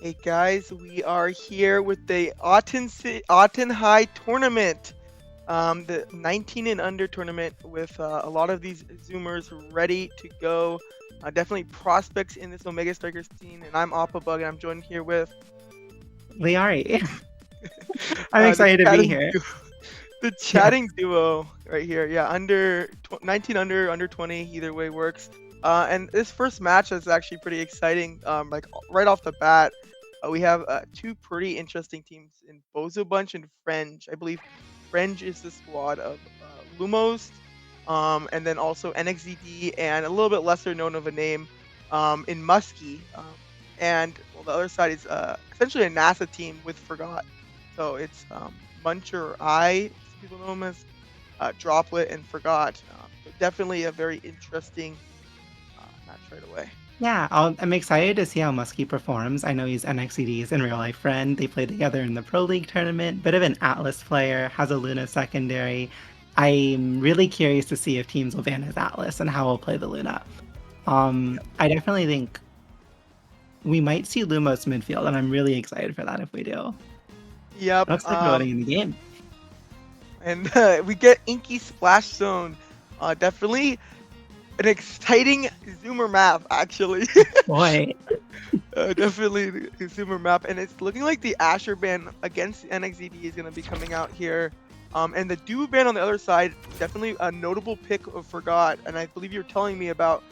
Hey guys, we are here with the Ahten High tournament, the 19 and under tournament with a lot of these Zoomers ready to go. Definitely prospects in this Omega Strikers team, and I'm Bug, and I'm joined here with Liari. I'm the excited to be chatting here. the Yeah. chatting duo right here. Yeah, 19 under 20, either way works. And this first match is actually pretty exciting. Like right off the bat, we have two pretty interesting teams in Bozo Bunch and Fringe. I believe Fringe is the squad of Lumos, and then also NXZD and a little bit lesser known of a name in Muskie. And well, the other side is essentially a NASA team with Forgot. So it's Muncher I, some people know him as Droplet and Forgot. So definitely a very interesting match right away. Yeah, I'm excited to see how Muskie performs. I know he's NXCD's in real life friend. They played together in the Pro League tournament. Bit of an Atlas player, has a Luna secondary. I'm really curious to see if teams will ban his Atlas and how we'll play the Luna. I definitely think we might see Lumos midfield, and I'm really excited for that if we do. Yep. Looks like we're winning in the game. And we get Inky Splash Zone. Definitely an exciting Zoomer map, actually. Boy. Definitely the Zoomer map, and it's looking like the Asher ban against NXZD is going to be coming out here. And the Dubu ban on the other side, definitely a notable pick of Forgot. And I believe you're telling me about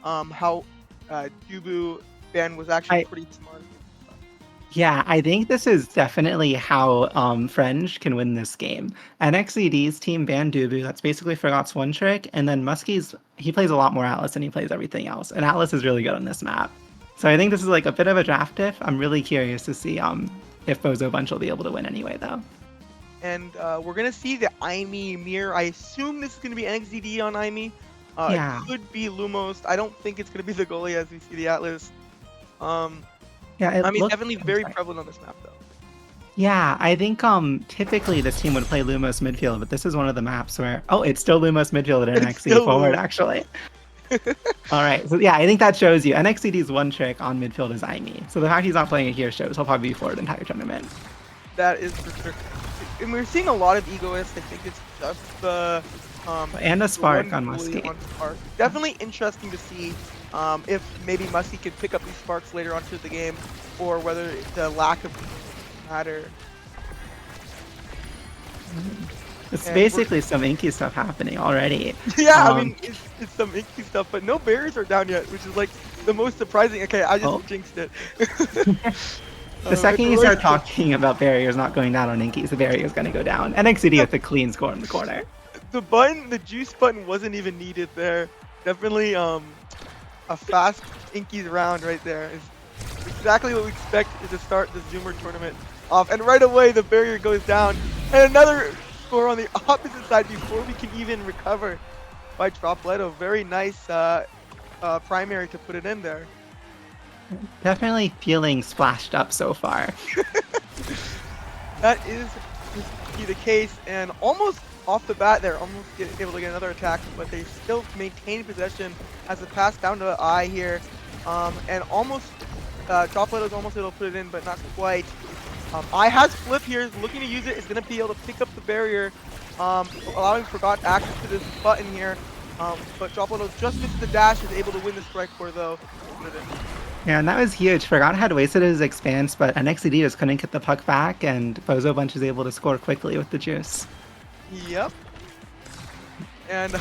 how Dubu ban was actually I pretty smart. Yeah, I think this is definitely how Fringe can win this game. NXED's team banned Dubu, that's basically Forgot's one trick, and then Muskie's, he plays a lot more Atlas and he plays everything else, and Atlas is really good on this map. So I think this is like a bit of a draft diff. I'm really curious to see if Bozo Bunch will be able to win anyway, though. And we're going to see the Aimee mirror. I assume this is going to be NXZD on Aimee. It Yeah. could be Lumos. I don't think it's going to be the goalie as we see the Atlas. Yeah, I mean, looks. definitely I'm very sorry. prevalent on this map, though. Yeah, I think typically this team would play Lumos midfield, but this is one of the maps where it's still Lumos midfield and It's NXE still forward Lumos. actually. All right, so yeah, I think that shows you NXCD's one trick on midfield is Aimee. So the fact he's not playing it here shows he'll probably be forward the entire tournament. That is for sure. And we're seeing a lot of egoists. I think it's just And a the spark one on goalie Muskie. on Spark. Definitely interesting to see if maybe Muskie can pick up these sparks later on to the game, or whether the lack of matter. It's And we're basically some inky stuff happening already. yeah, I Um, mean it's some inky stuff, but no barriers are down yet, which is like the most surprising. Okay, I just oh, jinxed it. the It's second you always start talking about barriers not going down on inkies, the barrier is going to go down. NXCD with a clean score in the corner. the juice button wasn't even needed there. Definitely a fast Inkies round right there is exactly what we expect to start the Zoomer tournament off. And right away the barrier goes down, and another score on the opposite side before we can even recover by Dropletto. Very nice primary to put it in there. Definitely feeling splashed up so far. That is the case, and almost off the bat they're almost able to get another attack, but they still maintain possession as a pass down to I here, and almost Dropletto is almost able to put it in, but not quite. I has flip here, is looking to use it, is going to be able to pick up the barrier, allowing Forgot access to this button here, but Dropletto just misses the dash, is able to win the strike core though. Yeah, and that was huge. Forgot had wasted his expanse, but NXCD just couldn't get the puck back, and Bozo Bunch is able to score quickly with the juice. Yep. And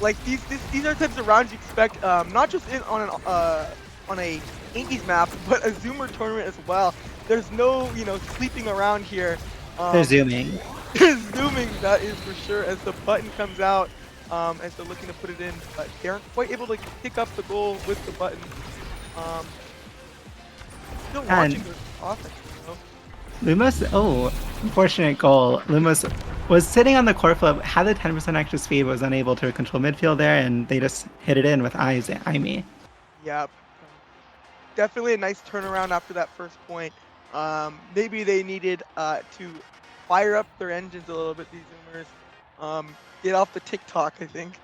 like these are types of rounds you expect, not just on a Yankees map, but a Zoomer tournament as well. There's no sleeping around here. They're zooming. Zooming, that is for sure. As the button comes out, as they're looking to put it in, but they aren't quite able to pick up the goal with the button. Still watching their offense. Lumos, unfortunate goal. Lumos was sitting on the core flip, had the 10% extra speed, was unable to control midfield there, and they just hit it in with Aimee. Yep. Definitely a nice turnaround after that first point. Maybe they needed to fire up their engines a little bit, these Zoomers. Get off the TikTok, I think.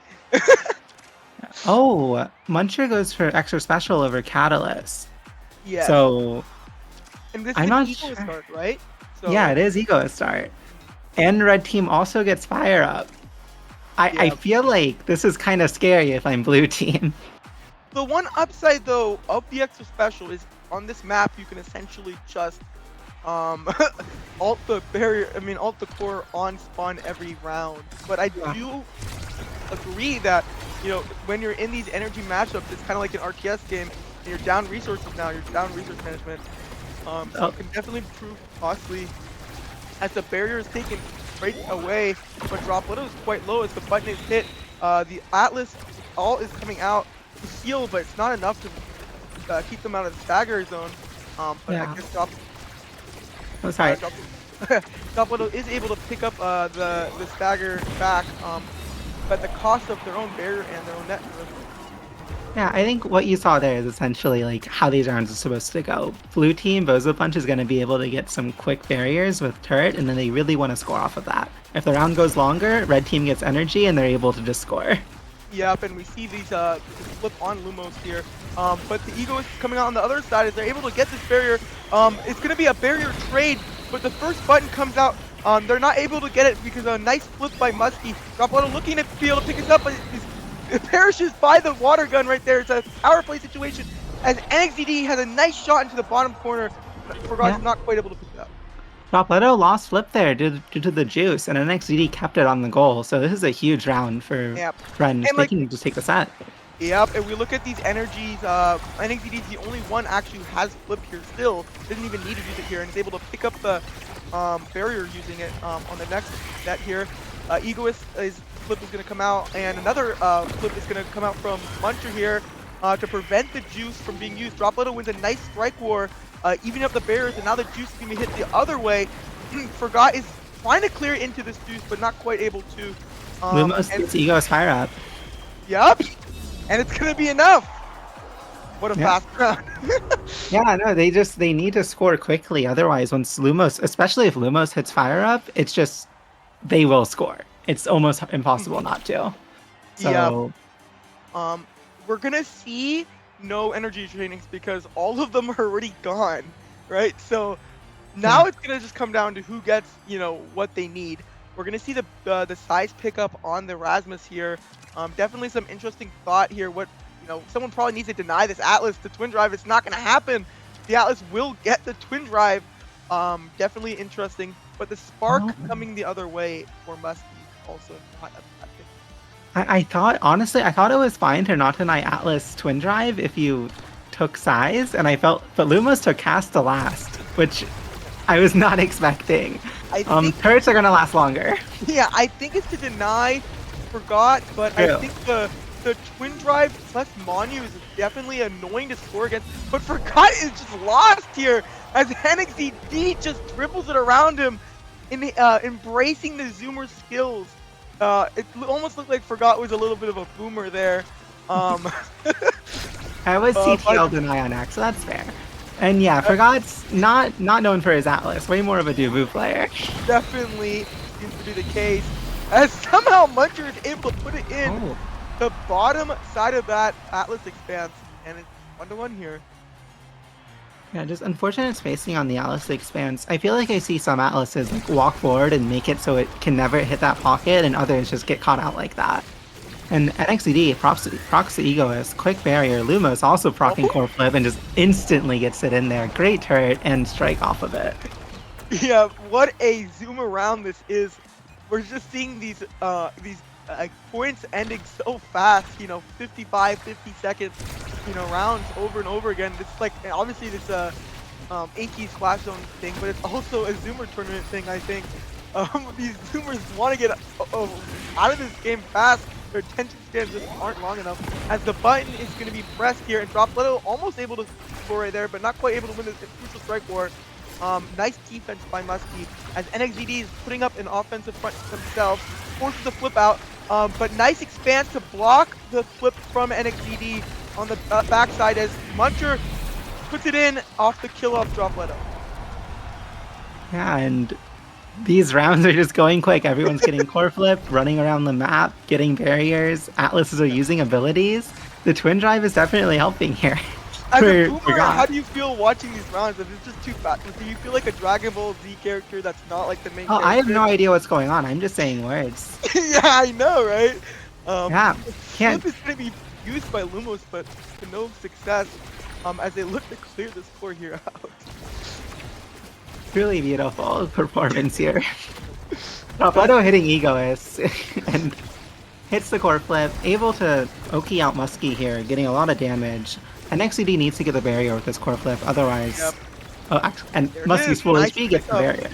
Oh, Muncher goes for extra special over Catalyst. Yes. So And this I'm gets not Eagle sure. start, right? Yeah, So it is Ego start. And red team also gets fire up. I yeah. feel like this is kind of scary if I'm blue team. The one upside though of the extra special is on this map you can essentially just um alt the barrier, I mean alt the core on spawn every round. But I Yeah. do agree that, you know, when you're in these energy matchups, it's kind of like an RTS game, and you're down resources now, you're down resource management. So Oh, it can definitely prove costly as the barrier is taken right away, but drop little is quite low as the button is hit. The Atlas all is coming out to heal, but it's not enough to keep them out of the stagger zone. But I yeah. guess Oh, sorry. Drop, Drop Little is able to pick up the stagger back, but at the cost of their own barrier and their own net. Yeah, I think what you saw there is essentially like how these rounds are supposed to go. Blue team, Bozo Punch is going to be able to get some quick barriers with turret, and then they really want to score off of that. If the round goes longer, red team gets energy, and they're able to just score. Yep, and we see these this flip on Lumos here. But the Ego is coming out on the other side as they're able to get this barrier. It's going to be a barrier trade, but the first button comes out. They're not able to get it because a nice flip by Muskie. Dropwater looking to be able to pick us up, but it perishes by the water gun right there. It's a power play situation as NXDD has a nice shot into the bottom corner. Forgot Yeah. is not quite able to pick it up. Dropleto lost flip there due to the juice, and NXDD kept it on the goal. So this is a huge round for Yep. Friends. And They like, can just take the set. yep, and we look at these energies, NXDD is the only one actually who has flip here still. Doesn't even need to use it here and is able to pick up the barrier using it on the next net here. Egoist is flip is going to come out, and another flip is going to come out from Muncher here to prevent the juice from being used. Dropleto wins a nice strike war, evening up the barriers, and now the juice is going to be hit the other way. Forgot is trying to clear into this juice, but not quite able to. Lumos gets Ego's fire up. Yep, and it's going to be enough. What a Yeah. fast round. Yeah, no, they need to score quickly. Otherwise, once Lumos, especially if Lumos hits fire up, it's just they will score. It's almost impossible not to. Yeah. So We're gonna see no energy trainings because all of them are already gone, right? So now it's gonna just come down to who gets, you know, what they need. We're gonna see the size pickup on the Rasmus here. Definitely some interesting thought here. What, you know, someone probably needs to deny this Atlas the twin drive. It's not gonna happen. The Atlas will get the twin drive. Definitely interesting. But the spark coming the other way for Muskie also not a bad thing. I thought honestly, I thought it was fine to not deny Atlas twin drive if you took size, and I felt, but Lumos took cast to last, which I was not expecting. I think Turrets are gonna last longer. Yeah, I think it's to deny Forgot, but True. I think the twin drive plus Monu is definitely annoying to score against. But Forgot is just lost here as NXDD just dribbles it around him, in embracing the Zoomer skills. It almost looked like Forgot was a little bit of a boomer there. I was CTL deny on Axe, so that's fair. And yeah, Forgot's not known for his Atlas. Way more of a Dubu player. Definitely seems to be the case. As somehow Muncher is able to put it in the bottom side of that Atlas expanse. And it's 1-1 here. Yeah, just unfortunate spacing on the Atlas expanse. I feel like I see some Atlases like walk forward and make it so it can never hit that pocket, and others just get caught out like that. And NXDD procs the Egoist, quick barrier. Lumos also procking core flip and just instantly gets it in there. Great turret and strike off of it. Yeah, what a zoom around this is. We're just seeing these points ending so fast, you know, 55, 50 seconds, you know, rounds over and over again. It's like, obviously this Inky Splash Zone thing, but it's also a Zoomer tournament thing, I think. These Zoomers want to get out of this game fast. Their attention spans just aren't long enough. As the button is going to be pressed here, and Dropleto almost able to score right there, but not quite able to win this crucial strike war. Nice defense by Muskie as NXDD is putting up an offensive front themselves, forces the flip out, but nice expanse to block the flip from NXDD on the backside as Muncher puts it in off the kill off Dropleto. Yeah, and these rounds are just going quick. Everyone's getting core flip, running around the map, getting barriers. Atlases are using abilities. The twin drive is definitely helping here. As a for boomer, how God. do you feel watching these rounds? If it's just too fast, do you feel like a Dragon Ball Z character that's not like the main Oh, I have character? no idea what's going on. I'm just saying words. Yeah, I know, right? Yeah, The can't. flip is gonna be used by Lumos, but to no success. As they look to clear this core here out. Truly beautiful performance here. Robledo hitting Egoist and hits the core flip, able to Oki out Muskie here, getting a lot of damage. And XCD needs to get the barrier with this core flip, otherwise. Yep, Oh, and there it Muskie's is. full Nice HP gets the pickup. barrier.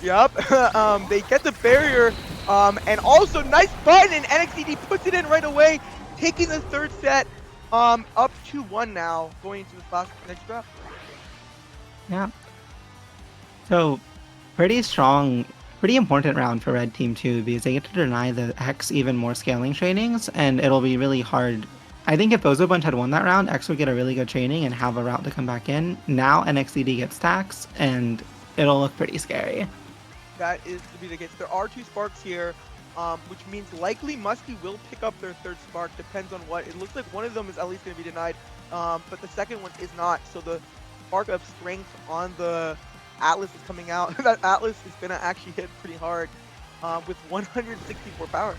Yep. They get the barrier. And also nice button, and NXTD puts it in right away, taking the third set. Up 2-1 now, going into the next draft. Yeah. So, pretty strong, pretty important round for Red Team too, because they get to deny the X even more scaling trainings, and it'll be really hard. I think if Bozo Bunch had won that round, X would get a really good training and have a route to come back in. Now NXDD gets stacks, and it'll look pretty scary. That is to be the case. There are 2 sparks here, which means likely Muskie will pick up their third spark. Depends on what. It looks like one of them is at least going to be denied, but the second one is not. So the spark of strength on the Atlas is coming out. That Atlas is going to actually hit pretty hard with 164 power.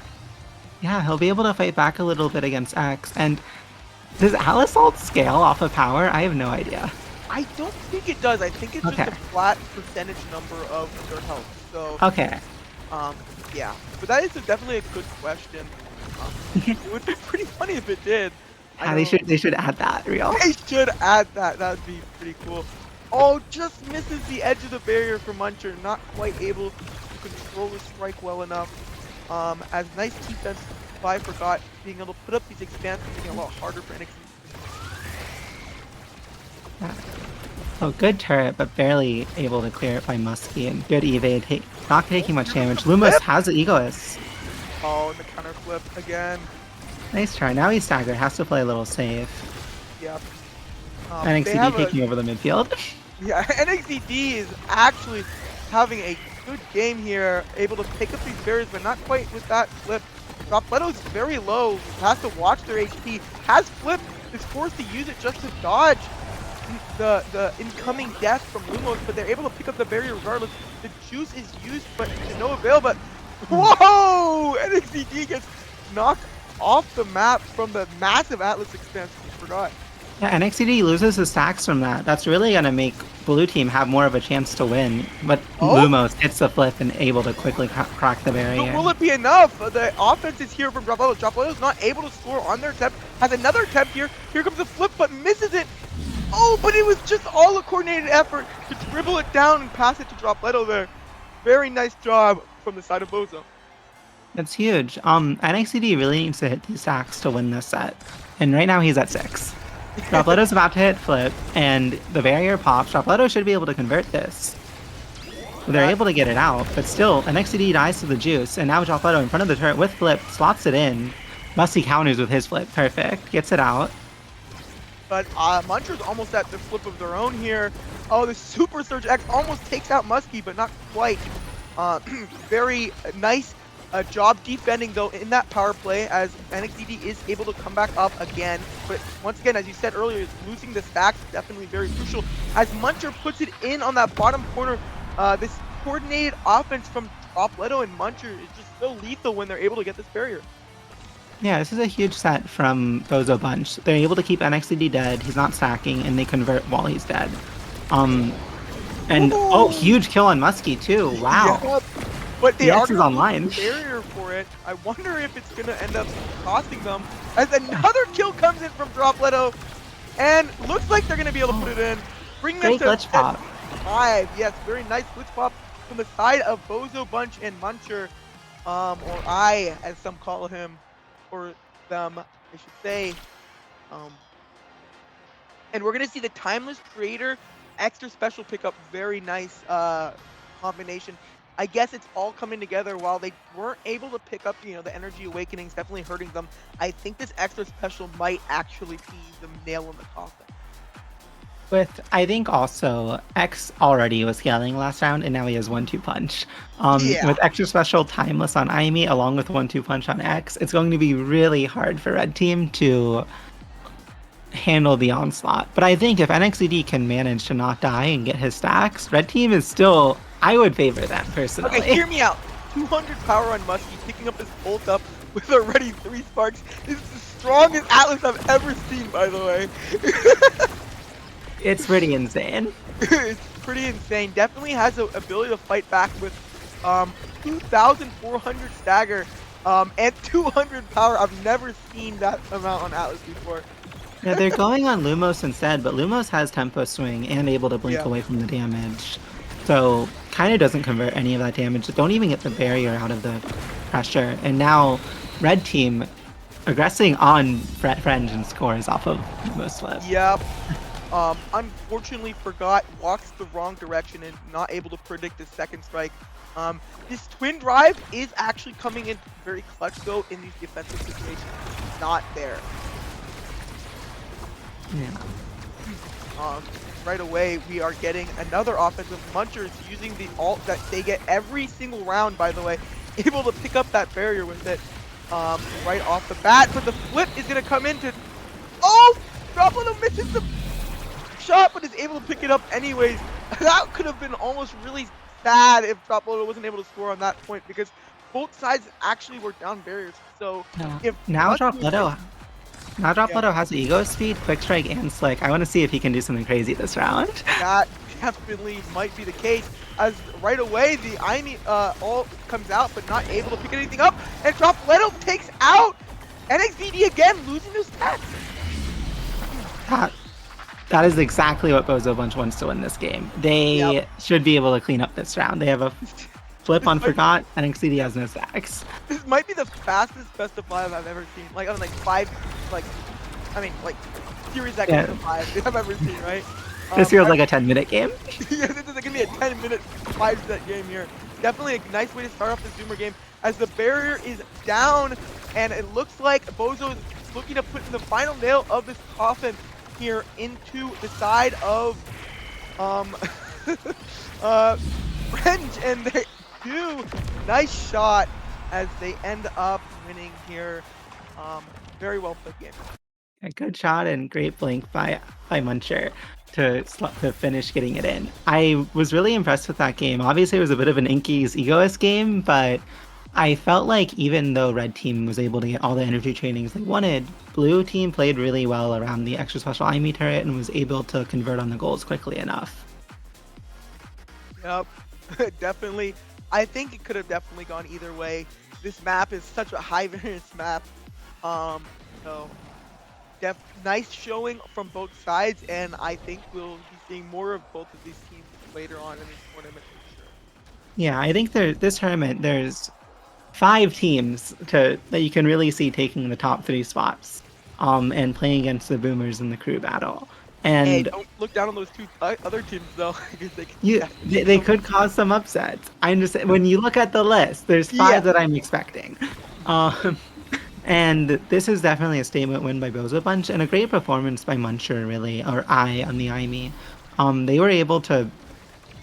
Yeah, he'll be able to fight back a little bit against X. And does Atlas ult scale off of power? I have no idea. I don't think it does. I think it's just a flat percentage number of their health. So okay. Yeah, but that is definitely a good question. It would be pretty funny if it did. Yeah, they should add that, real. They should add that. That would be pretty cool. Oh, just misses the edge of the barrier for Muncher. Not quite able to control the strike well enough. As nice defense by Forgot, being able to put up these expansions, making it a lot harder for NXT. Yeah. Oh, good turret, but barely able to clear it by Muskie. And good evade, not taking much damage. Lumos has the Egoist. Oh, and the counter flip again. Nice try. Now he's staggered, has to play a little safe. Yep. NXTD taking over the midfield. Yeah, NXTD is actually having a good game here, able to pick up these barriers, but not quite with that flip. Dropleto's very low, has to watch their HP, has flip, is forced to use it just to dodge the incoming death from Lumos, but they're able to pick up the barrier regardless. The juice is used, but to no avail, but whoa! NXTD gets knocked off the map from the massive Atlas expansion. Forgot. Yeah, NXTD loses his stacks from that. That's really going to make Blue Team have more of a chance to win. But Lumos hits the flip and able to quickly crack the barrier. But will it be enough? The offense is here from Dropleto. Dropleto is not able to score on their attempt. Has another attempt here. Here comes the flip, but misses it. Oh, but it was just all a coordinated effort to dribble it down and pass it to Dropleto there. Very nice job from the side of Bozo. That's huge. NXTD really needs to hit these stacks to win this set. And right now he's at 6. Dropleto's about to hit flip, and the barrier pops. Dropleto should be able to convert this. They're able to get it out, but still, NXTD dies to the juice, and now Dropleto in front of the turret with flip, slots it in. Muskie counters with his flip. Perfect. Gets it out. But Muncher's almost at the flip of their own here. Oh, the Super Surge X almost takes out Muskie, but not quite. Very nice job defending, though, in that power play, as NXTD is able to come back up again. But once again, as you said earlier, losing the stacks is definitely very crucial. As Muncher puts it in on that bottom corner, this coordinated offense from Dropleto and Muncher is just so lethal when they're able to get this barrier. Yeah, this is a huge set from Bozo Bunch. They're able to keep NXTD dead, he's not stacking, and they convert while he's dead. Huge kill on Muskie too, wow. Yep. But they are online. Barrier for it. I wonder if it's gonna end up costing them. As another kill comes in from Dropleto, and looks like they're gonna be able to put it in. Bring them to glitch pop. 5. Yes, very nice glitch pop from the side of Bozo Bunch and Muncher, or I, as some call him, or them, I should say. And we're gonna see the Timeless Creator extra special pickup. Very nice combination. I guess it's all coming together. While they weren't able to pick up, the Energy Awakenings, definitely hurting them. I think this extra special might actually be the nail in the coffin. I think also, X already was scaling last round, and now he has 1-2 punch. With extra special Timeless on Aimi, along with 1-2 punch on X, it's going to be really hard for Red Team to handle the onslaught. But I think if NXED can manage to not die and get his stacks, red team is still, I would favor that Okay, personally. hear me out. 200 power on Muskie, picking up his ult up with already 3 sparks. This is the strongest Atlas I've ever seen, by the way. It's pretty insane. It's pretty insane. Definitely has the ability to fight back with 2,400 stagger and 200 power. I've never seen that amount on Atlas before. Yeah, they're going on Lumos instead, but Lumos has tempo swing and able to blink Yeah. away from the damage. So kind of doesn't convert any of that damage. Don't even get the barrier out of the pressure. And now red team aggressing on French and scores off of Lumos flip. Yep. Unfortunately forgot, walks the wrong direction and not able to predict the second strike. This twin drive is actually coming in very clutch though in these defensive situations. It's not there. Yeah. Right away we are getting another offensive munchers using the ult that they get every single round, by the way, able to pick up that barrier with it right off the bat. But the flip is gonna come into, oh, Droploto misses the shot but is able to pick it up anyways. That could have been almost really sad if Droploto wasn't able to score on that point, because both sides actually were down barriers. So if Now Droploto has Ego Speed, Quick Strike, and Slick. I want to see if he can do something crazy this round. That definitely might be the case, as right away the Aimi ult comes out but not able to pick anything up, and Droploto takes out NXVD again, losing his stats. That is exactly what Bozo Bunch wants to win this game. They should be able to clean up this round. They have a flip on Forgot, and NXCD has no stacks. This might be the fastest best of 5 I've ever seen. Like, I mean, like 5, like, I mean, like, Series X best of 5 I've ever seen, right? This feels like a 10-minute game. Yeah, this is going to be a 10-minute 5-set game here. Definitely a nice way to start off the Zoomer game, as the barrier is down, and it looks like Bozo is looking to put in the final nail of this coffin here into the side of French, and they do. Nice shot as they end up winning here. Very well played game. A good shot and great blink by Muncher to finish getting it in. I was really impressed with that game. Obviously, it was a bit of an Inky's egoist game, but I felt like even though red team was able to get all the energy trainings they wanted, blue team played really well around the extra special Aimi turret and was able to convert on the goals quickly enough. Yep, definitely. I think it could have definitely gone either way. This map is such a high variance map. So nice showing from both sides, and I think we'll be seeing more of both of these teams later on in this tournament for sure. Yeah, I think this tournament there's 5 teams that you can really see taking the top 3 spots, and playing against the Boomers in the crew battle. And hey, don't look down on those 2 other teams though, because they could cause some upsets. I'm just when you look at the list, there's 5 that I'm expecting. And this is definitely a statement win by Bozo Bunch, and a great performance by Muncher, really, or on the Aimi. They were able to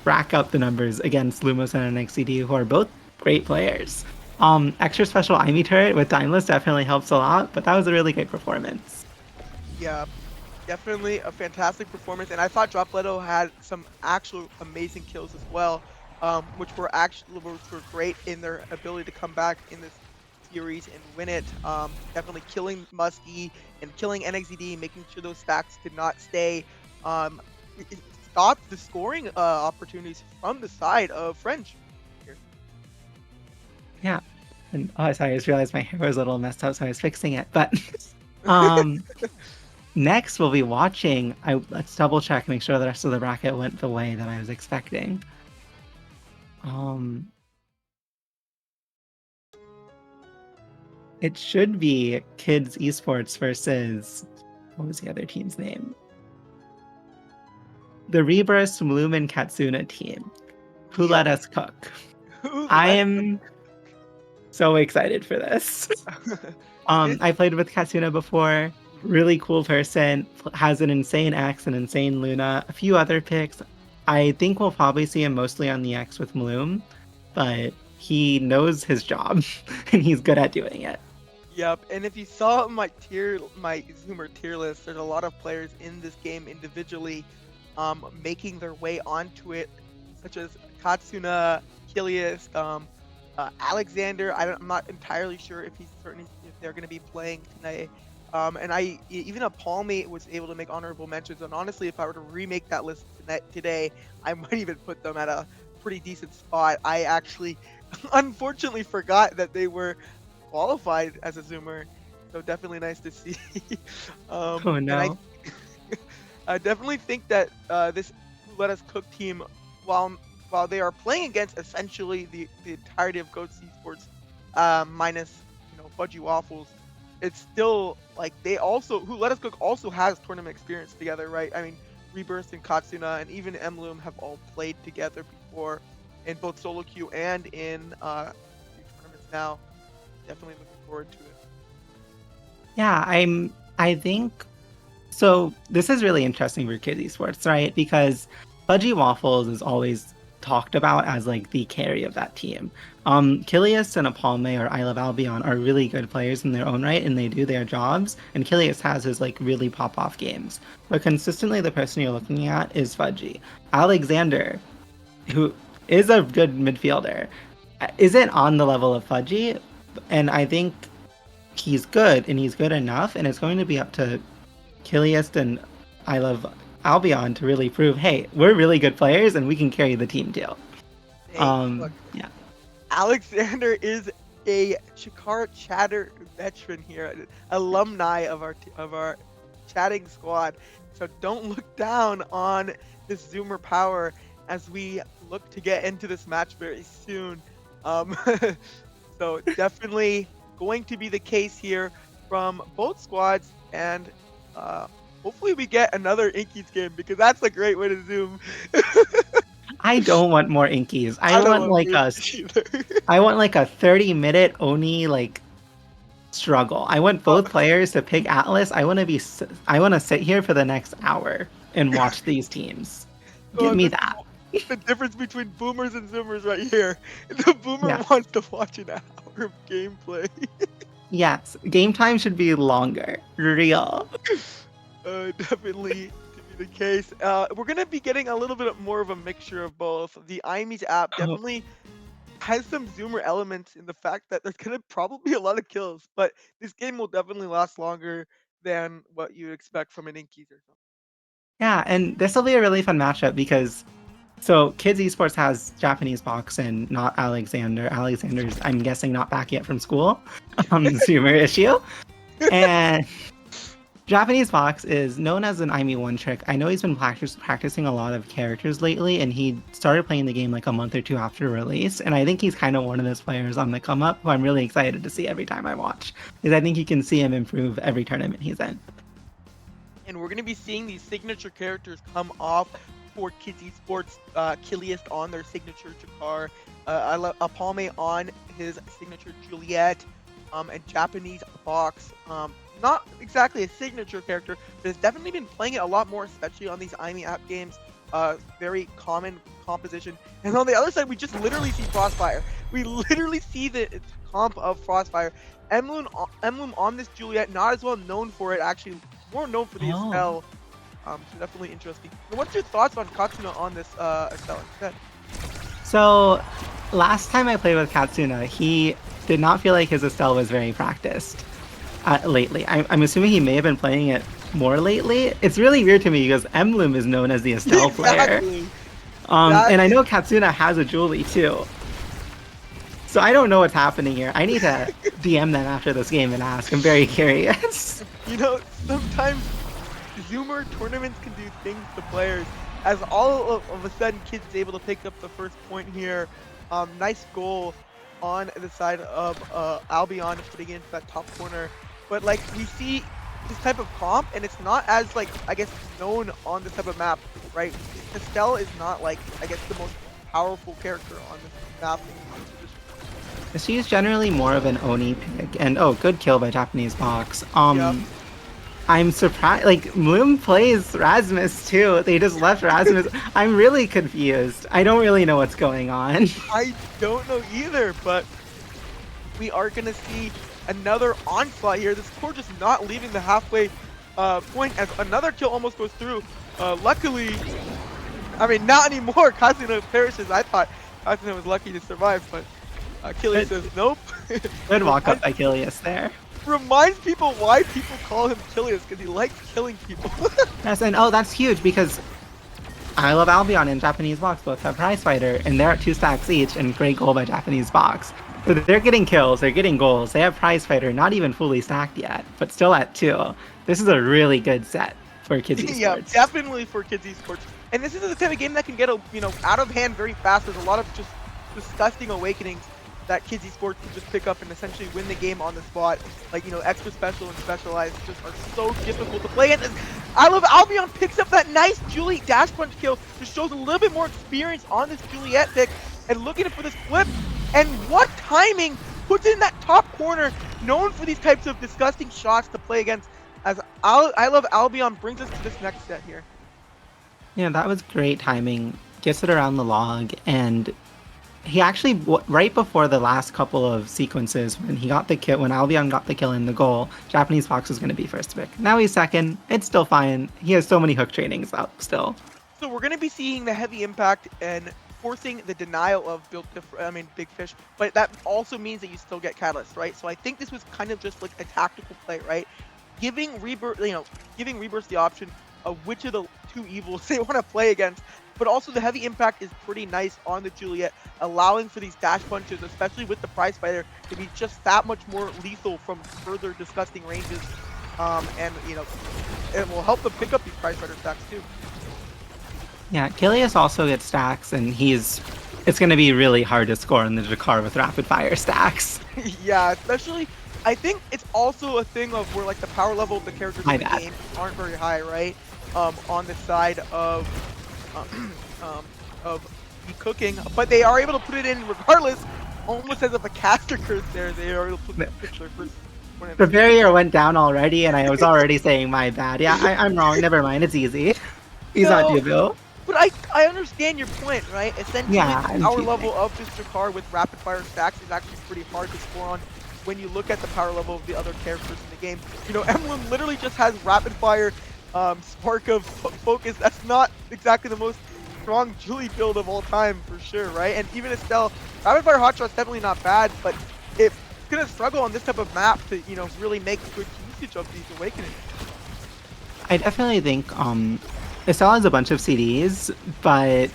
rack up the numbers against Lumos and NXCD, who are both great players. Extra special Aimi turret with Timeless definitely helps a lot, but that was a really great performance. Yeah, definitely a fantastic performance, and I thought Droploto had some actual amazing kills as well, which were great in their ability to come back in this series and win it. Definitely killing Muskie and killing NXED, making sure those stacks did not stay. It stopped the scoring opportunities from the side of French. Here. Yeah, and sorry, I just realized my hair was a little messed up, so I was fixing it. But next we'll be watching. Let's double check, make sure the rest of the bracket went the way that I was expecting. It should be Kids Esports versus, what was the other team's name? The Rebirth Lumen Katsuna team. Who let us cook? I am so excited for this. I played with Katsuna before. Really cool person. Has an insane X, an insane Luna. A few other picks. I think we'll probably see him mostly on the X with Bloom, but he knows his job and he's good at doing it. Yep, and if you saw my Zoomer tier list, there's a lot of players in this game individually, making their way onto it, such as Katsuna, Kilius, Alexander. I'm not entirely sure if he's certain if they're going to be playing tonight. And even a Palmy was able to make honorable mentions. And honestly, if I were to remake that list today, I might even put them at a pretty decent spot. I actually, unfortunately, forgot that they were qualified as a Zoomer, so definitely nice to see. Oh And I no. I definitely think that this Who Let Us Cook team, while while they are playing against essentially the entirety of Ghost Esports, minus Fudgy Waffles, it's still like they also Who Let Us Cook also has tournament experience together, right? I mean, Rebirth and Katsuna and even Emloom have all played together before in both solo queue and in the tournaments now. Definitely looking forward to it. Yeah, I think so. This is really interesting for kids esports, right? Because Fudgy Waffles is always talked about as like the carry of that team. Kilius and Apalme or I Love Albion are really good players in their own right, and they do their jobs. And Kilius has his like really pop off games, but consistently the person you're looking at is Fudgy. Alexander, who is a good midfielder, isn't on the level of Fudgy, and I think he's good and he's good enough, and it's going to be up to Kiliist and I Love Albion to really prove, hey, we're really good players and we can carry the team too. Hey, look, Yeah. Alexander is a Chikara chatter veteran here, an alumni of our chatting squad. So don't look down on this Zoomer power as we look to get into this match very soon. Um, so definitely going to be the case here from both squads, and uh, hopefully we get another Inkies game because that's a great way to zoom. I don't want more Inkies. I don't want more Inkies either. I want like a 30-minute Oni like struggle. I want Oh, both players to pick Atlas. I want to sit here for the next hour and watch these teams. Give oh, me this that. is the difference between boomers and zoomers right here. The boomer Yeah. wants to watch an hour of gameplay. Yes. Game time should be longer. Real. Definitely to be the case. We're gonna be getting a little bit more of a mixture of both. The IME's app Oh, definitely has some zoomer elements in the fact that there's gonna probably be a lot of kills, but this game will definitely last longer than what you expect from an Inkies or something. yeah, and this will be a really fun matchup because so Kids Esports has Japanese box and not Alexander. Alexander's, I'm guessing, not back yet from school. Zoomer issue. And Japanese Fox is known as an IME one trick. I know he's been practicing a lot of characters lately, and he started playing the game like a month or two after release. And I think he's kind of one of those players on the come up who I'm really excited to see every time I watch, because I think you can see him improve every tournament he's in. And we're going to be seeing these signature characters come off for Kids Esports. Kiliest on their signature Jakar, Apalme on his signature Juliet, and Japanese Box. Not exactly a signature character, but has definitely been playing it a lot more, especially on these IME app games. Very common composition. And on the other side, we just literally see Frostfire. We literally see the comp of Frostfire. Emloom on this Juliet, not as well known for it, actually more known for the Estelle. So definitely interesting. So what's your thoughts on Katsuna on this Estelle instead? So last time I played with Katsuna, he did not feel like his Estelle was very practiced lately. I'm assuming he may have been playing it more lately. It's really weird to me because Emloom is known as the Estelle player. Exactly. And I know Katsuna has a Julie too. So I don't know what's happening here. I need to DM them after this game and ask. I'm very curious. You know, sometimes Zoomer tournaments can do things to players. As all of a sudden, Kids is able to pick up the first point here. Nice goal on the side of Albion, putting it into that top corner. But like we see this type of comp, and it's not as like I guess known on this type of map, right? Estelle is not like I guess the most powerful character on this map. She's generally more of an Oni pick, and oh, good kill by Japanese Box. Yep. I'm surprised. Like Bloom plays Rasmus too. They just left Rasmus. I'm really confused. I don't really know what's going on. I don't know either, but we are gonna see another onslaught here. This core just not leaving the halfway point as another kill almost goes through. Luckily, I mean, not anymore. Kazuna perishes. I thought Kazuna was lucky to survive, but Achilles says nope. Good walk up by Achilles there. Reminds people why people call him Achilles, because he likes killing people. Yes, and oh, that's huge because I Love Albion and Japanese Box both have Prize Fighter, and they're at 2 stacks each, and great goal by Japanese Box. So they're getting kills, they're getting goals. They have Prize Fighter, not even fully stacked yet, but still at 2. This is a really good set for Kids Esports. Yeah, definitely for Kids Esports. And this is the type of game that can get out of hand very fast. There's a lot of just disgusting awakenings that Kids Esports can just pick up and essentially win the game on the spot. Like, extra special and specialized just are so difficult to play. And I Love Albion picks up that nice Juliet dash punch kill. Just shows a little bit more experience on this Juliet pick and looking for this flip. And what timing puts it in that top corner, known for these types of disgusting shots to play against, as I Love Albion brings us to this next set here. Yeah, that was great timing. Gets it around the log, and he actually, right before the last couple of sequences, when he got the kill, when Albion got the kill in the goal, Japanese Fox was going to be first pick. Now he's second. It's still fine. He has so many hook trainings up still. So we're going to be seeing the heavy impact and forcing the denial of Big Fish, but that also means that you still get Catalyst, right? So I think this was kind of just like a tactical play, right? Giving Rebirth the option of which of the 2 evils they want to play against. But also the heavy impact is pretty nice on the Juliet, allowing for these dash punches, especially with the Prize Fighter, to be just that much more lethal from further disgusting ranges. And it will help them pick up these Prize Fighter stacks too. Yeah, Kilius also gets stacks, and it's going to be really hard to score in the Jakar with rapid fire stacks. Yeah, especially, I think it's also a thing of where like the power level of the characters in the game aren't very high, right? On the side of the cooking, but they are able to put it in regardless, almost as if a caster curse there. They are able to put their first. The barrier went down already, and I was already saying my bad. Yeah, I'm wrong. Never mind. It's easy. He's not Dubo. But I understand your point, right? Essentially, the power level of this Jakar with rapid fire stacks is actually pretty hard to score on when you look at the power level of the other characters in the game. Emblem literally just has rapid fire, spark of focus. That's not exactly the most strong Julie build of all time, for sure, right? And even Estelle, rapid fire hotshot's definitely not bad, but it's gonna struggle on this type of map to really make good usage of these awakenings. I definitely think Estelle has a bunch of CDs, but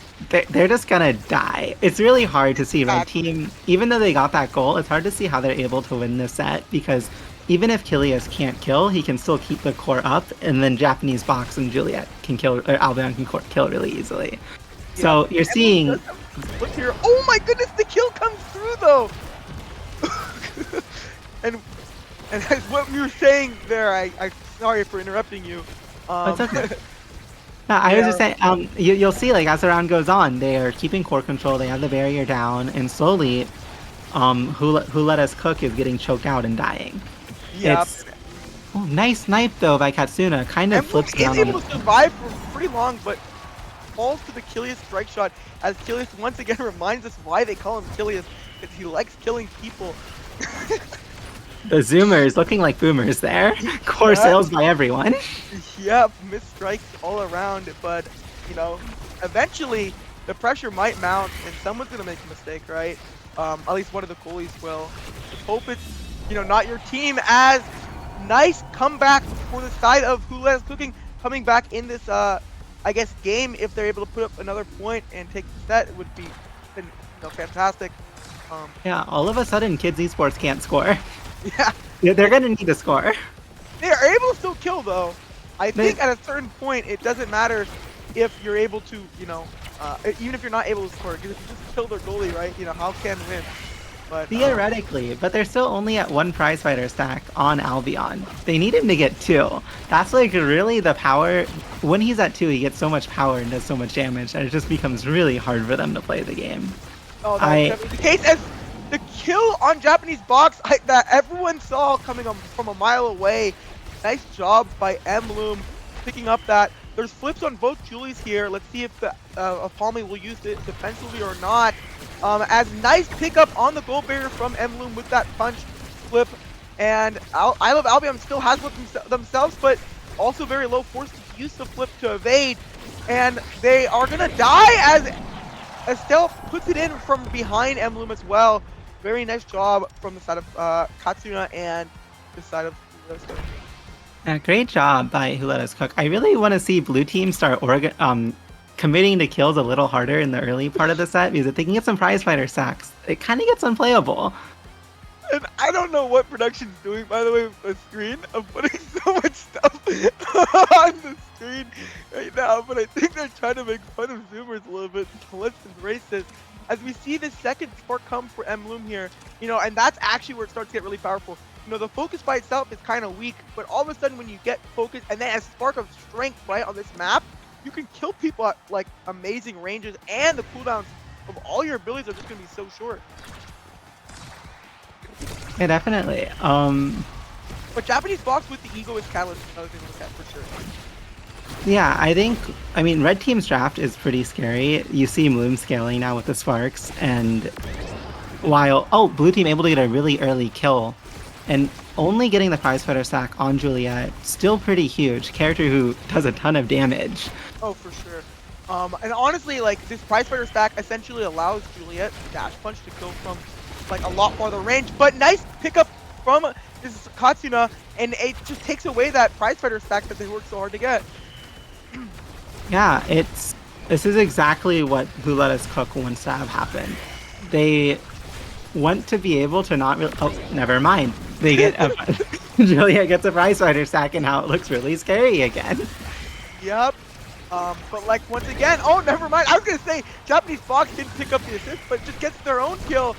they're just gonna die. It's really hard to see Red Team, even though they got that goal, it's hard to see how they're able to win this set, because even if Kilius can't kill, he can still keep the core up, and then Japanese Box and Juliet can kill, or Albion can kill really easily. Yeah, so you're seeing... Look here. Oh my goodness, the kill comes through though! and as what you were saying there, I'm sorry for interrupting you. It's okay. No, I was just saying, you'll see, like, as the round goes on, they are keeping core control, they have the barrier down, and slowly, Who Let Us Cook is getting choked out and dying. Yeah. Oh, nice snipe, though, by Katsuna. Kind of flips down. He's able to survive for pretty long, but falls to the Kilius strike shot, as Kilius once again reminds us why they call him Kilius, because he likes killing people. The Zoomers looking like boomers there. Core sales by everyone. Yep, missed strikes all around, but, eventually the pressure might mount and someone's going to make a mistake, right? At least one of the goalies will. Just hope it's, not your team, as nice comeback for the side of Who Let Us Cooking coming back in this, game. If they're able to put up another point and take the set, it would be fantastic. Yeah, all of a sudden Kids Esports can't score. Yeah, they're gonna need to score. They are able to still kill though. I think at a certain point it doesn't matter if you're able to, even if you're not able to score, because if you just kill their goalie, right? How can win? But theoretically, but they're still only at 1 prize fighter stack on Albion. They need him to get 2. That's like really the power. When he's at 2, he gets so much power and does so much damage, and it just becomes really hard for them to play the game. Oh, that's definitely the case. As the kill on Japanese Box that everyone saw coming from a mile away. Nice job by Emblem picking up that. There's flips on both Julies here. Let's see if the Palmy will use it defensively or not. As nice pickup on the goal barrier from Emblem with that punch flip. And I Love Albion still has one themselves, but also very low, forced to use the flip to evade. And they are gonna die as Estelle puts it in from behind Emblem as well. Very nice job from the side of Katsuna and the side of Uresto. Great job by Who Let Us Cook. I really want to see blue team start committing to kills a little harder in the early part of the set, because if they can get some prize fighter stacks, it kind of gets unplayable. And I don't know what production's doing, by the way, with the screen of putting so much stuff on the screen right now, but I think they're trying to make fun of Zoomers a little bit. So let's embrace this. As we see this second spark come for Emloom here, and that's actually where it starts to get really powerful. The focus by itself is kind of weak, but all of a sudden when you get focus and then a spark of strength right on this map, you can kill people at like amazing ranges, and the cooldowns of all your abilities are just going to be so short. Yeah, definitely. But Japanese box with the ego is catalyst is another thing to look at for sure. Yeah, I mean, red team's draft is pretty scary. You see Bloom scaling now with the sparks, and while blue team able to get a really early kill, and only getting the prize fighter stack on Juliet, still pretty huge. Character who does a ton of damage. Oh, for sure. And honestly, like, this prize fighter stack essentially allows Juliet dash punch to kill from like a lot farther range, but nice pickup from this Katsuna, and it just takes away that prize fighter stack that they worked so hard to get. Yeah, this is exactly what Who Let Us Cook wants to have happen. They want to be able to not really. Oh, never mind. They get Juliet gets a prize fighter stack, and now it looks really scary again. Yep. But like once again, oh, never mind. I was gonna say Japanese box didn't pick up the assist, but just gets their own kill.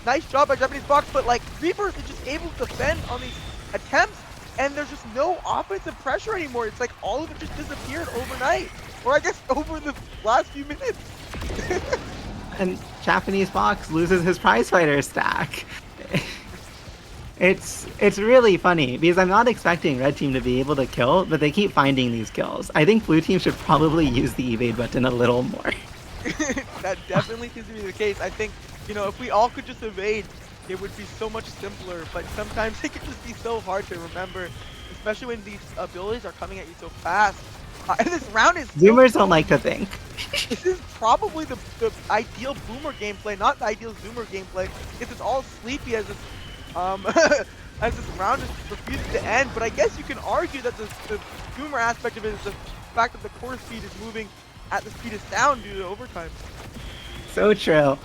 Nice job by Japanese box, but like Rebirth is just able to defend on these attempts, and there's just no offensive pressure anymore. It's like all of it just disappeared overnight, or I guess over the last few minutes. And Japanese box loses his prize fighter stack. It's really funny because I'm not expecting red team to be able to kill, but they keep finding these kills. I think blue team should probably use the evade button a little more. That definitely seems to be the case. I think, if we all could just evade, it would be so much simpler, but sometimes it could just be so hard to remember, especially when these abilities are coming at you so fast. And this round is... Zoomers don't like to think. This is probably the ideal boomer gameplay, not the ideal zoomer gameplay, because it's all sleepy as this, as this round is refuses to end. But I guess you can argue that the zoomer aspect of it is the fact that the core speed is moving at the speed of sound due to overtime. So true.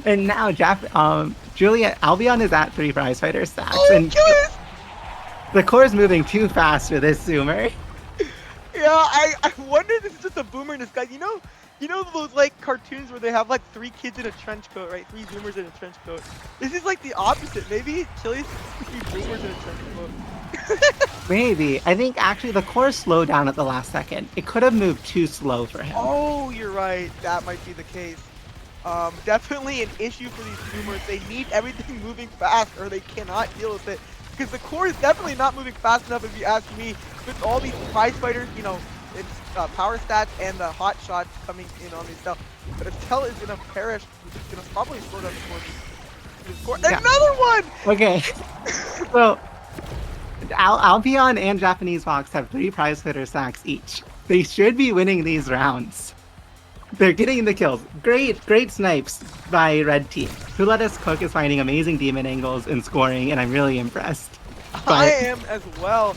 And now Juliet Albion is at 3 prize fighter stacks, and the core is moving too fast for this zoomer. Yeah, I wonder if this is just a boomer in disguise. You know those like cartoons where they have like 3 kids in a trench coat, right? 3 zoomers in a trench coat. This is like the opposite. Maybe Chili's 3 boomers in a trench coat. Maybe. I think actually the core slowed down at the last second. It could have moved too slow for him. Oh, you're right. That might be the case. Definitely an issue for these zoomers. They need everything moving fast or they cannot deal with it. Because the core is definitely not moving fast enough if you ask me. With all these prize fighters, it's power stats and the hot shots coming in on these stuff. But if Tell is gonna perish, it's gonna probably slow down the score. Yeah. Another one! Okay. So Albion and Japanese Fox have 3 prize fighter stacks each. They should be winning these rounds. They're getting the kills. Great snipes by red team. Who Let Us Cook is finding amazing demon angles and scoring, and I'm really impressed. I am as well.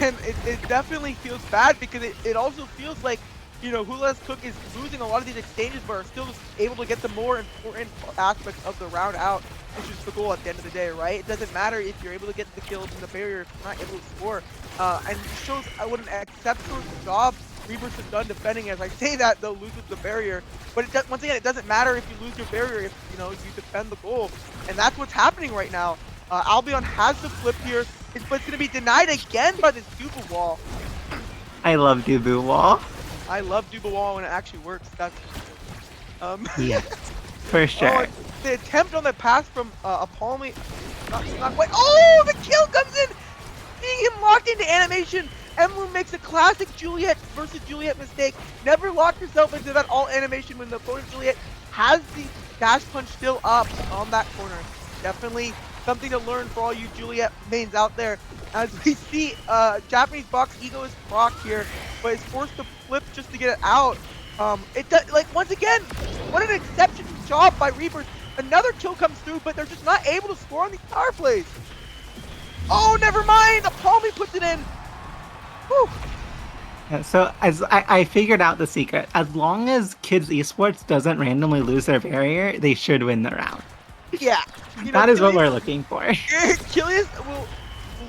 And it definitely feels bad because it also feels like, Who Let Us Cook is losing a lot of these exchanges, but are still just able to get the more important aspects of the round out, which is the goal at the end of the day, right? It doesn't matter if you're able to get the kills in the barrier if you're not able to score. And it shows what an exceptional job Rebirth has done defending. As I say that, they'll lose with the barrier. But once again, it doesn't matter if you lose your barrier if, you defend the goal. And that's what's happening right now. Albion has the flip here, but it's going to be denied again by this Dubu wall. I love Dubu wall. I love Dubu wall when it actually works. That's yeah, for sure. Oh, the attempt on the pass from Apollo, not quite. Oh, the kill comes in, seeing him locked into animation. Emblem makes a classic Juliet versus Juliet mistake. Never lock yourself into that all animation when the opponent Juliet has the dash punch still up on that corner. Definitely Something to learn for all you Juliet mains out there. As we see, Japanese box ego is proc here, but is forced to flip just to get it out. It does, like, once again, what an exceptional job by Reapers. Another kill comes through, but they're just not able to score on these power plays. Oh, never mind. The Palmy puts it in. Whew. Yeah, so as I figured out the secret, as long as Kids Esports doesn't randomly lose their barrier, they should win the round. Yeah. You know, That is what we're looking for. Achilles will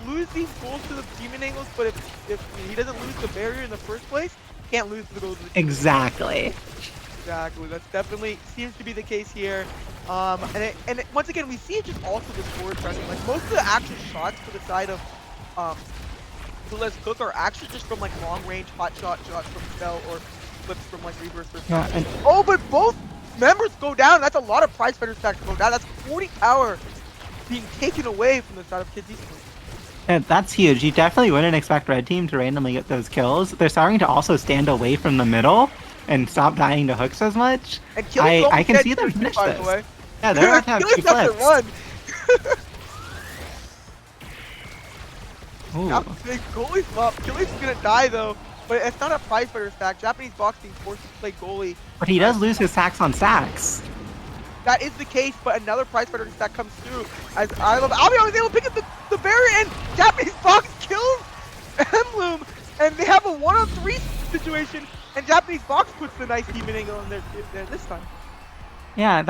lose these goals to the demon angles, but if he doesn't lose the barrier in the first place, he can't lose the goals. Exactly. Exactly. That's definitely seems to be the case here. Once again, we see it just also the forward pressing. Like most of the actual shots for the side of Let's Cook are actually just from like long range hot shots from Spell or flips from like Reverse or something. Yeah, oh, but both members go down. That's a lot of prize fighter stacks go down. That's 40 power being taken away from the side of Kids Esports. and that's huge. You definitely wouldn't expect Red Team to randomly get those kills. They're starting to also stand away from the middle and stop dying to hooks as much. I can see them finish this. Yeah, they're about to have two flips. Run. Ooh. Big goalie flop. Achilles is gonna die though, but it's not a prize fighter stack. Japanese box being forced to play goalie. But he does lose his sacks on sacks. That is the case, but another prize fighter stack comes through as I love Albion was able to pick up the barrier and Japanese box kills Emloom, and they have a 1-on-3 situation, and Japanese box puts the nice demon angle in there this time. Yeah,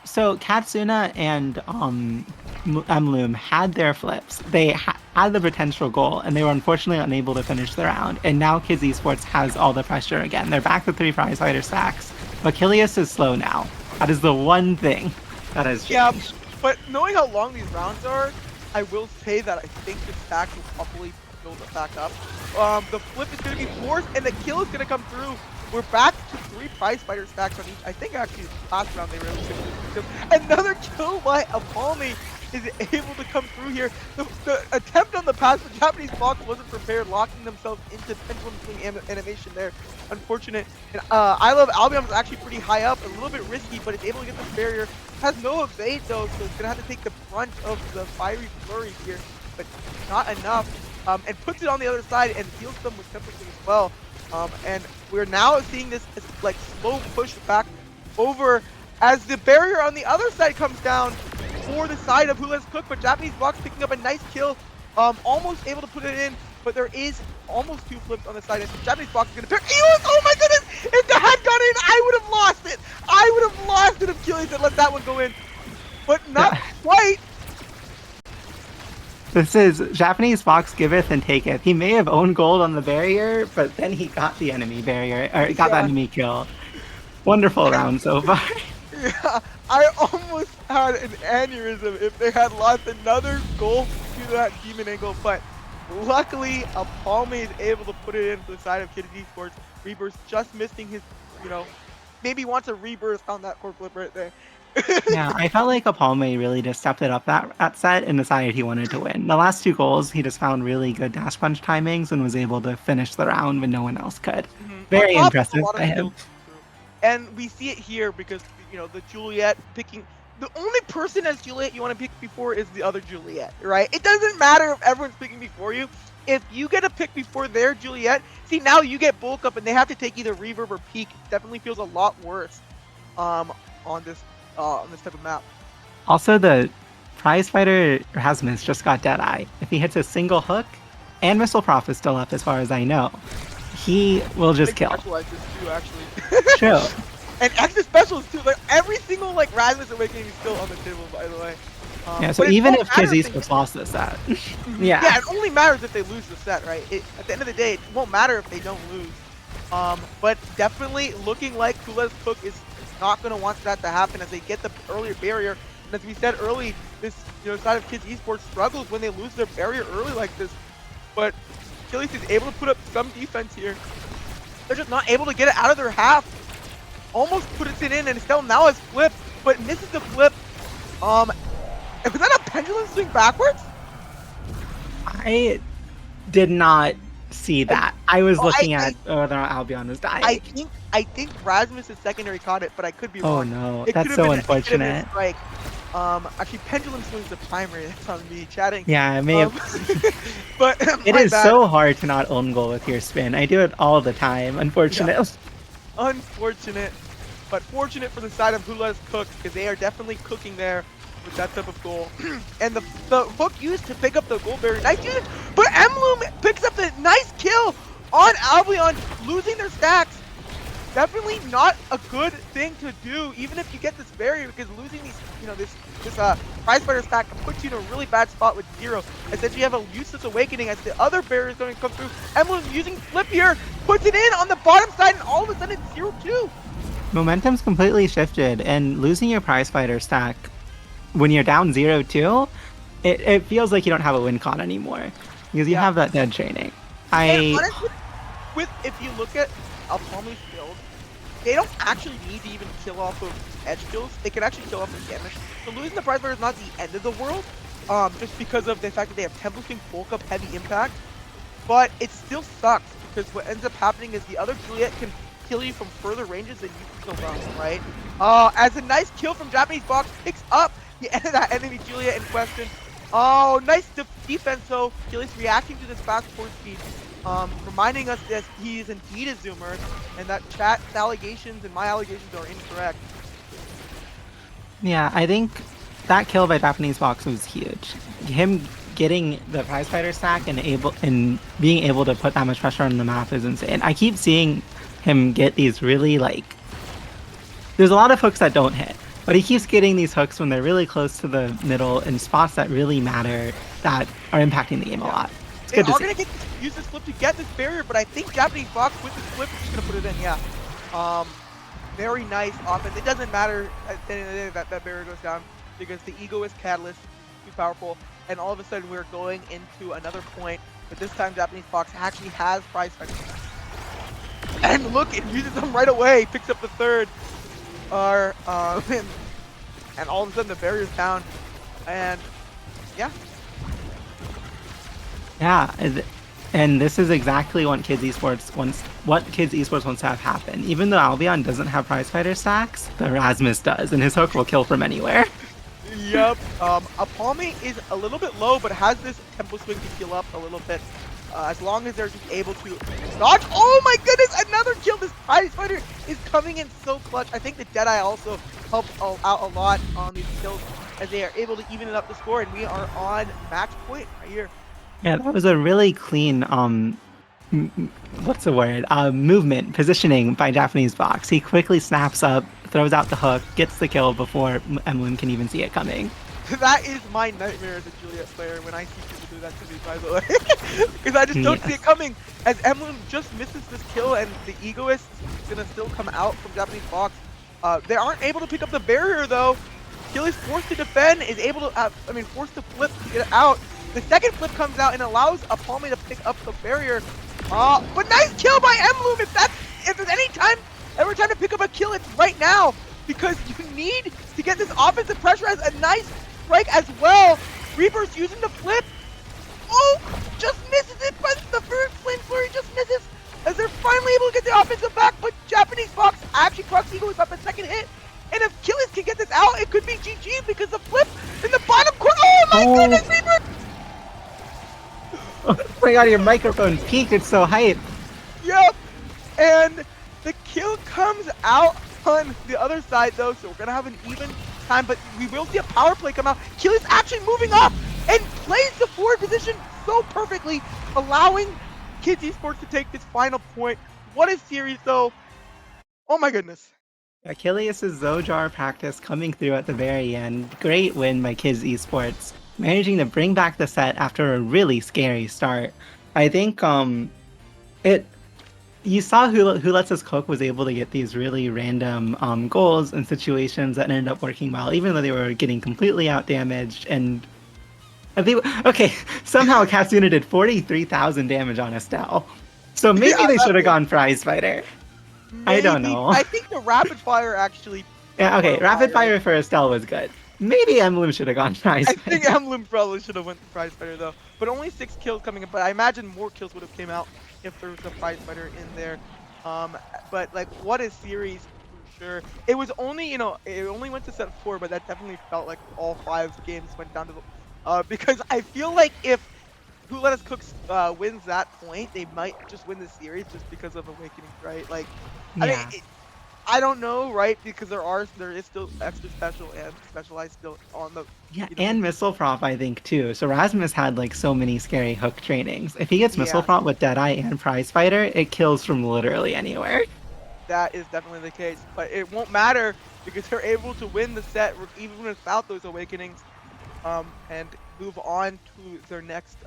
so Katsuna and Emloom had their flips. They had the potential goal, and they were unfortunately unable to finish the round. And now Kids Esports has all the pressure again. They're back to 3 prize fighter stacks. But Kilius is slow now. That is the one thing that has changed. Yeah, but knowing how long these rounds are, I will say that I think the stacks will probably build it back up. The flip is going to be forced, and the kill is going to come through. We're back to 3 prize fighter stacks on each. I think actually last round they were able to kill. Another kill by Apalmi is able to come through here. The attempt on the pass, but Japanese box wasn't prepared, locking themselves into pendulum swing animation there. Unfortunate. And I Love Albion is actually pretty high up, a little bit risky, but it's able to get this barrier. Has no evade though, so it's gonna have to take the brunt of the fiery flurry here, but not enough. And puts it on the other side and deals them with temperature as well. And we're now seeing this like slow push back over as the barrier on the other side comes down for the side of Who Let's Cook, but Japanese box picking up a nice kill, almost able to put it in, but there is almost 2 flips on the side, and Japanese box is gonna pick. Oh my goodness! If that had gone in, I would have lost it. I would have lost it if Achilles had let that one go in, but not quite. This is Japanese box giveth and taketh. He may have owned gold on the barrier, but then he got the enemy barrier, or got the enemy kill. Wonderful round so far. Yeah, I almost had an aneurysm if they had lost another goal to that demon angle, but luckily Apalme is able to put it into the side of Kids Esports. Reburst just missing his, maybe wants a reburst on that core flip right there. Yeah, I felt like Apalme really just stepped it up that set and decided he wanted to win. The last 2 goals, he just found really good dash punch timings and was able to finish the round when no one else could. Very impressive by him. And we see it here because, the Juliet picking, the only person as Juliet you want to pick before is the other Juliet, right? It doesn't matter if everyone's picking before you. If you get a pick before their Juliet, see now you get bulk up and they have to take either reverb or peak. It definitely feels a lot worse on this type of map. Also, the prize fighter Rasmus just got Deadeye. If he hits a single hook, and Missile Prof is still up as far as I know, he will just kill. Actualize this too, actually. True. And extra specials too. Like every single Rasmus awakening is still on the table, by the way. Yeah, so even if Kids Esports lost this set. Yeah. Yeah, it only matters if they lose the set, right? At the end of the day, it won't matter if they don't lose. But definitely looking like Who Let's Cook is not going to want that to happen as they get the earlier barrier. And as we said early, this side of Kids Esports struggles when they lose their barrier early like this. But Achilles is able to put up some defense here. They're just not able to get it out of their half. Almost puts it in, and Estelle now has flipped, but misses the flip. Was that a pendulum swing backwards? I did not see that. I was looking at whether or not Albion was dying. I think Rasmus' secondary caught it, but I could be wrong. Oh no, that's so unfortunate. Actually, Pendulum Swing's the primary. That's on me chatting. Yeah, I may Um, have. but It my is bad. so hard to not own goal with your spin. I do it all the time, Yeah, unfortunately. unfortunate, but fortunate for the side of Who Let Us Cook because they are definitely cooking there with that type of goal. And the hook used to pick up the goal very nice use, but Emloom picks up the nice kill on Albion, losing their stacks. Definitely not a good thing to do, even if you get this barrier, because losing these, this prize fighter stack puts you in a really bad spot with 0. Essentially, you have a useless awakening as the other barrier is going to come through. Emblem using flip here, puts it in on the bottom side, and all of a sudden it's 0-2. Momentum's completely shifted, and losing your prize fighter stack when you're down 0-2, it feels like you don't have a win con anymore because you Yeah, have that dead training. and I honestly, if you look at Alpalmi's build, they don't actually need to even kill off of edge kills. They can actually kill off of damage. So losing the prize fighter is not the end of the world, just because of the fact that they have Temple Swing, bulk up, heavy impact. But it still sucks because what ends up happening is the other Juliet can kill you from further ranges than you can kill them, right? As a nice kill from Japanese Box picks up the end of that enemy Juliet in question. Oh, nice defense though. Achilles reacting to this fast forward speed, reminding us that he is indeed a zoomer, and that chat's allegations and my allegations are incorrect. Yeah, I think that kill by Japanese Box was huge. Him getting the prize fighter stack and being able to put that much pressure on the map is insane. I keep seeing him get these really there's a lot of hooks that don't hit, but he keeps getting these hooks when they're really close to the middle in spots that really matter that are impacting the game a lot. It's They good to are see. gonna use this flip to get this barrier, but I think Japanese Box with this flip is just gonna put it in. Yeah. Very nice offense. It doesn't matter at the end of the day that barrier goes down because the Egoist Catalyst is too powerful, and all of a sudden we're going into another point, but this time Japanese Fox actually has prize fighting. And look, it uses them right away, picks up the third, and all of a sudden the barrier's down, and yeah. Yeah, and this is exactly what Kids Esports wants to have happen. Even though Albion doesn't have prize fighter stacks, the Erasmus does, and his hook will kill from anywhere. Yep. Apalme is a little bit low, but has this tempo swing to heal up a little bit. As long as they're just able to dodge. Oh my goodness, another kill. This prize fighter is coming in so clutch. I think the Deadeye also helped out a lot on these kills as they are able to even it up the score, and we are on match point right here. Yeah, that was a really clean what's the word? Movement, positioning by Japanese Box. He quickly snaps up, throws out the hook, gets the kill before Emlyn can even see it coming. That is my nightmare as a Juliet player when I see people do that to me, by the way. Because I just don't see it coming. As Emlyn just misses this kill and the Egoist is going to still come out from Japanese Box. They aren't able to pick up the barrier though. Achilles forced to defend, is able to, forced to flip to get it out. The second flip comes out and allows Apalme to pick up the barrier. But nice kill by Emloom. If there's every time to pick up a kill, it's right now. Because you need to get this offensive pressure as a nice strike as well. Reaper's using the flip. Oh, just misses it, but the first flame flurry just misses. As they're finally able to get the offensive back, but Japanese Fox actually procs Eagle with up a second hit. And if Achilles can get this out, it could be GG because the flip in the bottom corner. Oh my goodness, Reaper! Oh my god, your microphone peaked, it's so hype. Yep, and the kill comes out on the other side though, so we're gonna have an even time, but we will see a power play come out. Achilles actually moving up and plays the forward position so perfectly, allowing Kids Esports to take this final point. What a series though. Oh my goodness. Achilles' Zojar practice coming through at the very end. Great win by Kids Esports, managing to bring back the set after a really scary start. I think you saw who Lets Us Cook was able to get these really random goals and situations that ended up working well, even though they were getting completely out damaged. And somehow Katsuna did 43,000 damage on Estelle. So maybe they should have gone prize fighter. Maybe. I don't know. I think the rapid fire actually. Yeah, okay, rapid fire for Estelle was good. Maybe Emblem should have gone prize fighter. I think Emblem probably should have went to prize fighter though. But only 6 kills coming in, but I imagine more kills would have came out if there was a prize fighter in there. But like, what a series for sure. It was only, it only went to set 4, but that definitely felt like all 5 games went down to the because I feel like if Who Let Us Cook wins that point, they might just win the series just because of Awakenings, right? Like, I mean, Yeah. I don't know, right? Because there is still extra special and specialized still on the, Yeah, in and missile prop, I think, too. So Rasmus had like so many scary hook trainings. If he gets missile yeah, prop with Deadeye and Prize Fighter, it kills from literally anywhere. that is definitely the case. But it won't matter because they're able to win the set even without those Awakenings, and move on to their next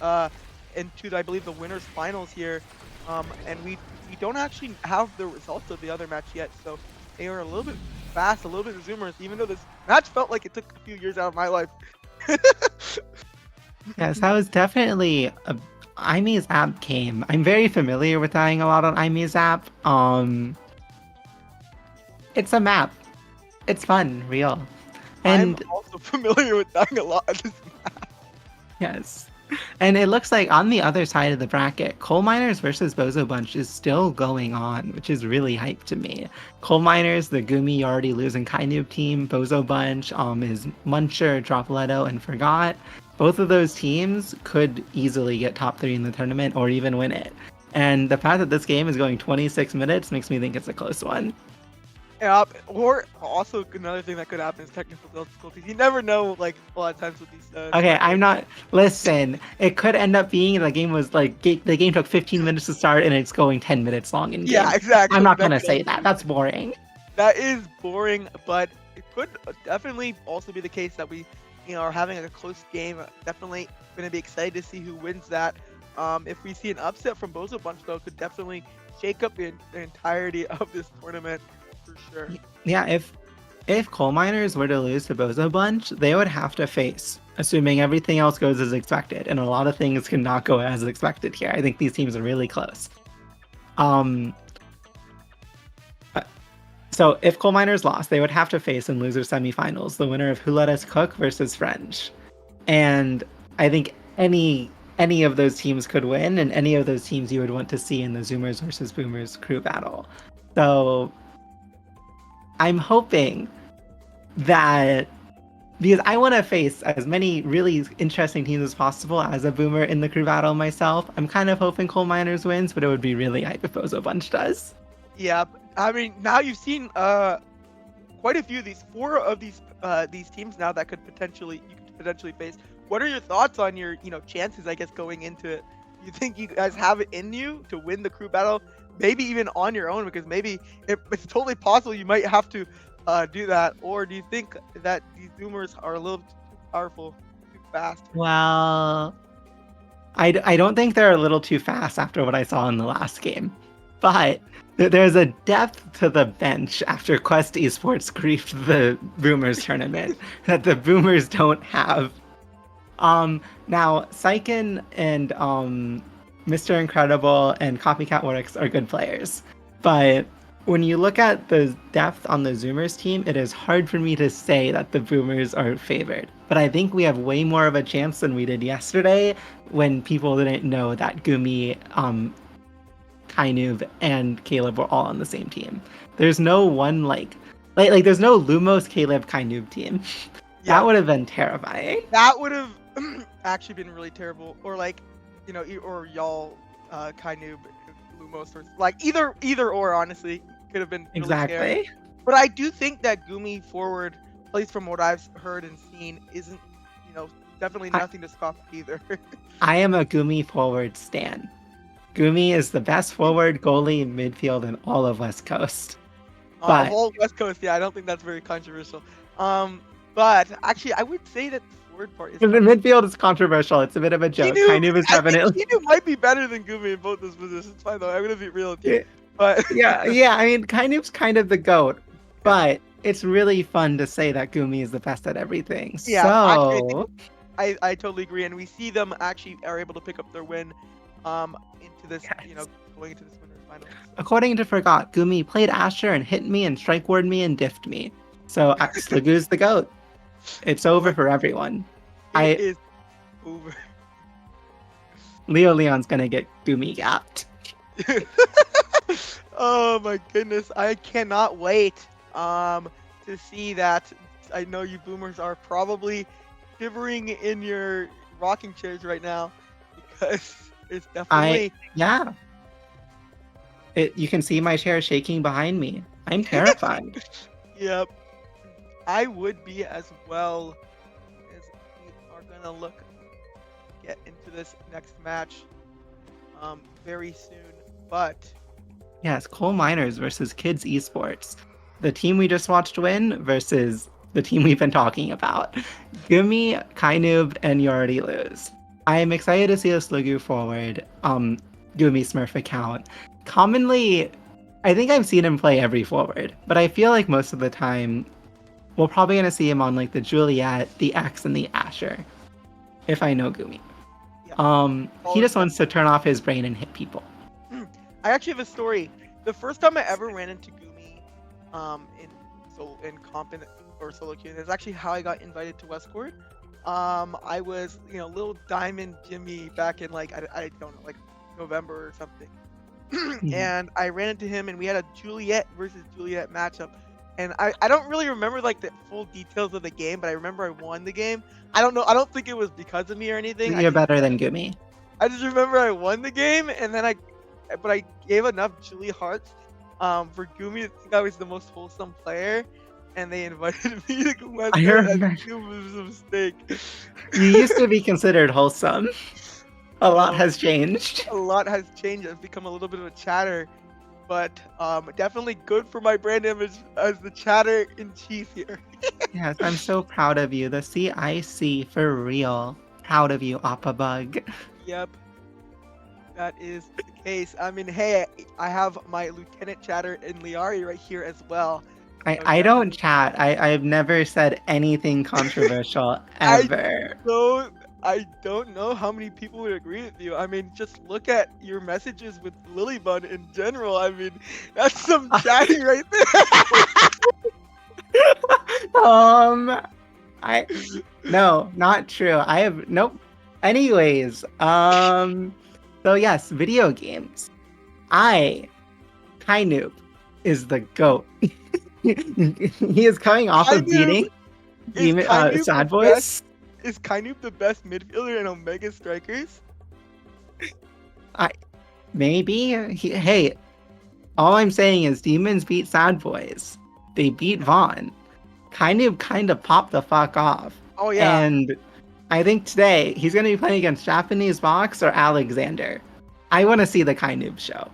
into I believe the winners finals here. And we don't actually have the results of the other match yet, so they are a little bit fast, a little bit zoomers, even though this match felt like it took a few years out of my life. Yes, that was definitely a Ime's app game. I'm very familiar with dying a lot on Ime's app. It's a map. It's fun, real. I'm And also familiar with dying a lot of this. yes. And it looks like on the other side of the bracket, Coal Miners versus Bozo Bunch is still going on, which is really hype to me. Coal Miners, the Gumi you already losing Kainoob team. Bozo Bunch is Muncher, Dropletto, and Forgot. Both of those teams could easily get top 3 in the tournament or even win it. And the fact that this game is going 26 minutes makes me think it's a close one. Yep. Or also another thing that could happen is technical difficulties. You never know, like a lot of times with these. Okay, I'm not. Listen, it could end up being the game was like the game took 15 minutes to start and it's going 10 minutes long in Yeah, game. I'm exactly. not gonna say that. That's boring. That is boring, but it could definitely also be the case that we, are having a close game. Definitely going to be excited to see who wins that. If we see an upset from Bozo Bunch, though, it could definitely shake up the entirety of this tournament for sure. Yeah, if Coal Miners were to lose to Bozo Bunch, they would have to face, assuming everything else goes as expected, and a lot of things cannot go as expected here. I think these teams are really close. So if Coal Miners lost, they would have to face in loser semifinals the winner of Who Let Us Cook versus French. And I think any of those teams could win, and any of those teams you would want to see in the Zoomers versus Boomers crew battle. So I'm hoping that because I want to face as many really interesting teams as possible as a Boomer in the crew battle myself, I'm kind of hoping Coal Miners wins, but it would be really hype if Bozo Bunch does. Yeah, I mean, now you've seen quite a few of these, 4 of these teams now that you could potentially face. What are your thoughts on your, chances, I guess, going into it? You think you guys have it in you to win the crew battle, maybe even on your own? Because maybe it's totally possible you might have to do that. Or do you think that these Zoomers are a little too powerful, too fast? Well, I don't think they're a little too fast after what I saw in the last game. But there's a depth to the bench after Quest Esports griefed the Boomers tournament that the Boomers don't have. Now Syken and Mr. Incredible and Copycat Works are good players, but when you look at the depth on the Zoomers team, it is hard for me to say that the Boomers are favored. But I think we have way more of a chance than we did yesterday when people didn't know that Gumi, Kainoob, and Caleb were all on the same team. There's no one like there's no Lumos Caleb Kainoob team. Yeah, That would have been terrifying. that would have actually been really terrible. Or or y'all, Kainoob, Lumos, or like either or. Honestly, could have been really Exactly. scary. But I do think that Gumi forward, at least from what I've heard and seen, isn't, definitely nothing to scoff at either. I am a Gumi forward stan. Gumi is the best forward goalie in midfield in all of West Coast. But Whole West Coast, yeah, I don't think that's very controversial. But actually, I would say that the forward part is. the midfield is controversial. It's a bit of a joke. Kainoob is definitely. Kinu might be better than Gumi in both those positions. Fine though, I'm gonna be real with you. But yeah. I mean, Kainoob's kind of the goat, but it's really fun to say that Gumi is the best at everything. Yeah, So actually, I totally agree, and we see them actually are able to pick up their win, into this, Yes. going into this winners finals. according to Forgot, Gumi played Asher and hit me and strike ward me and diffed me. So Sligoo's the goat. It's over for everyone. It is over. Leo Leon's gonna get Gumi gapped. Oh my goodness, I cannot wait um, to see that. I know you boomers are probably shivering in your rocking chairs right now because it's I definitely. yeah, you can see my chair shaking behind me. I'm terrified. Yep, I would be as well, as we are gonna get into this next match very soon. But Yes, coal miners versus kids esports. The team we just watched win versus the team we've been talking about. Gumi, Kainub, and you already lose. I am excited to see us Lugu forward. Gumi Smurf account. Commonly, I think I've seen him play every forward, but I feel like most of the time we're probably gonna see him on like the Juliet, the X, and the Asher. If I know Gumi. yeah, He always just wants to turn off his brain and hit people. I actually have a story. The first time I ever ran into Gumi, in comp or solo queue, that's actually how I got invited to Westport. I was little Diamond Jimmy back in like I don't know, like November or something, Mhm. and I ran into him and we had a Juliet versus Juliet matchup. And I don't really remember like the full details of the game, but I remember I won the game. I don't know. I don't think it was because of me or anything. You're better than Gumi. I just remember I won the game, and then I gave enough Julie hearts, for Gumi to think I was the most wholesome player, and they invited me to go out I there, and remember. it was a mistake. You used to be considered wholesome. A lot Well, has changed. a lot has changed. I've become a little bit of a chatter, but definitely good for my brand image as the chatter in chief here. Yes, I'm so proud of you. The CIC for real. Proud of you, Appa Bug. Yep, that is the case. I mean, hey, I have my Lieutenant Chatter in Liari right here as well. So I don't definitely. chat. I've never said anything controversial I ever. don't I don't know how many people would agree with you. I mean, just look at your messages with Lilybun in general. I mean, that's some chatting right um, I no, not true. I have nope. Anyways, so yes, video games. I Kainoob is the goat. He is coming off there. of beating Demon Sad Boys. Is Kainoob the best midfielder in Omega Strikers? I maybe hey, all I'm saying is demons beat Sad Boys. They beat Vaughn. Kainoob kind of popped the fuck off. Oh yeah. And I think today he's going to be playing against Japanese Box or Alexander. I want to see the Kainoob show.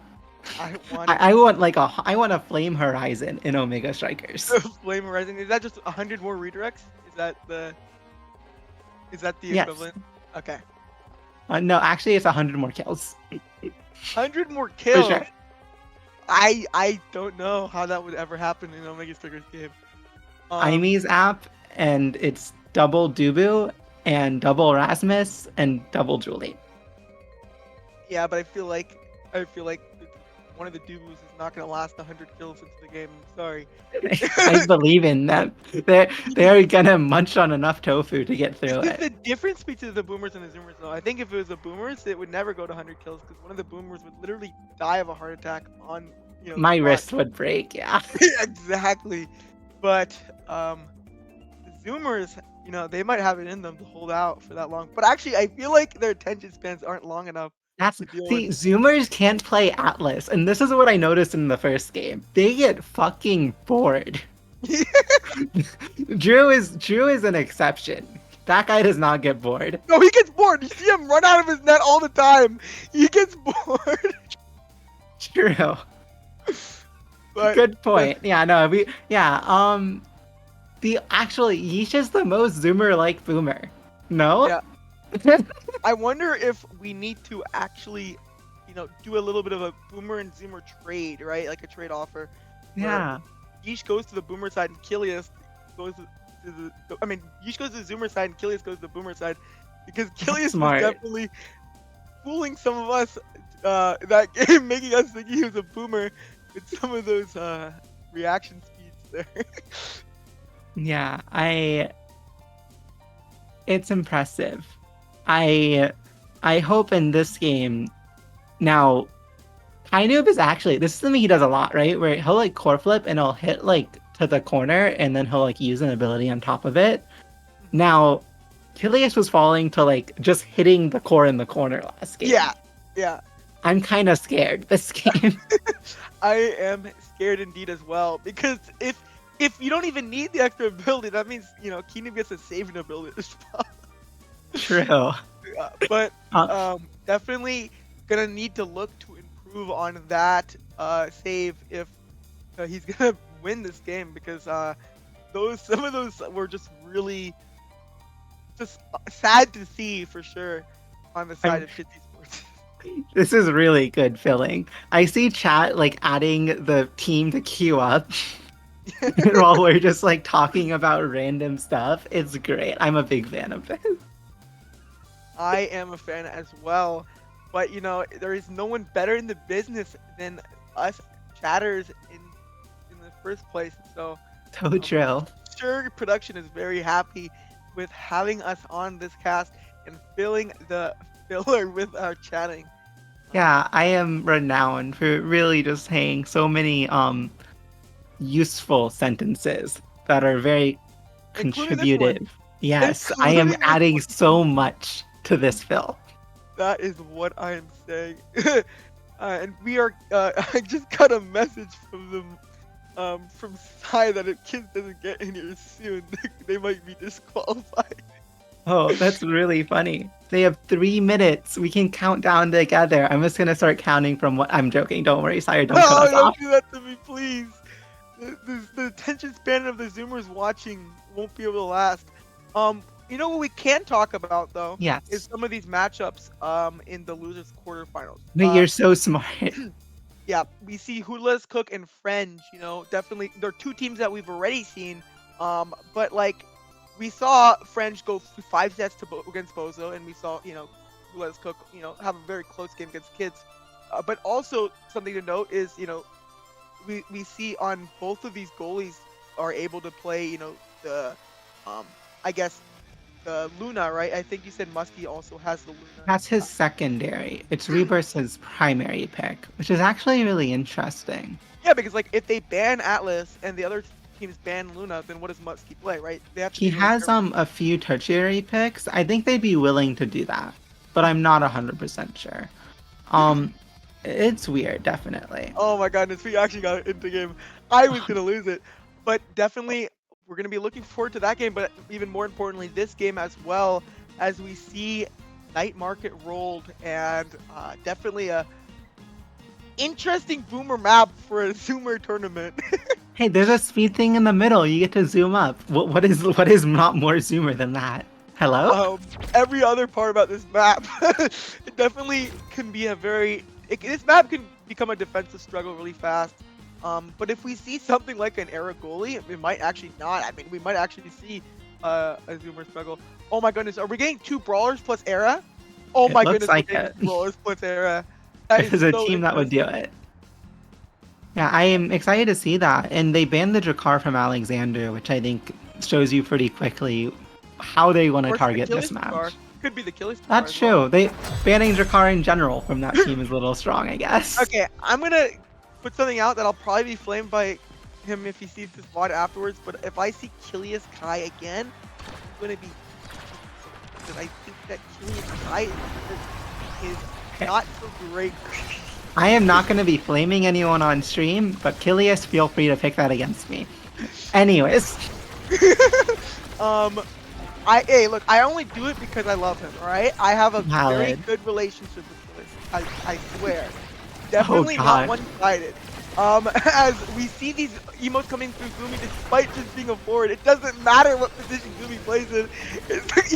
I want I want like I want a Flame Horizon in Omega Strikers. Flame Horizon. Is that just 100 more redirects? Is that the Yes. equivalent? Okay. No, actually, it's 100 more kills. 100 more For kills. sure. I don't know how that would ever happen in Omega Strikers game. Aimee's app, and it's double Dubu and double Rasmus and double Julie. Yeah, but I feel like one of the Dubus is not gonna last 100 kills into the game. I'm sorry. I believe in them. They're gonna munch on enough tofu to get through It's it. the difference between the boomers and the zoomers, though. I think if it was the boomers, it would never go to 100 kills because one of the boomers would literally die of a heart attack on, My the wrist would break, yeah. exactly. But the zoomers, they might have it in them to hold out for that long. But actually, I feel like their attention spans aren't long enough to deal with. See, Zoomers can't play Atlas, and this is what I noticed in the first game. They get fucking bored. Drew is an exception. That guy does not get bored. No, he gets bored. You see him run out of his net all the time. He gets bored. True. But Good point. Yeah, no, actually Yisha's the most Zoomer like boomer. No? yeah, I wonder if we need to actually, do a little bit of a boomer and zoomer trade, right? Like a trade offer. Yeah. Yeesh goes to the boomer side and Kilius goes to I mean, Yeesh goes to the zoomer side and Kilius goes to the boomer side because Kilius was smart. definitely fooling some of us that game, making us think he was a boomer with some of those reaction speeds there. Yeah, it's impressive. I hope in this game now Kainoob is actually, this is something he does a lot, right? Where he'll like core flip and he'll hit like to the corner, and then he'll like use an ability on top of it. Mhm. Now, Kilius was falling to like just hitting the core in the corner last game. Yeah, yeah. I'm kind of scared this game. I am scared indeed as well because if you don't even need the extra ability, that means Keenan gets a saving ability as well. True. But Uh, definitely gonna need to look to improve on that save if he's gonna win this game because those some of those were just really just sad to see for sure on the side I'm of Shitty Sports. This is really good filling. I see chat like adding the team to queue up while we're just like talking about random stuff. It's great. I'm a big fan of this. I am a fan as well, but there is no one better in the business than us chatters in the first place. So So true. sure, production is very happy with having us on this cast and filling the filler with our chatting. Yeah, I am renowned for really just saying so many useful sentences that are very Including this one. contributive. Yes, I am Including this adding one. so much to this fill. That is what I am saying. And we are. I just got a message from them. From Sai that if Kids doesn't get in here soon, they might be disqualified. Oh, that's really funny. They have 3 minutes. We can count down together. I'm just gonna start counting from what I'm joking. Don't worry, Sire, don't cut No, us don't off. do that to me, please. The attention span of the Zoomers watching won't be able to last. What we can talk about though is Yes. some of these matchups in the losers quarterfinals. But you're so smart. Yeah, we see Hulas, Cook, and French. Definitely they're two teams that we've already seen. But like we saw French go 5 sets against Bozo, and we saw Hulas, Cook have a very close game against Kids. But also something to note is we see on both of these goalies are able to play the I guess the Luna, right? I think you said Muskie also has the Luna. That's his secondary. It's Rebirth's primary pick, which is actually really interesting. Yeah, because like if they ban Atlas and the other teams ban Luna, then what does Muskie play, right? They have to He be really has careful. a few tertiary picks. I think they'd be willing to do that, but I'm not 100% sure. It's weird, definitely. Oh my goodness, we actually got into game. I was gonna lose it, but definitely we're gonna be looking forward to that game. But even more importantly, this game as well as we see Night Market rolled and definitely a interesting boomer map for a Zoomer tournament. Hey, there's a speed thing in the middle. You get to zoom up. What is not more zoomer than that? Hello? Every other part about this map, it definitely can be this map can become a defensive struggle really fast. But if we see something like an Era goalie, it might actually not. I mean, we might actually see a Zoomer struggle. Oh my goodness, are we getting 2 brawlers plus Era? Oh It my looks goodness, like we're getting it. 2 brawlers plus Era. That is There's a so team that would do interesting. it. Yeah, I am excited to see that. And they banned the Drakkar from Alexander, which I think shows you pretty quickly how they want to Or it's the target Achilles this Star. match. Could be the Achilles Star That's as well. true. They banning Drakkar in general from that team is a little strong, I guess. Okay, I'm gonna put something out that I'll probably be flamed by him if he sees this VOD afterwards. But if I see Kilius Kai again, I'm gonna be because I think that Kilius Kai is not so great. I am not going to be flaming anyone on stream, but Kilius, feel free to pick that against me. Anyways, Hey, look, I only do it because I love him. All right, I have a very valid. good relationship with Kilius. I swear, Oh definitely not god. one-sided. As we see these emotes coming through Gloomy, despite just being a forward, it doesn't matter what position Gloomy plays in. The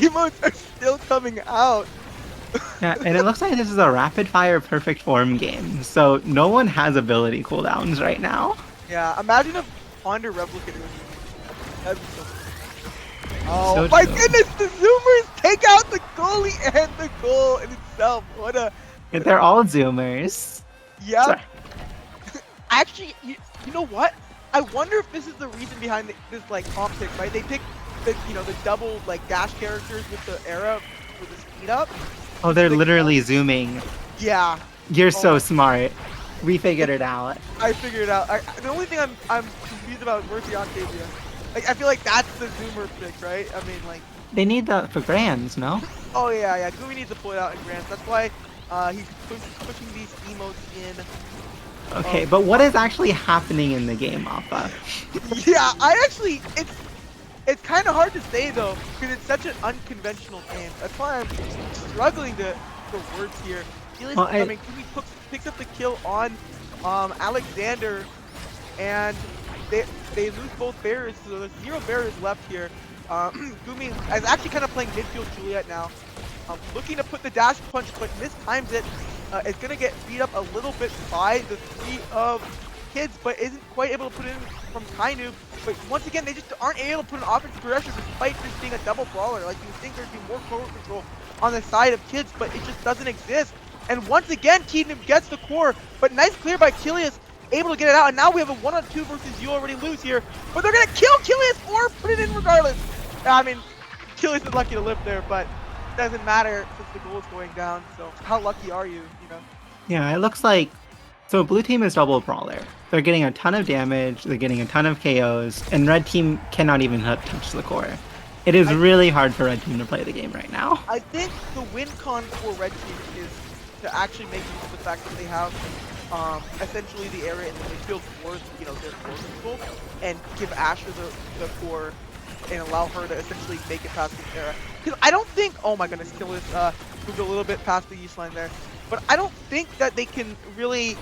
emotes are still coming out. Yeah, and it looks like this is a rapid fire perfect form game, so no one has ability cooldowns right now. Yeah, imagine if Ponder replicated with That'd be so cool. Oh So my true. goodness, the Zoomers take out the goalie and the goal in itself. What a They're all zoomers. yep. Sorry. Actually, you know what? I wonder if this is the reason behind this like comp pick, right? They picked the double like dash characters with the era for the speed up. Oh, they're Like, literally zooming. yeah. You're Oh so my, smart. We figured it out. I figured it out. The only thing I'm confused about is where's the Octavia? Like, I feel like that's the Zoomer pick, right? I mean, like, They need that for grands, no? oh yeah, Gumi needs to pull it out in Grants. That's why he's pushing these emotes in. Okay, but what is actually happening in the game, Appa? Yeah, it's kind of hard to say though, because it's such an unconventional game. That's why I'm struggling for words here. Well, I mean, Gumi picks up the kill on Alexander, and they lose both barriers, so there's 0 barriers left here. Gumi is actually kind of playing midfield Juliet now, looking to put the dash punch, but mistimes it. It's gonna get beat up a little bit by the 3 of kids, but isn't quite able to put it in from Kainu. But once again, they just aren't able to put an offensive pressure despite this being a double brawler. Like, you think there'd be more forward control on the side of kids, but it just doesn't exist. And once again, Keenum gets the core, but nice clear by Kilius, able to get it out. And now we have a 1-on-2 versus you already lose here, but they're gonna kill Kilius or put it in regardless. I mean, Kilius is lucky to live there, but it doesn't matter since the goal is going down. So how lucky are you, you know? Yeah, it looks like... So blue team is double brawler. They're getting a ton of damage, they're getting a ton of KOs, and red team cannot even touch the core. It is really hard for red team to play the game right now. I think the win con for red team is to actually make use of the fact that they have essentially the area in the midfield for, you know, their core control, and give Asher the core and allow her to essentially make it past the era. Because I don't think, oh my goodness, Killis moved a little bit past the east line there. But I don't think that they can really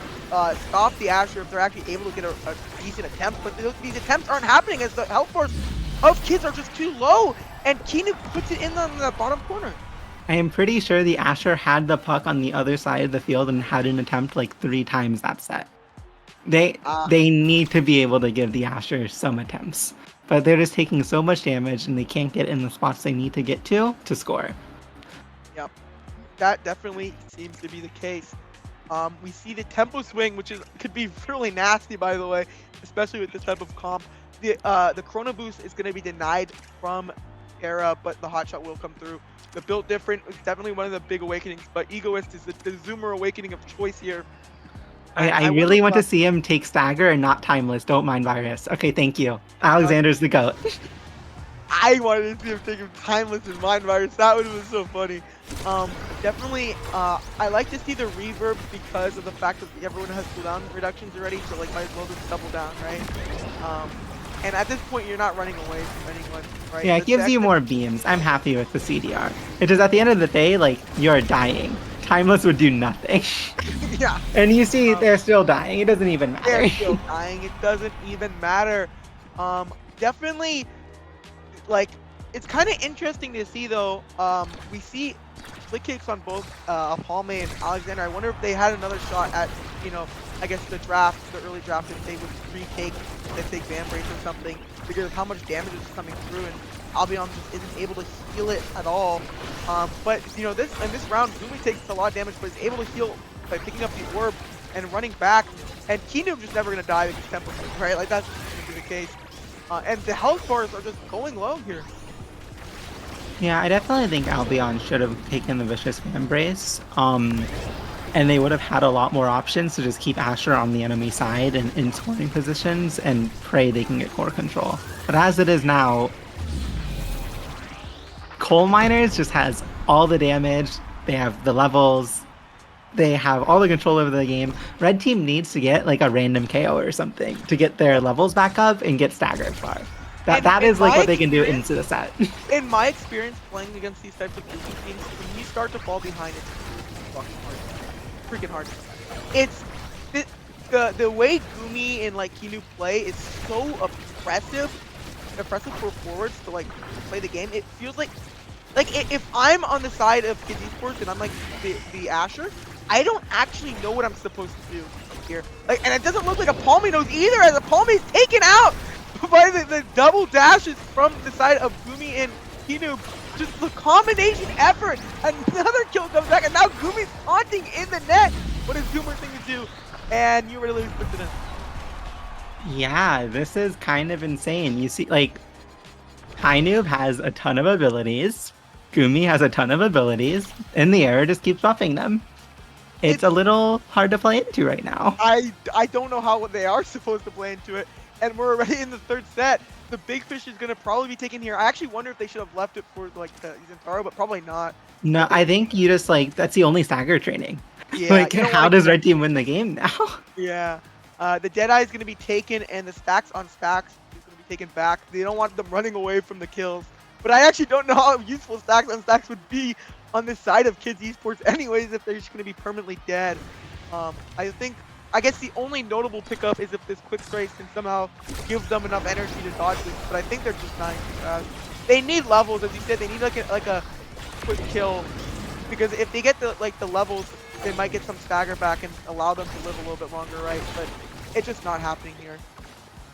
stop the Asher if they're actually able to get a decent attempt. But these attempts aren't happening as the health force of kids are just too low. And Keanu puts it in on the bottom corner. I am pretty sure the Asher had the puck on the other side of the field and had an attempt like 3 times that set. They need to be able to give the Asher some attempts. But they're just taking so much damage and they can't get in the spots they need to get to score. Yep. That definitely seems to be the case. We see the tempo swing, which could be really nasty, by the way, especially with this type of comp. The Chrono Boost is going to be denied from Era, but the hot shot will come through. The built different is definitely one of the big awakenings, but Egoist is the Zoomer awakening of choice here. I really want to see him take Stagger and not Timeless. Don't mind Virus. Okay, thank you. Alexander's the GOAT. I wanted to see him take him Timeless and Mind Virus. That would have been so funny. Definitely, I like to see the reverb because of the fact that everyone has cooldown reductions already, so like might as well just double down, right? And at this point, you're not running away from anyone, right? Yeah, it gives you more beams. I'm happy with the CDR. It's just at the end of the day, like, you're dying. Timeless would do nothing. Yeah. And you see, they're still dying. It doesn't even matter. They're still dying. It doesn't even matter. Definitely, like, it's kind of interesting to see, though. We see flick kicks on both Palme and Alexander. I wonder if they had another shot at, you know, I guess the early draft, if they would retake, let's say, Van Brace or something, because of how much damage is coming through, and Albion just isn't able to heal it at all. But, you know, in this round, Gumi takes a lot of damage, but is able to heal by picking up the orb and running back. And Keenum just never going to die because Temple, right? Like, that's going to be the case. And the health bars are just going low here. Yeah, I definitely think Albion should have taken the Vicious Embrace. And they would have had a lot more options to just keep Asher on the enemy side and in scoring positions and pray they can get core control. But as it is now, Coal Miners just has all the damage, they have the levels, they have all the control over the game. Red team needs to get like a random KO or something to get their levels back up and get staggered far. That is like what they can do into the set. In my experience playing against these types of teams, when you start to fall behind, it's fucking hard. Freaking hard. It's the way Gumi and like Kinu play is so oppressive for forwards to like play the game. It feels like if I'm on the side of Kids Esports and I'm like the Asher, I don't actually know what I'm supposed to do here. Like, and it doesn't look like a Palmy knows either, as a Palmy's taken out by the double dashes from the side of Gumi and Kinu. Just the combination effort. Another kill comes back, and now Gumi's taunting in the net. What is Zoomer thing to do? And you really puts it in. Yeah, this is kind of insane. You see, like, Kainoob has a ton of abilities. Gumi has a ton of abilities. And the error just keeps buffing them. It's It's a little hard to play into right now. I don't know how they are supposed to play into it, and we're already in the third set. The big fish is gonna probably be taken here. I actually wonder if they should have left it for like the Zentaro, but probably not. I No, think I think you just like that's the only stagger training. yeah, Like, you don't want how to give does them red team win the game now? yeah. The Deadeye is gonna be taken, and the stacks on stacks is gonna be taken back. They don't want them running away from the kills, but I actually don't know how useful stacks on stacks would be on this side of kids esports, anyways, if they're just gonna be permanently dead. I think, I guess the only notable pickup is if this quick trace can somehow give them enough energy to dodge this, but I think they're just dying too fast. They need levels, as you said. They need like a quick kill, because if they get the levels, they might get some stagger back and allow them to live a little bit longer, right? But it's just not happening here.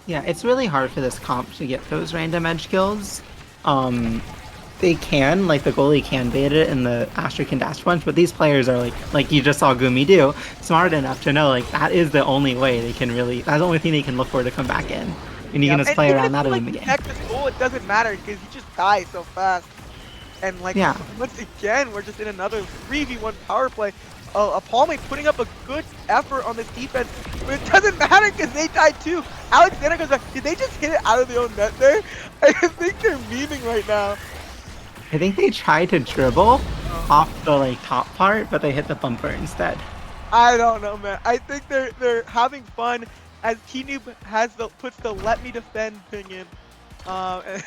Yeah, it's really hard for this comp to get those random edge kills. Um, they can, like the goalie can bait it and the Astra can dash punch, but these players are like you just saw Gumi do, smart enough to know like that is the only way they can really, that's the only thing they can look for to come back in. And you Yeah, can just and play even around if that you and like win the game. protect this goal, it doesn't matter because you just die so fast. And like Yeah. once again, we're just in another 3v1 power play. Palme putting up a good effort on this defense, but it doesn't matter because they died too. Alexander goes back. Did they just hit it out of their own net there? I think they're memeing right now. I think they tried to dribble off the like top part, but they hit the bumper instead. I don't know, man. I think they're having fun as Kinoob has puts the "let me defend" thing in. I don't know.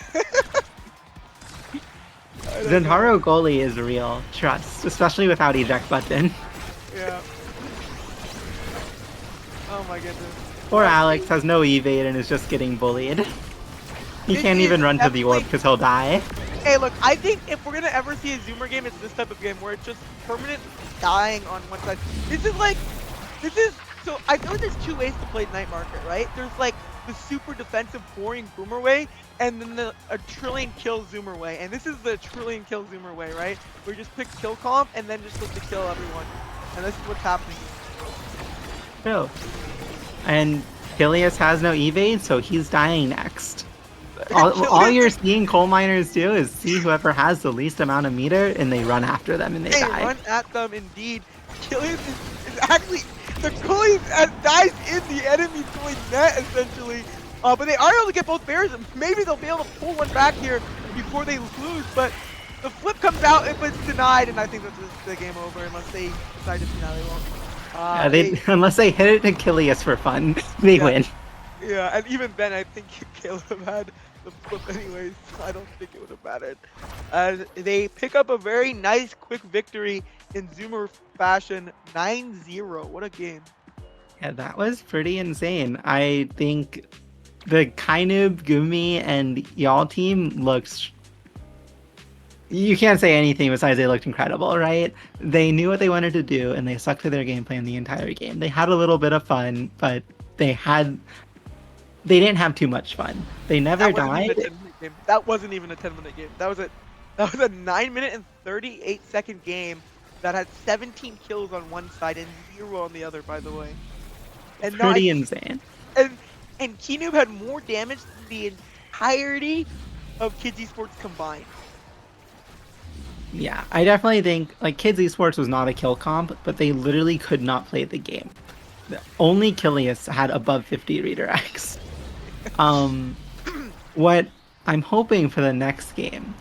Zentaro goalie is real. Trust, especially without eject button. Yeah. Oh my goodness. Poor Alex has no evade and is just getting bullied. He This can't is even run to the orb definitely. because he'll die. Hey, look. I think if we're gonna ever see a Zoomer game, it's this type of game where it's just permanent dying on one side. This is like. This is. So I feel like there's two ways to play Night Market, right? There's like the super defensive, boring Boomer way, and then a trillion kill Zoomer way. And this is the trillion kill Zoomer way, right? Where you just pick kill comp and then just look to kill everyone. And this is what's happening. True. And Helios has no evade, so he's dying next. All you're seeing coal miners do is see whoever has the least amount of meter, and they run after them and they die. Run at them indeed. Killian is actually the goalie dies in the enemy goalie net essentially. But they are able to get both bears. Maybe they'll be able to pull one back here before they lose. But the flip comes out, but it's denied, and I think that's the game over unless they decide to deny. They won't. Unless they hit it to Kilius for fun, they win. Yeah, and even then, I think Caleb had the flip anyways. So I don't think it would have mattered. They pick up a very nice, quick victory in Zoomer fashion, 9-0. What a game! Yeah, that was pretty insane. I think the Kainub, Gumi, and y'all team looks. You can't say anything besides they looked incredible, right? They knew what they wanted to do, and they stuck to their game plan the entire game. They had a little bit of fun, but they didn't have too much fun. They never died. That wasn't even a 10-minute game. That was a 9-minute and 38-second game that had 17 kills on one side and 0 on the other, by the way. And pretty insane. And Kinoob had more damage than the entirety of Kids Esports combined. Yeah, I definitely think like Kids Esports was not a kill comp, but they literally could not play the game. Only Kilius had above 50 redirects. What I'm hoping for the next game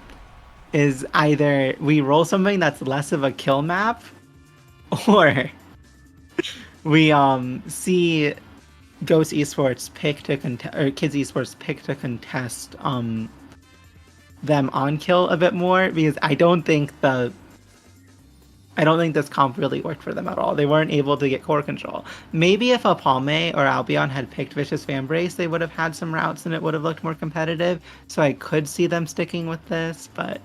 is either we roll something that's less of a kill map, or we see Ghost Esports pick to contest, or Kids Esports pick to contest them on kill a bit more, because I don't think this comp really worked for them at all. They weren't able to get core control. Maybe if a Palme or Albion had picked Vicious Fanbrace, they would have had some routes and it would have looked more competitive. So I could see them sticking with this, but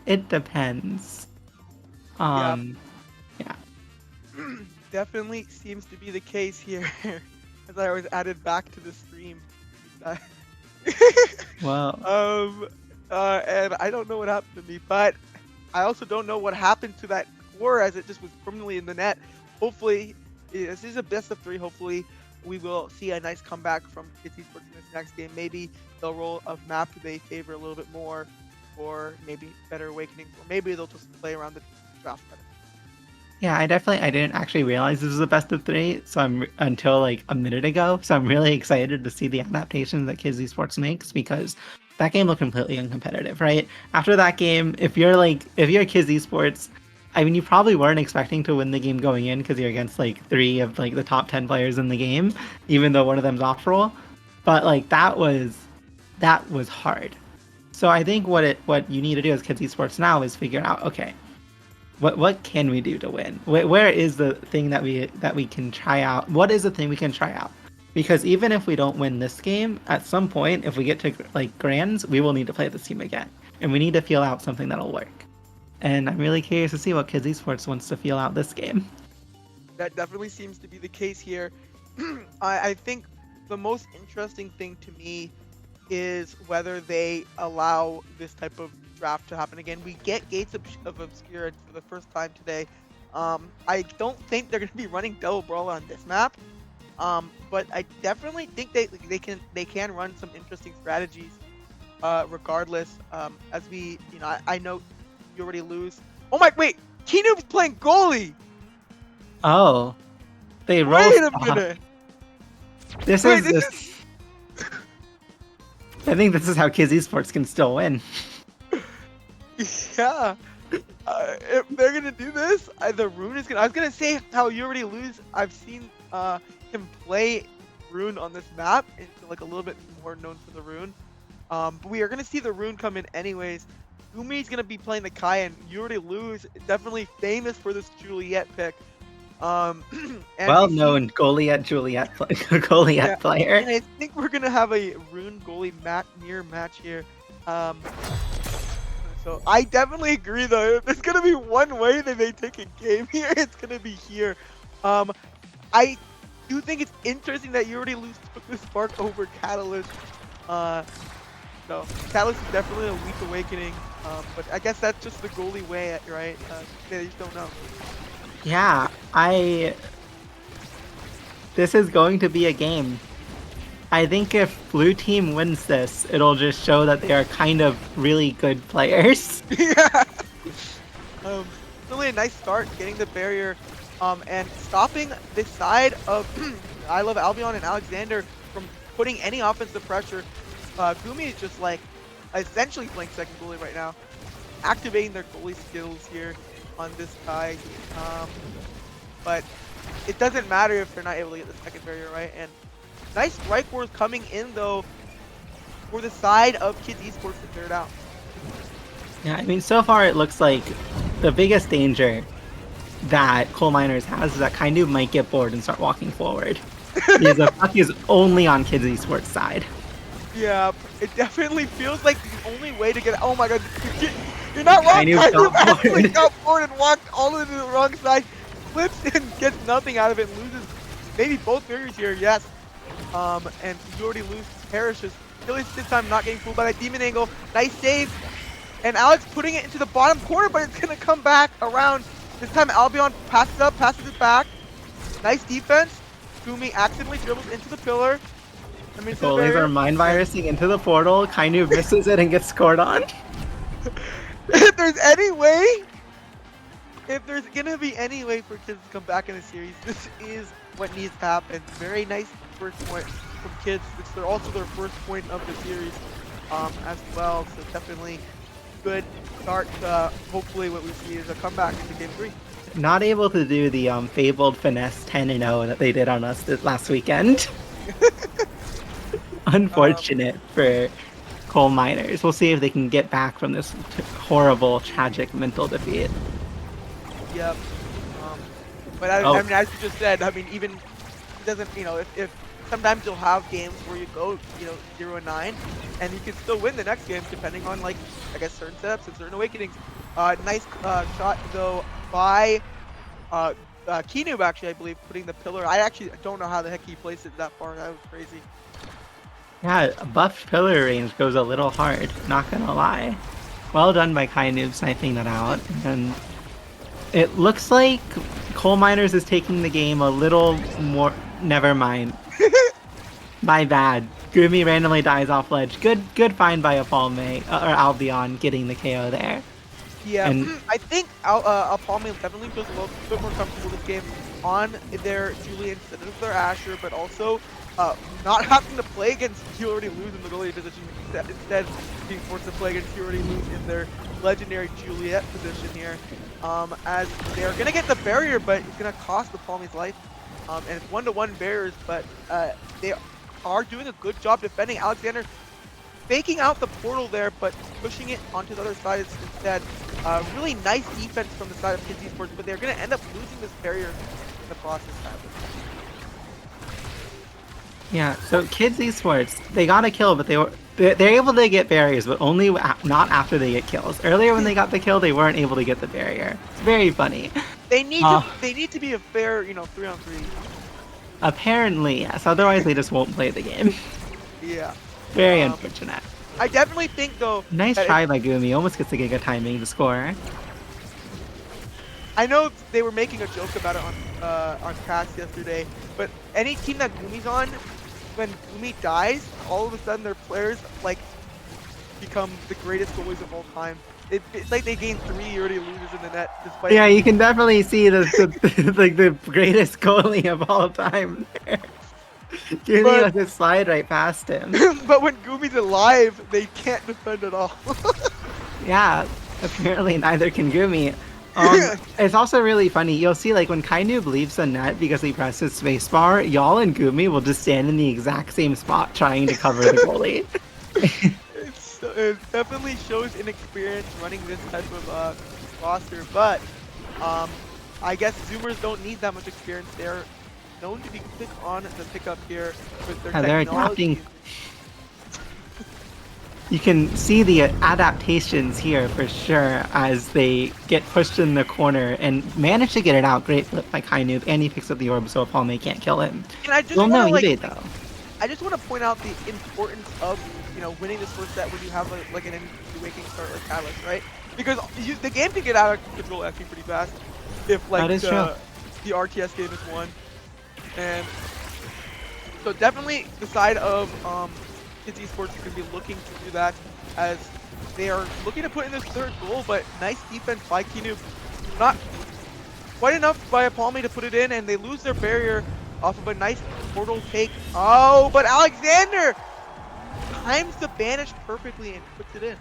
it depends. Yeah. Definitely seems to be the case here, as I was added back to the stream. Well. And I don't know what happened to me, but I also don't know what happened to that core, as it just was permanently in the net. Hopefully, this is a best of 3. Hopefully, we will see a nice comeback from Kids Esports in this next game. Maybe they'll roll a map they favor a little bit more, or maybe better awakening, or maybe they'll just play around the draft better. Yeah, I didn't actually realize this was a best of three, so until like a minute ago. So I'm really excited to see the adaptations that Kids Esports makes because that game looked completely uncompetitive, right? After that game, if you're Kids Esports, I mean you probably weren't expecting to win the game going in because you're against like three of like the top 10 players in the game, even though one of them's off role. But like that was hard. So I think what you need to do as Kids Esports now is figure out, okay, what can we do to win? Where is the thing that we can try out? What is the thing we can try out? Because even if we don't win this game, at some point, if we get to like grands, we will need to play this team again, and we need to feel out something that'll work. And I'm really curious to see what Kids Esports wants to feel out this game. That definitely seems to be the case here. I think the most interesting thing to me is whether they allow this type of draft to happen again. We get Gates of Obscura for the first time today. I don't think they're going to be running double brawler on this map, but I definitely think they can run some interesting strategies. Regardless, as we I know you already lose. Oh my wait, Kinoob's playing goalie. Oh, they roll Wait a stop. minute. This Wait, is this. I think this is how Kids Esports can still win. Yeah. If they're gonna do this, the Rune is gonna. I was gonna say how you already lose. I've seen him play Rune on this map. It's like a little bit more known for the Rune. But we are gonna see the Rune come in anyways. Gumi's gonna be playing the Kai, and you already lose. Definitely famous for this Juliet pick. And Well known Goliath Goliath player. And I think we're gonna have a Rune goalie mirror match here. So I definitely agree though. If there's gonna be one way that they take a game here, it's gonna be here. I do think it's interesting that you already took the Spark over Catalyst. No, Catalyst is definitely a weak awakening. But I guess that's just the goalie way, right? They just don't know. Yeah, this is going to be a game. I think if blue team wins this, it'll just show that they are kind of really good players. Yeah. Really a nice start getting the barrier, and stopping this side of I Love Albion and Alexander from putting any offensive pressure. Gumi is just like essentially playing second goalie right now, activating their goalie skills here on this guy. But it doesn't matter if they're not able to get the second barrier right. And nice strike wars coming in though for the side of Kids Esports to clear it out. Yeah, I mean, so far it looks like the biggest danger that Coal Miners has is that Kainu might get bored and start walking forward. Because the puck is only on Kids Esports side. Yeah, it definitely feels like the only way to get. Oh my god, you're not wrong. Kainu Kainu got actually bored. got bored and walked all the way to the wrong side, flips and gets nothing out of it, loses maybe both barriers here, yes. And you already lose, perishes. Achilles this time not getting fooled by that demon angle. Nice save. And Alex putting it into the bottom corner, but it's gonna come back around. This time Albion passes up, passes it back. Nice defense. Gumi accidentally dribbles into the pillar. Goalies are mind virusing into the portal. Kainu misses it and gets scored on. If there's gonna be any way for Kids to come back in the series, this is what needs to happen. Very nice first point from Kids. It's also their first point of the series as well. So definitely good start. Hopefully what we see is a comeback into game 3. Not able to do the fabled finesse 10-0 that they did on us last weekend. Unfortunate for Coal Miners. We'll see if they can get back from this horrible, tragic mental defeat. Yep. But I mean, as you just said, I mean, even it doesn't, if sometimes you'll have games where you go, 0-9, and you can still win the next game depending on, like, I guess certain setups and certain awakenings. Nice shot though by Kinoob, actually, I believe, putting the pillar. I actually don't know how the heck he placed it that far. That was crazy. Yeah, buffed pillar range goes a little hard, not gonna lie. Well done by Kainoob sniping that out. And it looks like Coal Miners is taking the game a little more. Never mind. My bad. Gumi randomly dies off ledge. Good find by Apalme or Albion getting the KO there. Yeah, And I think Palme definitely feels a little bit more comfortable this game on their Julie instead of their Asher, but also not having to play against you already lose in the goalie position, instead being forced to play against you already lose in their legendary Juliet position here. As they're gonna get the barrier, but it's gonna cost the Palme's life. And it's 1-to-1 barriers, but they are doing a good job defending. Alexander faking out the portal there, but pushing it onto the other side instead. Really nice defense from the side of Kids Esports, but they're going to end up losing this barrier in the process, sadly. yeah, so Kids Esports, they got a kill, but they're able to get barriers, but only not after they get kills. Earlier when they got the kill, they weren't able to get the barrier. It's very funny. They need to be a fair, 3-on-3. Apparently, yes. Otherwise, they just won't play the game. Yeah. Very unfortunate. I definitely think, though... Nice try by Gumi. Almost gets the Giga timing to score. I know they were making a joke about it on Cast yesterday, but any team that Gumi's on, when Gumi dies, all of a sudden their players, like, become the greatest goalies of all time. It's like they gain 3 already losers in the net, despite... Yeah, you can definitely see like the greatest goalie of all time there. Gumi let it slide right past him. But when Gumi's alive, they can't defend at all. Yeah, apparently neither can Gumi. It's also really funny. You'll see, like, when Kainoob leaves the net because he presses spacebar, y'all and Gumi will just stand in the exact same spot trying to cover the goalie. It definitely shows inexperience running this type of roster, but I guess Zoomers don't need that much experience. They're known to be quick on the pickup here with their they're technology. adapting. You can see the adaptations here for sure as they get pushed in the corner and manage to get it out. Great flip by Kainoob, and he picks up the orb so Palme can't kill him. And I just well, no, like, he did though. I just want to point out the importance of winning this first set when you have like an waking start like Catalyst, right? Because the game can get out of control actually pretty fast if like the RTS game is won. And so definitely the side of Kids Esports is going to be looking to do that as they are looking to put in this third goal, but nice defense by Kainoob. Not quite enough by Palme to put it in, and they lose their barrier off of a nice portal take. Oh, but Alexander times the banish perfectly and puts it in.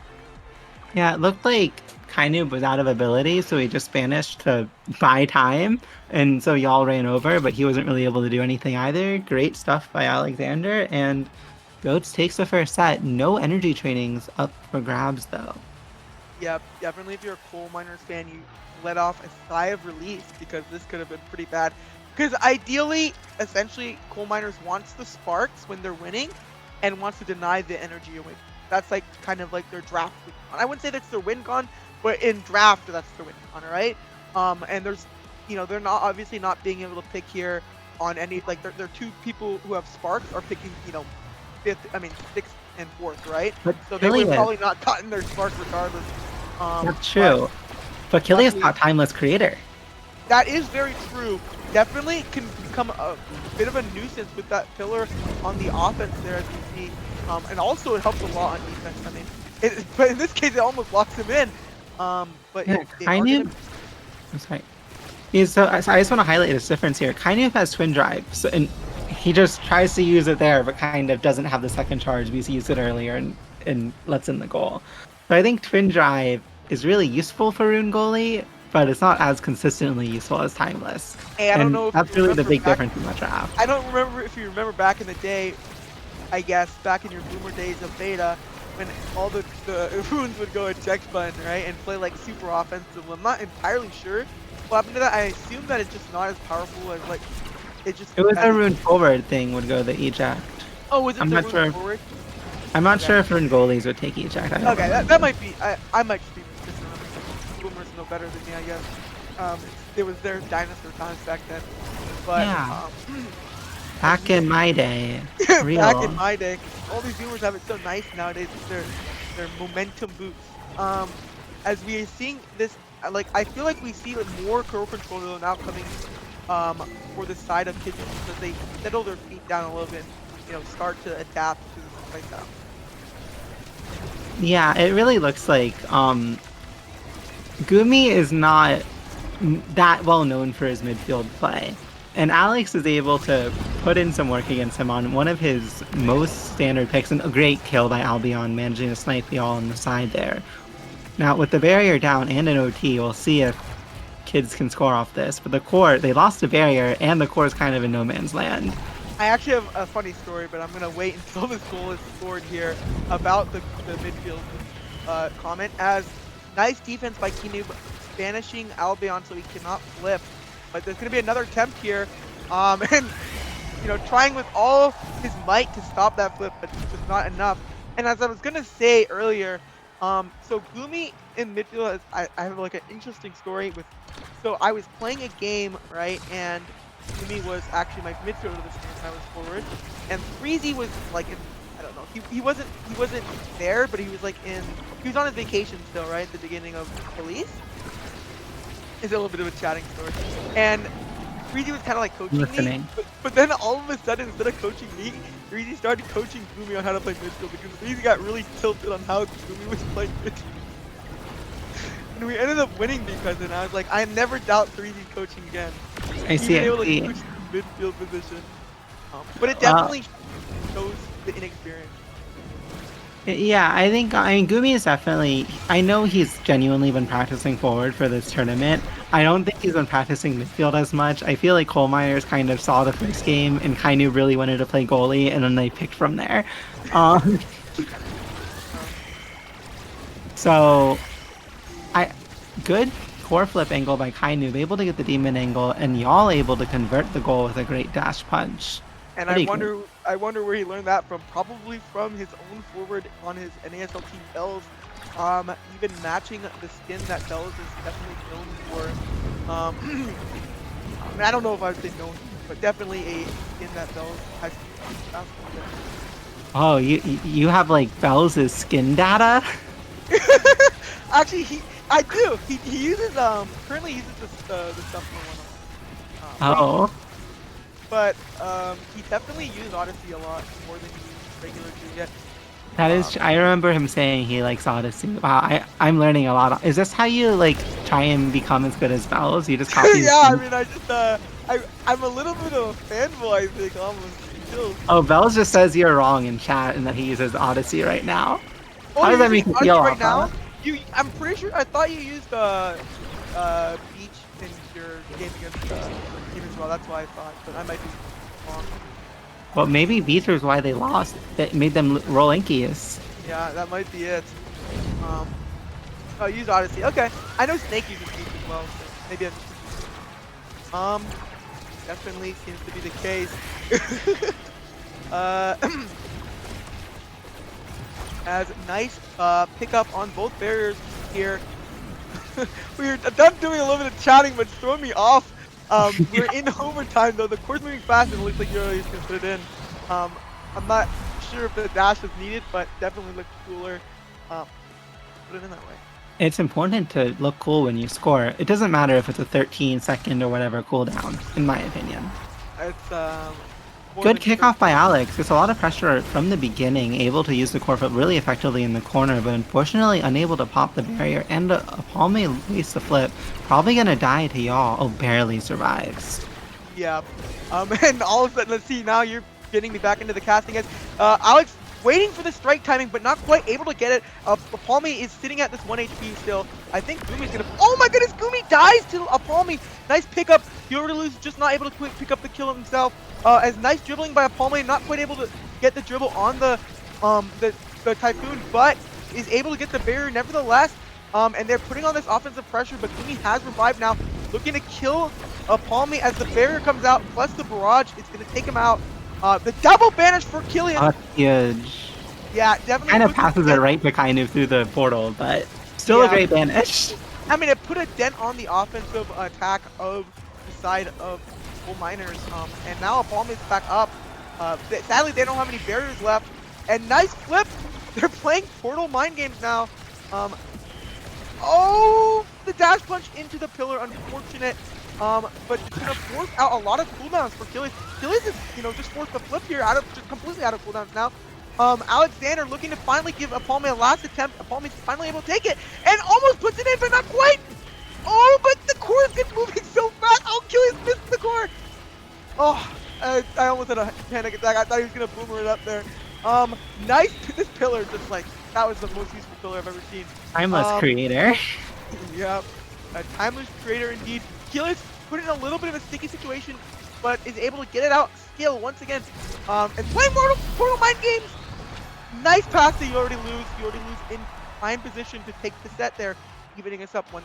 Yeah, it looked like Kainoob was out of ability, so he just banished to buy time, and so y'all ran over, but he wasn't really able to do anything either. Great stuff by Alexander, and Goats takes the first set. No energy trainings up for grabs, though. Yep, definitely if you're a Coal Miners fan, you let off a sigh of relief because this could have been pretty bad. Because ideally, essentially, Coal Miners wants the sparks when they're winning and wants to deny the energy away. That's like kind of like their draft win con. I wouldn't say that's their win con, but in draft, that's their win con, alright? And there's, they're not obviously not being able to pick here on any, like, they're two people who have sparks are picking, 6th and 4th, right? But so they would have probably not gotten their sparks regardless. That's true. But Killia's got Timeless Creator. That is very true. Definitely can become a bit of a nuisance with that pillar on the offense there, as you see. And also it helps a lot on defense. I mean, but in this case, it almost locks him in. But yeah, Kainoob. I'm sorry. So I just want to highlight this difference here. Kainoob has Twin Drive, so, and he just tries to use it there, but kind of doesn't have the second charge because he used it earlier and lets in the goal. So I think Twin Drive is really useful for Rune Goalie, but it's not as consistently useful as Timeless. Hey, I don't know if that's really the big difference in the draft. I don't remember if you remember back in the day, I guess, back in your boomer days of beta, when all the runes would go eject button, right, and play like super offensive. I'm not entirely sure what happened to that. I assume that it's just not as powerful as like it was a rune forward thing would go the eject. Oh, was it I'm the not rune sure. forward? I'm not sure if rune goalies would take eject. Okay, that might be. I might just be misremembering. Boomers know better than me, I guess. It was their dinosaur times back then. But yeah. Back in my day. Real. Back in my day. All these boomers have it so nice nowadays with their momentum boosts. As we are seeing this, like, I feel like we see more curl control now coming for the side of Kitchens because they settle their feet down a little bit, start to adapt to this playstyle. Yeah, it really looks like Gumi is not that well known for his midfield play. And Alex is able to put in some work against him on one of his most standard picks, and a great kill by Albion, managing to snipe the all on the side there. Now, with the barrier down and an OT, we'll see if kids can score off this. But the core, they lost the barrier, and the core is kind of in no man's land. I actually have a funny story, but I'm gonna wait until this goal is scored here about the midfield comment. As nice defense by Kinub, banishing Albion so he cannot flip. But there's gonna be another attempt here, and trying with all his might to stop that flip, but it's just not enough. And as I was gonna say earlier, so Gloomy in midfield, I have like an interesting story with. So I was playing a game, right, and Gloomy was actually my midfielder this game, and I was forward, and Freezy was like in, I don't know, he wasn't there, but he was like he was on his vacation still, right, at the beginning of release. It's a little bit of a chatting story, and Freezy was kind of like coaching me, but then all of a sudden, instead of coaching me, Freezy started coaching Gloomy on how to play midfield, because Freezy got really tilted on how Gloomy was playing midfield. And we ended up winning because, and I was like, I never doubt Freezy's coaching again. I see. Able to coach the midfield position, but it definitely shows the inexperience. Yeah, I mean, Gumi is definitely, I know he's genuinely been practicing forward for this tournament. I don't think he's been practicing midfield as much. I feel like Coal Miners kind of saw the first game and Kainu really wanted to play goalie, and then they picked from there. So, good core flip angle by Kainu, able to get the demon angle, and y'all able to convert the goal with a great dash punch. And I wonder where he learned that from. Probably from his own forward on his NASL team Bells. Even matching the skin that Bells is definitely known for. I mean, I don't know if I would say known, but definitely a skin that Bells has. Oh, you have like Bells' skin data? Actually, I do. He uses currently uses the stuff for one. Oh. But he definitely used Odyssey a lot more than he used regular Juliet. That is, I remember him saying he likes Odyssey. Wow, I'm learning a lot. Is this how you like try and become as good as Bells? You just copy? Yeah, I mean, I just I'm a little bit of a fanboy, I think, almost. Oh, Bells just says you're wrong in chat and that he uses Odyssey right now. Oh, how does that make you feel right now? I'm pretty sure. I thought you used Beach in your game against team as well. That's why I thought, but I might be wrong. Well, maybe Beach was why they lost. That made them roll Inkius. Yeah, that might be it. Oh, use Odyssey. Okay, I know Snake uses Beach as well, so maybe I just. Definitely seems to be the case. As nice pickup on both barriers here. We're done doing a little bit of chatting, but it's throwing me off. We're in overtime though. The court's moving fast, and it looks like Euroleague's gonna put it in. I'm not sure if the dash was needed, but definitely looked cooler. Put it in that way. It's important to look cool when you score. It doesn't matter if it's a 13-second or whatever cooldown, in my opinion. It's good kickoff by Alex. There's a lot of pressure from the beginning, able to use the core flip really effectively in the corner, but unfortunately unable to pop the barrier, and Palme wastes the flip. Probably gonna die to y'all. Oh, barely survives. Yeah. And all of a sudden, let's see, now you're getting me back into the casting. Alex waiting for the strike timing, but not quite able to get it. Palme is sitting at this 1 HP still. I think Gumi's gonna. Oh my goodness, Gumi dies to Palme. Nice pickup. Yorulu's just not able to pick up the kill himself. As nice dribbling by Palme, not quite able to get the dribble on the Typhoon, but is able to get the barrier nevertheless. And they're putting on this offensive pressure, but Gumi has revived now, looking to kill Palme as the barrier comes out, plus the barrage. It's gonna take him out. The double banish for Killian. That's huge. Yeah, definitely. Kind of passes it right to Kainu through the portal, but still a great banish. I mean, it put a dent on the offensive attack of the side of Coal Miners. And now Palme is back up. Sadly, they don't have any barriers left. And nice flip. They're playing Portal mind games now. Oh, the dash punch into the pillar. Unfortunate. But it's gonna force out a lot of cooldowns for Killian. Killian is, just forced the flip here, just completely out of cooldowns now. Alexander looking to finally give Apalme a last attempt. Apalme's finally able to take it and almost puts it in, but not quite. Oh, but the core's been moving so fast. Oh, Achilles missed the core. Oh, I almost had a panic attack. I thought he was gonna boomer it up there. Nice. This pillar just like that was the most useful pillar I've ever seen. Timeless creator. Yep, a timeless creator indeed. Achilles put in a little bit of a sticky situation, but is able to get it out. Skill once again. And playing Portal Mind Games. Nice pass that you already lose. You already lose in prime position to take the set there, evening us up 1-1.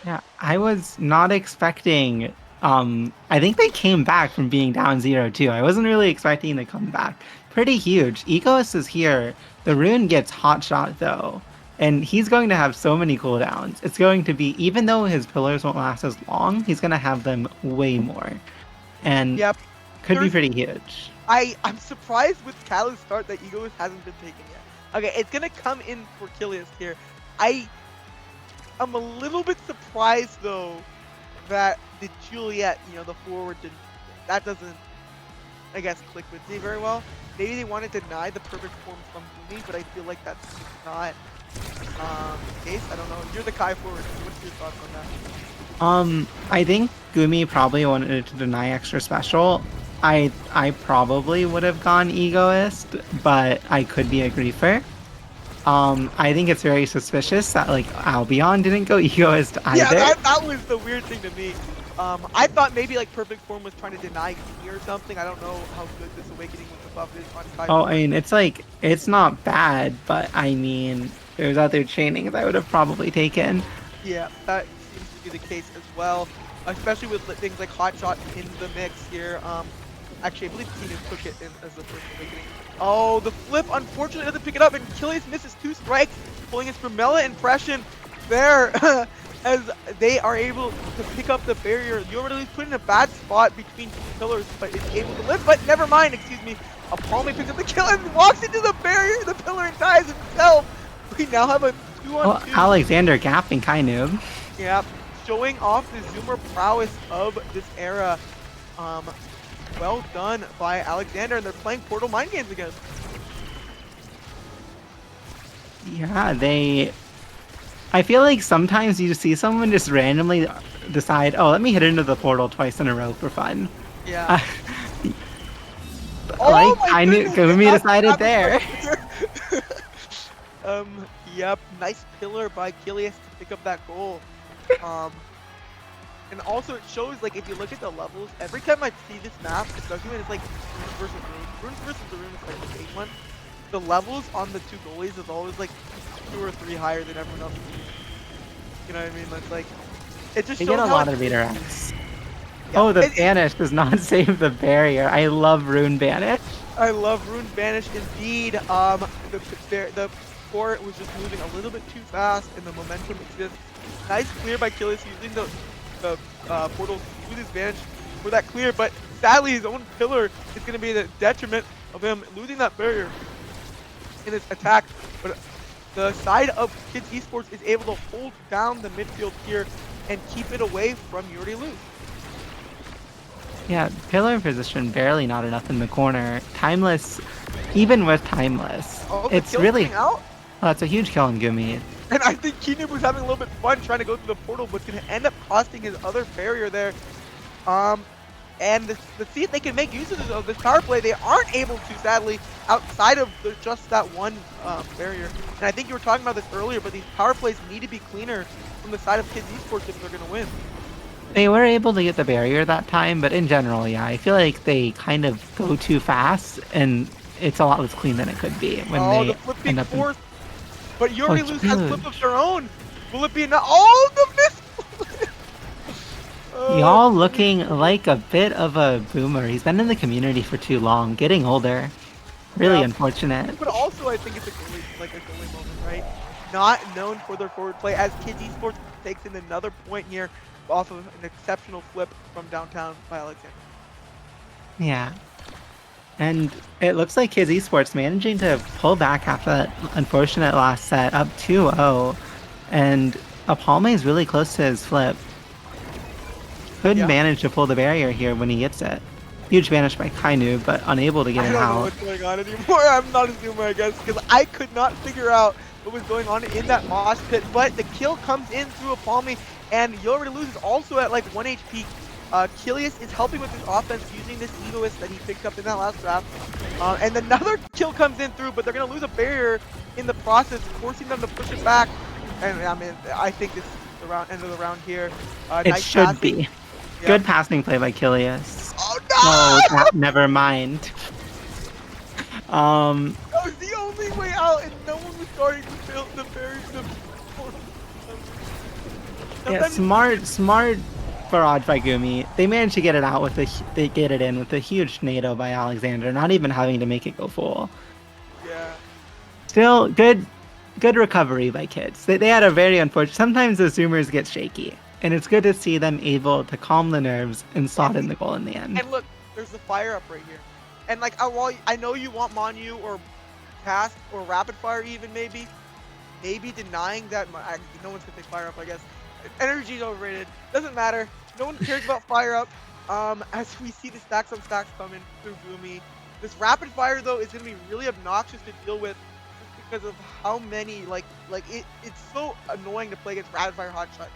Yeah, I was not expecting. I think they came back from being down 0-2. I wasn't really expecting to come back. Pretty huge. Egoist is here. The rune gets hot shot though, and he's going to have so many cooldowns. It's going to be, even though his pillars won't last as long, he's going to have them way more, and yep, could be pretty huge. I'm surprised with Kalu's start that Egoist hasn't been taken yet. Okay, it's gonna come in for Kilius here. I'm a little bit surprised though that the Juliet, the forward that doesn't, I guess, click with me very well. Maybe they want to deny the perfect form from Gumi, but I feel like that's not the case. I don't know. You're the Kai forward. What's your thoughts on that? I think Gumi probably wanted to deny extra special. I probably would have gone Egoist, but I could be a griefer. I think it's very suspicious that like Albion didn't go Egoist either. Yeah, that was the weird thing to me. I thought maybe like Perfect Form was trying to deny Gumi or something. I don't know how good this Awakening with the buff is on Kai. Oh, I mean, it's not bad, but I mean, if it was other trainings I would have probably taken. Yeah, that seems to be the case as well, especially with things like Hotshot in the mix here. Actually, I believe Tina took it in as the first Awakening. Oh, the flip unfortunately doesn't pick it up, and Achilles misses 2 strikes, pulling his Vermella impression there as they are able to pick up the barrier. Yormadalu's put in a bad spot between 2 pillars, but is able to lift, but never mind, excuse me. Apalme picks up the kill and walks into the barrier, the pillar, and dies himself. We now have a 2-on-2. Well, Alexander gapping kind of. Yeah, showing off the zoomer prowess of this era. Well done by Alexander, and they're playing Portal Mind Games again. Yeah, I feel like sometimes you see someone just randomly decide, oh, let me hit into the portal twice in a row for fun. Yeah. Like, I knew Gumi decided there. Yep, nice pillar by Kilius to pick up that goal. And also it shows, like, if you look at the levels, every time I see this map, especially when it's like Runes versus the Rune is like the big one, the levels on the 2 goalies is always like 2 or 3 higher than everyone else. You know what I mean? It's like, it just shows get a lot of redirects. Yeah, oh, the Banish does not save the barrier. I love Rune Banish. I love Rune Banish indeed. The core was just moving a little bit too fast, and the momentum exists. Nice clear by Kilius using the portal with his advantage for that clear, but sadly his own pillar is going to be the detriment of him losing that barrier in his attack. But the side of Kids Esports is able to hold down the midfield here and keep it away from Yuri Luz. Yeah, pillar position barely not enough in the corner. Timeless, even with Timeless, it's really out. Oh, it's a huge kill on Gumi. And I think Keenub was having a little bit of fun trying to go through the portal, but it's going to end up costing his other barrier there. And let's see if they can make use of this power play. They aren't able to, sadly, outside of just that one barrier. And I think you were talking about this earlier, but these power plays need to be cleaner from the side of Kids Esports if they're going to win. They were able to get the barrier that time, but in general, yeah, I feel like they kind of go too fast, and it's a lot less clean than it could be when they end up fourth. But Yuri Luz has flip of their own. Will it be enough? Oh, the miss! Y'all looking like a bit of a boomer. He's been in the community for too long, getting older. Really unfortunate. But also, I think it's a goalie moment, right? Not known for their forward play, as Kids Esports takes in another point here off of an exceptional flip from downtown by Alexander. Yeah. And it looks like Kids Esports managing to pull back after that unfortunate last set, up 2-0. And Apalme is really close to his flip. Could manage to pull the barrier here when he gets it. Huge banish by Kainu, but unable to get I it don't know out. what's going on anymore. I'm not a zoomer, I guess, because I could not figure out what was going on in that mosh pit. But the kill comes in through a Palmy, and You Already Lose is also at like 1 HP. Kilius is helping with his offense using this egoist that he picked up in that last draft. And another kill comes in through, but they're going to lose a barrier in the process, forcing them to push it back. And I mean, I think this is the end of the round here. It Nice should passing. be. Yep. Good passing play by Kilius. Oh Oh, no! never mind. That was the only way out, and no one was starting to build the very Yeah, smart barrage by Gumi. They managed to get it out with they get it in with a huge NATO by Alexander, not even having to make it go full. Yeah. Still good recovery by kids. They had a very unfortunate. Sometimes the zoomers get shaky, and it's good to see them able to calm the nerves and slot in the goal in the end. And look, there's the fire up right here. And like, while I know you want Monu or Cast or Rapid Fire even maybe denying that. No one's gonna take fire up, I guess. Energy's overrated. Doesn't matter. No one cares about fire up. As we see the stacks on stacks coming through Gumi. This Rapid Fire though is gonna be really obnoxious to deal with just because of how many it's so annoying to play against Rapid Fire Hotshot.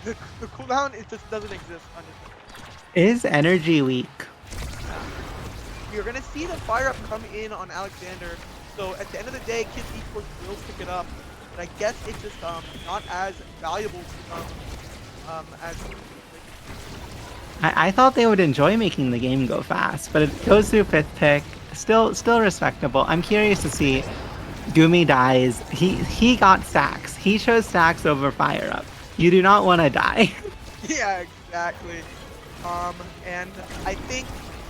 The cooldown it just doesn't exist on this. Is energy weak? You're gonna see the fire up come in on Alexander. So at the end of the day, Kids Esports will pick it up, but I guess it's just not as valuable to them as. I thought they would enjoy making the game go fast, but it goes through 5th pick. Still respectable. I'm curious to see. Gumi dies. He got stacks. He chose stacks over fire up. You do not want to die. Yeah, exactly. And I think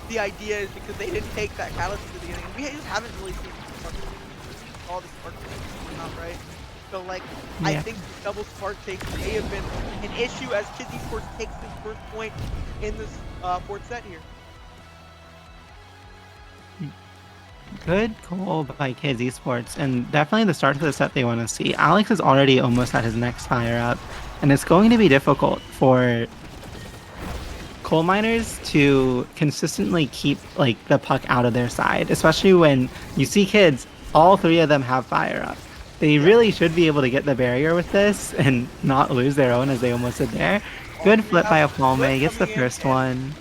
the idea is because they didn't take that catalyst at the beginning. We just haven't really seen all the spark takes out, right? So like, yeah. I think the double spark takes may have been an issue as Kids Esports takes his first point in this 4th set here. Good goal by Kids Esports, and definitely the start to the set they want to see. Alex is already almost at his next fire up, and it's going to be difficult for coal miners to consistently keep like the puck out of their side, especially when you see kids, all 3 of them have fire up. They really should be able to get the barrier with this and not lose their own as they almost did there. Good flip by a Palme, gets the first one.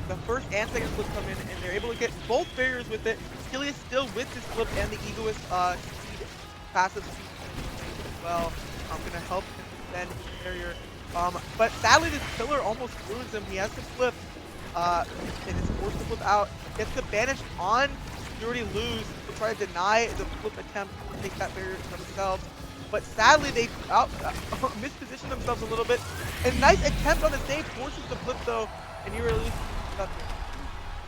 The first and second flip come in, and they're able to get both barriers with it. Kilius still with this flip and the egoist speed, passive speed as well. I'm gonna help him defend the barrier. But sadly, this pillar almost ruins him. He has to flip, and is forced to flip out. Gets the banish on. You already lose to try to deny the flip attempt to take that barrier themselves. But sadly, they misposition themselves a little bit. A nice attempt on the save forces the flip though, and you really lose.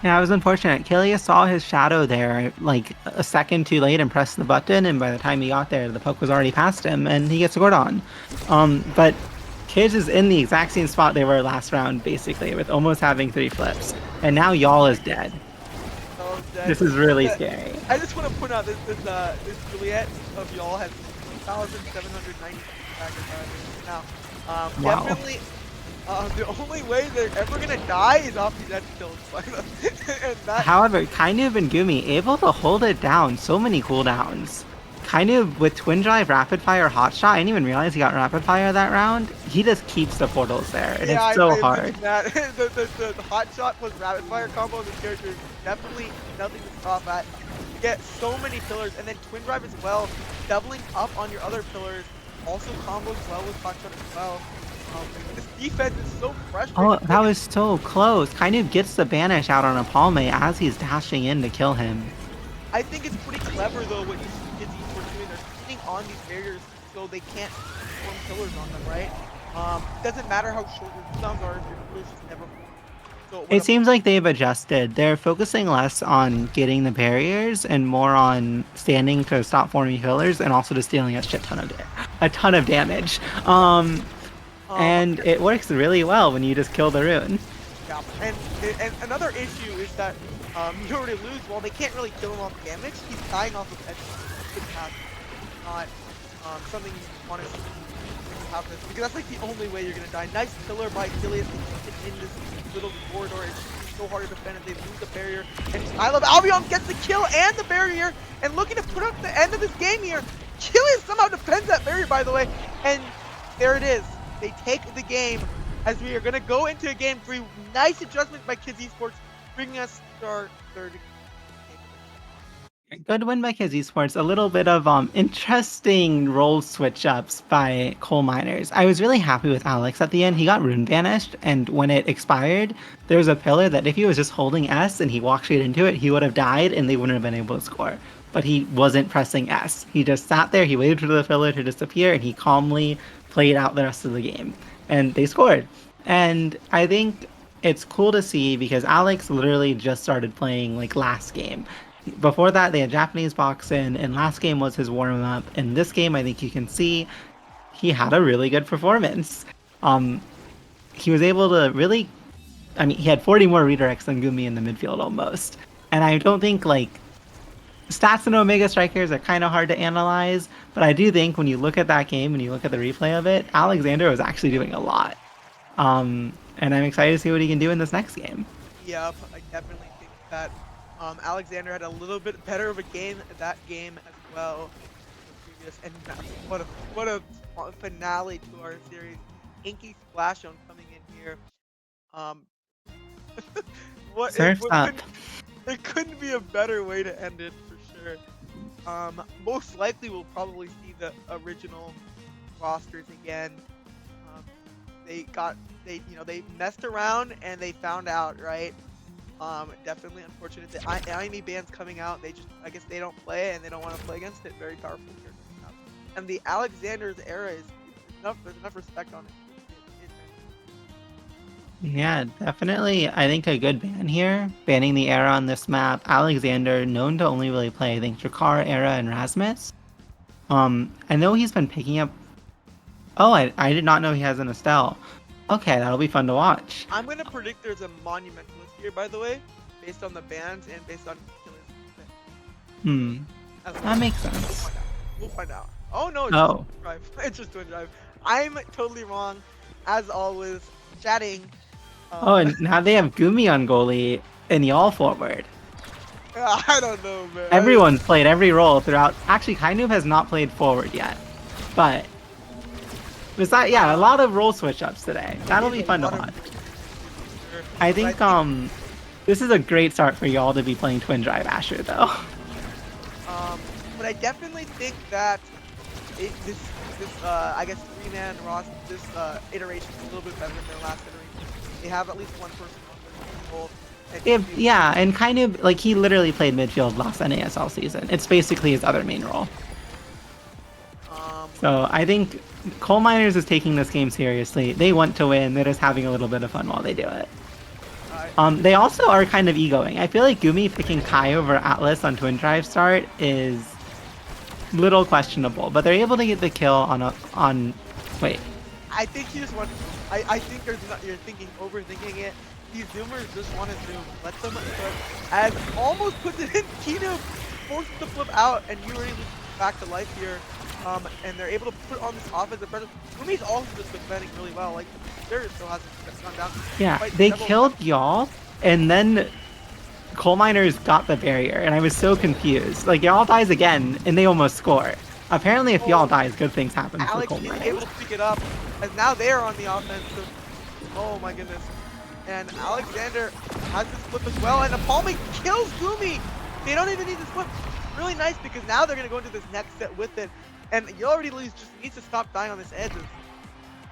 Yeah, it was unfortunate. Kilius saw his shadow there like a second too late and pressed the button, and by the time he got there, the poke was already past him, and he gets scored on. But Kids is in the exact same spot they were last round, basically, with almost having 3 flips. And now Y'all is dead. This is really scary. I just want to point out this Juliet of Y'all has 1,790 now. Wow. Definitely. The only way they're ever gonna die is off these edge kills. However, Kainu and Gumi able to hold it down. So many cooldowns. Kainu with Twin Drive, Rapid Fire, Hot Shot. I didn't even realize he got Rapid Fire that round. He just keeps the portals there, and it's so hard. The Hot Shot plus Rapid Fire combo of this character is definitely nothing to scoff at. You get so many pillars, and then Twin Drive as well, doubling up on your other pillars. Also combos well with Hot Shot as well. This defense is so frustrating. Oh, that was so close. Kainu gets the banish out on a Palme as he's dashing in to kill him. I think it's pretty clever though what you see Kids Esports doing. They're sitting on these barriers so they can't form pillars on them, right? Doesn't matter how short your cooldowns are if your pillars just never form. So it seems like they've adjusted. They're focusing less on getting the barriers and more on standing to stop forming pillars, and also just dealing a ton of damage. And it works really well when you just kill the rune. Yeah, and another issue is that you already lose. Well, they can't really kill him off damage. He's dying off of edge. It's not something you want to see. have this because that's like the only way you're gonna die. Nice pillar by Achilles in this little corridor. It's so hard to defend and they lose the barrier. And I love Albion gets the kill and the barrier and looking to put up the end of this game here. Achilles somehow defends that barrier, by the way, and there it is. They take the game as we are gonna go into game 3. Nice adjustment by Kids Esports, bringing us to our third. Good win by Kids Esports. A little bit of interesting role switch ups by coal miners. I was really happy with Alex at the end. He got rune banished, and when it expired, there was a pillar that if he was just holding S and he walked straight into it, he would have died and they wouldn't have been able to score. But he wasn't pressing S. He just sat there, he waited for the pillar to disappear, and he calmly played out the rest of the game. And they scored. And I think it's cool to see because Alex literally just started playing like last game. Before that, they had Japanese box in, and last game was his warm-up. In this game, I think you can see he had a really good performance. He was able to really... I mean, he had 40 more redirects than Gumi in the midfield almost. And I don't think, like... Stats in Omega Strikers are kind of hard to analyze, but I do think when you look at that game and you look at the replay of it, Alexander was actually doing a lot. And I'm excited to see what he can do in this next game. Yep, I definitely think that Alexander had a little bit better of a game that game as well. And what a finale to our series. Inky Splash on coming in here. Surf's up. It couldn't be a better way to end it for sure. Most likely we'll probably see the original rosters again. They messed around and they found out, right? Definitely unfortunate. The enemy band's coming out. I guess they don't play and they don't want to play against it. Very powerful character. And the Alexander's era is there's enough respect on it. Yeah, definitely. I think a good ban here. Banning the era on this map. Alexander, known to only really play, I think, Drakkar, Era, and Rasmus. I know he's been picking up... Oh, I did not know he has an Estelle. Okay, that'll be fun to watch. I'm going to predict there's a Monumentalist here, by the way, based on the bans and based on kills. That makes sense. We'll find out. Oh, no, it's Oh. just Drive. It's just Twin Drive. I'm totally wrong, as always, chatting. Oh, and now they have Gumi on goalie and y'all forward. I don't know, man. Everyone's played every role throughout. Actually, Kainoob has not played forward yet. But, besides, yeah, a lot of role switch-ups today. That'll be fun to watch. I think this is a great start for y'all to be playing Twin Drive Asher, though. But I definitely think that this I guess 3-man roster, this iteration is a little bit better than their last iteration. They have at least one person on their goal. Yeah, and kind of, like, he literally played midfield last NASL season. It's basically his other main role. So I think Coal Miners is taking this game seriously. They want to win. They're just having a little bit of fun while they do it. They also are kind of egoing. I feel like Gumi picking Kai over Atlas on Twin Drive start is little questionable, but they're able to get the kill on wait. I think you just want. I think you're overthinking it. These zoomers just want to zoom. Let them. As almost puts it in. Kino forced the flip out, and you were able to back to life here. And they're able to put on this offensive pressure. Gumi's also just defending really well. Like, there still hasn't gone down. Yeah, they killed y'all, and then Coal Miners got the barrier, and I was so confused. Like, y'all dies again, and they almost score. Apparently, if y'all dies, good things happen for Coal Miners. Alex is able to pick it up, as now they are on the offense. So, oh my goodness. And Alexander has this flip as well, and Apalme kills Gumi. They don't even need this flip. Really nice, because now they're going to go into this next set with it. And you already lose, just needs to stop dying on this edge.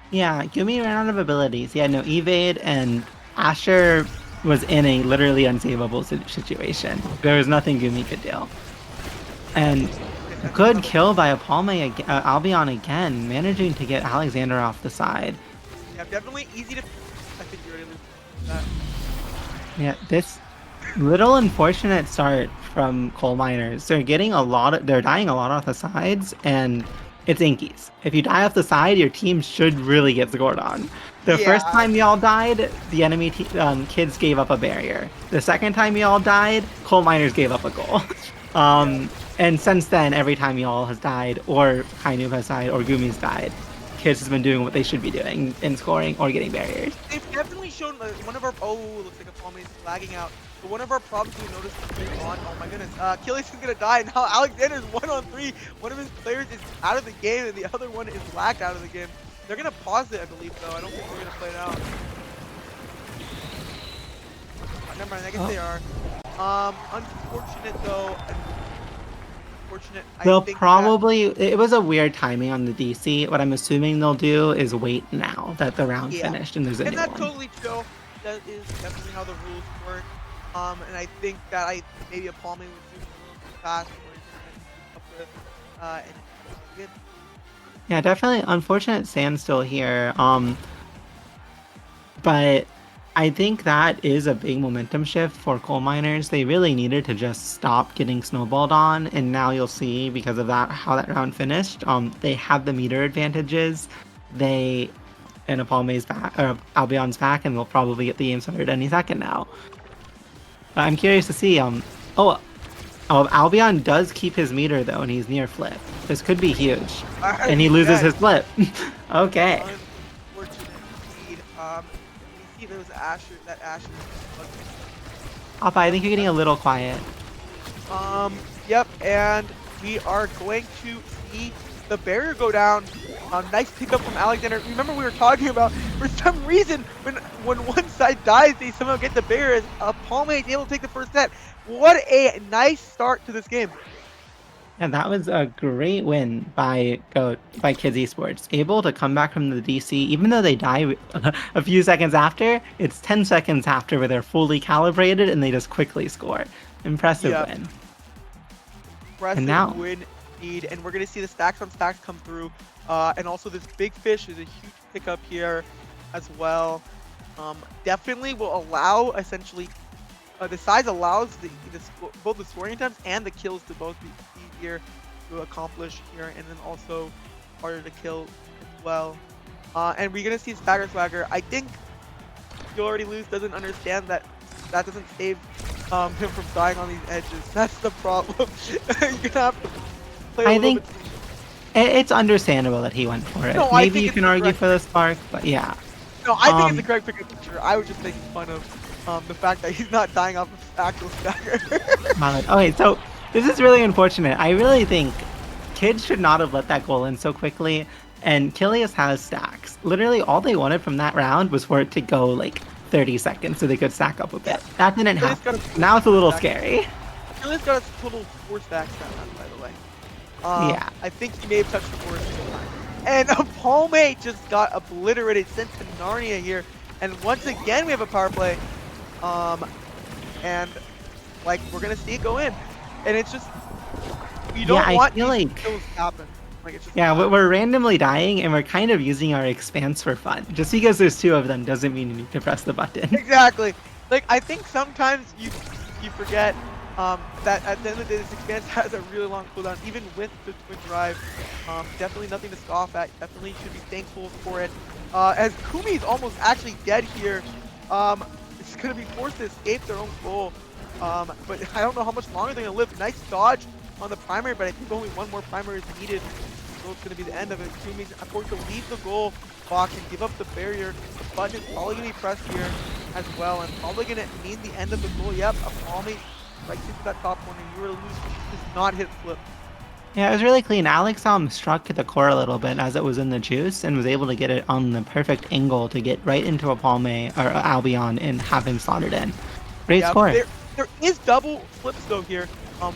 Yeah, Gumi ran out of abilities. He had no evade, and Asher was in a literally unsavable situation. There was nothing Gumi could do. And good kill by Albion again, managing to get Alexander off the side. Yeah, definitely easy to... I think you're already losing that. Yeah, this little unfortunate start from Coal Miners. They're dying a lot off the sides, and it's Inkies. If you die off the side, your team should really get scored on. The first time y'all died, the enemy kids gave up a barrier. The second time y'all died, Coal Miners gave up a goal. And since then, every time y'all has died, or Kainoob has died, or Gumi's died, Kids has been doing what they should be doing in scoring or getting barriers. They've definitely shown one of our. Oh, looks like a palm is lagging out. But one of our problems we noticed on. Oh my goodness. Achilles is gonna die now. Alexander's 1-on-3. One of his players is out of the game, and the other one is lagged out of the game. They're gonna pause it, I believe, though. I don't think they're gonna play it out. Never mind. I guess they are. Unfortunate though. Unfortunate. They'll probably. It was a weird timing on the DC. What I'm assuming they'll do is wait now that the round finished and there's a new one. And that's totally chill. That is definitely how the rules work. And I think that maybe a palming would do a little too fast up with and good. Yeah, definitely unfortunate standstill here. But I think that is a big momentum shift for coal miners. They really needed to just stop getting snowballed on, and now you'll see because of that how that round finished. They have the meter advantages. And Apalme's back, or Albion's back, and they'll probably get the game started any second now. But I'm curious to see. Albion does keep his meter though, and he's near flip. This could be huge, and he loses his flip. Okay. Unfortunate indeed. You see those Asher. Appa, I think you're getting a little quiet. Yep, and we are going to see the barrier go down. Nice pickup from Alexander. Remember we were talking about, for some reason, when one side dies, they somehow get the barrier. Palme is able to take the first set. What a nice start to this game. And that was a great win by Kids Esports. Able to come back from the DC, even though they die a few seconds after, it's 10 seconds after where they're fully calibrated and they just quickly score. Impressive win. Impressive win indeed. And we're going to see the stacks on stacks come through. And also this big fish is a huge pickup here as well. Definitely will allow essentially the size allows both the scoring attempts and the kills to both be easier to accomplish here, and then also harder to kill as well. And we're gonna see Stagger Swagger. I think You Already Lose doesn't understand that doesn't save him from dying on these edges. That's the problem. You're gonna have to play a little bit. It's understandable that he went for it. No, maybe you can argue for the spark, but yeah. No, I think it's the correct picture. I was just making fun of the fact that he's not dying off of actual stagger. Okay, so this is really unfortunate. I really think Kids should not have let that goal in so quickly, and Kilius has stacks. Literally all they wanted from that round was for it to go like 30 seconds so they could stack up a bit. That didn't happen. Now it's a little scary. Kilius got a total 4 stacks that round, by the way. Yeah. I think he may have touched the 4 single time. And Palme just got obliterated, sent to Narnia here. And once again, we have a power play. And like we're gonna see it go in. And it's just you don't want these kills to happen. Like it's just we're randomly dying and we're kind of using our expanse for fun. Just because there's 2 of them doesn't mean you need to press the button. Exactly. Like I think sometimes you forget that at the end of the day, this expanse has a really long cooldown, even with the twin drive. Definitely nothing to scoff at. Definitely should be thankful for it. As Kumi is almost actually dead here, it's going to be forced to escape their own goal. But I don't know how much longer they're going to live. Nice dodge on the primary, but I think only one more primary is needed. So it's going to be the end of it. Kumi's forced to leave the goal box and give up the barrier. The button is probably going to be pressed here as well, and probably going to mean the end of the goal. Yep, a Palmy right into that top corner. You Already Lose does not hit flip. Yeah, it was really clean. Alex struck the core a little bit as it was in the juice and was able to get it on the perfect angle to get right into a Palme or Albion and have him slotted in. Great score. There is double flips though here.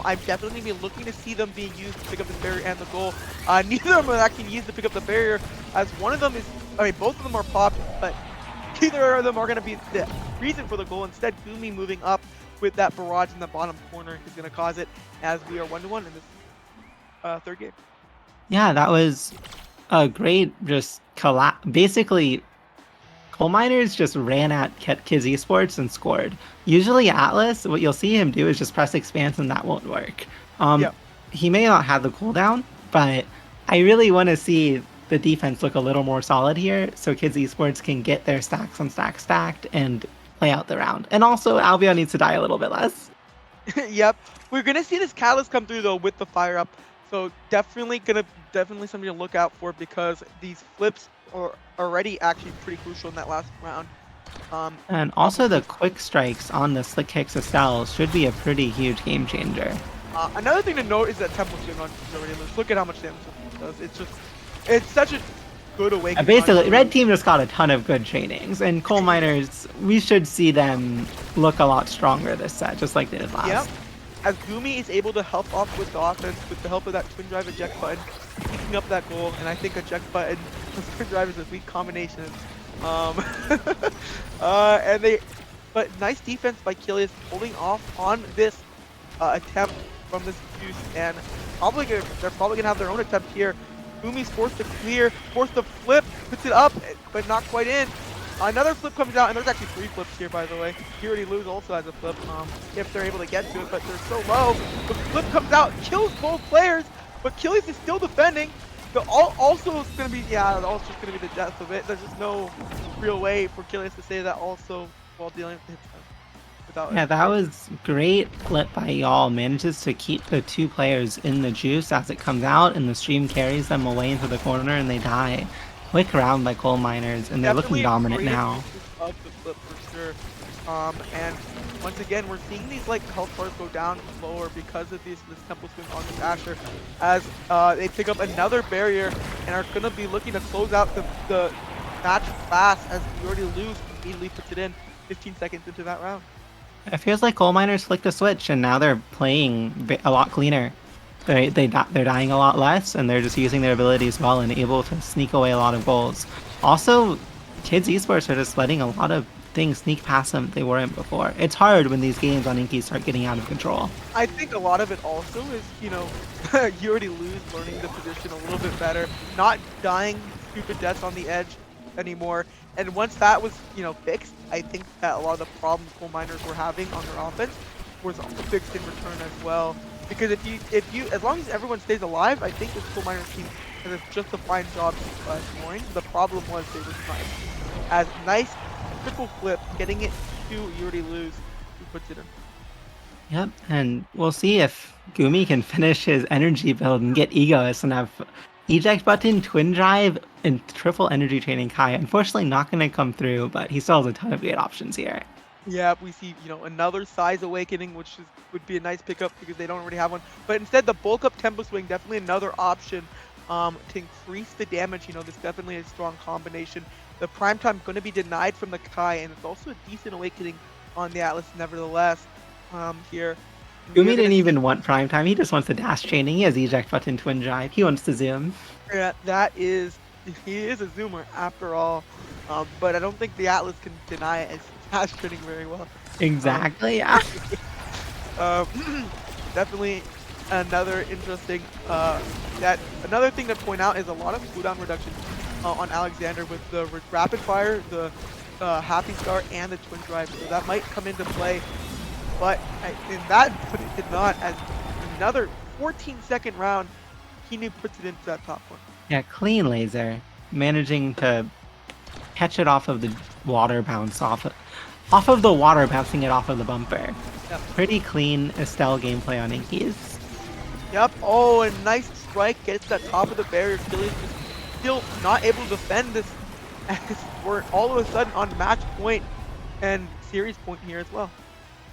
I've definitely been looking to see them being used to pick up the barrier and the goal. Neither of them are actually used to pick up the barrier, as one of them is, both of them are popped, but neither of them are going to be the reason for the goal. Instead, Gumi moving up with that barrage in the bottom corner is going to cause it, as we are 1-1 in this third game. Yeah, that was a great basically, coal miners just ran at Kids Esports and scored. Usually Atlas, what you'll see him do is just press expanse and that won't work. He may not have the cooldown, but I really want to see the defense look a little more solid here so Kids Esports can get their stacks on stacks stacked and play out the round. And also Albion needs to die a little bit less. Yep. We're going to see this Catalyst come through though with the fire up. So definitely something to look out for because these flips are already actually pretty crucial in that last round. And also the Probably quick strikes on the slick kicks Estelle should be a pretty huge game changer. another thing to note is that tempo swing on Yorilis. Look at how much damage it does. It's such a good awakening on Basically, Red Yorilis. Team just got a ton of good trainings, and Coal Yeah. Miners, we should see them look a lot stronger this set, just like they did Yep. last. As Gumi is able to help off with the offense with the help of that twin drive eject button, picking up that goal, and I think eject button plus twin drive is a weak combination. Um, and but nice defense by Kilius holding off on this attempt from this juice, and they're probably gonna have their own attempt here. Gumi's forced to clear, forced to flip, puts it up, but not quite in. Another flip comes out, and there's actually 3 flips here, by the way. He already lose also has a flip, if they're able to get to it, but they're so low. The flip comes out, kills both players, but Kilius is still defending. Also is gonna be, yeah, also just gonna be the death of it. There's just no real way for Kilius to say that also while dealing with hits without Yeah, it. that was great flip by y'all. Manages to keep the 2 players in the juice as it comes out, and the stream carries them away into the corner, and they die. Quick round by Coal Miners, and they're looking Definitely a dominant great now. usage of the flip for sure. And once again, we're seeing these like health bars go down lower because of this tempo swing on the Asher, as they pick up another barrier and are gonna be looking to close out the match fast as we already lose. Immediately puts it in 15 seconds into that round. It feels like Coal Miners flicked a switch, and now they're playing a lot cleaner. They're dying a lot less, and they're just using their abilities well and able to sneak away a lot of goals. Also, kids esports are just letting a lot of things sneak past them they weren't before. It's hard when these games on Inky start getting out of control. I think a lot of it also is, you already lose learning the position a little bit better, not dying stupid deaths on the edge anymore. And once that was, fixed, I think that a lot of the problems Coal Miners were having on their offense was fixed in return as well. Because as long as everyone stays alive, I think this Coal Miners team does just a fine job scoring. The problem was they was nice. As nice triple flip, getting it to you already lose, who puts it in. Yep, and we'll see if Gumi can finish his energy build and get Egoist and have eject button, twin drive, and triple energy training Kai. Unfortunately, not going to come through, but he still has a ton of great options here. Yeah, we see, another size awakening, which would be a nice pickup because they don't already have one. But instead, the bulk up tempo swing, definitely another option to increase the damage. This definitely a strong combination. The prime time going to be denied from the Kai, and it's also a decent awakening on the Atlas, nevertheless. Here, we Gumi are going didn't to see. even want prime time. He just wants the dash chaining. He has eject button, twin drive. He wants to zoom. Yeah, he is a zoomer after all. But I don't think the Atlas can deny it as dash training very well. Um, Exactly. Yeah. Uh, definitely another interesting another thing to point out is a lot of cooldown reduction on Alexander with the rapid fire, the happy start, and the twin drive. So that might come into play, but but it did not. As another 14-second round, Kinu puts it into that top one. Yeah, clean laser. Managing to catch it off of the water bounce off of the water, bouncing it off of the bumper. Yep. Pretty clean Estelle gameplay on Inkies. Yep. Oh, a nice strike gets that top of the barrier. Kilius is still not able to defend this. As we're all of a sudden on match point and series point here as well.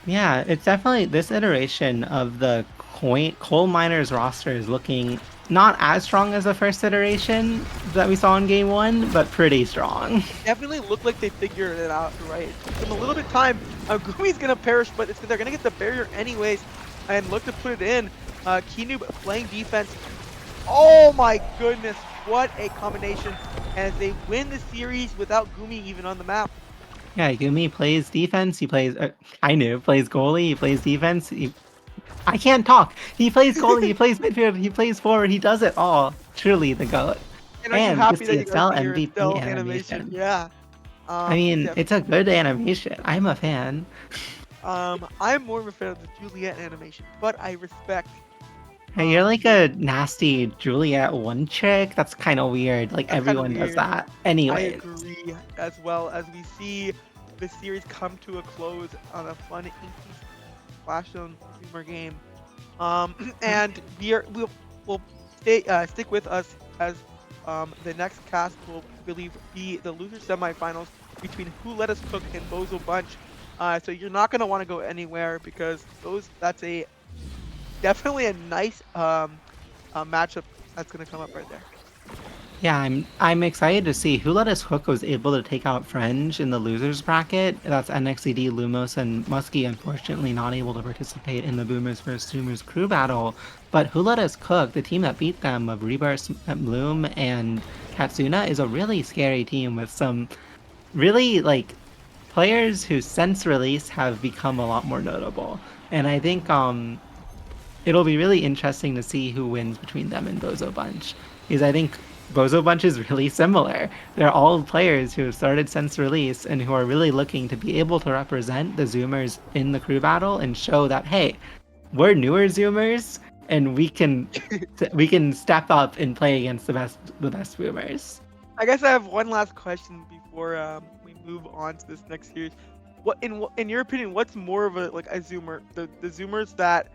Yeah, it's definitely this iteration of the Coal Miners roster is looking not as strong as the first iteration that we saw in game 1, but pretty strong. Definitely look like they figured it out, right? It took them a little bit of time. Gumi's gonna perish, but they're gonna get the barrier anyways and look to put it in. Kinu playing defense. Oh my goodness, what a combination as they win the series without Gumi even on the map. Yeah, Gumi plays defense, he plays, plays goalie, he plays defense, I can't talk! He plays goalie, he plays midfield, he plays forward, he does it all. Truly the GOAT. And are you And happy that Christy you got Estelle to see your MVP Estelle animation. Yeah. I mean, Yeah. it's a good animation. I'm a fan. I'm more of a fan of the Juliet animation, but I respect. Hey, you're like a nasty Juliet one chick. That's kind of weird. Like That's kind of everyone does weird. that. I Anyways. agree as well as we see the series come to a close on a fun Inky Splash Zone Streamer game. And will stick with us as the next cast will believe be the loser semifinals between Who Let Us Cook and Bozo Bunch. So you're not gonna want to go anywhere because those that's a definitely a nice matchup that's gonna come up right there. Yeah, I'm excited to see Who Let Us Cook was able to take out Fringe in the losers bracket. That's NXED, Lumos, and Muskie unfortunately not able to participate in the Boomers vs. Zoomers crew battle. But Who Let Us Cook, the team that beat them of Rebirth, Bloom, and Katsuna, is a really scary team with some really like players whose sense release have become a lot more notable. And I think it'll be really interesting to see who wins between them and Bozo Bunch. Because I think Bozo Bunch is really similar. They're all players who have started since release and who are really looking to be able to represent the Zoomers in the crew battle and show that, hey, we're newer Zoomers and we can step up and play against the best Boomers. I guess I have one last question before we move on to this next series. In your opinion, what's more of a Zoomer? The Zoomers that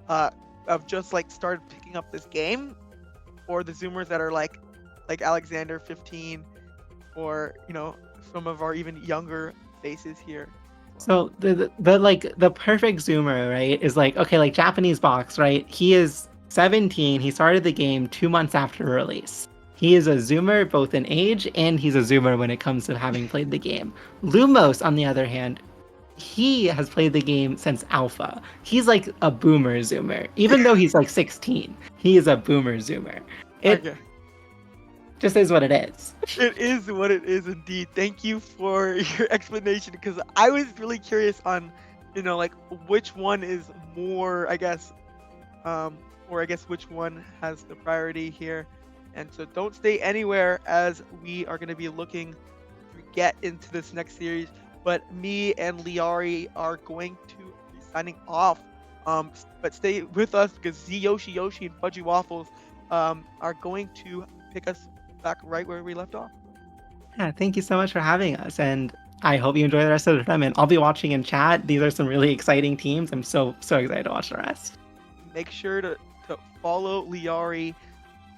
uh have just like started picking up this game, or the Zoomers that are like Alexander 15, or some of our even younger faces here as well. So the perfect zoomer, right, is like, okay, like Japanese box, right? He is 17. He started the game 2 months after release. He is a zoomer both in age and he's a zoomer when it comes to having played the game. Lumos, on the other hand, he has played the game since alpha. He's like a boomer zoomer. Even though he's like 16, he is a boomer zoomer. It Okay. just is what it is. It is what it is indeed. Thank you for your explanation because I was really curious on, like which one is more, I guess, or I guess which one has the priority here. And so don't stay anywhere as we are going to be looking to get into this next series. But me and Liari are going to be signing off. But stay with us because Z Yoshi Yoshi and Fudgy Waffles are going to pick us back right where we left off. Yeah, thank you so much for having us, and I hope you enjoy the rest of the tournament. I'll be watching in chat. These are some really exciting teams. I'm so excited to watch the rest. Make sure to follow Liari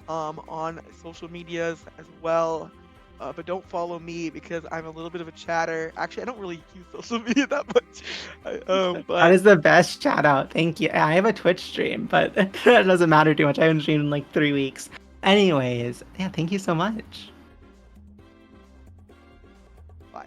on social medias as well. But don't follow me because I'm a little bit of a chatter. Actually, I don't really use social media that much. That But is the best shout out. Thank you. I have a Twitch stream, but it doesn't matter too much. I haven't streamed in like 3 weeks. Anyways, yeah, thank you so much. bye.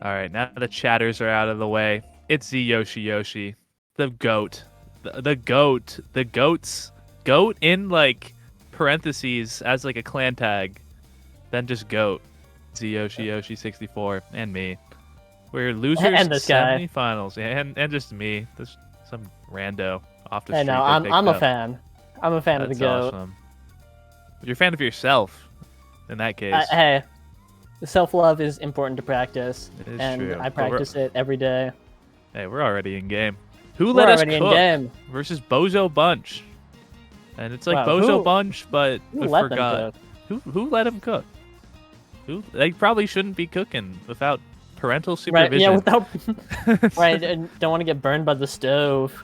All right, now the chatters are out of the way. It's Z Yoshi, the goat, the goat, the goat in like parentheses as like a clan tag, then just goat. Z Yoshi 64 and me. We're losers And this guy. semifinals, and just me. There's some rando off the Hey, street. no, I'm a fan. I'm a fan of the That's goat. awesome. You're a fan of yourself, in that case. Hey, self-love is important to practice, It is and true. I But practice it every day. Hey, we're already in game. Who We're let us already in cook game. versus Bozo Bunch? And it's like Wow, Bozo who- Bunch, but Who I let them forgot. cook? Who let him cook? They probably shouldn't be cooking without parental Right? supervision. Yeah, without right, and don't want to get burned by the stove.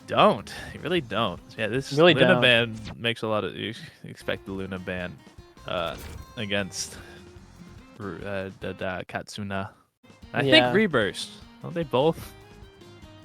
Don't. You really don't. Yeah, this Really Luna don't. ban makes a lot of. You expect the Luna ban against Katsuna. I Yeah. think Reburst. Don't they both?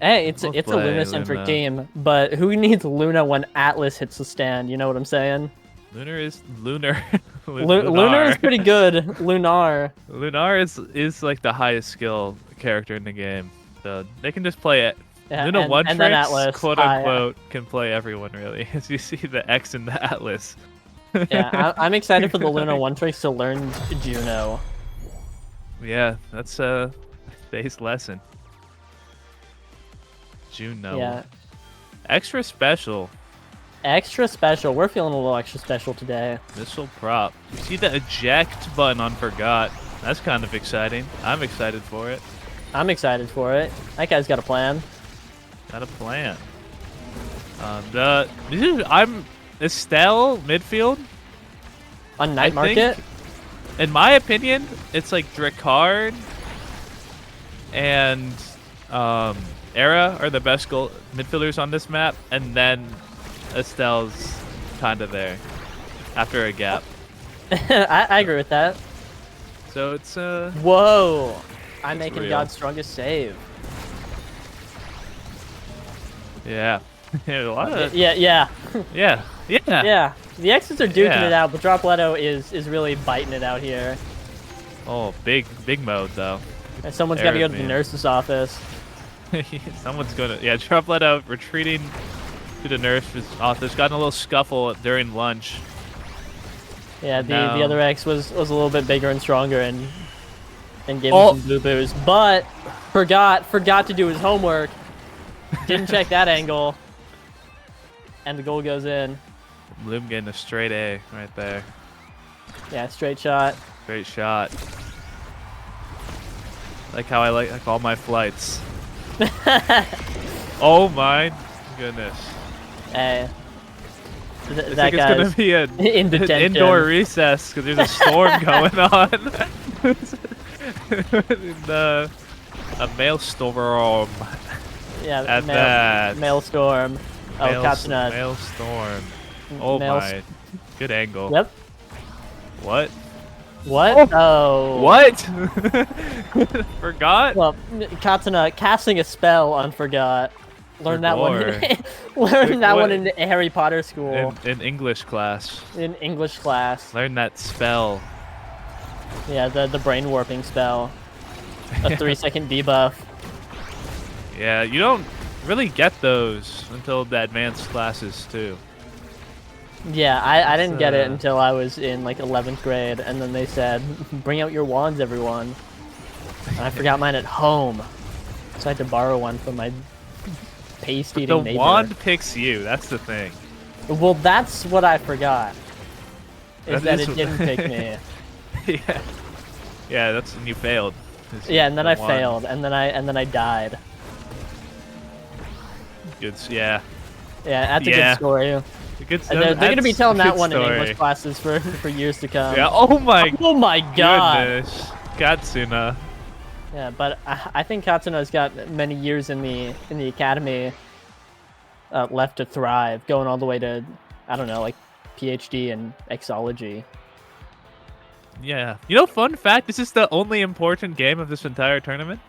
Hey, it's Both a play Luna-centric Luna. team, but who needs Luna when Atlas hits the stand? You know what I'm saying? Lunar is lunar. Lunar is pretty good. Lunar. Lunar is like the highest skill character in the game. So they can just play it. Yeah, Luna and, one and then tricks, Atlas. quote Hi. unquote, can play everyone really. As you see the X in the Atlas. Yeah, I'm excited for the Luna one tricks to learn Juno. Yeah, that's a base lesson. Juno. Yeah, Extra special. extra special. We're feeling a little extra special today. Missile prop. You see the eject button on Forgot. That's kind of exciting. I'm excited for it. I'm excited for it. That guy's got a plan. Got a plan. I'm Estelle midfield. On Night I Market? think, in my opinion, it's like Dracard and Era are the best goal midfielders on this map, and then Estelle's kind of there after a gap. I agree with that. So it's Whoa! I'm It's making real. God's strongest save. yeah, a lot of Yeah. yeah. Yeah. The X's are duking Yeah. it out, but Dropletto is really biting it out here. Oh, big mode though. And someone's got to go to the man. nurse's office. Someone's gonna drop let out, retreating to the nurse's office. Got in a little scuffle during lunch. Yeah, the No. other X was a little bit bigger and stronger and gave Oh. him some boo-boos, but forgot to do his homework. Didn't check that angle, and the goal goes in. Bloom getting a straight A right there. Yeah, straight shot. Great shot. Like how I like all my flights. Oh my goodness. Hey, I that think it's gonna guy's be an in detention. indoor recess because there's a storm going on. A maelstrom. Yeah, At that. Maelstrom. Oh, Katsuna. Maelstrom. Oh my. Good angle. Yep. What? What? Oh. What? Forgot? Well, Katsuna casting a spell on Forgot. Learn that one. Learn that one in Harry Potter school. In English class. In English class. Learn that spell. Yeah, the brain warping spell. A 3-second debuff. Yeah, you don't really get those until the advanced classes too. Yeah, I didn't get it uh, until I was in like 11th grade, and then they said, bring out your wands, everyone. And I forgot mine at home. So I had to borrow one from my paste-eating The neighbor. wand picks you. That's the thing. Well, that's what I forgot. Is That that is it didn't pick me. Yeah. Yeah, that's when you failed. Yeah, and then The I wand. failed, and then I died. Good. Yeah. Yeah, that's a Yeah. good story. Good. They're going to be that's telling a that good one in story. English classes for years to come. Yeah. Oh my Oh my god. goodness. Katsuna. Yeah, but I think Katsuna's got many years in the academy left to thrive, going all the way to, I don't know, like PhD in exology. Yeah. You know, fun fact. This is the only important game of this entire tournament.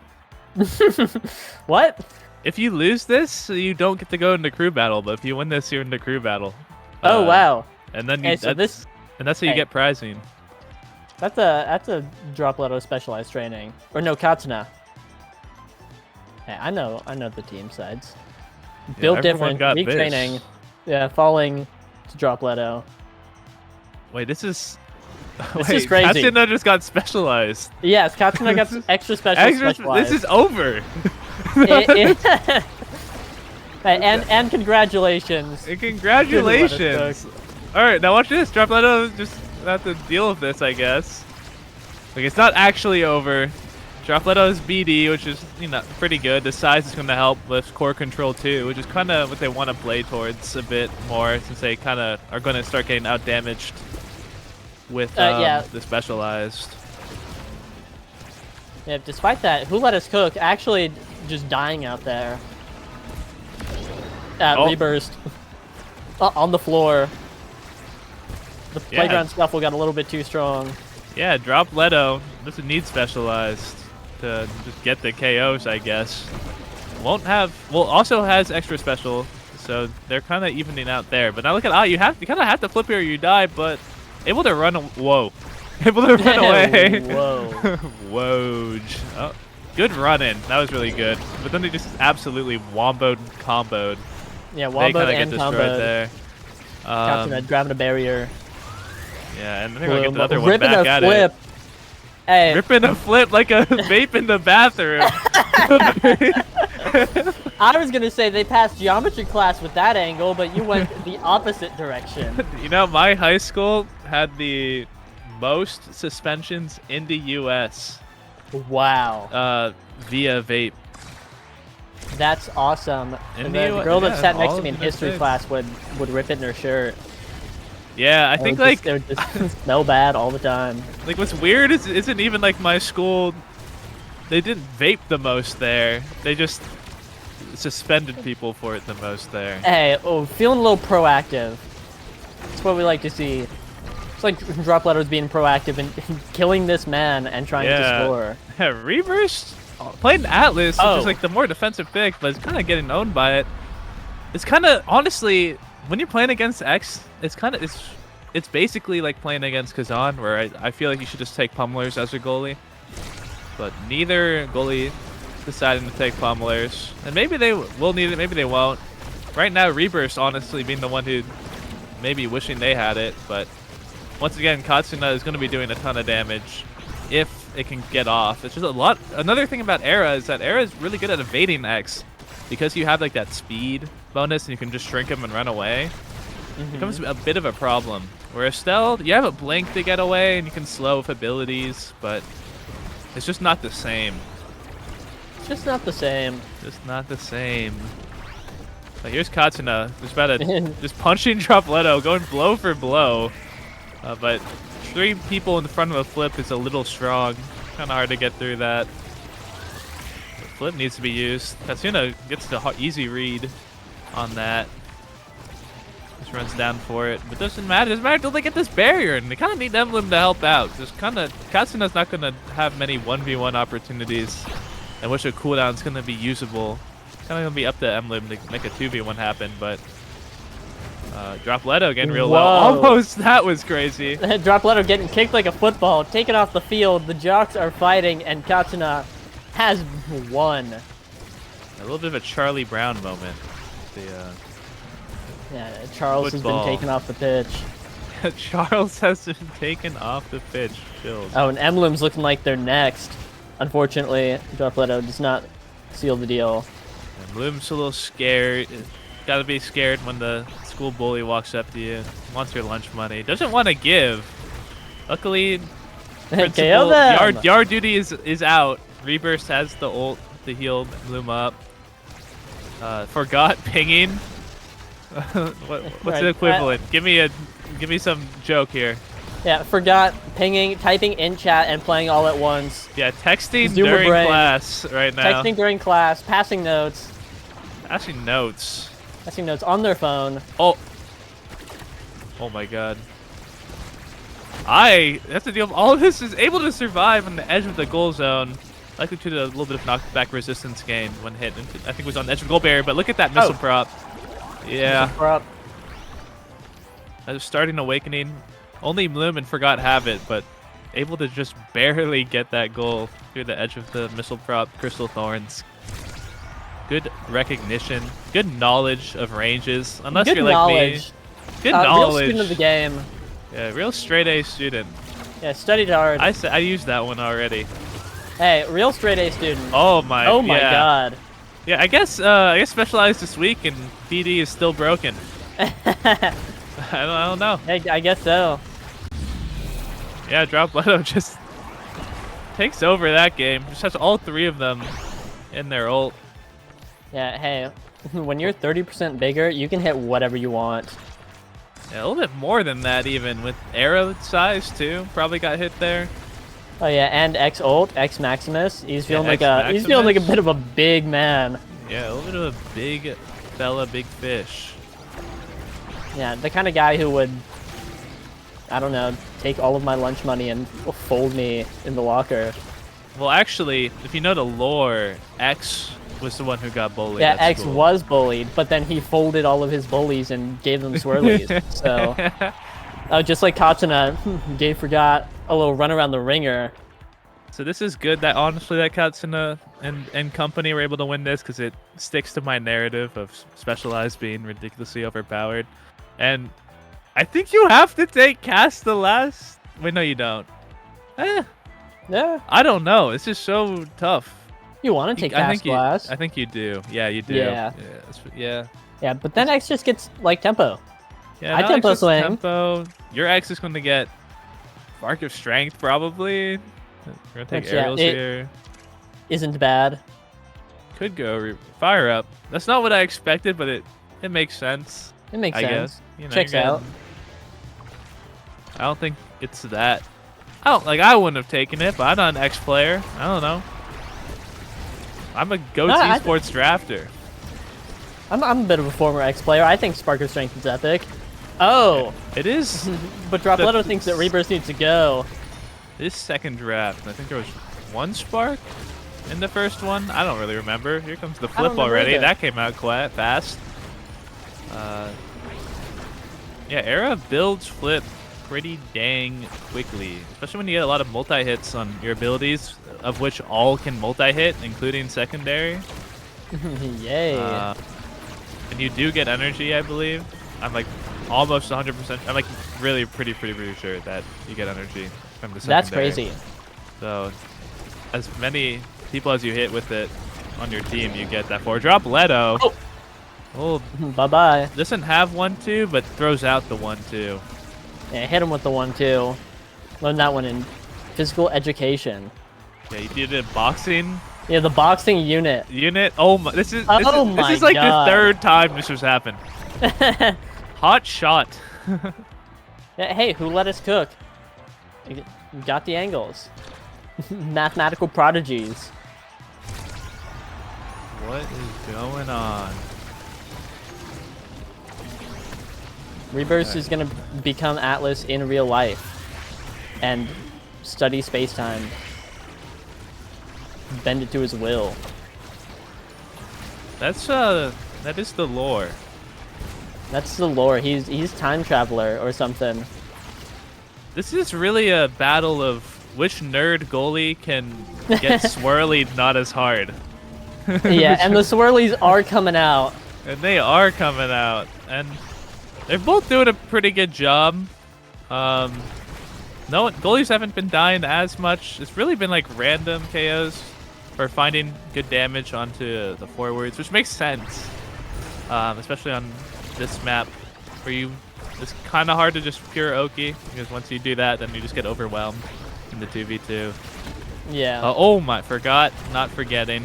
What? If you lose this, you don't get to go into crew battle. But if you win this, you're in the crew battle. Oh wow. And then Hey, you, so that's how you hey. get prizing. That's a Dropletto specialized training. Or no, Katsuna. Hey, I know the team sides. Built everyone different, got retraining. this. Yeah, falling to Dropletto. Wait, this is... This is crazy. Katsuna just got specialized. Yes, Katsuna got extra specialized. This is over. And congratulations. And congratulations. All right, now watch this. Dropletto just have to deal with this, I guess. Like, it's not actually over. Dropletto's BD, which is, you know, pretty good. The size is going to help with core control too, which is kind of what they want to play towards a bit more, since they kind of are going to start getting out damaged with the specialized. Yeah, despite that, Who Let Us Cook actually just dying out there. Reburst. On the floor. The playground scuffle got a little bit too strong. Yeah, Dropletto doesn't need specialized to just get the KOs, I guess. Also has extra special, so they're kind of evening out there. But now look at you kind of have to flip here or you die, but able to run. Whoa, able to run away. Whoa. Woj. Oh, good running. That was really good. But then they just absolutely womboed and comboed. Yeah, womboed and comboed. There. Katsuna grabbing a barrier. Yeah, and they're gonna get the other one back at flip. it. Hey. Ripping a flip like a vape in the bathroom. I was gonna say they passed geometry class with that angle, but you went the opposite direction. You know, my high school had the most suspensions in the U.S. Wow. Via vape. That's awesome. And the girl that sat next to me in history class would rip it in her shirt. Yeah, I think like they would just smell bad all the time. Like what's weird is isn't even like my school. They didn't vape the most there. They just suspended people for it the most there. Hey, feeling a little proactive. That's what we like to see. It's like Dropletto's being proactive and killing this man and trying to score. Yeah, Reverse played Atlas, which is like the more defensive pick, but it's kind of getting owned by it. It's kind of honestly. When you're playing against X, it's basically like playing against Kazan, where I feel like you should just take pummelers as your goalie. But neither goalie deciding to take pummelers. And maybe they will need it, maybe they won't. Right now, Reburst honestly being the one who maybe wishing they had it. But once again, Katsuna is going to be doing a ton of damage if it can get off. It's just a lot. Another thing about Era is that Era is really good at evading X. Because you have like that speed bonus and you can just shrink him and run away, it becomes a bit of a problem. Whereas Stealth, you have a blink to get away and you can slow with abilities, but it's just not the same. It's just not the same. Just not the same. But here's Katsuna, just about to just punching Dropletto, going blow for blow. But 3 people in front of a flip is a little strong. Kind of hard to get through that. Flip needs to be used. Katsuna gets the easy read on that. Just runs down for it. But doesn't matter. Doesn't matter until they get this barrier. And they kind of need Emblem to help out. Just kind of... Katsuna's not going to have many 1v1 opportunities in which a cooldown's going to be usable. It's kind of going to be up to Emblem to make a 2v1 happen. But Dropletto getting real low. Almost. That was crazy. Dropletto getting kicked like a football. Taken off the field. The jocks are fighting. And Katsuna has won. A little bit of a Charlie Brown moment. Yeah, Charles has been taken off the pitch. Charles has been taken off the pitch. Chills. Oh, and Emblem's looking like they're next. Unfortunately, Dropletto does not seal the deal. Emblem's a little scared. Gotta be scared when the school bully walks up to you, wants your lunch money, doesn't want to give. Luckily, yard duty is out. Reburst has the ult to heal Bloom up. Forgot pinging. What's the equivalent? Give me some joke here. Yeah, forgot pinging, typing in chat, and playing all at once. Yeah, texting during class right now. Texting during class, passing notes. Passing notes. Passing notes on their phone. Oh my god. That's the deal. All of this is able to survive on the edge of the goal zone. Likely to do a little bit of knockback resistance gain when hit. I think it was on the edge of the goal barrier, but look at that missile prop. Yeah. Missile prop. That was starting awakening. Only Bloom and Forgot have it, but able to just barely get that goal through the edge of the missile prop Crystal Thorns. Good recognition, good knowledge of ranges. Unless Good you're like knowledge. me. Good Real knowledge. student of the game. Yeah, real straight A student. Yeah, studied hard. I used that one already. Hey, real straight A student. Oh my. Oh my yeah. god. Yeah, I guess specialized this week and PD is still broken. I don't know. Hey, I guess so. Yeah, Drop Leto just takes over that game. Just has all 3 of them in their ult. Yeah, hey, when you're 30% bigger, you can hit whatever you want. Yeah, a little bit more than that even with arrow size too. Probably got hit there. Oh yeah, and X ult, X Maximus. He's feeling Yeah, like X he's feeling like a Maximus. bit of a big man. Yeah, a little bit of a big fella, big fish. Yeah, the kind of guy who would, I don't know, take all of my lunch money and fold me in the locker. Well, actually, if you know the lore, X was the one who got bullied. Yeah, at X school. was bullied, but then he folded all of his bullies and gave them swirlies. So, just like Katsuna, Gabe forgot a little run around the ringer. So this is good that honestly that Katsuna and company were able to win this because it sticks to my narrative of Specialized being ridiculously overpowered. And I think you have to take Cast the last. Wait, no, you don't. Yeah, I don't know. It's just so tough. you want to take Cast Blast. I think you do. Yeah, you do. Yeah. Yeah. Yeah, but then X just gets like tempo. Yeah. I now tempo X is swing. Tempo. Your X is going to get Mark of Strength probably. We're gonna take Which, yeah, aerials it- here. Isn't bad. Could go fire up. That's not what I expected, but it makes sense. It makes I sense. guess. You know, Checks you're out. getting- I don't think it's that. I wouldn't have taken it, but I'm not an X player. I don't know. I'm a GOAT I- esports drafter. I'm a bit of a former X player. I think Spark of Strength is epic. Oh, It is but Dropletto thinks that Rebirth needs to go. this second draft. I think there was 1 spark in the first one. I don't really remember. Here comes the don't flip remember already. either. That came out quite fast. Yeah, Era builds flip pretty dang quickly, especially when you get a lot of multi-hits on your abilities, of which all can multi-hit, including secondary. Yay. And you do get energy, I believe. I'm like almost 100%. I'm like really pretty sure that you get energy from the secondary. That's crazy. So, as many people as you hit with it on your team, you get that 4-drop. Leto. Oh, Bye-bye. doesn't have 1-2, but throws out the 1-2. Yeah, hit him with the 1-2. Learn that one in physical education. Yeah, you did it in boxing Yeah, the boxing unit. unit. Oh my! This is Oh this is like God. the 3rd time this has happened. Hot shot. Yeah, hey, who let us cook? You got the angles. Mathematical prodigies. What is going on? Rebirth is gonna become Atlas in real life and study space-time. Bend it to his will. That is the lore. That's the lore. He's time traveler or something. This is really a battle of which nerd goalie can get swirly not as hard. Yeah, and the swirlies are coming out. And they are coming out, and they're both doing a pretty good job. No, goalies haven't been dying as much. It's really been like random KOs or finding good damage onto the forwards, which makes sense, especially on this map where it's kind of hard to just pure Oki, because once you do that, then you just get overwhelmed in the 2v2. Yeah. Oh my, not forgetting.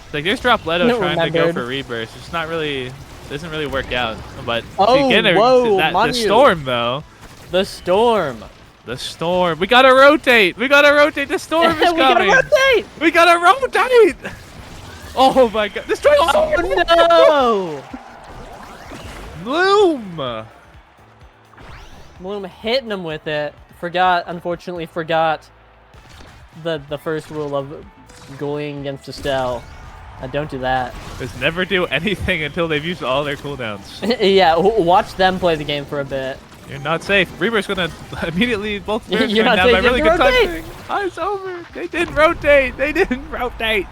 It's like there's Dropletto No, trying to go remembered. for Rebirth. It's not really, doesn't really work out. But Oh, again, whoa, the Manu. storm though. The storm. The storm. We gotta rotate. We gotta rotate. The storm is We gotta coming. rotate! We gotta rotate. Oh my god. Destroy. Oh no! Bloom. Bloom hitting him with it. Unfortunately forgot the first rule of goaling against Estelle. Don't do that. Just never do anything until they've used all their cooldowns. Yeah, watch them play the game for a bit. You're not safe. Reaper's gonna immediately both players You're going not down safe, by really you have good to timing. It's over. They didn't rotate. They didn't rotate.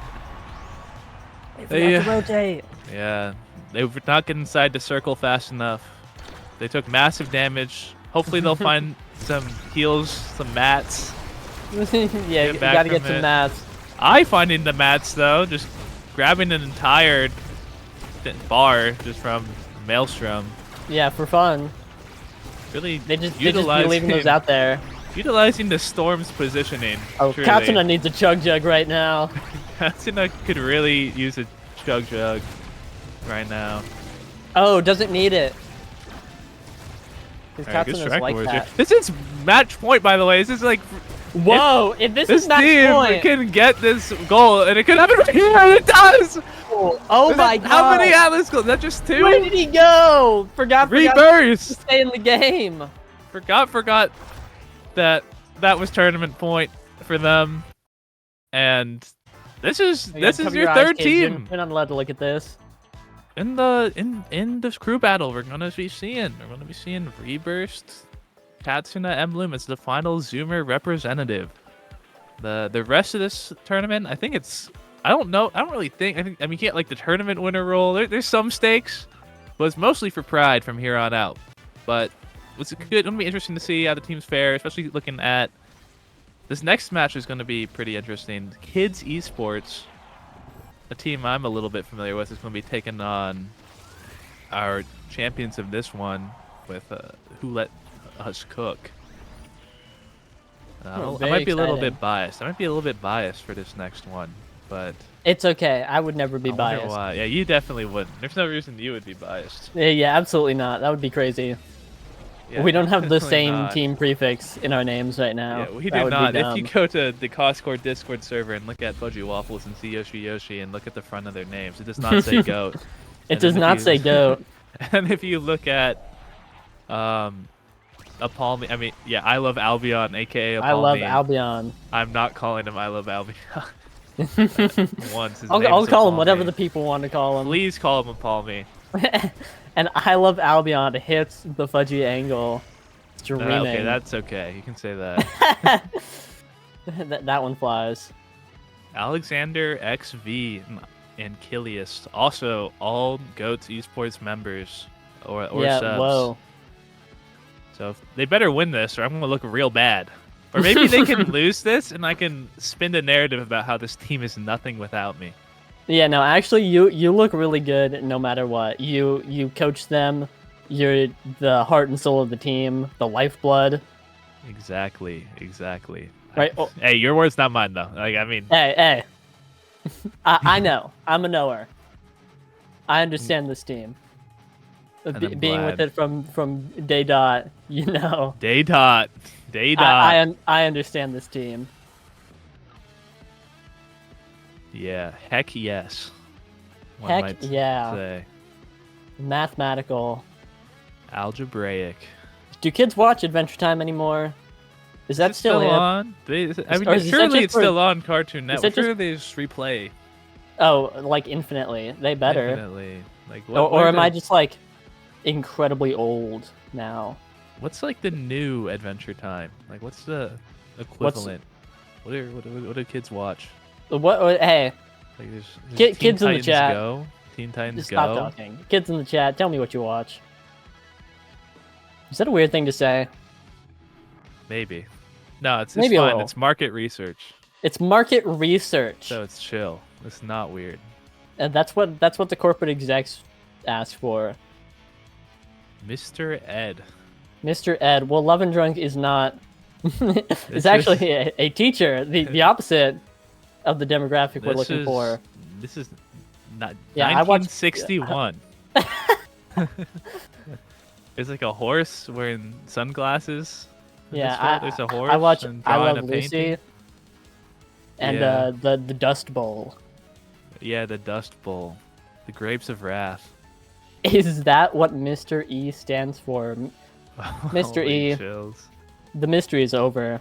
They have to rotate. Yeah, they were not getting inside the circle fast enough. They took massive damage. Hopefully they'll find some heals, some mats. Yeah, you back gotta get from some it. mats. I finding the mats though, just grabbing an entire bar just from Maelstrom. Yeah, for fun. Really They just be utilizing, leaving those out there. utilizing the Storm's positioning. Oh, truly. Katsuna needs a chug jug right now. Katsuna could really use a chug jug right now. Oh, doesn't need it. Because Alright, good Katsuna's strike like boards that. here. This is match point, by the way. This is like Whoa! If this this is match team point. can get this goal, and it could happen right here, and it does. Oh Is my that- god! How many Atlas goals? Is that just two? Where did he go? Forgot to Reburst. stay in the game. Forgot that was tournament point for them, and this is Cover your eyes, third Cage. team You're not allowed to look at this. in this crew battle. We're gonna be seeing Reburst, Katsuna Emblem as the final Zoomer representative. The rest of this tournament, I think it's I don't know. I don't really think. I mean, you can't like the tournament winner role. There's some stakes, but it's mostly for pride from here on out. But it's good. It'll be interesting to see how the teams fare, especially looking at this next match is going to be pretty interesting. Kids Esports, a team I'm a little bit familiar with, is going to be taking on our champions of this one with Who Let Us Cook. I Very might be a little exciting. bit biased. I might be a little bit biased for this next one, but It's okay. I would never be I wonder biased. why. Yeah, you definitely wouldn't. There's no reason you would be biased. Yeah, absolutely not. That would be crazy. Yeah, We don't have the definitely same not. team prefix in our names right now. Yeah, we That do would be not. If dumb. you go to the Coscore Discord server and look at Fudgy Waffles and see Yoshi Yoshi and look at the front of their names, it does not say goat. It And does then if not you- say goat. And if you look at Apalmi, I mean, yeah, I love Albion, aka Apalmi. I love Albion. I'm not calling him I love Albion. Once his I'll name is call him whatever Apalmi. the people want to call him. Please call him Apalmi. And I love Albion hits the fudgy angle. Streaming. Okay, that's okay. You can say that. that one flies. Alexander XV and Kilius, also all Goats Esports members or Yeah, subs. whoa. So they better win this, or I'm gonna look real bad. Or maybe they can lose this, and I can spin the narrative about how this team is nothing without me. Yeah, no, actually, you look really good no matter what. You coach them. You're the heart and soul of the team, the lifeblood. Exactly. Right. Oh, Hey, your words, not mine, though. Like, I mean, hey. I know. I'm a knower. I understand this team. And I'm Being with glad. it from day dot, you know. day dot. I understand this team. Yeah, heck yes. one Heck might yeah. Say. Mathematical. Algebraic. Do kids watch Adventure Time anymore? Is that Is it still hip? on? I or mean, is that surely just it's for- still on Cartoon is Network. it just- Surely they just replay. Oh, like infinitely. They better. Infinitely. Like, Or am are I the- just like incredibly old now? What's like the new Adventure Time? Like, what's the equivalent? What do kids watch? Hey, Like, there's Kids Teen in the Titans chat. Go, Teen Titans just Go. stop talking. Kids in the chat, tell me what you watch. Is that a weird thing to say? Maybe. No, it's Maybe a fine. little. It's market research, It's market research, so it's chill. It's not weird. and that's what the corporate execs ask for. Mr. Ed. Mr. Ed, well, Love and Drunk is not. It's it's actually a teacher, the opposite of the demographic we're looking for. This is not Yeah, I watched- 1961. There's like a horse wearing sunglasses. in this Yeah, world. There's a horse. I watch and I drawing Love a Lucy, painting. and Yeah. the Dust Bowl. Yeah, the Dust Bowl, the Grapes of Wrath. Is that what Mr. E stands for? Mr. Holy E. chills. The mystery is over.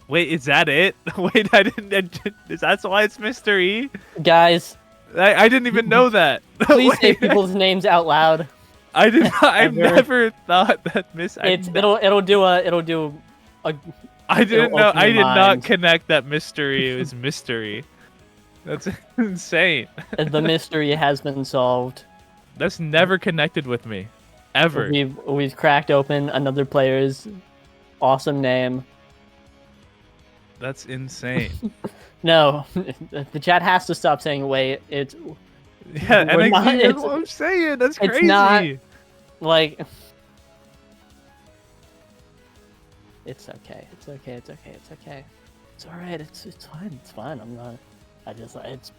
Wait, is that it? Wait, I didn't. Is that why it's Mr. E? Guys, I didn't even know that. please say Wait. people's names out loud. I did not. I Ever. never thought that It'll do a I didn't it'll know. open I your did not mind. connect that mystery. It was mystery. That's insane. The mystery has been solved. That's never connected with me, ever. We've cracked open another player's awesome name. That's insane. No, the chat has to stop saying wait. It's Yeah, We're NXT, not- that's it's- what I'm saying. That's it's crazy. not- like it's okay. It's okay. It's okay. It's okay. It's all right. It's fine. It's fine. I'm not. I just it's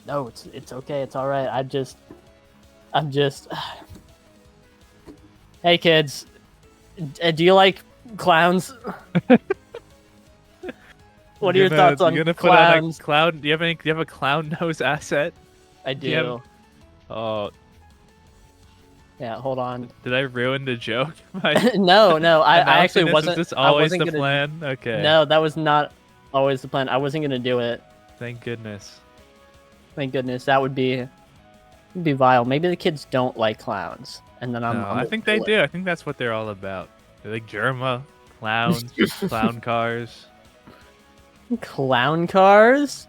no. It's okay. It's all right. I'm just. Hey kids, do you like clowns? What are your thoughts on You're gonna put on a clowns? clown. Do you have a clown nose asset? I do. you Oh, Yeah, hold on. did I ruin the joke? No, I actually Announcing this? wasn't. Is this I always wasn't the gonna, plan? Okay. No, that was not always the plan. I wasn't gonna do it. Thank goodness. Thank goodness. That would be vile. Maybe the kids don't like clowns, and then I'm. No, I'm I think they do. I think that's what they're all about. They like Germa, clowns, clown cars. Clown cars.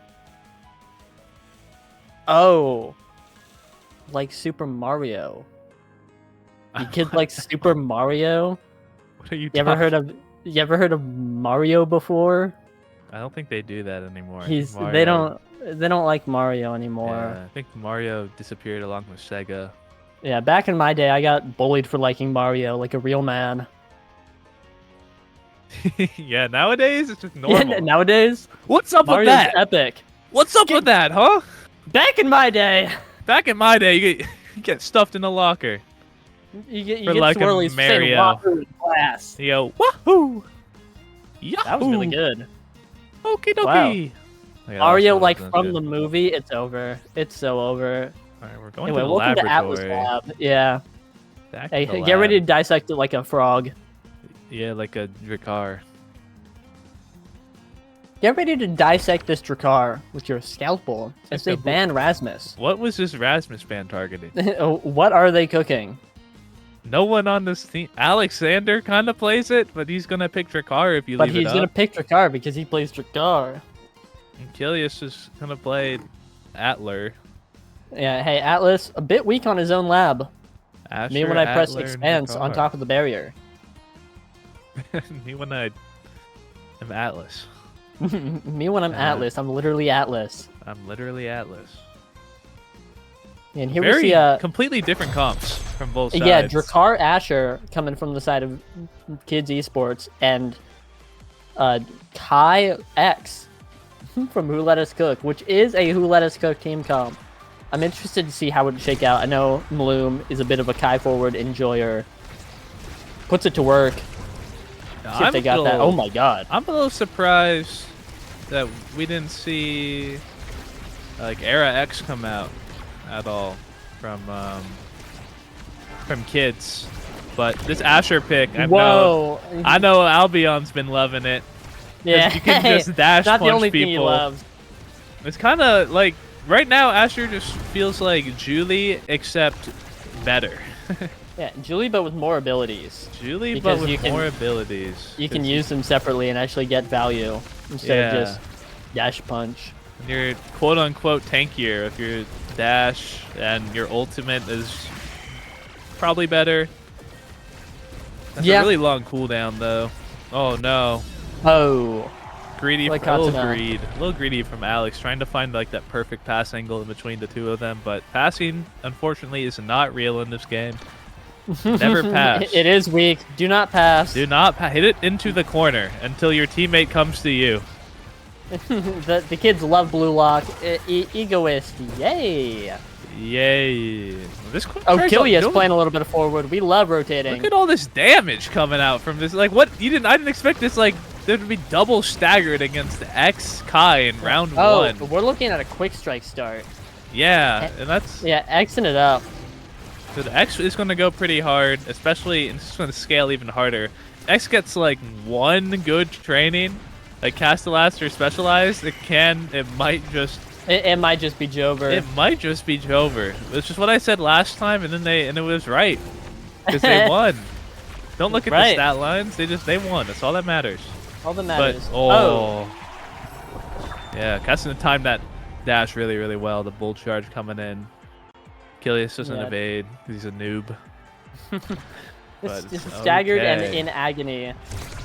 Oh, like Super Mario. You kids like Super Mario? What are you? You ever heard of Mario before? I don't think they do that anymore. They don't like Mario anymore. Yeah, I think Mario disappeared along with Sega. Yeah, back in my day, I got bullied for liking Mario like a real man. Yeah, nowadays it's just normal. Yeah, nowadays, What's up Mario's with that? epic. What's up with that, huh? Back in my day, Back in my day, you get stuffed in a locker. you get For like a swirlies for saying Mario. Wahoo in class. You go, wahoo! Yahoo! That was really good. Okie dokie. Wow. Yeah, that Mario, was like good. from the movie, it's over. It's so over. Alright, we're going Anyway, to the welcome to Atlas laboratory. Lab. Yeah. Back Hey, to the get ready to lab. dissect it like a frog. Yeah, like a Drakkar. Get ready to dissect this Drakkar with your scalpel as they ban Rasmus. What was this Rasmus band targeting? What are they cooking? No one on this team. Alexander kind of plays it, but he's gonna pick Drakkar if you But leave he's it gonna up. pick Drakkar because he plays Drakkar. And Kilius is gonna play Atler. Yeah, hey, Atlas, a bit weak on his own lab. Asher, Me when I press Atler, and expanse on Drakkar. top of the barrier. Me when I am Atlas. Me when I'm Atlas, I'm literally Atlas. I'm literally Atlas. And here Very we see completely different comps from both sides. yeah, Drakkar Asher coming from the side of Kids Esports, and Kai X from Who Let Us Cook, which is a Who Let Us Cook team comp. I'm interested to see how it would shake out. I know Maloom is a bit of a Kai forward enjoyer. Puts it to work. See if they got that. Oh my god. I'm a little surprised that we didn't see like Era X come out at all from Kids, but this Asher pick, I know Albion's been loving it. 'Cause Yeah, you can just dash not punch the only people. thing he loves. It's kind of like right now Asher just feels like Julie except better. Yeah, Julie, but with more abilities. Julie, Because but you with can- more abilities. You can 'Cause use them separately and actually get value instead of Yeah. just dash punch. You're quote unquote tankier if your dash and your ultimate is probably better. That's Yeah. a really long cooldown though. Oh no. Oh, Greedy, Like a little Katana. a little greedy from Alex, trying to find like that perfect pass angle in between the two of them. But passing, unfortunately, is not real in this game. Never pass. It is weak. Do not pass. Do not hit it into the corner until your teammate comes to you. the kids love blue lock. Egoist. Yay. Yay! This Oh, tries Kilius doing- playing a little bit of forward. We love rotating. Look at all this damage coming out from this. Like, what? I didn't expect this. Like, there to be double staggered against X Kai in round Oh, one. we're looking at a quick strike start. Yeah, and that's Yeah, Xing it up. so the X is going to go pretty hard, especially, and it's going to scale even harder. X gets like one good training, like Castellast or Specialized. It might just It might just be Jover. It might just be Jover. It's just what I said last time, and it was right. because they won. Don't look at the Right. stat lines. They won. That's all that matters. All that But matters. yeah, Cassian timed that dash really, really well. The bull charge coming in. Achilles doesn't Yeah. evade. He's a noob. But This it's staggered and okay. in agony.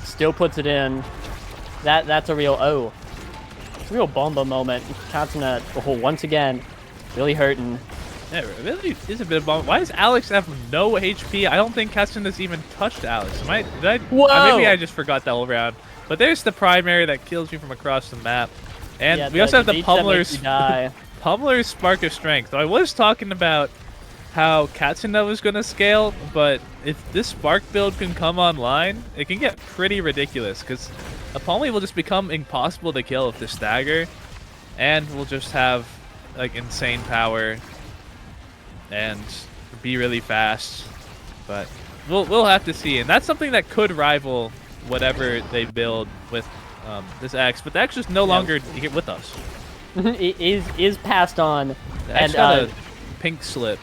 Still puts it in. That's a real it's a real bomba moment. Katsuna once again really hurting. Yeah, it really is a bit of a bummer. Why does Alex have no HP? I don't think Cassian has even touched Alex. Whoa! Maybe I just forgot that whole round. But there's the primary that kills you from across the map. And Yeah, we also have the beach that makes Pummeler's, you die. Pummeler's Spark of Strength. So I was talking about how Katsuna was going to scale, but if this Spark build can come online, it can get pretty ridiculous, because a Pummeler will just become impossible to kill if they stagger, and we'll just have like insane power and be really fast. But we'll have to see, and that's something that could rival whatever they build with this X. But the X is no longer here with us. is passed on, The X and got a pink slip.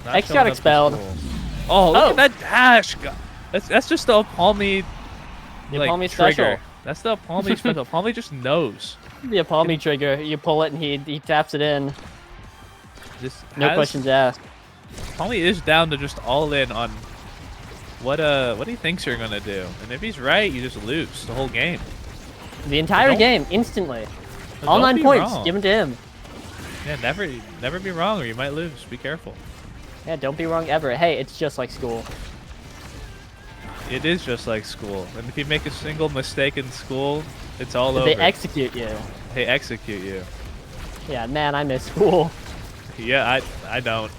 Not X showing got up to expelled. school. Oh, look at that dash! That's just the Palmy The like Palmy trigger. special. That's the Palmy special. Palmy just knows. The Palmy trigger. You pull it and he taps it in. Just No questions asked. Palmy is down to just all in on what he thinks you're gonna do, and if he's right, you just lose the whole game. The entire Don't- game instantly. But All don't 9 be points wrong. given to him. Yeah, never be wrong, or you might lose. Be careful. Yeah, don't be wrong ever. Hey, it's just like school. It is just like school, and if you make a single mistake in school, it's all If over. they execute you. They execute you. Yeah, man, I miss school. Yeah, I don't.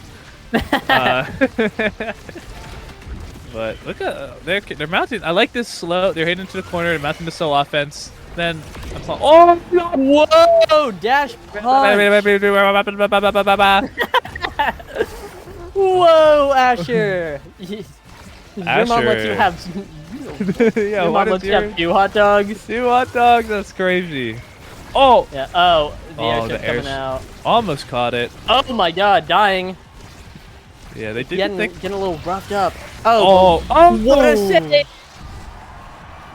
But look at they're mounting. I like this slow. They're hitting into the corner. They're mounting the slow offense. Then oh God! Whoa! Dash punch! Whoa, Asher! Your mom lets you have. Yeah, Your what mom is lets you have your 2 hot dogs. 2 hot dogs? That's crazy. Oh, Yeah. Oh, the Oh, airship the coming out. almost caught it. Oh my God, dying. Yeah, they did Getting a little roughed up. Oh, What a save!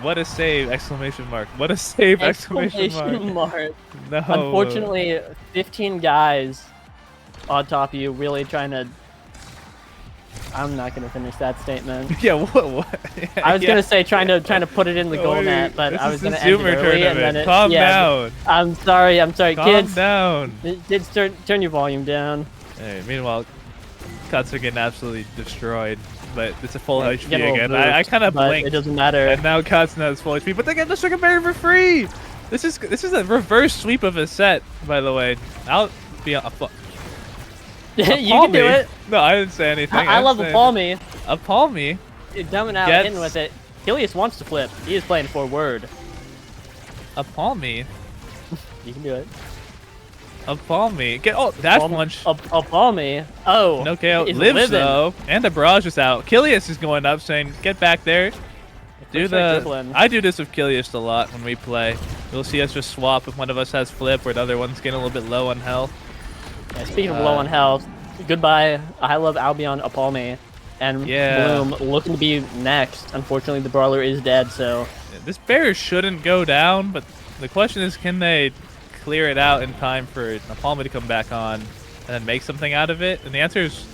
what a save! Exclamation mark! What a save! Exclamation mark! No. Unfortunately, 15 guys on top of you, really trying to. I'm not gonna finish that statement. Yeah. What? I was gonna say trying to put it in the goal net, but This I was is gonna the end it Zoomer early, and then tournament. Calm down. I'm sorry, Calm kids. down. Kids, turn your volume down. Hey, meanwhile, Cuts are getting absolutely destroyed, but it's a full Yeah, HP get a little again. I boost, kind of but blinked, it doesn't matter. and now Cuts knows full HP, but they get the Sugar Berry for free. This is a reverse sweep of a set, by the way. I'll be a You can do it. No, I didn't say anything. I love a Palmy. A Palmy. Dumbing out, Gets- hitting with it. Helios wants to flip. He is playing forward. A Palmy. You can do it. A Palmy. Get dash punch. A Palmy. Oh. No KO. is Lives living. though, and the barrage is out. Kilius is going up, saying, "Get back there." Do First strike the. dribbling. I do this with Kilius a lot when we play. You'll see us just swap if one of us has flip, or the other one's getting a little bit low on health. Yeah, speaking of low on health, goodbye. I love Albion Apalme. And Yeah. Bloom looking to be next. Unfortunately, the brawler is dead, so. This bear shouldn't go down, but the question is, can they clear it out in time for Napalm to come back on and then make something out of it? And the answer is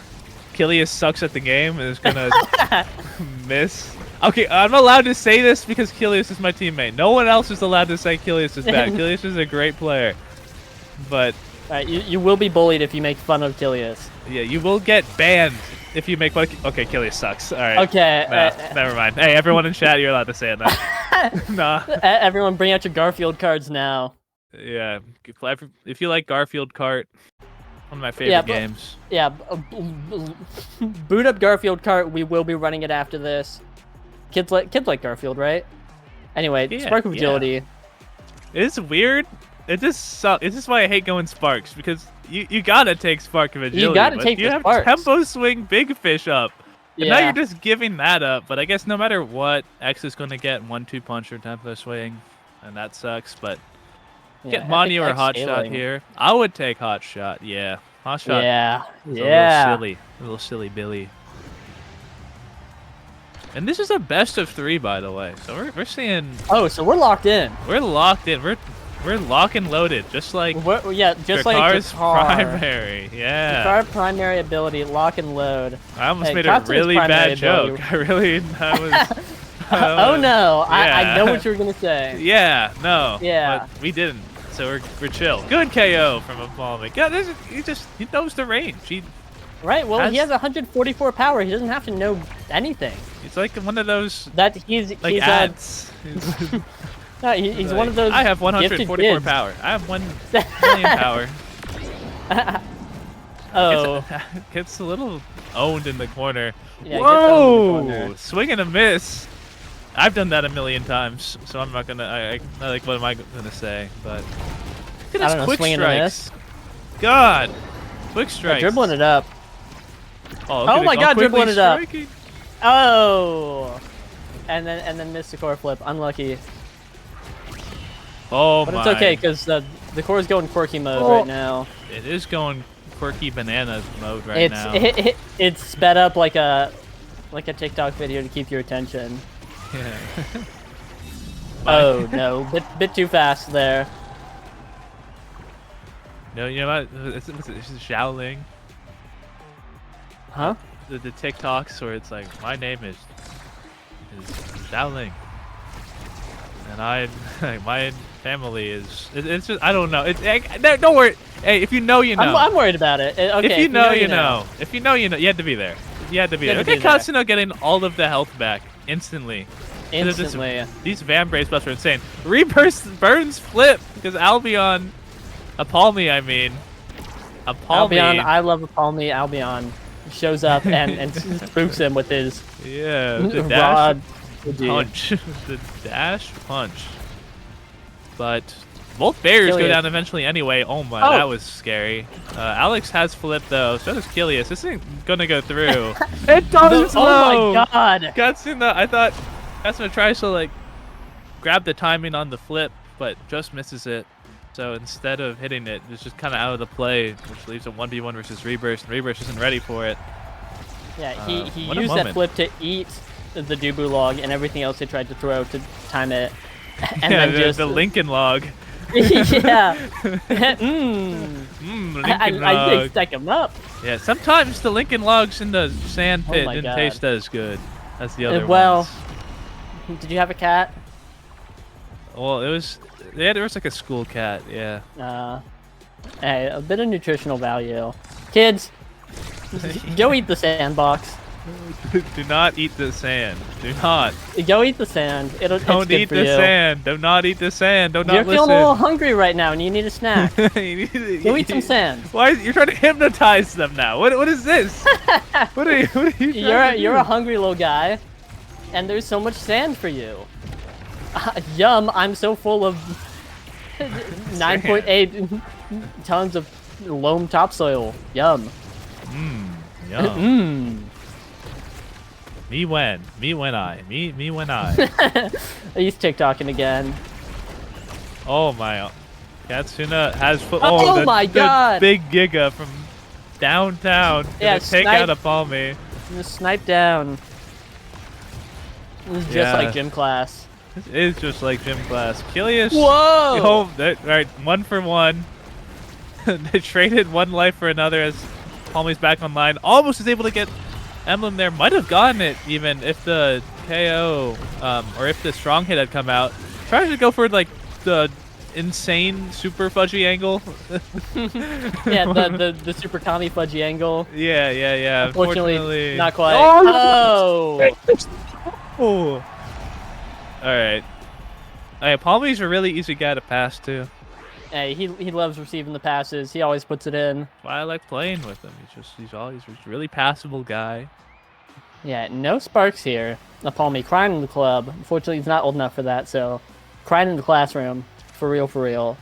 Kilius sucks at the game and is gonna miss. Okay, I'm allowed to say this because Kilius is my teammate. No one else is allowed to say Kilius is bad. Kilius is a great player, but Alright, you will be bullied if you make fun of Kilius. yeah, you will get banned if you make fun. Okay, Kilius sucks. All right. Okay. Nah, never mind. Hey, everyone in chat, you're allowed to say it now. Nah. Everyone, bring out your Garfield cards now. Yeah, if you like Garfield Kart, one of my favorite Yeah, but- games. Yeah, boot up Garfield cart. We will be running it after this. Kids like Garfield, right? Anyway, Yeah, Spark of yeah. Agility. It's weird. It just sucks. It's just why I hate going Sparks, because you gotta take Spark of Agility. gotta but take you the have Sparks. Tempo Swing Big Fish up. And now Yeah. you're just giving that up. But I guess no matter what, X is gonna get 1-2 punch or Tempo Swing, and that sucks. But Yeah, get Epic Monty or X Hot Shot scaling. here. I would take Hot Shot. Yeah, Hot Shot. Yeah, is yeah. a little silly Billy. And this is a best of 3, by the way. So we're seeing. Oh, so we're locked in. We're locked in. We're lock and loaded, just like. Yeah, just like Jakar's Jakar. primary. Yeah. Jakar primary ability, lock and load. I almost Hey, made a Captain's really primary bad joke. ability. That was. Oh no! yeah. I know what you were gonna say. Yeah, no. Yeah. But we didn't. So we're chill. Good KO from Apollo. Yeah, he knows the range. Right. Well, he Has- has 144 power. He doesn't have to know anything. He's like one of those That he's ads. No, he's one of those. I have gifted 144 kids. power. I have 1 million power. Oh. Gets a little owned in the corner. Yeah, gets owned in the Whoa! corner. Swing and a miss. I've done that a million times, so I'm not gonna. I like. What am I gonna say? But look at I his don't know, quick swing and a strikes. God, quick Yeah, strikes. dribbling it up. Oh, Oh my God, quickly dribbling it up. striking. Oh. And then missed the core flip. Unlucky. Oh But my. it's okay because the core is going quirky mode right now. It is going quirky banana mode right now. It's sped up like a TikTok video to keep your attention. Yeah. Oh no, bit too fast there. No, you know what? It's Xiaoling. Huh? The TikToks where it's like, my name is Xiaoling, and my family is. It's just, I don't know. Don't worry. Hey, if you know, you know. I'm worried about it. Okay, if you know, you know. If you know, you know. You had to be there. You had to be there. Look at Katsuno getting all of the health back instantly. Instantly. These Van Brace buffs are insane. Reburst burns flip because Albion, Apalmi, I mean. Apalmi. Albion, I love Apalmi. Albion shows up and spooks him with his the dash rod punch. The dash punch. But both barriers go Kilius. down eventually anyway. Oh my, that was scary. Alex has flip though, so does Kilius. This isn't gonna go through. It does. Oh my God! Katsuna, I thought Katsuna tries to like grab the timing on the flip, but just misses it. So instead of hitting it, it's just kind of out of the play, which leaves a 1v1 versus Reburst, and Reburst isn't ready for it. Yeah, he what a used that moment. flip to eat the Dubu log and everything else he tried to throw to time it. And Yeah, then just the Lincoln log. yeah. Lincoln I log. did stack him up. Yeah, sometimes the Lincoln logs in the sand Oh pit my didn't God. taste as good as the other Well, ones. did you have a cat? Well, it was. Yeah, there was like a school cat. Yeah. Hey, a bit of nutritional value. Kids, go eat the sandbox. Do not eat the sand. Do not. Go eat the sand. It's Don't good eat for the you. sand. Do not eat the sand. Do not You're listen. feeling a little hungry right now and you need a snack. You need to- Go eat some sand. Why you're trying to hypnotize them now? What is this? What are you? What are you? You're a hungry little guy, and there's so much sand for you. Yum! I'm so full of 9.8 tons of loam topsoil. Yum. Yum. Me when I. He's TikToking again. Oh my. Katsuna has foot. Oh my the God. big Giga from downtown. Yeah, Gonna take snipe. out a Palmy. Just snipe down. This is just like gym class. This is just like gym class. Kilius. Whoa! Right, 1 for 1. They traded one life for another as Palmy's back online. Almost was able to get Emblem there. Might have gotten it even if the KO or if the strong hit had come out. Trying to go for like the insane super fudgy angle. Yeah, the super kami fudgy angle. Yeah. Unfortunately, not quite. Oh! Oh. Alright. Palmy's a really easy guy to pass to. Hey, he loves receiving the passes. He always puts it in. That's why I like playing with him. He's always a really passable guy. Yeah, no sparks here. Palmy crying in the club. Unfortunately, he's not old enough for that, so crying in the classroom. For real.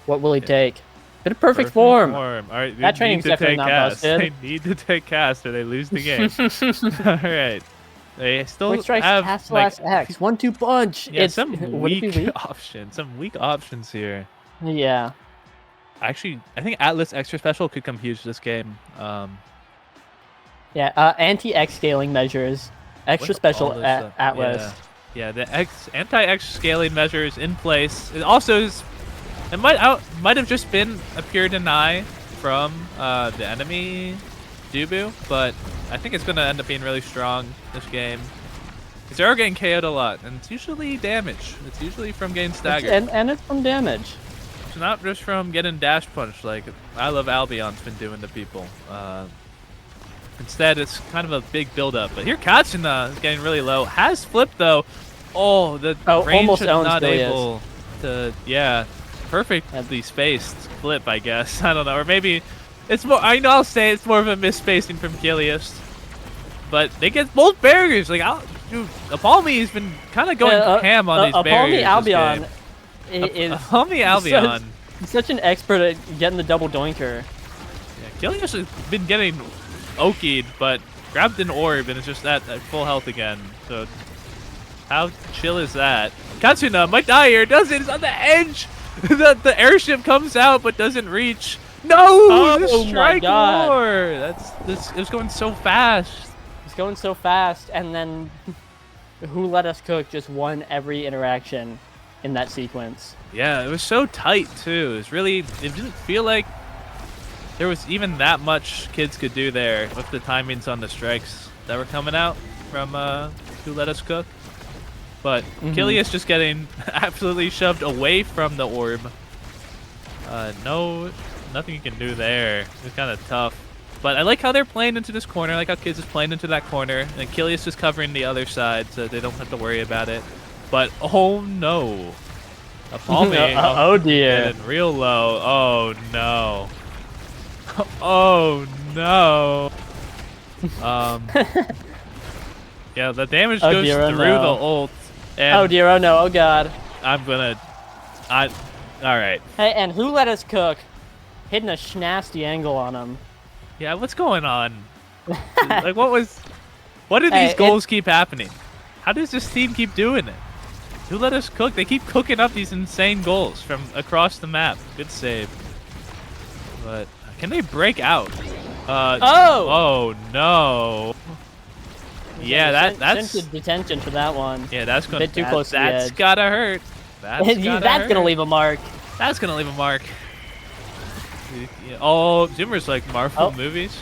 What will he take? Bit of perfect form. All right, That training's definitely not busted. They need to take cast or they lose the game. All right. They still Quick strikes, have pass like, slash X, 1-2 punch. yeah, It's some would it be weak weak? options. Some weak options here. Yeah. Actually, I think Atlas Extra Special could come huge this game. Yeah, anti-X scaling measures. Extra With special all this stuff. Atlas. Yeah, the anti-X scaling measures in place. It also is. It might have just been a pure deny from the enemy Dubu, but I think it's gonna end up being really strong this game. Because they are getting KO'd a lot, and it's usually damage. It's usually from getting staggered. And it's from damage. It's not just from getting dash punched like I Love Albion's been doing to people. Instead, it's kind of a big build-up. But here, Katsuna is getting really low. Has flipped, though. Oh, the range almost is owns not Bilius. able to... Yeah, perfectly spaced flip, I guess. I don't know. Or maybe it's more... I'll say it's more of a misspacing from Kilius. But they get both barriers. Like, dude, Apalmi has been kind of going ham on these barriers. Albion is... Apalmi Albion. He's such an expert at getting the double doinker. Yeah, Kilius has been getting okied, but grabbed an orb and it's just at full health again. So how chill is that? Katsuna might die here, does it? It's on the edge! the airship comes out but doesn't reach. No! The strike war! It was going so fast. It's going so fast, and then Who Let Us Cook just won every interaction in that sequence. Yeah, it was so tight too. It didn't feel like there was even that much kids could do there with the timings on the strikes that were coming out from Who Let Us Cook. But Kilius just getting absolutely shoved away from the orb. Nothing you can do there. It's kind of tough. But I like how they're playing into this corner. I like how Kids is playing into that corner. And Kilius is covering the other side so they don't have to worry about it. But oh no. Apalmi. Oh dear. Getting real low. Oh no. Oh no. Yeah, the damage goes through the ult. And oh dear, oh no, oh god. Alright. Hey, and Who Let Us Cook hitting a nasty angle on him. Yeah, what's going on? Like, what did these goals keep happening? How does this team keep doing it? Who Let Us Cook? They keep cooking up these insane goals from across the map. Good save. But can they break out? Oh no. Yeah, that's detention for that one. Yeah, that's gonna a bit too close to the edge. Gotta hurt. That's gonna leave a mark. That's gonna leave a mark. Oh, Zoomer's like Marvel movies.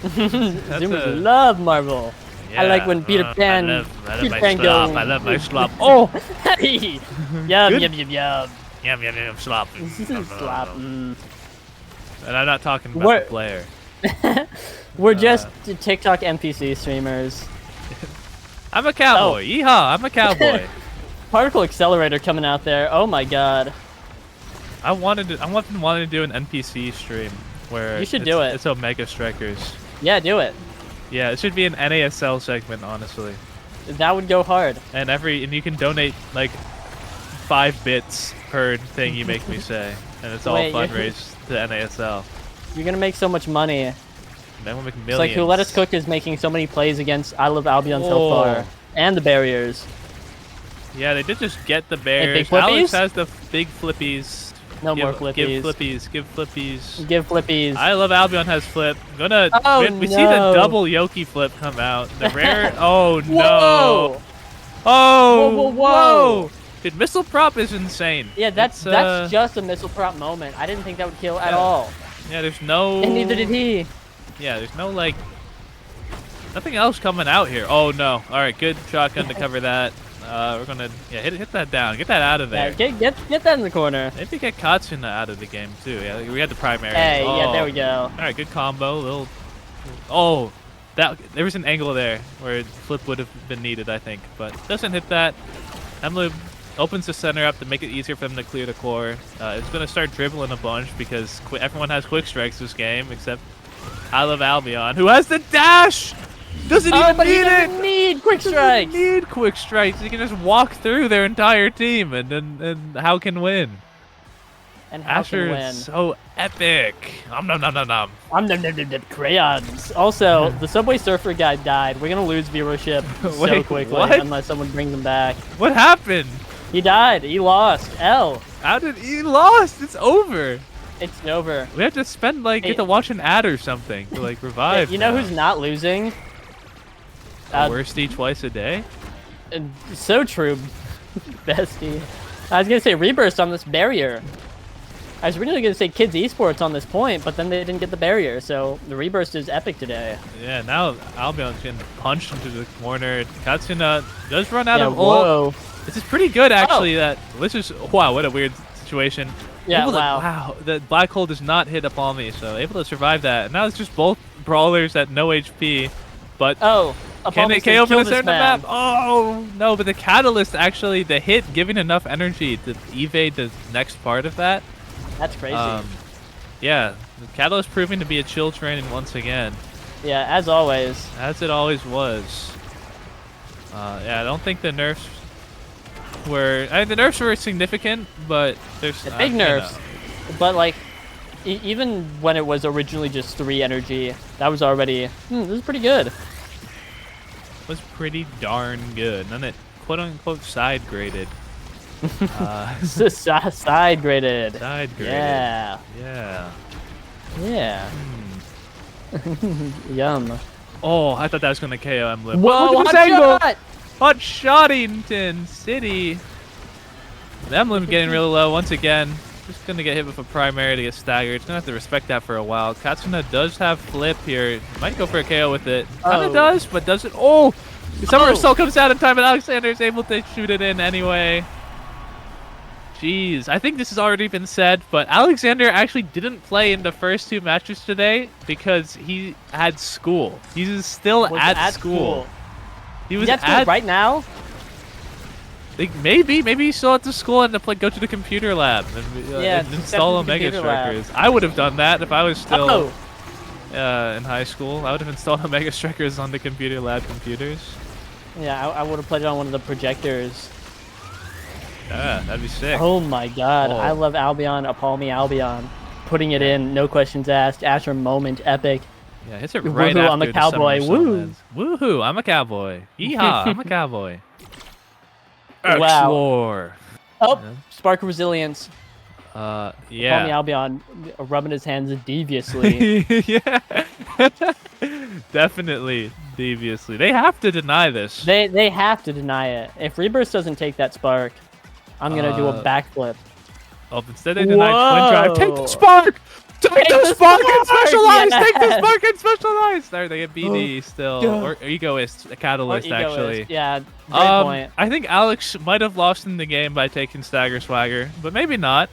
Zoomers love Marvel. Yeah, I like when Peter Pan. I love my slop. Oh, yum. Yum slop. Slop. And I'm not talking about the player. We're just TikTok NPC streamers. I'm a cowboy. Yeehaw! I'm a cowboy. Particle Accelerator coming out there. Oh my god. I wanted to do an NPC stream where you should do it. It's Omega Strikers. Yeah, do it. Yeah, it should be an NASL segment, honestly. That would go hard. And you can donate like 5 bits per thing you make me say, and it's all fundraised to NASL. You're gonna make so much money. Then we'll make millions. It's like Who Let Us Cook is making so many plays against I Love Albion so far, and the barriers. Yeah, they did just get the barriers. Big flippies? Alex has the big flippies. No more flippies. Give flippies. Give flippies. Give flippies. I Love Albion has flip. We see the double Yoki flip come out. The rare. Oh no. Oh. Whoa. Dude, missile prop is insane. Yeah, that's just a missile prop moment. I didn't think that would kill at all. Yeah, there's no. And neither did he. Yeah, there's no nothing else coming out here. Oh no. All right, good shotgun to cover that. We're gonna hit that down. Get that out of there. Yeah, get that in the corner. Maybe get Katsuna out of the game too. Yeah, we had the primary. Hey, yeah, there we go. All right, good combo. There was an angle there where flip would have been needed, I think, but doesn't hit that. Emlu opens the center up to make it easier for them to clear the core. It's gonna start dribbling a bunch because everyone has quick strikes this game except I Love Albion, who has the dash. Doesn't even need quick strikes. Need quick strikes. He can just walk through their entire team, and how can win? And how Asher can win? Is so epic. Nom. Crayons. Also, the Subway Surfer guy died. We're gonna lose viewership so quickly unless someone brings him back. What happened? He died. He lost. L. How did he lost? It's over. It's over. We have to spend get to watch an ad or something to revive. You know who's not losing? Worsty twice a day? So true, Bestie. I was gonna say Rebirth on this barrier. I was really gonna say Kids Esports on this point, but then they didn't get the barrier, so the Rebirth is epic today. Yeah, now Albion's getting punched into the corner. Katsuna does run out of whoa. ult. This is pretty good, actually. Wow, what a weird situation. Yeah, Wow, the black hole does not hit Apalmi, so able to survive that. And now it's just both brawlers at no HP. But can they KO from the center of the map? Oh, no, but the Catalyst, actually, the hit giving enough energy to evade the next part of that. That's crazy. Yeah, the Catalyst proving to be a chill training once again. Yeah, as always. As it always was. Yeah, I don't think the nerfs were... the nerfs were significant, but there's... big nerfs. But, like, even when it was originally just 3 energy, that was already... this is pretty good. Was pretty darn good. None it quote-unquote side-graded. Side graded. Side graded. Yeah. Yeah. Yeah. Yum. Oh, I thought that was going to KO Emblem. Whoa, look at this hot angle! shot! Hot Shottington City. The Emblem getting really low once again. Just going to get hit with a primary to get staggered. It's going to have to respect that for a while. Katsuna does have flip here. Might go for a KO with it. Kind of does, but doesn't. Oh! Summer Assault comes out in time, and Alexander is able to shoot it in anyway. Jeez, I think this has already been said, but Alexander actually didn't play in the first 2 matches today because he had school. He's still at school. He was at school right now? Like maybe he's still at the school and go to the computer lab and install Omega Strikers. I would have done that if I was still in high school. I would have installed Omega Strikers on the computer lab computers. Yeah, I would have played it on one of the projectors. Yeah, that'd be sick. Oh my god, I love Albion, Apalmi Albion. Putting it in, no questions asked. Asher moment, epic. Yeah, hits it right after I'm a cowboy. Woo! Woohoo! I'm a cowboy. Yeehaw! I'm a cowboy. Wow. Oh, Yeah. Spark Resilience. Yeah. Apalmi Albion rubbing his hands deviously. Yeah. Definitely deviously. They have to deny this. They have to deny it. If Rebirth doesn't take that Spark, I'm gonna do a backflip. Oh, instead they deny Twin Drive. Take the Spark! Take the Spark and Specialize! Yes! Take the Spark and Specialize! There, they get BD still. Or Egoist, a Catalyst, actually. Yeah, great point. I think Alex might have lost in the game by taking Stagger Swagger, but maybe not.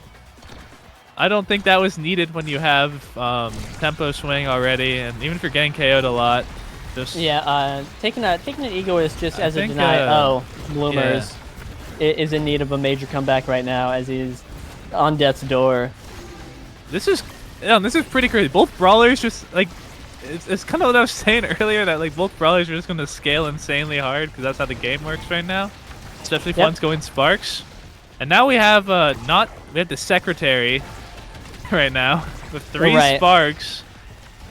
I don't think that was needed when you have tempo swing already, and even if you're getting KO'd a lot. Just Taking an Egoist just as a deny. Bloomers is in need of a major comeback right now as he's on death's door. This is pretty crazy. Both brawlers just like it's kind of what I was saying earlier, that like both brawlers are just going to scale insanely hard because that's how the game works right now. Especially if one's going Sparks. And now we have the Secretary right now with 3 Sparks.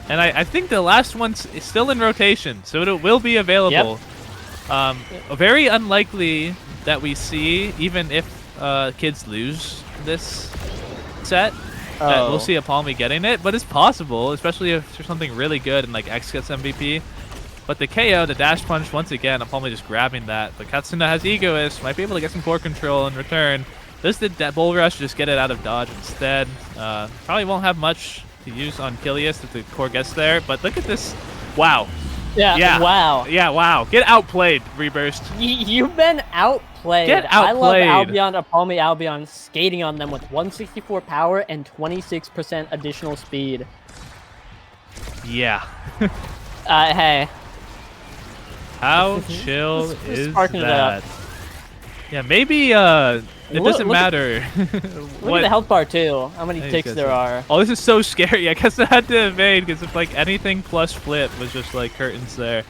And I think the last one's still in rotation, so it will be available. Very unlikely that we see, even if kids lose this set, that we'll see Apalmi getting it, but it's possible, especially if there's something really good and like X gets MVP. But the KO, the dash punch, once again, Apalmi just grabbing that. But Katsuna has Egoist, might be able to get some core control in return. Does the Bull Rush just get it out of dodge instead? Probably won't have much to use on Kilius if the core gets there, but look at this. Wow. Yeah. Wow. Yeah, wow. Get outplayed, Reburst. You've been outplayed. Get I love outplayed. Albion, Apalmi Albion skating on them with 164 power and 26% additional speed. Yeah. Hey. How chill is Sparking that? it up. Yeah, maybe it doesn't matter. Look at the health bar too. How many ticks there are. Oh, this is so scary. I guess I had to evade because if like anything plus flip was just like curtains there.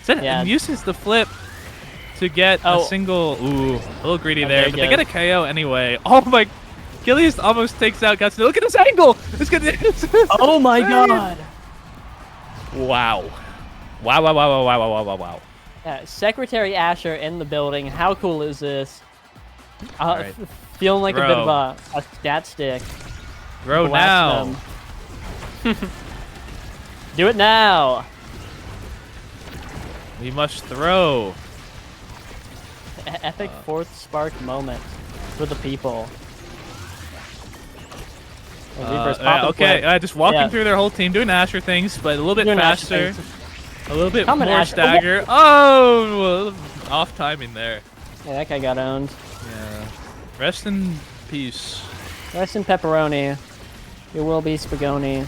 It uses the flip to get a single. Ooh, a little greedy there, but they get a KO anyway. Oh my! Kilius almost takes out Gutsy. Look at this angle. It's gonna. Oh my god! Wow! Wow! Secretary Asher in the building. How cool is this? Right. Feeling like a bit of a stat stick. Bro, now. Do it now. We must throw. Epic fourth spark moment for the people. Reaper's popping Okay, quick. just walking Yeah. through their whole team, doing Asher things, but a little bit Doing Asher faster. things. A little bit Coming, more Asher. stagger. Oh, off timing there. Yeah, that guy got owned. Yeah. Rest in peace. Rest in pepperoni. You will be spagoni.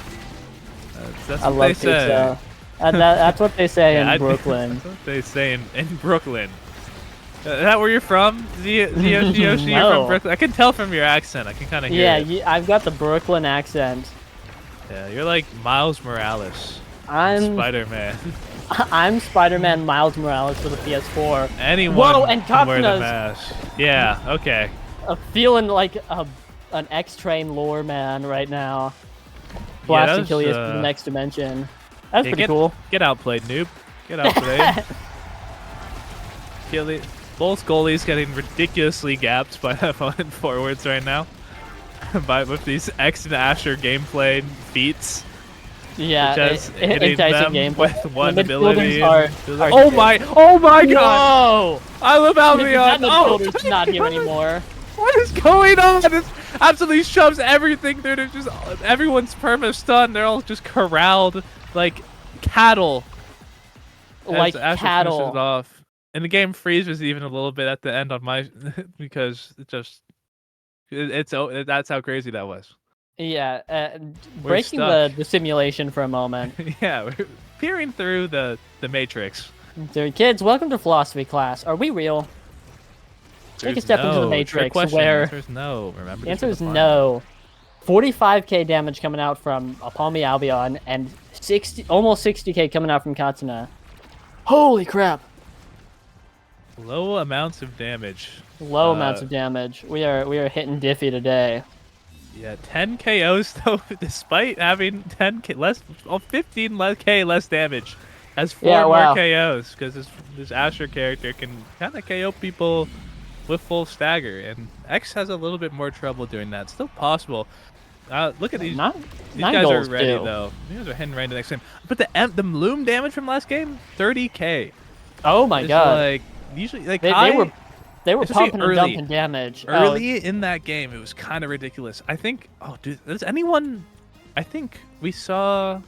That's I what love they say. pizza. That's what they say Yeah, in Brooklyn. That's what they say in Brooklyn. Is that where you're from? Yoshi, you're No. from Brooklyn? I can tell from your accent. I can kind of hear Yeah, it. I've got the Brooklyn accent. Yeah, you're like Miles Morales. I'm Spider-Man. I'm Spider-Man Miles Morales for the PS4. Anyone Whoa, and can wear the Katsuna's- mask. Yeah, okay. Feeling like an X-Train lore man right now. Yeah, Blasting that was, Killius to the next dimension. That's Yeah, pretty cool. Get outplayed, noob. Get outplayed. Both goalies getting ridiculously gapped by the opponent forwards right now. With these X and Asher gameplay feats. Yeah, Just hitting enticing them gameplay. with one The ability. midfielders are Oh my god! Whoa! I love That Albion! Oh, midfielder's not here anymore. what is going on? This absolutely shoves everything through. Just everyone's perma stunned. They're all just corralled like cattle. Like as Asher cattle. finishes it off. And the game freezes even a little bit at the end on my because that's how crazy that was. Yeah, We're breaking stuck. the simulation for a moment. Yeah, we're peering through the matrix. So, kids, welcome to philosophy class. Are we real? Take a There's step into the no- trick matrix question. where The answer is no. Remember, the answer is no. 45k damage coming out from Palmy Albion and almost 60k coming out from Katsuna. Holy crap! Low amounts of damage. Low amounts of damage. We are hitting Diffie today. Yeah, 10 KOs though, despite having 15 less damage, has 4 Yeah, more wow. KOs because this Asher character can kind of KO people with full stagger, and X has a little bit more trouble doing that. Still possible. Look at these. Nine These guys goals, are ready too. though. These guys are heading right into the next game. But the Loom damage from last game, 30k. Oh my It's god! Like usually, like They were especially pumping early- and dumping damage. early in that game, it was kind of ridiculous. I think. Oh, dude, does anyone? I think we saw.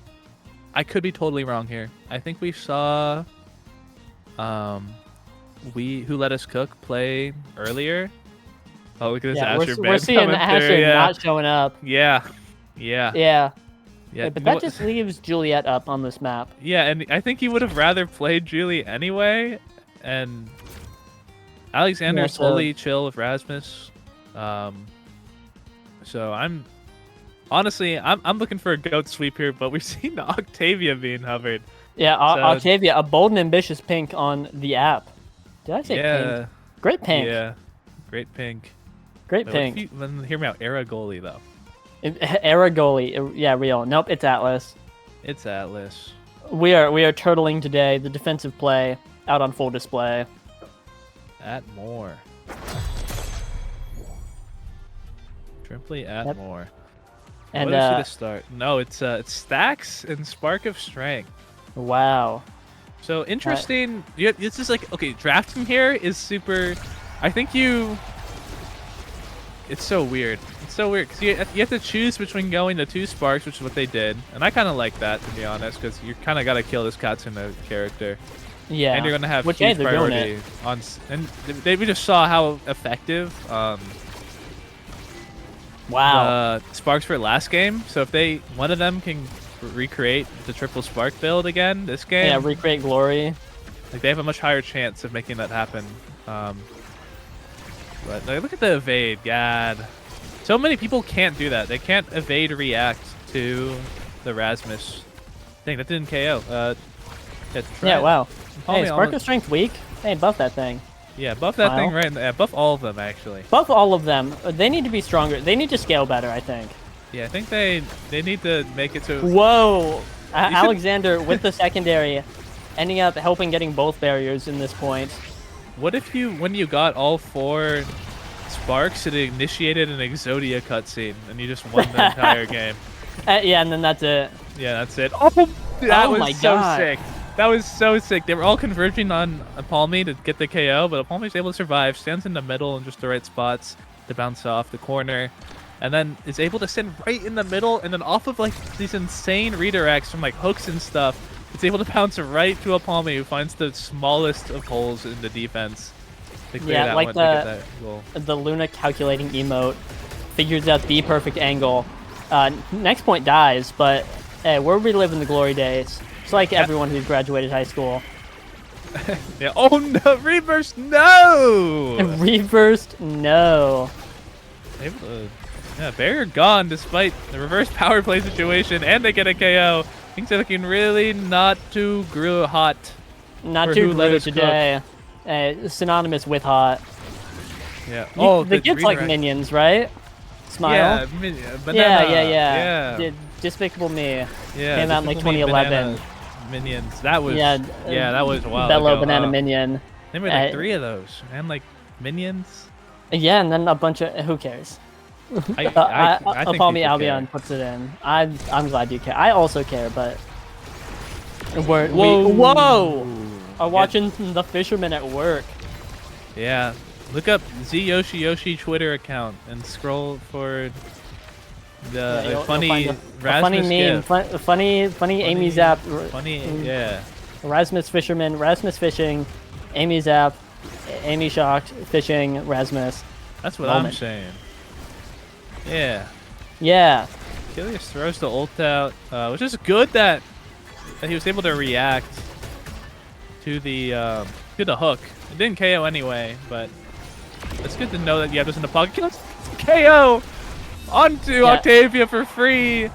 I could be totally wrong here. I think we saw. Who Let Us Cook play earlier. Oh, look at this Yeah, Asher we're band seeing coming Asher through, yeah. not showing up. Yeah. Yeah. Yeah. But you know that what- just leaves Juliet up on this map. Yeah, and I think he would have rather played Julie anyway, and Alexander Yeah, is so- totally chill with Rasmus. So I'm looking for a goat sweep here, but we've seen Octavia being hovered. Yeah, So- Octavia, a bold and ambitious pink on the app. Did I say Yeah, pink? Great pink. yeah, great pink. Great But what if pink. hear me out, era goalie though. Era goalie. Yeah, real. Nope, it's Atlas. It's Atlas. We are turtling today. The defensive play out on full display. At more. Simply at Yep. more. And what is it to start? No, it's Stacks and Spark of Strength. wow. So interesting. It's just like, okay, drafting here is super. I think it's so weird. It's so weird because you have to choose between going to 2 sparks, which is what they did, and I kind of like that, to be honest, because you kind of got to kill this Katsuna character, Yeah. and you're gonna have Which, hey, huge they're doing priority it. on. We just saw how effective Wow. sparks for last game. So if one of them can recreate the triple spark build again this game, Yeah, recreate glory. like they have a much higher chance of making that happen. But like, look at the evade, God. So many people can't do that. They can't evade react to the Rasmus thing. That didn't KO. Yeah, wow. Probably Hey, Spark almost- of Strength weak? Hey, buff that thing. Yeah, buff that Wow. thing right. Yeah, buff all of them actually. Buff all of them. They need to be stronger. They need to scale better, I think. Yeah, I think they need to make it to. Whoa! should- Alexander with the secondary, ending up helping getting both barriers in this point. What if when you got all 4 sparks, it initiated an Exodia cutscene and you just won the entire game? Yeah, and then that's it. Yeah, that's it. Oh, that Oh was my so God. sick. That was so sick. They were all converging on Palmy to get the KO, but Palmy's able to survive, stands in the middle in just the right spots to bounce off the corner, and then is able to stand right in the middle, and then off of like these insane redirects from like hooks and stuff, it's able to bounce right to a Palmy who finds the smallest of holes in the defense. To clear Yeah, that like one to get that goal. the Luna calculating emote figures out the perfect angle. Next point dies, but we're reliving the glory days. It's like everyone who's graduated high school. Yeah. Oh no! Reverse no! Reversed, no. Yeah, barrier gone despite the reverse power play situation, and they get a KO. Things are looking really not too hot. Not For too Who Let good Us Cook. today. Synonymous with hot. Yeah. The kids like minions, right? Smile. Yeah, banana. Yeah. Despicable Me. Yeah. Came out in like Despicable Me 2011. Minions. That was. Yeah. That was a while Bello ago. Banana Minion. They made like 3 of those, and like minions. Yeah, and then a bunch of who cares? I think Palmy people Albion care. puts it in. I'm glad you care. I also care, but whoa! Whoa! Are watching the fishermen at work. Yeah. Look up Z Yoshi Yoshi Twitter account and scroll for the You'll funny find a funny Rasmus meme, gif. funny Amy Zap, Funny, yeah. Rasmus Fisherman, Rasmus fishing, Amy Zap, Amy shocked fishing, Rasmus. That's what Moment. I'm saying. Yeah. Yeah, Achilles throws the ult out, which is good that he was able to react to the hook. It didn't KO anyway, but it's good to know that you have this in the pocket. KO onto Octavia for free, and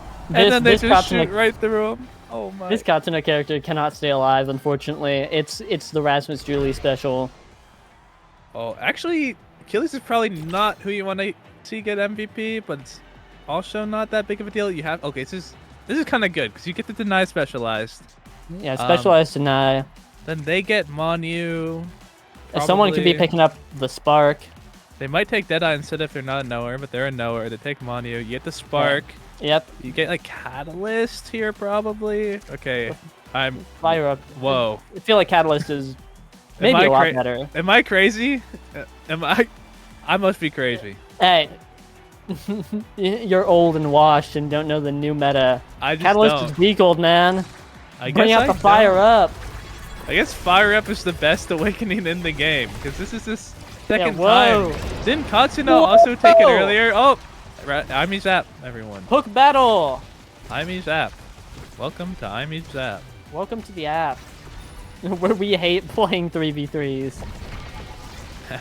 then they just shoot right through him. Oh my! This Katsuna character cannot stay alive, unfortunately. It's the Rasmus Julie special. Oh, actually, Achilles is probably not who you want to see get MVP, but it's also not that big of a deal. You have this is kind of good because you get to deny specialized. Yeah, specialized deny. Then they get Monu. Someone could be probably. picking up the spark. They might take Deadeye instead if they're not a knower, but they're a knower. They take Monu. You get the Spark. Yep. You get like Catalyst here probably. Okay, I'm. Fire up. Whoa. I feel like Catalyst is maybe a lot better. Am I crazy? Am I? I must be crazy. Hey, you're old and washed and don't know the new meta. I just Catalyst don't. is weak, old man. I Bring guess out the I fire don't. up. I guess Fire Up is the best awakening in the game because this is this second whoa. time. Didn't Katsuno also take it earlier? Oh, Aimi Zap, everyone. Hook battle. Aimi Zap. Welcome to Aimi Zap. Welcome to the app where we hate playing 3v3s.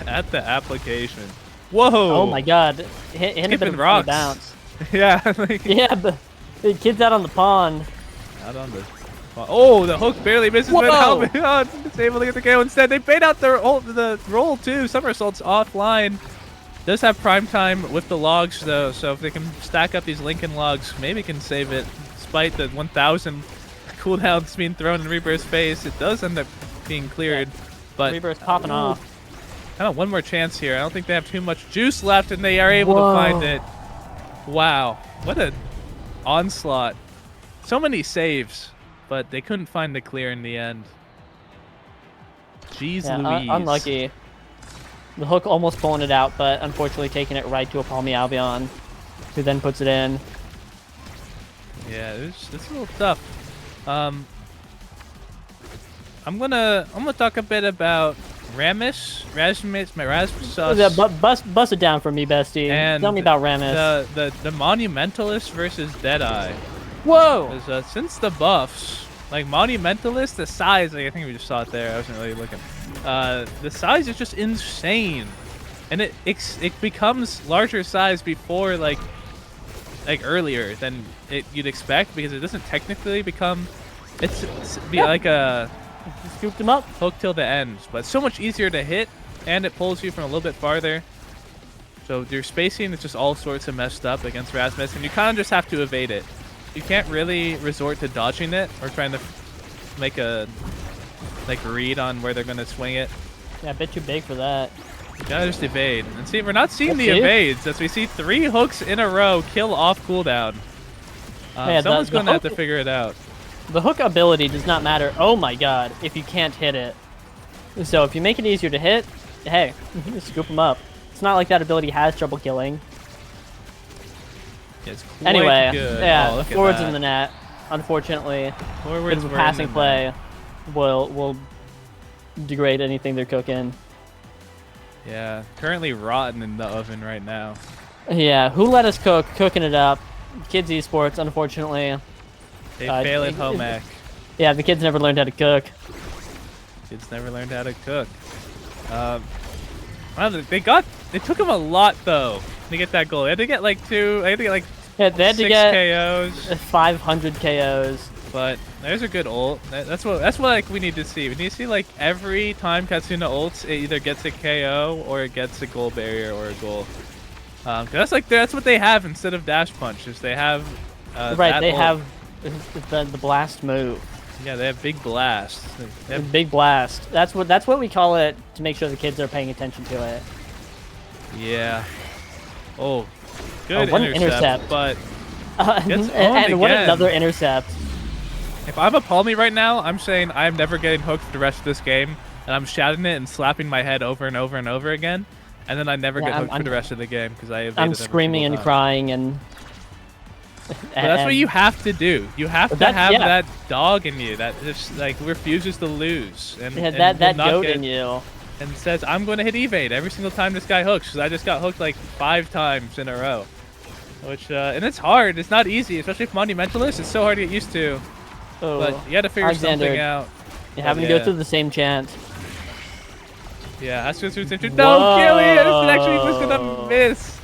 At the application. Whoa! Oh my god. Hit a bit Skipping of a rocks. bounce. Yeah. Like, Yeah, but the kid's out on the pond. out on the. Oh, the hook barely misses, but Albion is able to get the KO instead. They bait out the roll too. Somersault's offline. Does have prime time with the logs though, so if they can stack up these Lincoln logs, maybe can save it. Despite the 1,000 cooldowns being thrown in Reaper's face, it does end up being cleared. But Reaper's popping off. kind of one more chance here. I don't think they have too much juice left, and they are able to find it. Wow, what an onslaught! So many saves, but they couldn't find the clear in the end. Jeez Louise. Unlucky. The hook almost pulling it out, but unfortunately taking it right to a Palmy Albion, who then puts it in. Yeah, it's a little tough. I'm gonna talk a bit about Rasmus. Bust it down for me, bestie. And Tell me about Ramus. The Monumentalist versus Deadeye. Whoa! 'Cause, since the buffs, like Monumentalist, the size, like I think we just saw it there. I wasn't really looking. The size is just insane, and it becomes larger size before like earlier than you'd expect because it doesn't technically become. It's like a Scooped him up. hook till the end, but it's so much easier to hit, and it pulls you from a little bit farther. So your spacing is just all sorts of messed up against Rasmus, and you kind of just have to evade it. You can't really resort to dodging it or trying to make a read on where they're gonna swing it. Yeah, a bit too big for that. You gotta just evade. And see, we're not seeing the Let's see. evades as we see 3 hooks in a row kill off cooldown. Yeah, Someone's the gonna have hook- to figure it out. The hook ability does not matter, oh my god, if you can't hit it. So if you make it easier to hit, hey, scoop them up. It's not like that ability has trouble killing. It's quite Anyway, good. yeah, Oh, look at forwards that. in the net, unfortunately. Forwards Because were passing in the play net. will degrade anything they're cooking. Yeah, currently rotten in the oven right now. Yeah, who let us cook? Cooking it up. Kids esports, unfortunately. They fail at home ec. Yeah, the kids never learned how to cook. Kids never learned how to cook. Wow, they took them a lot though to get that goal. They had to get like Yeah, they had to 6 get KOs. 500 KOs. But there's a good ult. That's what like we need to see. We need to see like every time Katsuna ults, it either gets a KO or it gets a goal barrier or a goal. 'Cause that's what they have instead of dash punch. Is they have Right, they ult. have the blast move. Yeah, they have big blast. They have, Big blast. That's what we call it to make sure the kids are paying attention to it. yeah. Oh, good what an intercept, intercept. but And, owned what again. another intercept. if I'm a Palmy right now, I'm saying I'm never getting hooked for the rest of this game, and I'm shouting it and slapping my head over and over and over again, and then I never Yeah, get hooked I'm- for the rest of the game because I evaded I'm every screaming single and time. crying and. But that's what you have to do. You have to That- have yeah. that dog in you that just like refuses to lose and, Yeah, and that will not goat get- in you. and says I'm going to hit evade every single time this guy hooks because I just got hooked like 5 times in a row, which and it's hard. It's not easy, especially for Monumentalist. It's so hard to get used to. Oh, But you got to figure Alexander, something out. you having to yeah. go through the same chant. Yeah, that's just what's interesting. No, Gillius! It actually was gonna Whoa. miss,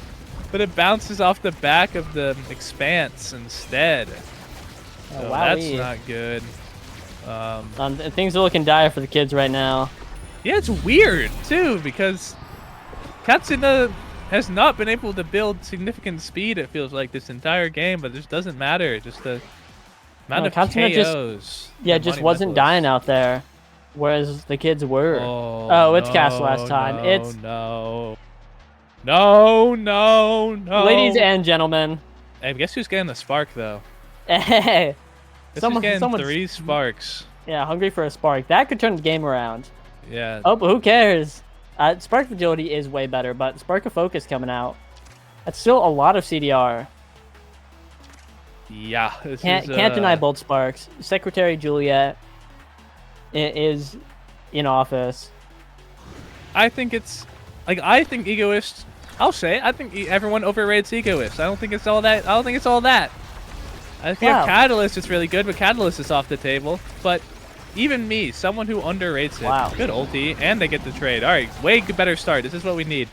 but it bounces off the back of the expanse instead. So that's wowee. not good. Things are looking dire for the kids right now. Yeah, it's weird too because Katsuna has not been able to build significant speed. It feels like this entire game, but it just doesn't matter. Just the amount No, of Katsuna just- KOs. Yeah, and just wasn't Monumentalists. dying out there, whereas the kids were. Oh, it's cast last time. No, It's- no. Ladies and gentlemen, Hey, guess who's getting the spark though? hey, Guess who's getting someone's 3 sparks. yeah, hungry for a spark. That could turn the game around. Yeah. Oh, but who cares? Spark of Agility is way better, but Spark of Focus coming out. That's still a lot of CDR. Yeah. This Can't is, deny both Sparks. Secretary Juliet is in office. I think it's like I think Egoist. I'll say it, I think everyone overrates Egoist. I don't think it's all that. If you have Wow. Catalyst, it's really good, but Catalyst is off the table. But even me, someone who underrates it, Wow. good ulti, and they get the trade. All right, way better start. This is what we need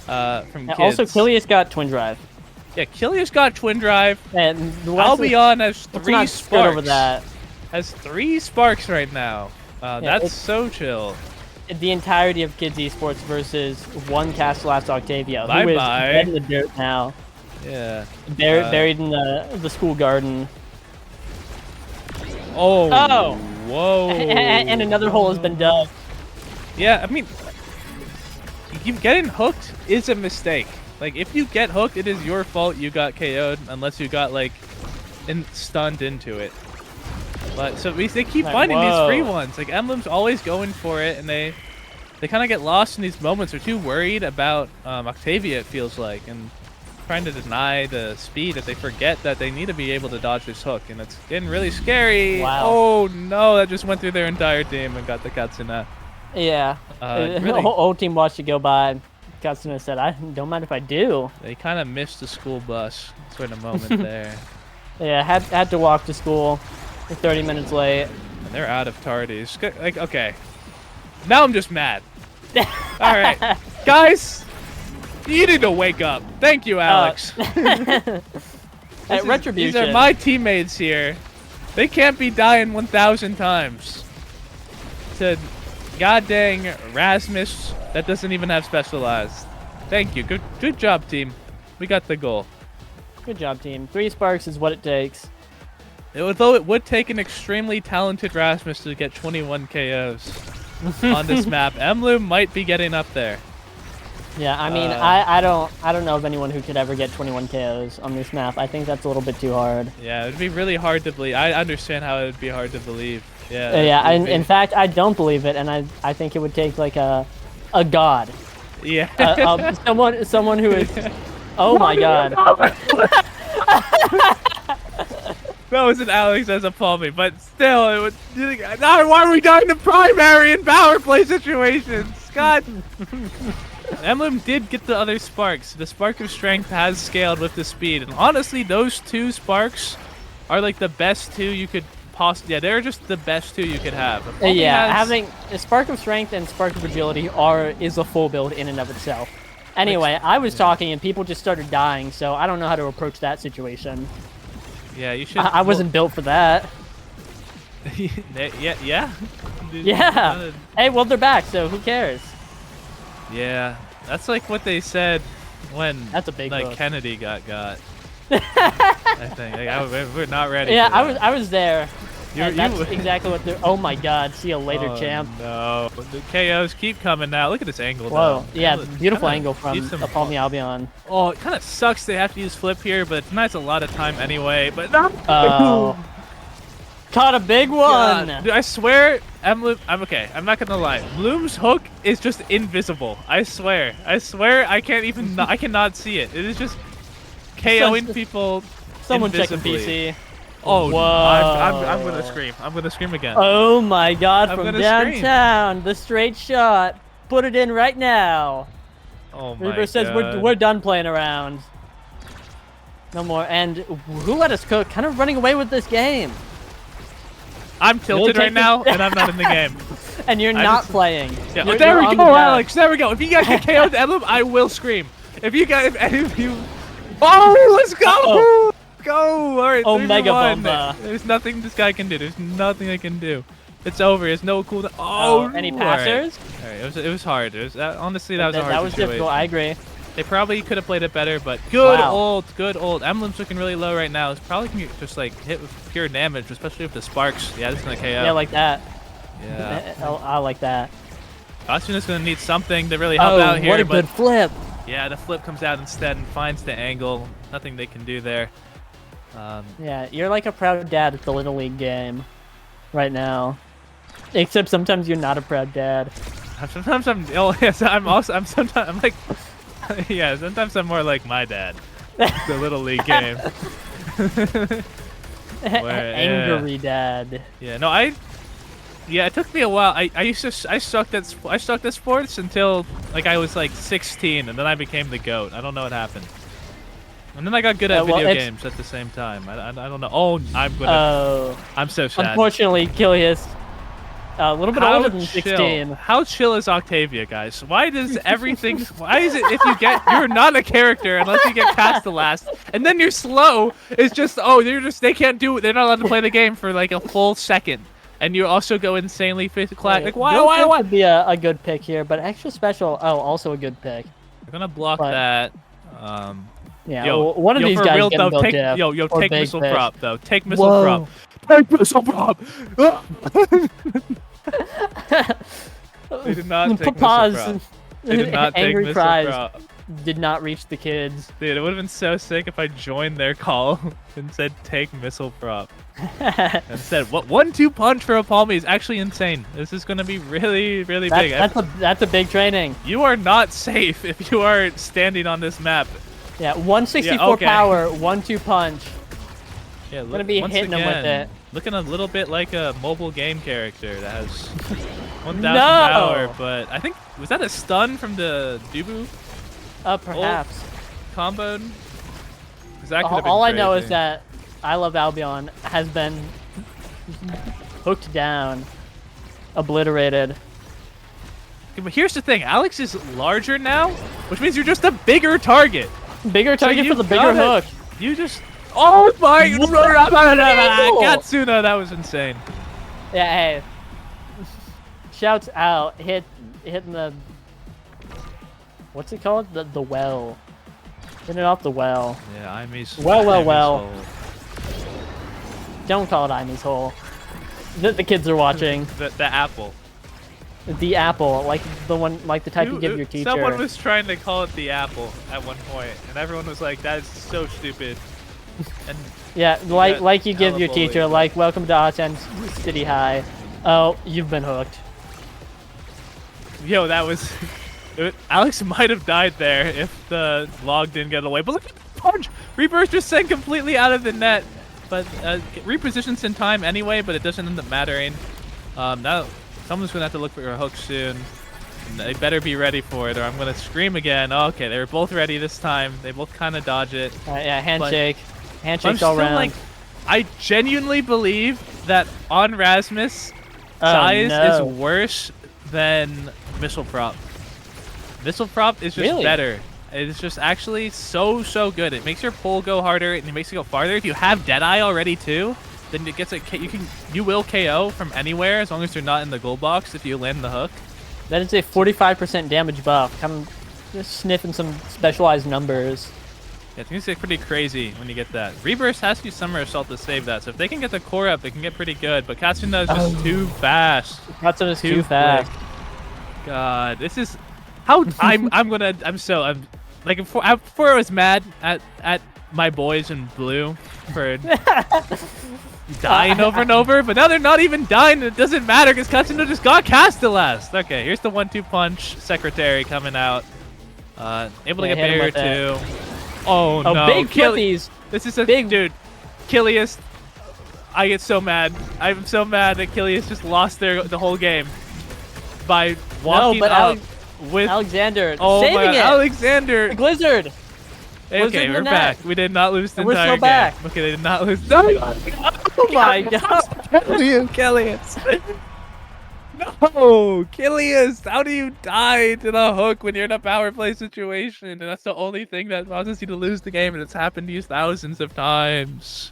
from kids. Also, Kilius got Twin Drive. Yeah, Kilius got Twin Drive. And Albion has let's 3 not skirt sparks. over that. Has 3 sparks right now. That's it's- so chill. The entirety of Kids Esports versus one Castellast Octavia, who is Bye-bye. dead in the dirt now, Yeah. buried in the school garden. Oh. Oh. Whoa. And another hole has been dug. Yeah, I mean, getting hooked is a mistake. Like, if you get hooked, it is your fault you got KO'd, unless you got, like, stunned into it. But, so they keep Like, finding these whoa. free ones. Like, Emblem's always going for it, and they kind of get lost in these moments. They're too worried about Octavia, it feels like, and trying to deny the speed that they forget that they need to be able to dodge this hook, and it's getting really scary. Wow. Oh, no, that just went through their entire team and got the Katsuna. Yeah. Really- The whole team watched it go by. Katsuna said, I don't mind if I do. They kind of missed the school bus sort of moment there. Yeah, had to walk to school. 30 minutes late. And they're out of tardies. Like, okay. Now I'm just mad. All right. Guys, you need to wake up. Thank you, Alex. Retribution. These are my teammates here. They can't be dying 1,000 times. To god dang Rasmus that doesn't even have specialized. Thank you. Good job, team. We got the goal. Good job, team. 3 sparks is what it takes. Although it would take an extremely talented Rasmus to get 21 KOs on this map, Emlu might be getting up there. Yeah, I mean, I don't know of anyone who could ever get 21 KOs on this map. I think that's a little bit too hard. Yeah, it'd be really hard to believe. I understand how it would be hard to believe. Yeah. Yeah, in fact, I don't believe it, and I think it would take like a god. Yeah. Someone who is. Oh my god. That wasn't Alex as a palmy, but still, it would. Why are we dying to primary and power play situations? God. Emblem did get the other sparks. The spark of strength has scaled with the speed, and honestly, those 2 sparks are like the best 2 you could possibly. Yeah, they're just the best 2 you could have. Yeah, having a spark of strength and spark of agility is a full build in and of itself. Anyway, I was talking and people just started dying, so I don't know how to approach that situation. Yeah, you should. I wasn't built for that. Yeah. Yeah. Hey, well, they're back, so who cares? Yeah, that's like what they said when that's a big like book. Kennedy got. I think we're not ready. Yeah, for that. I was there. That's You exactly what they're. Oh my God! See you later, champ. No, the KOs keep coming now. Look at this angle. Whoa, though. yeah, beautiful Kinda angle from Palmy Albion. Oh, it kind of sucks they have to use flip here, but it's nice a lot of time anyway. But no. Oh. Caught a big one. Dude, I swear, I'm okay. I'm not gonna lie. Bloom's hook is just invisible. I swear. I can't even. I cannot see it. It is just KOing people. Someone invisibly. checking PC. Oh, whoa! I'm gonna scream. I'm gonna scream again. Oh my God! I'm From gonna downtown, the straight shot. Put it in right now. Oh my Reaper says God. we're done playing around. No more. And who let us cook? Kind of running away with this game. I'm tilted right now, and I'm not in the game. And you're not playing. Yeah. You're, there you're we go, Alex. There we go. If you guys get KO'd Emblem, I will scream. If you guys, if you. Oh, let's go! Uh-oh. Go! All right. Omega 3-1. Bomba. There's nothing this guy can do. There's nothing I can do. It's over. There's no cooldown. Oh. Any all passers? All right. It was hard. It was honestly that was a hard That was situation. difficult. I agree. They probably could have played it better, but good Wow. good old. Emblem's looking really low right now. It's probably can get just like hit with pure damage, especially with the sparks. Yeah, this is gonna KO. Yeah, like that. Yeah. I like that. Asuna's gonna need something to really help out here. What a but good flip. yeah, the flip comes out instead and finds the angle. Nothing they can do there. Yeah, you're like a proud dad at the Little League game right now. Except sometimes you're not a proud dad. Sometimes I'm. Oh yes, I'm sometimes I'm like. Yeah, sometimes I'm more like my dad. The Little League game. Angry dad. Yeah, no, yeah, it took me a while. I sucked at sports until like I was like 16, and then I became the GOAT. I don't know what happened. And then I got good at video games at the same time. I don't know. Oh, I'm so sad. Unfortunately, Kilius, a little bit older than 16. How chill is Octavia, guys? Why does everything? Why is it if you're not a character unless you get past the last, and then you're slow? It's just they can't do it. They're not allowed to play the game for like a full second. And you also go insanely clack. Like why? Would be a good pick here, but extra special. Oh, also a good pick. We're gonna block that. Yeah, one of these guys real, getting though, take, take missile fish. prop though. Take missile prop. Take missile prop. They did not take missile prop. They did not take Angry missile cries prop. did not reach the kids. Dude, it would have been so sick if I joined their call and said take missile prop. And said what 1-2 punch for a palmy is actually insane. This is gonna be really big. That's a big training. You are not safe if you are standing on this map. Yeah, 164 power, 1-2 punch. Yeah, gonna be hitting them with it. Looking a little bit like a mobile game character that has 1,000 power, but I think was that a stun from the Dubu? Perhaps. Comboed? All I know is that I Love Albion has been hooked down, obliterated. But here's the thing, Alex is larger now, which means you're just a bigger target. Bigger target for the bigger hook. You just... Oh my... Katsuna, that was insane. Yeah, hey. Shouts out, hitting the... What's it called? The well. Hitting it off the well. Yeah, Imi's... Well. Don't call it Imi's hole. The kids are watching. the apple. the apple, like the type you give your teacher. Someone was trying to call it the apple at one point, and everyone was like, "That is so stupid." And yeah, like you give hella your teacher, bullied. like "Welcome to Ahten City High." Oh, you've been hooked. Yo, that was. Alex might have died there if the log didn't get away. But look at the punch! Reaper's just sent completely out of the net. But repositions in time anyway, but it doesn't end up mattering. Now someone's gonna have to look for a hook soon. And they better be ready for it, or I'm gonna scream again. Oh, okay, they were both ready this time. They both kind of dodge it. Yeah, handshake, I'm handshakes still all around. like, I genuinely believe that on Rasmus, Oh, size no. is worse than missile prop. Missile prop is just Really? better. It's just actually so good. It makes your pull go harder and it makes it go farther. If you have Deadeye already too, then it gets you will KO from anywhere as long as they're not in the gold box if you land the hook. That is a 45% damage buff. Come just sniffing some specialized numbers. Yeah, things get pretty crazy when you get that. Rebirth has to use Summer Assault to save that, so if they can get the core up, they can get pretty good. But Katsuna is just too fast. Katsuna is too fast. quick. God, this is how I'm like before I was mad at my boys in blue for dying over and over, but now they're not even dying. It doesn't matter because Katsuna just got cast the last. Okay, here's the 1-2 punch. Secretary coming out, able to get hit him barrier with that. two. Oh no, Big flippies. This is a Big- dude. Kilius, I get so mad. I'm so mad that Kilius just lost the whole game by walking but out with. Alexander Oh saving my God, it. Alexander. The Blizzard. Okay, Blizzard we're in the back. net. We did not lose the And we're entire still game. back. Okay, they did not lose. No, Oh my God. you, Kilius. No, Kilius, how do you die to the hook when you're in a power play situation? And that's the only thing that causes you to lose the game, and it's happened to you thousands of times.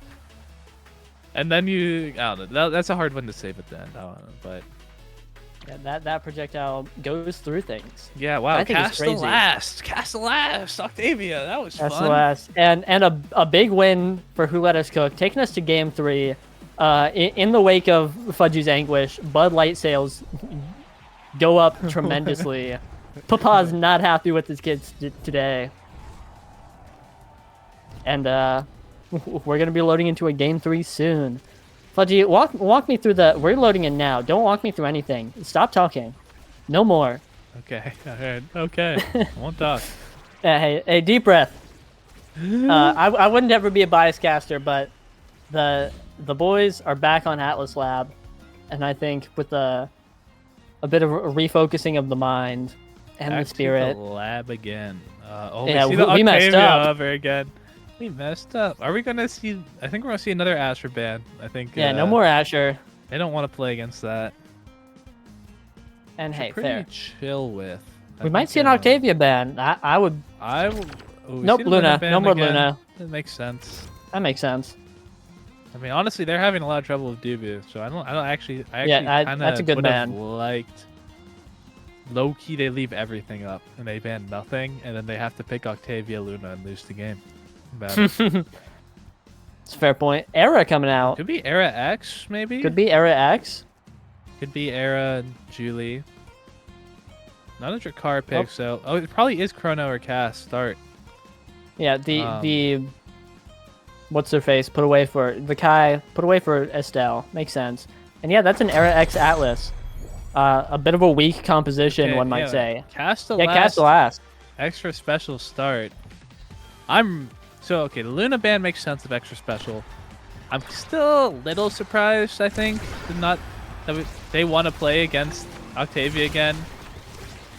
And then I don't know, that's a hard one to save at the end, I don't know, but... Yeah, that projectile goes through things. Yeah, wow, I think it's crazy. Cast the last, Octavia, that was That's fun. the last. And a big win for Who Let Us Cook, taking us to game 3. In the wake of Fudgy's anguish, Bud Light sales go up tremendously. Papa's not happy with his kids today. And we're going to be loading into a game 3 soon. Fudgy, walk me through we're loading in now. Don't walk me through anything. Stop talking. No more. Okay, alright, okay, I won't talk. Hey, deep breath. I wouldn't ever be a bias caster, but the boys are back on Atlas Lab, and I think with a bit of a refocusing of the mind and Back the spirit. to the lab again. Yeah, we see the we messed Octavia up. over again. We messed up. Are we gonna see? I think we're gonna see another Asher ban. I think. Yeah, no more Asher. They don't want to play against that. And Which hey, I'm pretty fair. chill with. I We might think, see an Octavia ban. I would. I will. Oh, we Nope, see the Luna. ban No more again. Luna. That makes sense. That makes sense. I mean, honestly, they're having a lot of trouble with Dubu, so I don't actually. I Yeah, actually kind that's a of good would have ban. liked. Low key, they leave everything up and they ban nothing, and then they have to pick Octavia Luna and lose the game. About it. It's a fair point. Era coming out. Could be Era X, maybe. Could be Era X. Could be Era and Julie. Not a Drakkar pick, so it probably is Chrono or Cass start. Yeah, the what's their face? Put away for the Kai. Put away for Estelle. Makes sense. And yeah, that's an Era X Atlas. A bit of a weak composition, Okay, one might yeah, say. Cast the Yeah, last cast the last. extra special start. Okay, the Luna ban makes sense of extra special. I'm still a little surprised, I think, that they want to play against Octavia again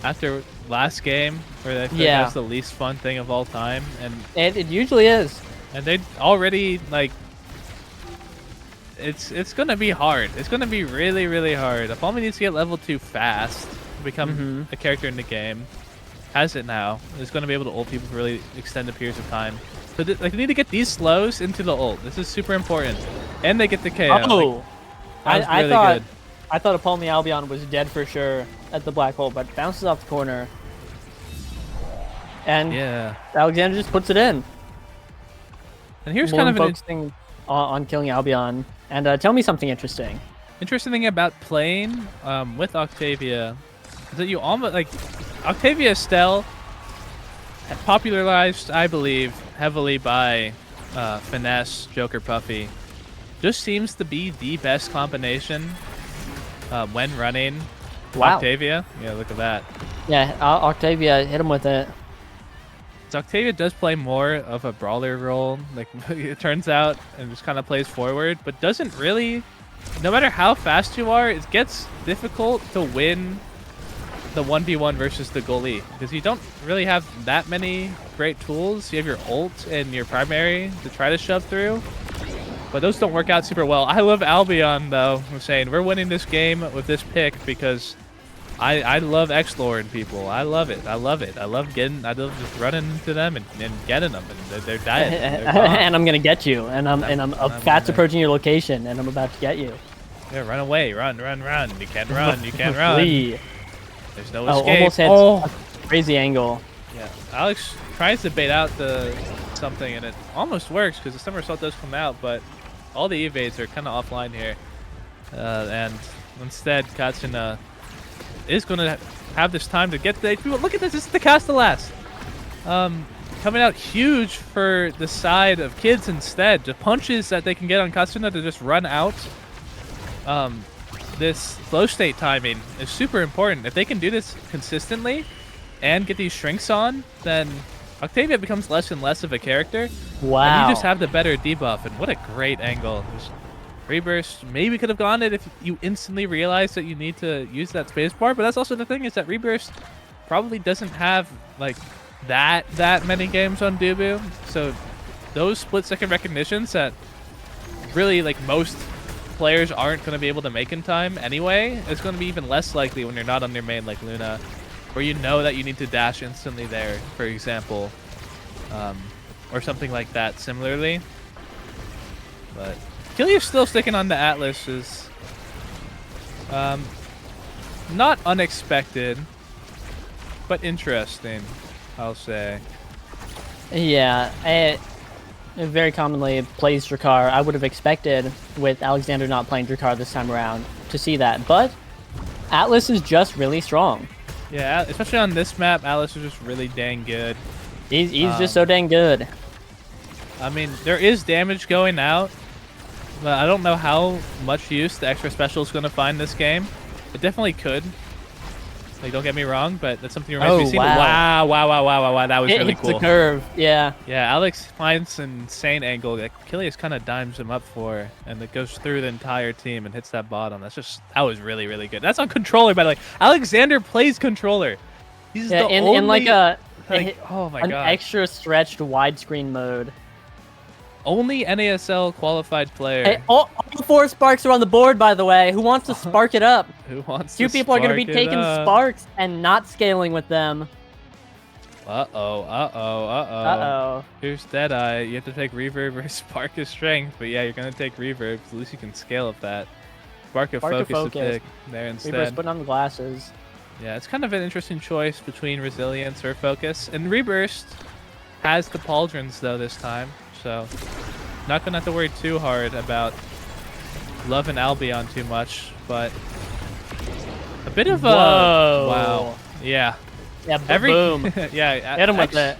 after last game, where they feel like that's the least fun thing of all time, and It usually is. they already like it's gonna be hard. It's gonna be really, really hard. If Palmy needs to get level 2 fast to become a character in the game, has it now, is gonna be able to ult people for really extended periods of time. So they need to get these slows into the ult. This is super important, and they get the KO. Oh, That was I really thought good. I thought Apolme Albion was dead for sure at the black hole, but bounces off the corner. And Yeah, Alexander just puts it in. and here's More kind of an focusing on killing Albion. And tell me something interesting. interesting thing about playing with Octavia that you almost like Octavia Estelle, popularized, I believe, heavily by Finesse, Joker Puffy, just seems to be the best combination when running Wow. Octavia. Yeah, look at that. Yeah, Octavia hit him with it. So Octavia does play more of a brawler role, like it turns out, and just kind of plays forward, but doesn't really, no matter how fast you are, it gets difficult to win the 1v1 versus the goalie, because you don't really have that many great tools. You have your ult and your primary to try to shove through, but those don't work out super well. I love Albion, though. I'm saying we're winning this game with this pick because I love X-Lord people. I love it. I love it. I love just running to them and getting them, and they're dying. And I'm gonna get you, and I'm fast approaching your location, and I'm about to get you. Yeah, run away, run. You can't run. You can't run. Flee. There's no Oh, escape. almost hits a crazy angle. Yeah, Alex tries to bait out the something, and it almost works because the somersault does come out, but all the evades are kind of offline here, and instead Katsuna is going to have this time to get the HP. Look at this. This is the Castellas. Coming out huge for the side of kids instead. The punches that they can get on Katsuna to just run out. This flow state timing is super important. If they can do this consistently and get these shrinks on, then Octavia becomes less and less of a character. Wow. And you just have the better debuff, and what a great angle. Just Reburst maybe could have gone it if you instantly realize that you need to use that spacebar, but that's also the thing, is that Reburst probably doesn't have like that many games on Dubu, so those split-second recognitions that really like most players aren't going to be able to make in time anyway, it's going to be even less likely when you're not on your main like Luna, where you know that you need to dash instantly there, for example, or something like that similarly. But Killia's still sticking on the Atlas is not unexpected, but interesting, I'll say. Yeah, it very commonly plays Drakkar. I would have expected, with Alexander not playing Drakkar this time around, to see that, but Atlas is just really strong. Yeah, especially on this map, Atlas is just really dang good. He's just so dang good. I mean, there is damage going out, but I don't know how much use the extra special is going to find this game. It definitely could. Like, don't get me wrong, but that's something remains to be seen. Wow. Wow, that was It really hits cool. the curve, yeah. Yeah, Alex finds an insane angle that Killias kind of dimes him up for, and it goes through the entire team and hits that bottom. That was really, really good. That's on controller, by the way. Alexander plays controller. He's Yeah, the in only, like a oh my an god, extra stretched widescreen mode. only NASL qualified player. Hey, all 4 sparks are on the board, by the way. Who wants to spark it up? Who wants Two to people are going to be spark it taking up? sparks and not scaling with them. Uh-oh. Here's Deadeye. You have to take Reverb or Spark of Strength, but yeah, you're going to take Reverb, so at least you can scale up that. Spark of Focus to pick there instead. Reaper's putting on the glasses. Yeah, it's kind of an interesting choice between Resilience or Focus. And Reburst has the Pauldrons, though, this time, so not going to have to worry too hard about Love and Albion too much, but a bit of a... Whoa. Wow. Yeah. Yeah, boom. Yeah, Hit him with it.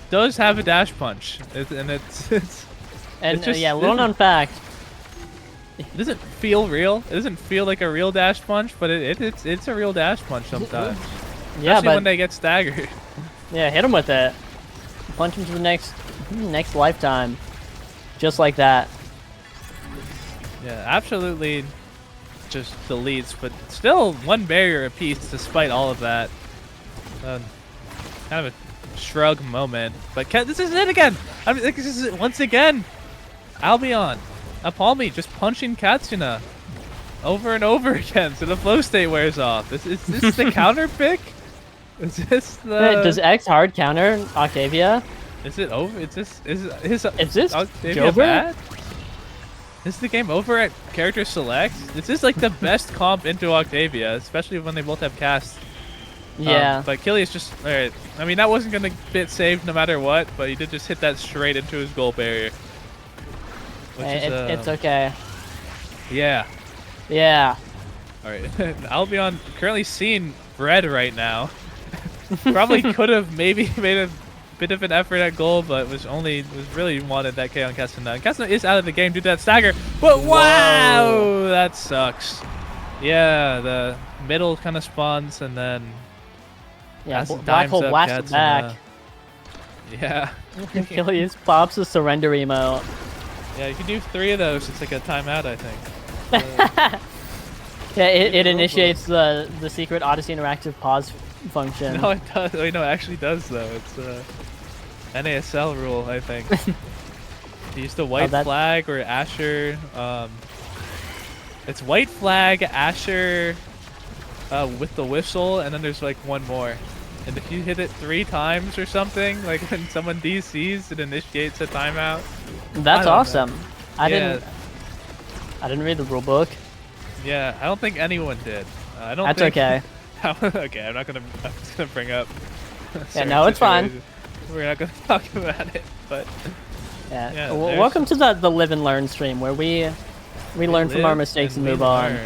Does have a dash punch, and it's And just- yeah, little known fact. it doesn't feel real. It doesn't feel like a real dash punch, but it's a real dash punch sometimes. Yeah, Especially but when they get staggered. yeah, hit him with it. Punch him to the next lifetime, just like that. Yeah, absolutely. Just deletes, but still one barrier apiece despite all of that. Kind of a shrug moment, but this is it again. I mean, this is it once again. Albion, Apalmi just punching Katsuna over and over again, so the flow state wears off. Is this the counter pick? Is this the? Does X hard counter Octavia? Is it over? Is this Octavia Jover? bad? Is the game over at character select? This is like the best comp into Octavia, especially when they both have cast. Yeah. But Killia's just alright. I mean, that wasn't gonna get saved no matter what, but he did just hit that straight into his goal barrier. Which is, It's okay. Yeah. Yeah. Alright. Albion currently seen bread right now. Probably could have maybe made a bit of an effort at goal, but was really wanted that KO on Castaneda. Castaneda is out of the game due to that stagger. But wow, that sucks. Yeah, the middle kind of spawns and then Black Hole blasted back. Yeah. Achilles pops a surrender emote. Yeah, you can do 3 of those. It's like a timeout, I think. Yeah, it initiates the secret Odyssey interactive pause function. No, it does. Wait, no, it actually does though. It's NASL rule, I think. You use the white flag or Asher. It's white flag, Asher, with the whistle, and then there's like one more. And if you hit it 3 times or something, like when someone DCs, it initiates a timeout. That's awesome. I didn't read the rule book. Yeah, I don't think anyone did. I don't. That's think... okay. Okay, I'm just gonna bring up. Yeah, no, it's fine. We're not gonna talk about it, but. Yeah. Welcome to the live and learn stream where we learn from our mistakes and move on.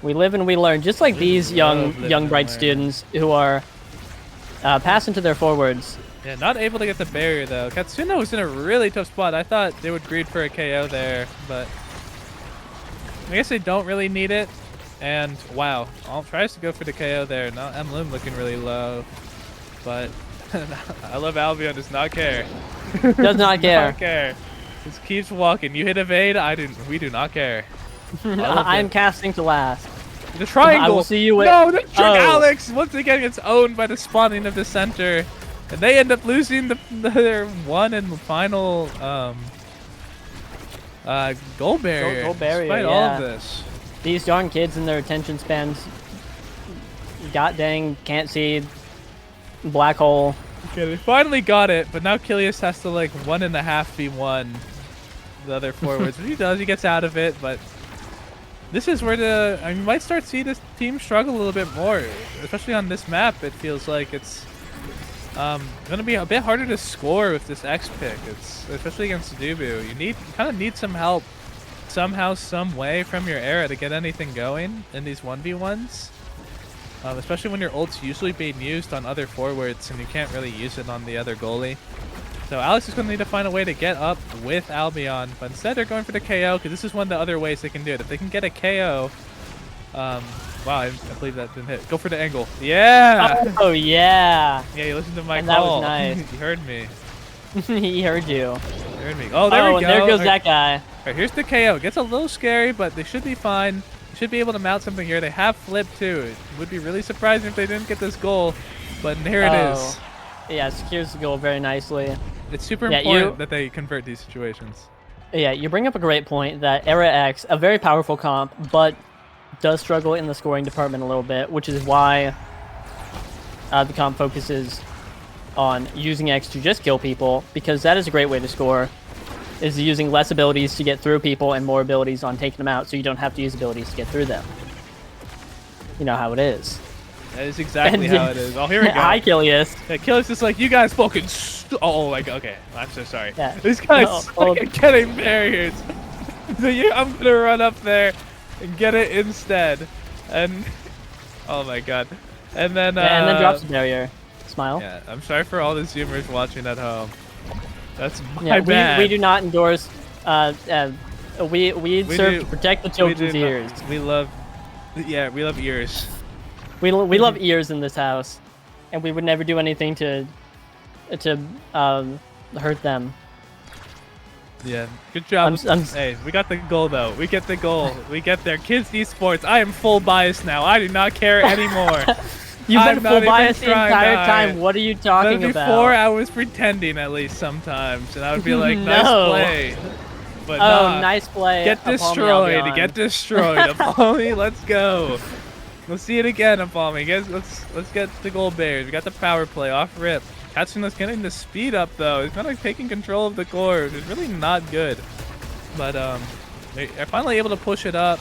We live and we learn, just like these young bright students who are passing to their forwards. Yeah, not able to get the barrier though. Katsuna was in a really tough spot. I thought they would greed for a KO there, but I guess they don't really need it. And wow, all tries to go for the KO there. Now Emlum looking really low, but I love Albion does not care. Does not care. Not care. Just keeps walking. You hit evade. We do not care. I'm casting to last. The triangle. I will see you. No, the trick. Alex once again gets owned by the spawning of the center, and they end up losing their one and final goal barrier. Goal barrier. Despite all of this. These young kids and their attention spans, god dang, can't see black hole. Okay, they finally got it, but now Kilius has to like 1.5v1 the other forwards. But he does, he gets out of it, but this is where you might start to see this team struggle a little bit more, especially on this map. It feels like it's gonna be a bit harder to score with this X pick. It's especially against Dubu. You kind of need some help somehow, some way from your era to get anything going in these 1v1s. Especially when your ult's usually being used on other forwards and you can't really use it on the other goalie. So Alex is going to need to find a way to get up with Albion, but instead they're going for the KO because this is one of the other ways they can do it. If they can get a KO, wow, I believe that didn't hit. Go for the angle. Yeah! Oh, yeah! Yeah, you listened to my and call. That was nice. You heard me. He heard you. He heard me. Oh, there we go. And there goes that guy. All right, here's the KO. It gets a little scary, but they should be fine. Should be able to mount something here. They have flip too. It would be really surprising if they didn't get this goal, but here it is. Yeah, secures the goal very nicely. It's super important that they convert these situations. Yeah, you bring up a great point that Era X, a very powerful comp, but does struggle in the scoring department a little bit, which is why the comp focuses on using X to just kill people, because that is a great way to score. Is using less abilities to get through people and more abilities on taking them out, so you don't have to use abilities to get through them. You know how it is. That is exactly how it is. Oh, here we go. Hi, Kilius. Yeah, Kilius is like, you guys fucking. Oh my god. Okay, I'm so sorry. Yeah. These guys suck at getting barriers. So I'm gonna run up there and get it instead, and oh my god, and then and then drops the barrier. Smile. Yeah, I'm sorry for all the Zoomers watching at home. That's my bad. We do not endorse. We serve to protect the children's ears. We love ears. We love ears in this house, and we would never do anything to hurt them. Yeah, good job. Hey, we got the goal though. We get the goal. We get there. Kids esports. I am full bias now. I do not care anymore. You've been full biased the entire time. What are you talking about? Before I was pretending at least sometimes, and I would be like, nice play. But nice play. Get destroyed. Get destroyed. Apollo, let's go. Let's see it again, Apollo. Guys, let's get the goal bears. We got the power play off rip. Katsuna's getting the speed up though. He's kind of taking control of the core, which is really not good. But they're finally able to push it up.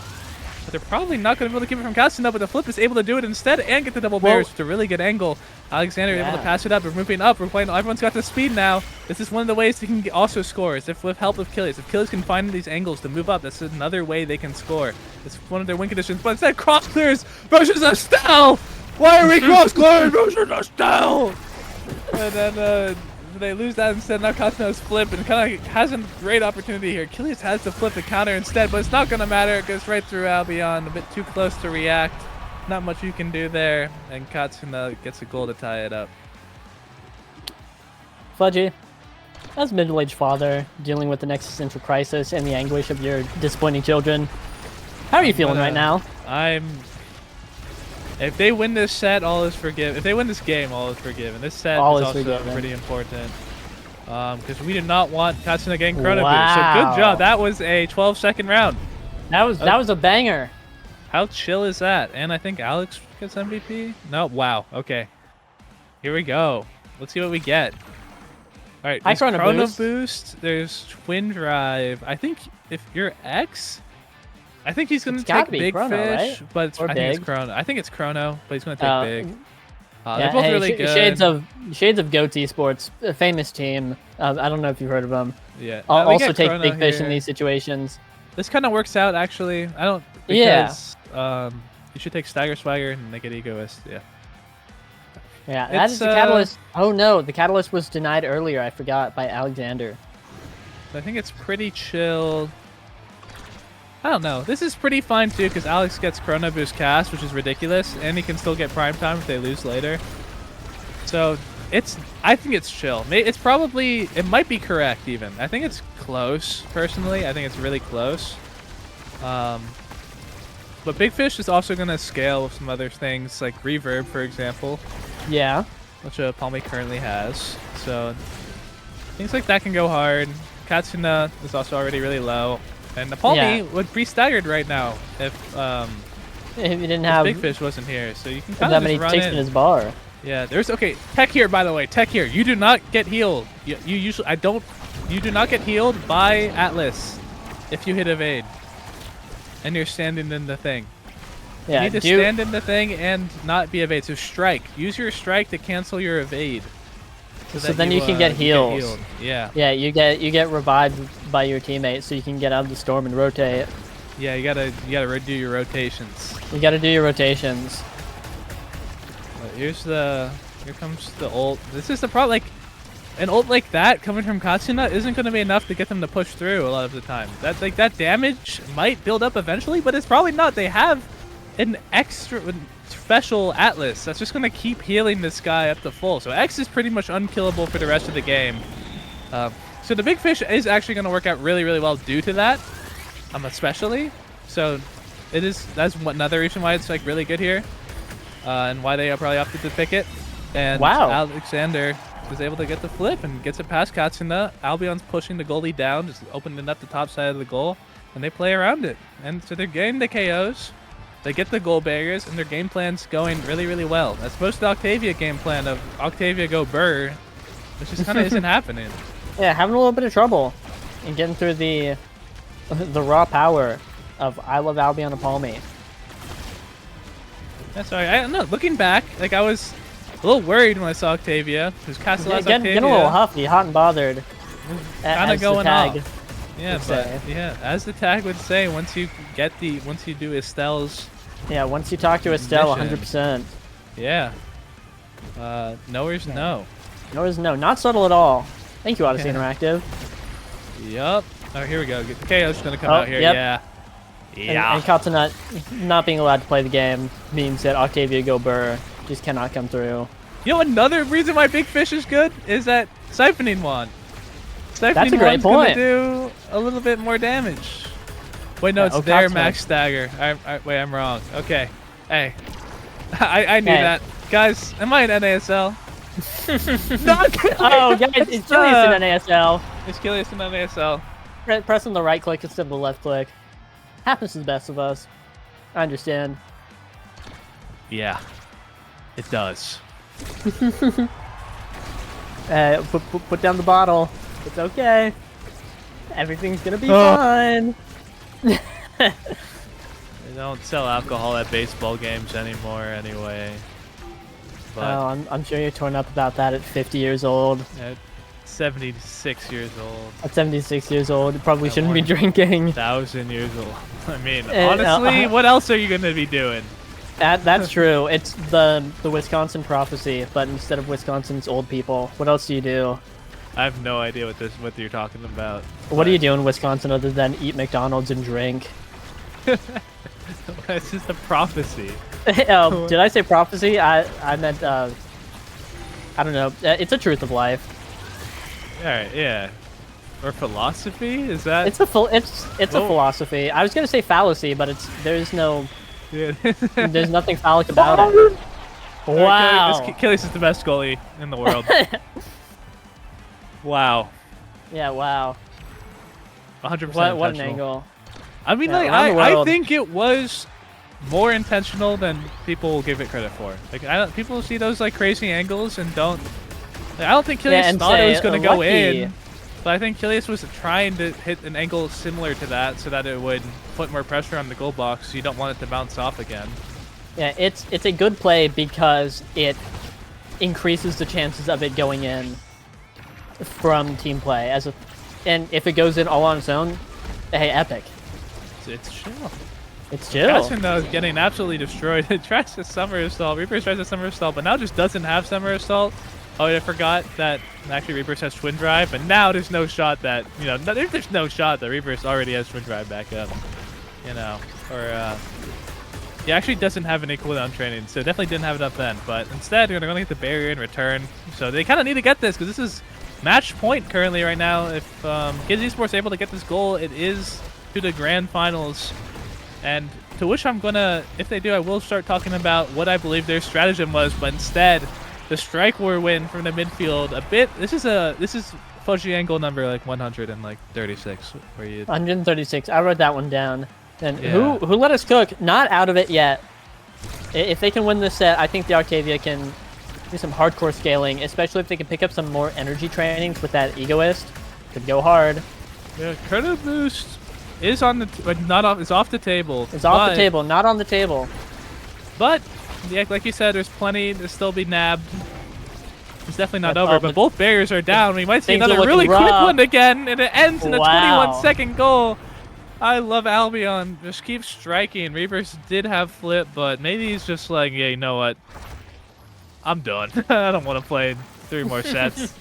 But they're probably not going to be able to keep it from Katsuna, but the flip is able to do it instead and get the double bears with a really good angle. Alexander able to pass it up. We're moving up. We're playing. Everyone's got the speed now. This is one of the ways they can also score. Is with help of Kilius. If Kilius can find these angles to move up, that's another way they can score. It's one of their win conditions. But instead, cross clears versus Estelle. Why are we cross-clearing motion us down? And then they lose that instead. Now Katsuno's flip and kind of has a great opportunity here. Achilles has to flip the counter instead, but it's not going to matter. It goes right through Albion, a bit too close to react. Not much you can do there, and Katsuno gets a goal to tie it up. Fudgy, as a middle-aged father dealing with an existential crisis and the anguish of your disappointing children, how are you feeling right now? If they win this set, all is forgiven. If they win this game, all is forgiven. This set All is is also forgiven. pretty important. Because we did not want Katsuno getting Chrono Wow. Boost. So good job. That was a 12-second round. That was a banger. How chill is that? And I think Alex gets MVP? No? Wow. Okay. Here we go. Let's see what we get. All right. Hi, There's Chrono Boost. Boost. There's Twin Drive. I think if you're X, I think he's going to It's gotta take be Big Chrono, Fish. right? But Or I think it's Big. Chrono. I think it's Chrono, but he's going to take Big. Yeah, They're both hey, really good. Shades of Goat Esports, a famous team. I don't know if you've heard of them. Yeah. I'll We also get take Chrono Big Fish in here. these situations. This kind of works out, actually. I don't. Yeah. Because, you should take Stagger Swagger and make it Egoist. Yeah. Yeah, that is It's, the catalyst. Oh no, the catalyst was denied earlier. I forgot by Alexander. I think it's pretty chill. I don't know. This is pretty fine too, because Alex gets Chrono Boost cast, which is ridiculous, and he can still get Prime Time if they lose later. So I think it's chill. It might be correct even. I think it's close, personally. I think it's really close. But Big Fish is also going to scale with some other things, like Reverb, for example, Yeah. which Palmy currently has. So things like that can go hard. Katsuna is also already really low. And the Palmy Yeah. would be staggered right now if If you didn't have Big Fish wasn't here. So you can that kind of many just run ticks in. in his bar. Yeah, there's okay. Tech here, by the way. Tech here. You do not get healed. You usually You do not get healed by Atlas if you hit evade, and you're standing in the thing. Yeah. You need to stand in the thing and not be evade. So strike. Use your strike to cancel your evade. So that then you can get heals. healed. Yeah. Yeah, you get revived by your teammate, so you can get out of the storm and rotate. Yeah. You gotta do your rotations. You gotta do your rotations. Here comes the ult. This is the problem. Like, an ult like that coming from Katsuna isn't going to be enough to get them to push through a lot of the time. That damage might build up eventually, but it's probably not. They have an extra special Atlas that's just going to keep healing this guy up to full. So X is pretty much unkillable for the rest of the game. So the Big Fish is actually going to work out really, really well due to that, especially. So that's another reason why it's like really good here, and why they probably opted to pick it. And Wow. Alexander is able to get the flip and gets it past Katsuna. Albion's pushing the goalie down, just opening up the top side of the goal, and they play around it. And so they're getting the KOs, they get the goal barriers, and their game plan's going really, really well. As opposed to the Octavia game plan of Octavia go burr, which just kind of isn't happening. Yeah, having a little bit of trouble in getting through the raw power of I Love Albion and Palmy. Yeah, sorry, I don't know. Looking back, like I was a little worried when I saw Octavia, because Castle has Octavia. Getting a little huffy, hot and bothered. Kind of as the going tag off. Yeah, would but say. yeah, as the tag would say, once you do Estelle's, Yeah, once you talk to Estelle, Mission. 100%. yeah. Nowhere's no. No is no, not subtle at all. Thank you, Odyssey Yeah. Interactive. Yup. Oh, here we go. KO's gonna come Oh, out here. yep. Yeah. And Katsu not being allowed to play the game means that Octavia Go Burr just cannot come through. You know, another reason why Big Fish is good is that Siphoning Wand. Siphoning That's a great Wand's gonna point. do a little bit more damage. Wait, no, Yeah, it's their Okatsu. max stagger. Wait, I'm wrong. Okay. Hey. I knew Hey. that. Guys, am I in NASL? Oh, guys, it's Julius in NASL. It's Kilius in NASL. Pressing the right click instead of the left click. Happens to the best of us. I understand. Yeah. It does. Put down the bottle. It's okay. Everything's gonna be fine. They don't sell alcohol at baseball games anymore anyway. But Oh, I'm sure you're torn up about that at 50 years old. at 76 years old, At 76 years old, you probably Yeah, shouldn't be more. drinking. 1,000 years old. I mean, And, honestly, what else are you going to be doing? That's true. It's the Wisconsin prophecy, but instead of Wisconsin, it's old people. What else do you do? I have no idea what you're talking about. What do you do in Wisconsin other than eat McDonald's and drink? It's just a prophecy. Oh, did I say prophecy? I meant I don't know. It's a truth of life. All right, yeah. Or philosophy? Is that? It's a philosophy. I was gonna say fallacy, but there's nothing phallic about it. Wow. Achilles is the best goalie in the world. Wow. Yeah. Wow. 100% What an angle. I mean, Yeah, like, I think it was more intentional than people will give it credit for. Like, people see those like crazy angles and don't. Like, I don't think Achilles thought it was gonna go in. But I think Achilles was trying to hit an angle similar to that so that it would put more pressure on the goal box so you don't want it to bounce off again. Yeah, it's a good play because it increases the chances of it going in from team play. And if it goes in all on its own, hey, epic. It's chill. It's chill. Casson, though, is getting absolutely destroyed. It tries to somersault. Reapers tries to somersault, but now just doesn't have somersault. Oh, I forgot that actually Reapers has Twin Drive, but now there's no shot that, there's no shot that Reapers already has Twin Drive back up, or, he actually doesn't have any cooldown training, so definitely didn't have it up then, but instead they're going to get the barrier in return, so they kind of need to get this, because this is match point currently right now. If Kids Esports able to get this goal, it is to the grand finals, and to which I'm going to, if they do, I will start talking about what I believe their stratagem was, but instead, the strike war win from the midfield a bit. This is Fudgy angle number like 136. Where you 136. I wrote that one down. And yeah. who let us cook? Not out of it yet. If they can win this set, I think the Arcavia can do some hardcore scaling, especially if they can pick up some more energy trainings with that Egoist. Could go hard. Yeah, credit boost is on the is off the table. It's off the table, not on the table. But yeah, like you said, there's plenty to still be nabbed. It's definitely not over, but both barriers are down. We might see another really quick one again, and it ends in a 21-second goal. I love Albion. Just keep striking. Reapers did have flip, but maybe he's just like, yeah, you know what? I'm done. I don't want to play 3 more sets.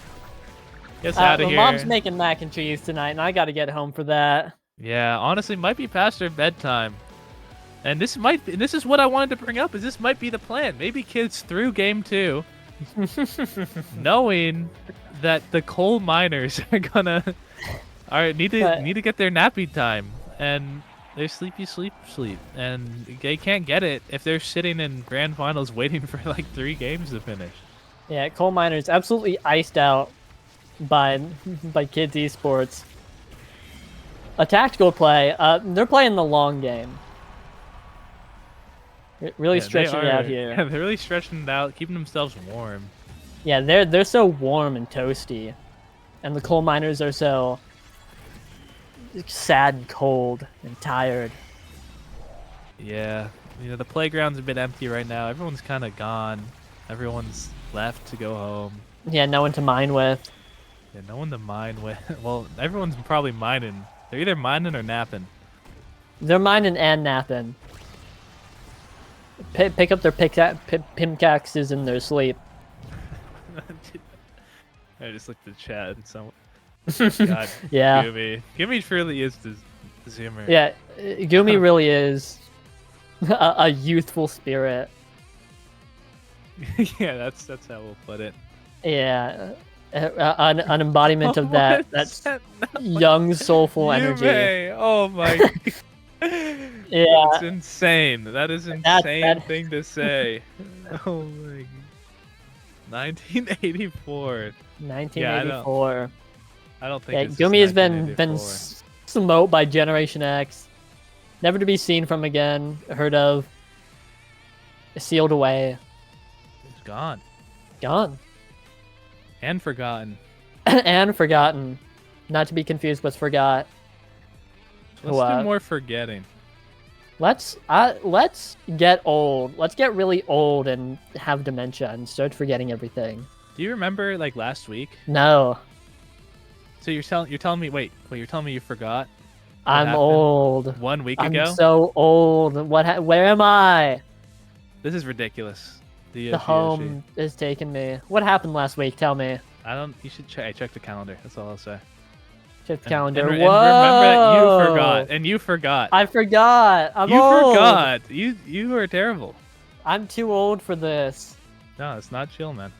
Gets out of here. Mom's making mac and cheese tonight, and I got to get home for that. Yeah, honestly, might be past their bedtime. And this is what I wanted to bring up, is this might be the plan. Maybe kids through game 2, knowing that the coal miners are gonna need to get their nappy time, and they're sleep, and they can't get it if they're sitting in grand finals waiting for like 3 games to finish. Yeah, coal miners absolutely iced out by Kids Esports. A tactical play. They're playing the long game. Really stretching it out here. Yeah, they're really stretching it out, keeping themselves warm. Yeah, they're so warm and toasty, and the coal miners are so sad and cold and tired. Yeah, the playground's a bit empty right now. Everyone's kind of gone. Everyone's left to go home. Yeah, no one to mine with. Yeah, no one to mine with. Well, everyone's probably mining. They're either mining or napping. They're mining and napping. Pick up their pimcaxes in their sleep. I just looked at the chat and someone. God, yeah. Gumi truly is the zoomer. Yeah, Gumi really is a youthful spirit. Yeah, that's how we'll put it. Yeah, an embodiment of that young soulful energy. Oh my. Yeah, that's insane. That is insane thing to say. Oh my god. 1984. 1984. Yeah, I don't think. Gumi has been smote by Generation X, never to be seen from again, heard of, sealed away. It's gone. Gone. And forgotten. And forgotten, not to be confused with forgot. Let's do more forgetting. Let's get old. Let's get really old and have dementia and start forgetting everything. Do you remember like last week? No. So you're telling me you're telling me you forgot? I'm old. 1 week ago? I'm so old. Where am I? This is ridiculous. The home is taking me. What happened last week? Tell me. I don't. You should check the calendar. That's all I'll say. Check the calendar. And Whoa! remember that you forgot, and you forgot. I forgot. I'm you old. forgot. You were terrible. I'm too old for this. No, it's not chill, man.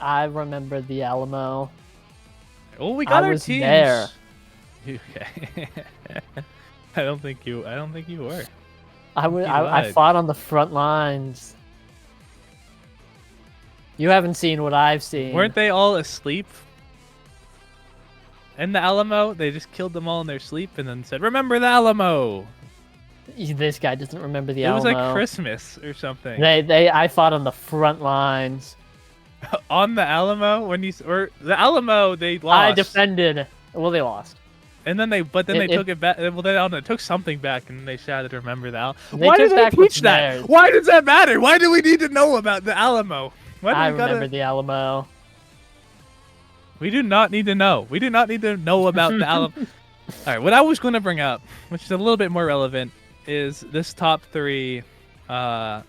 I remember the Alamo. Oh, we got I our was teams. there. Okay. I don't think you were. I fought on the front lines. You haven't seen what I've seen. Weren't they all asleep? In the Alamo, they just killed them all in their sleep and then said, "Remember the Alamo." This guy doesn't remember the It Alamo. was like Christmas or something. I fought on the front lines. On the Alamo, or the Alamo, they lost. I defended. Well, they lost. And then they took it back. Well, they took something back, and they shouted, "Remember the Alamo." They Why took did they back teach what's that? theirs. Why does that matter? Why do we need to know about the Alamo? I remember the Alamo. We do not need to know. We do not need to know about the Alamo. All right, what I was going to bring up, which is a little bit more relevant, is this top three. The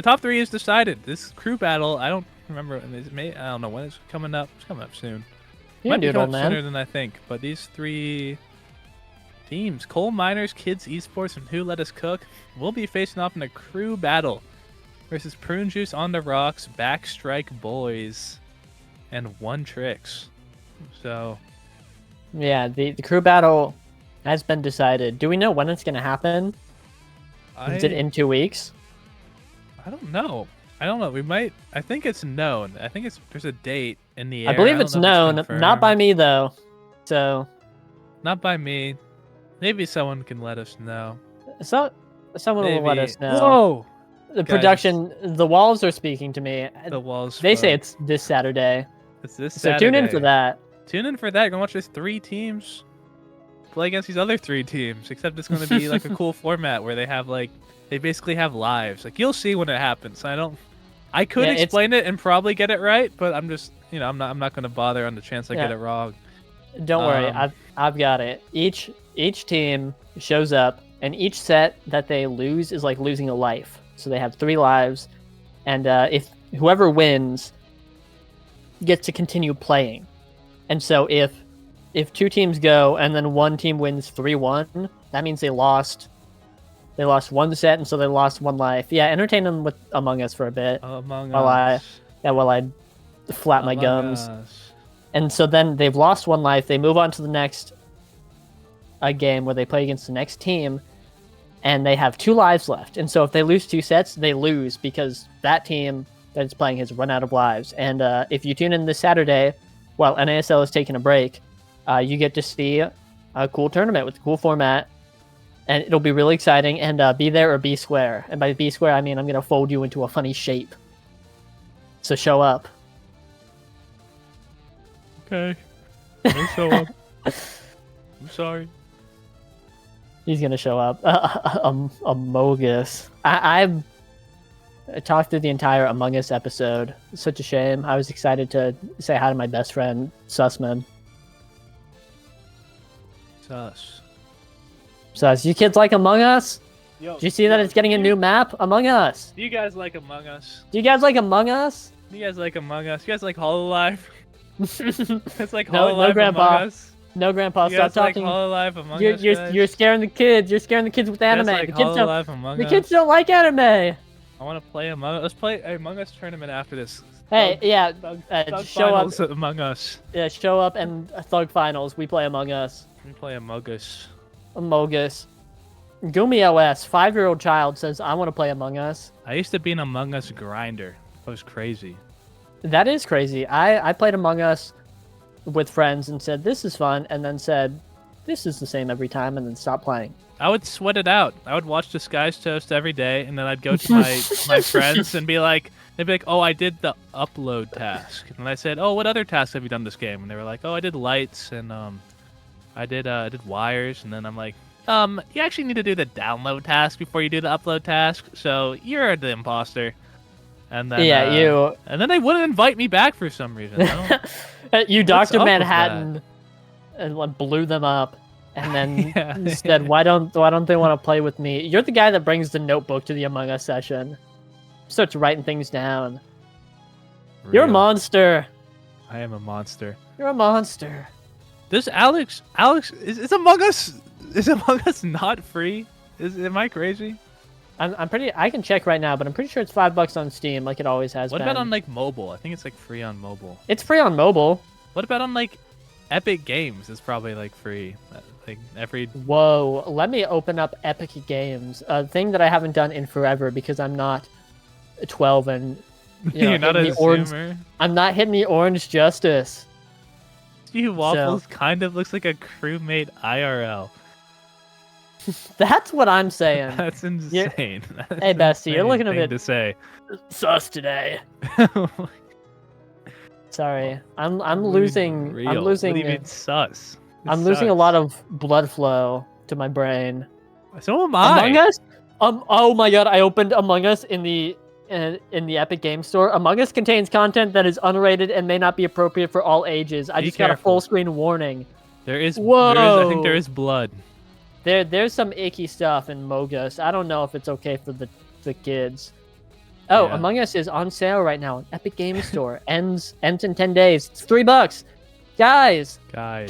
top three is decided. This crew battle, I don't remember. I don't know when it's coming up. It's coming up soon. Might be coming up sooner than I think. But these three teams, Coal Miners, Kids Esports, and Who Let Us Cook, will be facing off in a crew battle versus Prune Juice on the Rocks, Backstrike Boys, and One Tricks. So, yeah, the crew battle has been decided. Do we know when it's going to happen? Is it in 2 weeks? I don't know. We might. I think it's known. I think there's a date in the air. I believe it's known, not by me though. So, not by me. Maybe someone can let us know. Someone will let us know. Whoa! The production, the walls are speaking to me. The walls. They say it's this Saturday. It's this So Saturday. tune in for that. Tune in for that. You're gonna watch these three teams play against these other three teams. Except it's gonna be like a cool format where they basically have lives. Like you'll see when it happens. I could explain it and probably get it right, but I'm just I'm not gonna bother on the chance I get it wrong. Don't worry, I've got it. Each team shows up, and each set that they lose is like losing a life. So they have 3 lives, and if whoever wins gets to continue playing. And so if 2 teams go and then one team wins 3-1, that means they lost 1 set, and so they lost 1 life. Yeah, entertain them with Among Us for a bit. While I flap my gums. And so then they've lost 1 life. They move on to the next game where they play against the next team, and they have 2 lives left. And so if they lose 2 sets, they lose because that team that is playing has run out of lives. And if you tune in this Saturday, while NASL is taking a break, you get to see a cool tournament with a cool format, and it'll be really exciting. And be there or be square. And by be square, I mean I'm going to fold you into a funny shape. So show up. Okay. I'll show up. I'm sorry. He's gonna show up. Amogus. I talked through the entire Among Us episode. It's such a shame. I was excited to say hi to my best friend, Sussman. Sus. You kids like Among Us? Yo, Do you see that it's getting a new map? Among Us. Do you guys like Among Us? Do you guys like Among Us? Do you guys like Among Us? You guys like Hololive? It's like No, Hololive Grandpa. Among Us. No, Grandpa, You stop guys like talking. Hololive Among Us, guys? You're scaring the kids. You're scaring the kids with anime. You guys like Hololive Among The Us? kids don't like anime. I want to play Among Us. Let's play Among Us tournament after this. Hey, yeah, Thug show up. Finals Among Us. Yeah, show up and Thug Finals. We play Among Us. We play Among Us. Amogus. Gumi OS, 5-year-old child, says, I want to play Among Us. I used to be an Among Us grinder. That was crazy. That is crazy. I played Among Us with friends and said, this is fun, and then said, this is the same every time, and then stopped playing. I would sweat it out. I would watch Disguised Toast every day, and then I'd go to my friends and be like, they'd be like, oh, I did the upload task. And I said, oh, what other tasks have you done this game? And they were like, oh, I did lights, and I did wires. And then I'm like, you actually need to do the download task before you do the upload task, so you're the imposter. And then you. And then they wouldn't invite me back for some reason. I don't... You What's Dr. up with Manhattan and like, blew them up, and then Yeah. said, why don't they want to play with me? You're the guy that brings the notebook to the Among Us session. starts writing things down. You're a Real. monster. I am a monster. You're a monster. This Alex is Among Us. Is Among Us not free? Am I crazy? I'm pretty. I can check right now, but I'm pretty sure it's $5 on Steam, like it always has What been. about on like mobile? I think it's like free on mobile. It's free on mobile. What about on like Epic Games? It's probably like free. Like every. Whoa, let me open up Epic Games, a thing that I haven't done in forever because I'm not 12 and You're not a hitting the orange. zoomer. I'm not hitting the orange justice. Steve Waffles kind of looks like a crewmate IRL. That's what I'm saying. That's insane. That's Hey, Bestie, you're insane looking a thing bit to say. sus today. Sorry, I'm What do you mean losing. real? I'm losing. What do you mean sus? It I'm losing a sucks. lot of blood flow to my brain. So am I. Among Us. Oh my God! I opened Among Us in the Epic Game Store. Among Us contains content that is unrated and may not be appropriate for all ages. I Be just got a careful. full screen warning. There is. Whoa. I think there is blood. There's some icky stuff in Mogus. I don't know if it's okay for the kids. Oh, Yeah. Among Us is on sale right now on Epic Game Store. ends in 10 days. It's $3. Guys, Guys.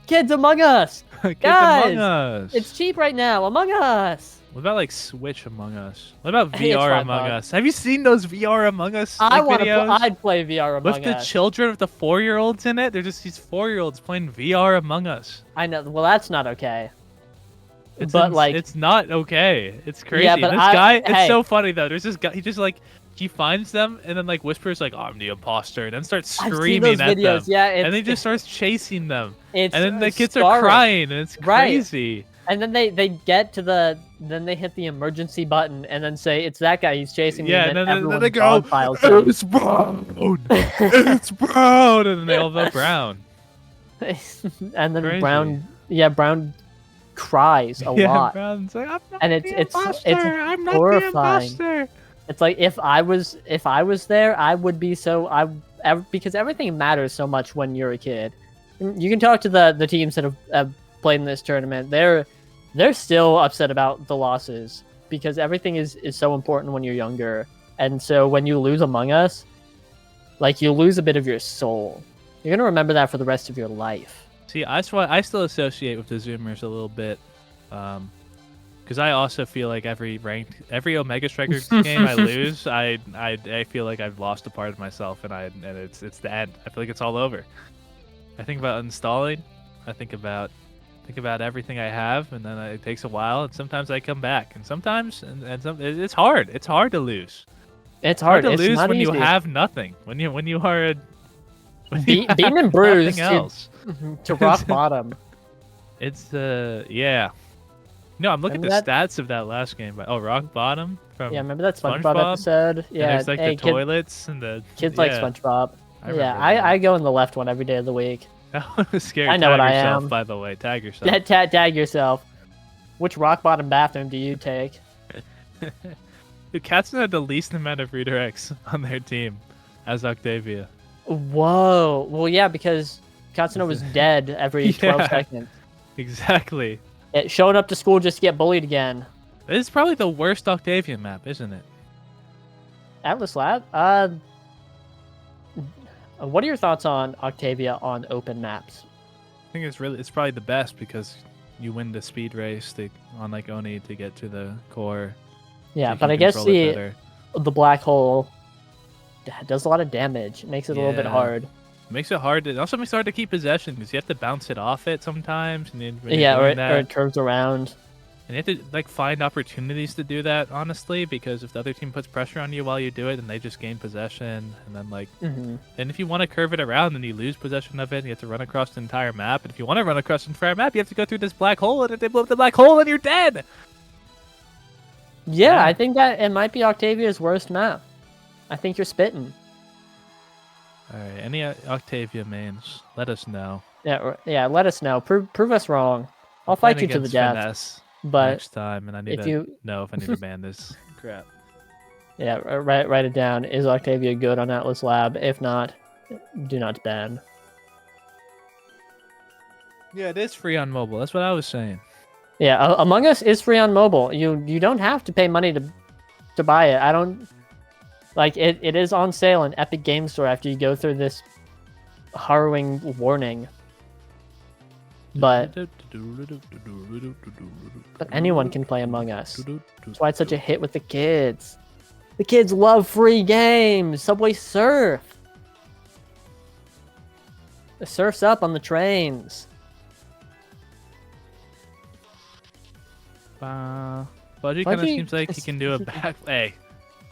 kids Among Us. Kids Guys, Among Us. It's cheap right now. Among Us. What about like Switch Among Us? What about Hey, it's VR $5. Among Us? Have you seen those VR Among Us I like, want to. videos? I'd play VR Among With the Us. children with the 4-year-olds in it? They're just these 4-year-olds playing VR Among Us. I know. Well, that's not okay. It's But, like- it's not okay. It's crazy. Yeah, but This I- guy, hey. it's so funny though. There's this guy. He just like he finds them and then like whispers like, "I'm the imposter," and then starts I've seen screaming those at videos. them. Yeah, And then he just starts chasing them. it's And then the kids are scarring. crying, and it's Right. crazy. And then they get to then they hit the emergency button and then say it's that guy he's chasing me. Yeah, and then then everyone they go, files him. "It's brown, it's brown," and then they all vote brown. And then Crazy. Brown cries a Yeah, lot. Brown's like, "I'm not And the it's imposter. I'm not horrifying. the imposter." It's like if I was there, I would be so because everything matters so much when you're a kid. You can talk to the teams that have played in this tournament. They're still upset about the losses because everything is so important when you're younger. And so when you lose Among Us, like you lose a bit of your soul. You're gonna remember that for the rest of your life. See, that's why I still associate with the Zoomers a little bit, because I also feel like every Omega Striker game I lose, I feel like I've lost a part of myself, and it's the end. I feel like it's all over. I think about installing. I think about everything I have, and then it takes a while, and sometimes I come back, and sometimes it's hard. It's hard to lose. It's hard to it's lose not when you easy. have nothing. When you are Beaten and bruised nothing else. to rock bottom. It's yeah. No, I'm looking Remember at the stats of that last game. But rock bottom from Yeah, remember that SpongeBob, SpongeBob? episode? and Yeah, there's like hey, the toilets and the kids like yeah, SpongeBob. I remember Yeah, that. I go in the left one every day of the week. That was scary. I know Tag what I yourself, am. by the way. Tag yourself. Tag yourself. Which rock bottom bathroom do you take? Dude, Katsuna had the least amount of redirects on their team as Octavia. Whoa. Well, yeah, because Katsuna was dead every 12 Yeah. seconds. Exactly. Showing up to school just to get bullied again. This is probably the worst Octavia map, isn't it? Atlas Lab? What are your thoughts on Octavia on open maps? I think it's probably the best because you win the speed race on like Oni to get to the core. Yeah, you but can I guess control it better. the black hole does a lot of damage. It makes it a little bit Yeah. hard. It makes it hard. It also makes it hard to keep possession because you have to bounce it off it sometimes. And when you're Yeah, or doing that, it curves around. and you have to like find opportunities to do that. Honestly, because if the other team puts pressure on you while you do it, then they just gain possession. And then like, Hmm. and if you want to curve it around, then you lose possession of it. And you have to run across the entire map. And if you want to run across the entire map, you have to go through this black hole. And if they blow up the black hole, then you're dead. Yeah, Yeah. I think that it might be Octavia's worst map. I think you're spitting. All right, any Octavia mains, let us know. Yeah. Let us know. Prove us wrong. I'll fight you to the Against death. Finesse But next time, and I need if to you- know if I need to ban this crap. yeah, write it down. Is Octavia good on Atlas Lab? If not, do not ban. Yeah, it is free on mobile. That's what I was saying. Yeah, Among Us is free on mobile. You don't have to pay money to buy it. Like it is on sale in Epic Game Store after you go through this harrowing warning. But anyone can play Among Us. That's why it's such a hit with the kids. The kids love free games. Subway Surf. The surf's up on the trains. Budgie kind of seems like he can do a back. Hey,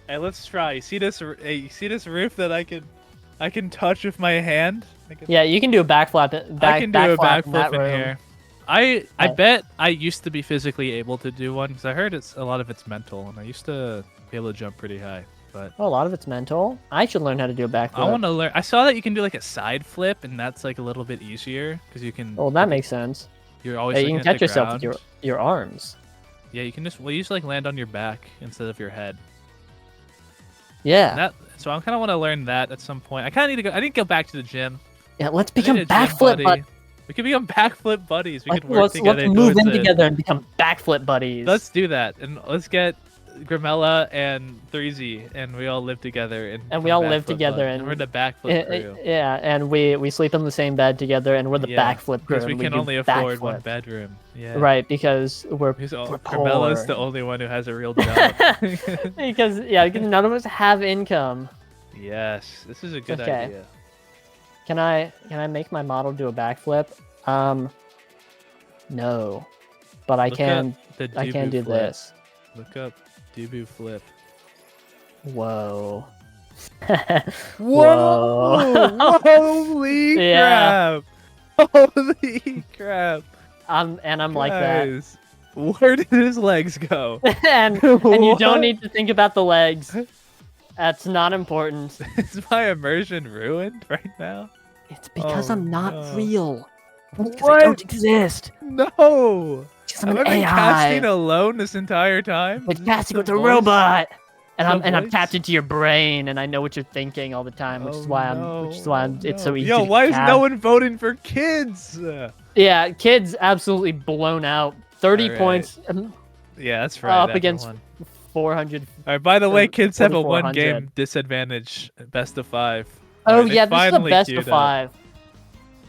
let's try. You see this? Hey, you see this roof that I can touch with my hand? Yeah, you can do a backflip. I can do a backflip in here. I bet I used to be physically able to do one because I heard a lot of it's mental, and I used to be able to jump pretty high. But a lot of it's mental. I should learn how to do a backflip. I want to learn. I saw that you can do like a side flip, and that's like a little bit easier because you can. Oh, that makes sense. You're always. You can catch yourself with your arms. Yeah, you can just. Well, you just like land on your back instead of your head. Yeah. So I kind of want to learn that at some point. I kind of need to go. I need to go back to the gym. Yeah, let's become backflip buddies. We can become backflip buddies. We can work together. Let's move in together and become backflip buddies. Let's do that, and let's get Grimella and 3Z, and we all live together. And we all live together, and we're the backflip crew. Yeah, and we sleep in the same bed together, and we're the backflip crew. Because we can only afford one bedroom. Yeah. Right, because we're poor. Grimella's the only one who has a real job. because none of us have income. Yes, this is a good idea. Can I make my model do a backflip? No, but I can do this. Look up Dubu flip. Whoa. Whoa! Holy crap! Holy crap! I'm Guys, like that. Where did his legs go? and you don't need to think about the legs. That's not important. Is my immersion ruined right now? It's because I'm not real. Because What? I don't exist. No! I'm I've an been AI. casting alone this entire time. But casting with a robot. And I'm tapped into your brain, and I know what you're thinking all the time, which is why it's so easy. Yo, to why cast. is no one voting for kids? Yeah, kids absolutely blown out. 30 points. Yeah, that's right. Up against 400. All right. By the way, kids have a 4,400. one-game disadvantage. Best of 5. Oh Right, yeah, this is the best queued of up. 5.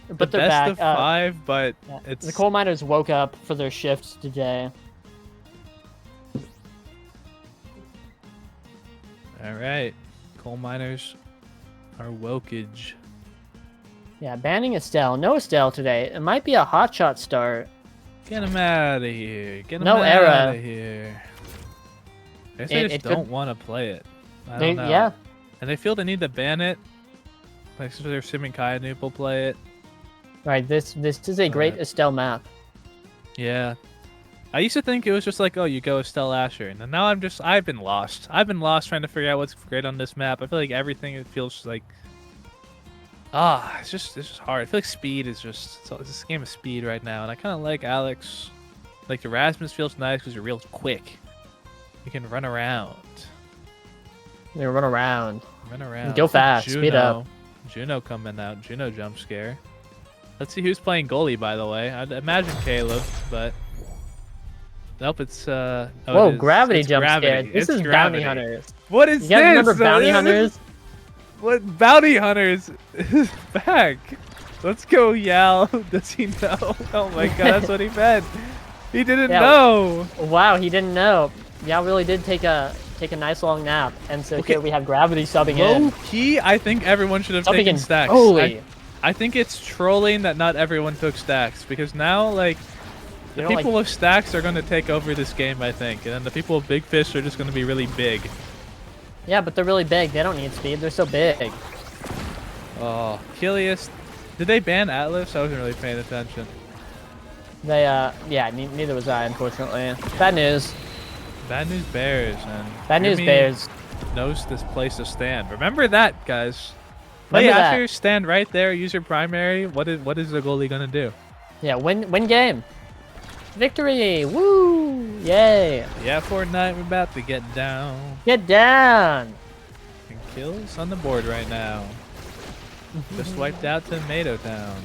But The they're best back. of 5, but it's The coal miners woke up for their shifts today. all right. Coal miners are wokage. Yeah, banning Estelle. No Estelle today. It might be a hotshot start. Get him out of here. Get him No out era. of here. I guess they just don't want to play it. I don't know. Yeah. And they feel the need to ban it. Like, so they're assuming Kaya Noob will play it. Right, this is a great Estelle map. Yeah. I used to think it was just like, oh, you go Estelle Asher. And now I've been lost. I've been lost trying to figure out what's great on this map. I feel like everything, it feels like... it's just hard. I feel like speed is just... It's this game of speed right now. And I kind of like Alex. Like, the Erasmus feels nice because you're real quick. You can run around. You run around. Run around. Go fast. Speed up. Juno coming out. Juno jump scare. Let's see who's playing goalie, by the way. I'd imagine Caleb, but... Nope, it's... Whoa, gravity it's jump gravity. scare. This is gravity. Bounty Hunters. What is You guys this? remember Bounty Hunters? What? Bounty Hunters is back. Let's go, Yal. Does he know? Oh my god, that's what he meant. He didn't know. Wow, he didn't know. Yal really did take a nice long nap, and so here we have gravity subbing in. Low key, I think everyone should have taken stacks. Holy. I think it's trolling that not everyone took stacks because now, like, the people with stacks are going to take over this game, I think, and then the people with big fish are just going to be really big. Yeah, but they're really big. They don't need speed. They're so big. Oh, Kilius. Did they ban Atlas? I wasn't really paying attention. They, yeah, neither was I, unfortunately. Bad news. Bad news bears, and Bad news bears. Knows this place to stand. Remember that, guys. Play Remember Asher, stand right there, use your primary. What is the goalie gonna do? Yeah, win game. Victory! Woo! Yay! Yeah, Fortnite, we're about to get down. Get down! And kills on the board right now. Just wiped out Tomato Town.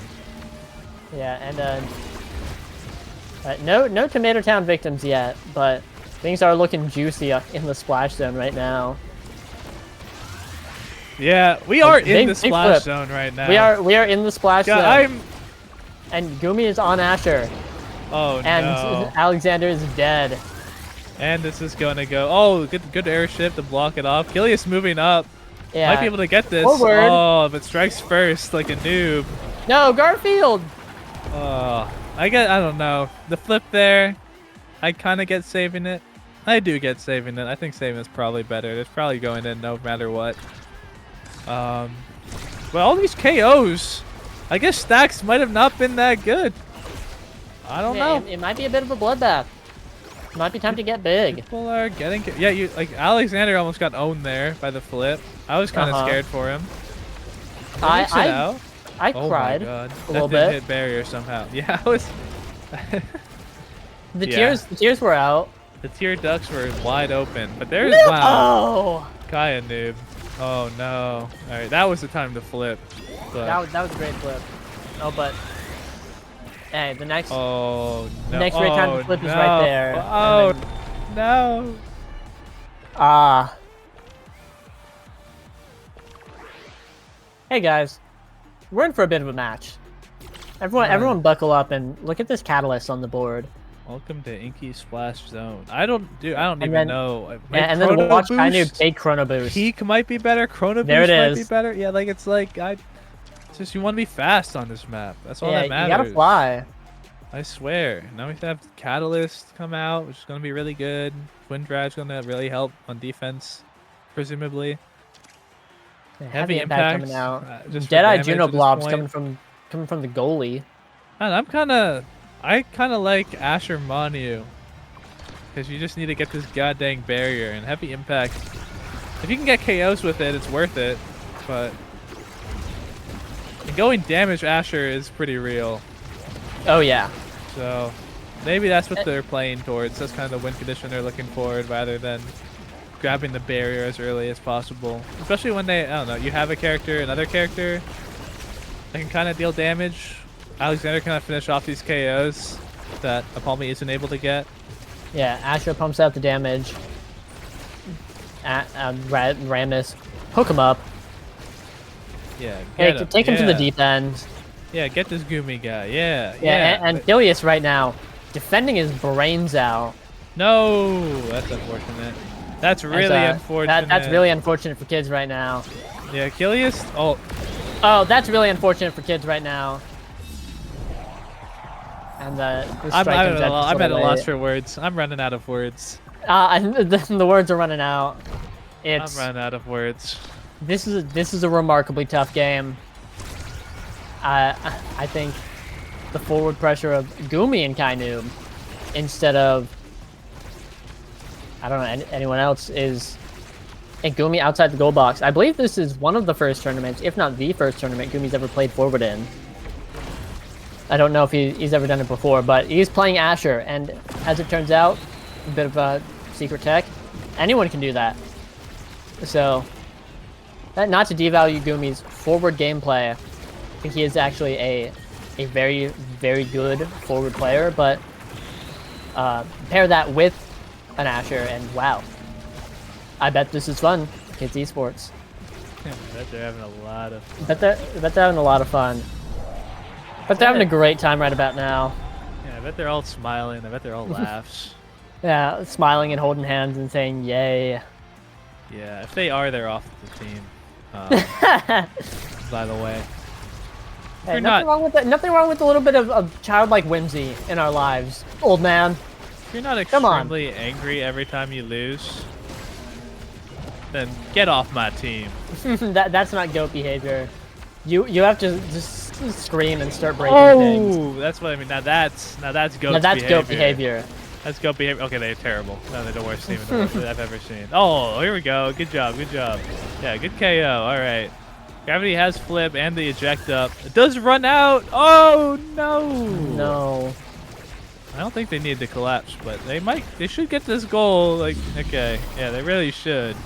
Yeah, and no Tomato Town victims yet, but things are looking juicy in the splash zone right now. Yeah, we are in Big- the big splash flip. zone right now. We are in the splash God, zone. And Gumi is on Asher. Oh And no. Alexander is dead. And this is gonna go. Oh, good airship to block it off. Kilius moving up. Yeah. Might be able to get this. Forward. Oh, but strikes first like a noob. No, Garfield. Oh, I don't know. The flip there, I kind of get saving it. I do get saving it. I think saving is probably better. It's probably going in no matter what. But all these KOs, I guess stacks might have not been that good. I don't know. It might be a bit of a bloodbath. It might be time to get big. People are getting... Yeah, you like Alexander almost got owned there by the flip. I was kind of scared for him. I Oh cried my God. a little That did bit. hit barrier somehow. Yeah, I was... The Yeah. tears were out. The tear ducts were wide open, but there's... No! Wow. Kaya noob. Oh no. Alright, that was the time to flip. But... That was a great flip. Oh, but hey, the next Oh no. next great time to flip is right there. Oh And then- no. Hey guys, we're in for a bit of a match. Everyone buckle up and look at this catalyst on the board. Welcome to Inky Splash Zone. I don't even then- know. And then watch Kainu take Chrono Boost. Peak might be better. Chrono There Boost it might be is. better. Yeah, like it's just you want to be fast on this map. That's all Yeah, that you matters. gotta fly. I swear. Now we have Catalyst come out, which is gonna be really good. Twin Drive's gonna really help on defense, presumably. Heavy impact coming out. just for Deadeye damage Juno at this blobs point. coming from the goalie. And I kind of like Asher Manu, because you just need to get this goddamn barrier and heavy impact. If you can get KOs with it, it's worth it. But and going damage Asher is pretty real. Oh yeah. So maybe that's what they're playing towards. That's kind of the win condition they're looking for, rather than grabbing the barrier as early as possible. Especially when I don't know, you have another character that can kind of deal damage. Alexander can finish off these KOs that Apalmi isn't able to get. Yeah, Asher pumps out the damage. Ramus, hook him up. Yeah, Hey, get him. take him to the Yeah. deep end. Yeah, get this Gumi guy. Yeah, Yeah, and Kilius right now, defending his brains out. No, that's unfortunate. That's really unfortunate. That's really unfortunate for kids right now. Yeah, Kilius. Oh, that's really unfortunate for kids right now. And the I'm strike comes out just at a little loss late. for words. I'm running out of words. And the words are running out. I'm running out of words. This is a remarkably tough game. I think the forward pressure of Gumi and Kainu, instead of I don't know anyone else, is and Gumi outside the goal box. I believe this is one of the first tournaments, if not the first tournament, Gumi's ever played forward in. I don't know if he's ever done it before, but he's playing Asher, and as it turns out, a bit of a secret tech. Anyone can do that. So, not to devalue Gumi's forward gameplay, I think he is actually a very, very good forward player, but pair that with an Asher, and wow. I bet this is fun. Kids Esports. I bet they're having a lot of fun. Bet they're having a lot of fun. But they're having a great time right about now. Yeah, I bet they're all smiling. I bet they're all laughs. Yeah, smiling and holding hands and saying yay. Yeah, if they are, they're off the team. By the way. Hey, You're nothing not- wrong with that. Nothing wrong with a little bit of childlike whimsy in our lives, old man. If you're not Come on. extremely angry every time you lose, then get off my team. That's not goat behavior. You have to just scream and start breaking things. Oh, that's what I mean. Now that's goat Now that's behavior. goat behavior. That's goat behavior. Okay, they're terrible. No, they're the worst team in the world that I've ever seen. Oh, here we go. Good job. Good job. Yeah, good KO. All right. Gravity has flip and the eject up. It does run out. Oh no. No. I don't think they need to collapse, but they might. They should get this goal. Like, okay, yeah, they really should.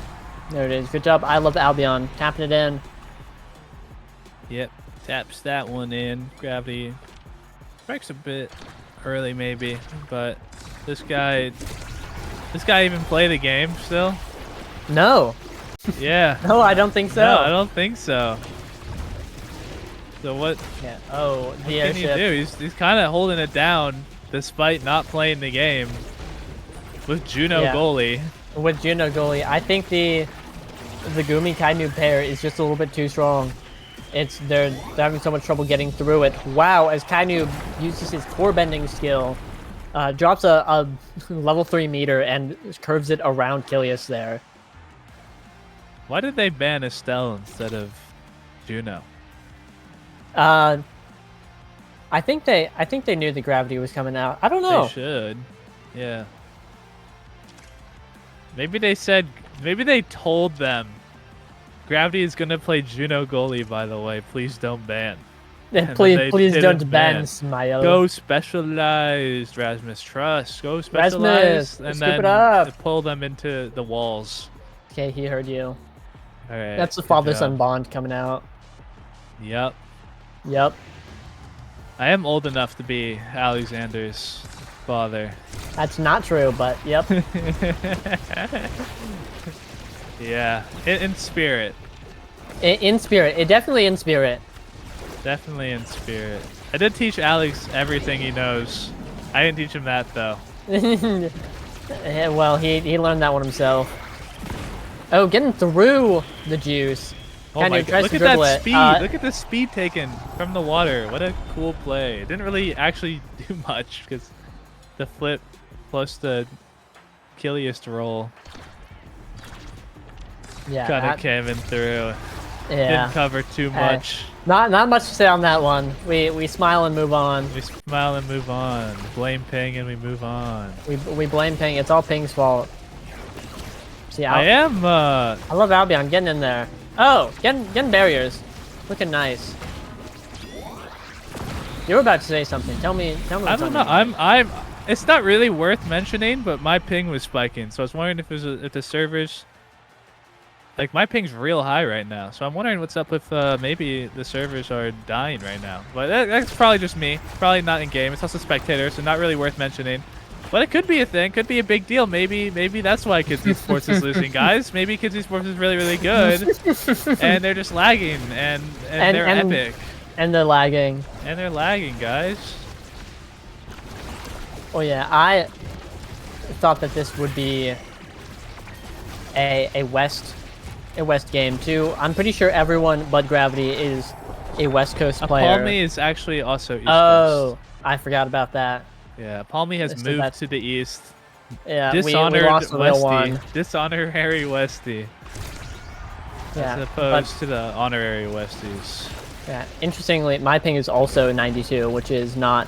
There it is. Good job. I love Albion tapping it in. Yep, taps that one in. Gravity strikes a bit early, maybe, but this guy even play the game still? No. Yeah. No, I don't think so. No, I don't think so. So what Yeah. Oh, the can he airship. do? He's kind of holding it down despite not playing the game with Juno Yeah. goalie. With Juno goalie, I think the Gumi Kainu pair is just a little bit too strong. They're having so much trouble getting through it. Wow, as Kainu uses his core bending skill, drops a level 3 meter and curves it around Kilius there. Why did they ban Estelle instead of Juno? I think they knew the gravity was coming out. I don't know. They should. Yeah. Maybe they told them Gravity is gonna play Juno goalie, by the way. Please don't ban. And Please didn't don't ban Smile. Go Specialized, Rasmus Trust. Go Specialized, and scoop it then up. pull them into the walls. Okay, he heard you. All right. That's the good father-son job. bond coming out. Yep. Yep. I am old enough to be Alexander's father. That's not true, but yep. Yeah, in spirit. In spirit. Definitely in spirit. Definitely in spirit. I did teach Alex everything he knows. I didn't teach him that though. Yeah, well, he learned that one himself. Oh, getting through the juice. Oh Kinda my tries god, look to at that dribble it. speed. Look at the speed taken from the water. What a cool play. It didn't really actually do much because the flip plus the Kilius roll Yeah. kind of came in through. Yeah. Didn't cover too much. Not much to say on that one. We smile and move on. We smile and move on. Blame Ping and we move on. We blame Ping. It's all Ping's fault. See, I am I love Albion getting in there. Oh, getting barriers. Looking nice. You were about to say something. Tell me. I don't know. I'm. It's not really worth mentioning, but my ping was spiking, so I was wondering if if the servers. Like my ping's real high right now, so I'm wondering what's up with maybe the servers are dying right now. But that's probably just me. Probably not in game. It's also spectator, so not really worth mentioning. But it could be a thing. Could be a big deal. Maybe that's why Kids Esports is losing, guys. Maybe Kids Esports is really really good, and they're just lagging, and they're epic. And they're lagging. And they're lagging, guys. Oh yeah, I thought that this would be a West game too. I'm pretty sure everyone but Gravity is a West Coast player. Palmy is actually also East Oh, Coast. I forgot about that. Yeah, Palmy has So moved that's- to the east. Yeah, Dishonored we lost the real Westie. one. Dishonored Harry Westie. Yeah, As opposed to the honorary Westies. yeah. Interestingly, my ping is also 92, which is not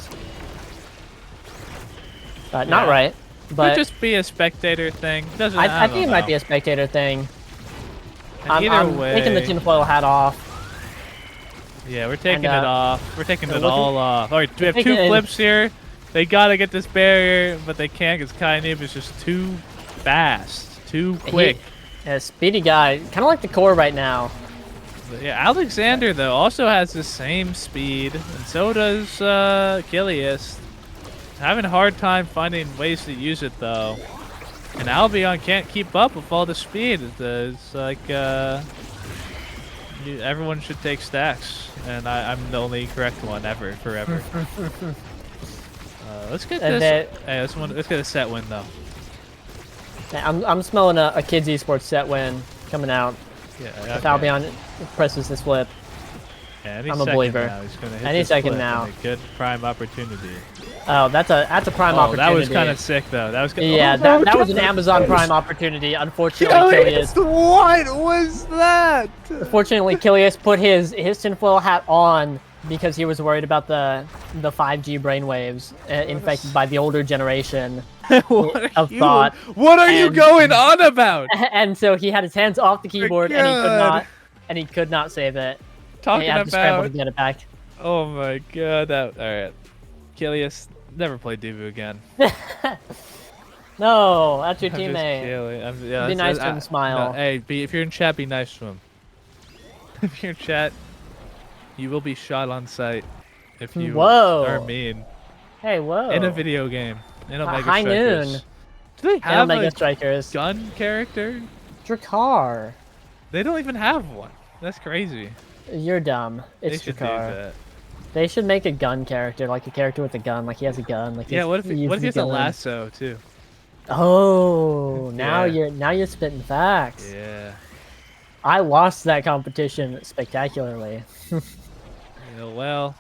Yeah. right. But Could just be a spectator thing. Doesn't. I think it might be a spectator thing. Either I'm way. taking the tinfoil hat off. Yeah, we're taking and, it off. We're taking we're it looking- all off. All right, we have taking two it- flips here. They gotta get this barrier, but they can't because Kainib is just too fast, too quick. Yeah, speedy guy, kind of like the core right now. But yeah, Alexander though also has the same speed, and so does Kilius. Having a hard time finding ways to use it though, and Albion can't keep up with all the speed. It's like everyone should take stacks, and I'm the only correct one ever, forever. Let's get And this. Hey, let's get a set win though. Yeah, I'm smelling a Kids Esports set win coming out. Yeah, If okay. Albion presses this flip. Yeah, any I'm a second believer. now, he's gonna hit Any this second flip now. and a good prime opportunity. Oh, that's a prime Oh, opportunity. that was kind of sick though. That was good. Yeah, Oh, that was an Amazon Prime opportunity. Unfortunately, Kilius, Kilius. what was that? Fortunately, Kilius put his tinfoil hat on because he was worried about the 5G brainwaves infected by the older generation of thought. What are you And- going on about? And so he had his hands off the keyboard God. and he could not save it. Talking he had to scramble about. to get it back. Oh my god. All right. Kilius, never play Divu again. No, that's your I'm just teammate. kidding. Yeah, Be that's- nice to him, smile. no, hey, if you're in chat, be nice to him. If you're in chat, you will be shot on sight if you Whoa. are mean. Hey, whoa. In a video game. In a Mega High Strikers. noon. Do they And have Mega a Strikers. gun character? Dracar. They don't even have one. That's crazy. You're dumb. They It's should do Jakar. that. They should make a gun character, like a character with a gun, like he has a gun. Like Yeah, he's- what if he uses has a gun. lasso too? Oh, now Yeah. you're spitting facts. Yeah. I lost that competition spectacularly. Yeah, well,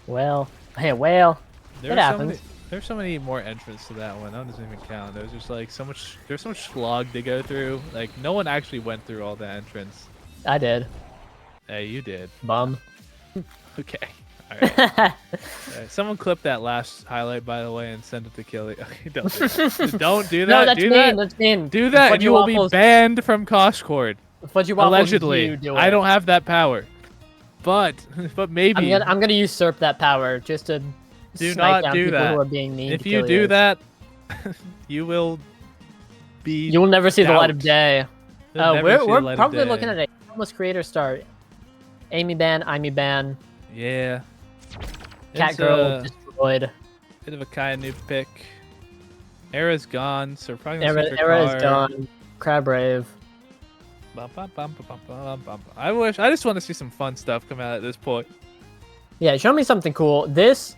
Well, hey, well, there it are so many, happens. there's so many more entrants to that one. That doesn't even count. There's just like so much. There's so much slog to go through. Like no one actually went through all the entrants. I did. Hey, you did. Bum. Okay. All right. Someone clip that last highlight, by the way, and send it to Killy. Okay, don't do that. Don't do that. No, that's do mean. that. That's mean. Do that, and Fudgy you will be Waffles- banned from Coscord. Fudgy Waffles, Allegedly. you do I it. don't have that power. But maybe. I'm gonna usurp that power just to Do snipe not down do people that. who are being mean. If to you kill do that, you will be. you will never see the light of doubt. day. You'll never We're see the light of probably day. looking at a almost creator start. Amy ban, Amy ban, Yeah. Cat It's Girl a destroyed. bit of a kind of new pick. Era's gone, so we're probably gonna see Era is Drakkar. gone. Crab Rave. Bum, bum, bum, bum, bum, bum. I just want to see some fun stuff come out at this point. Yeah, show me something cool. This,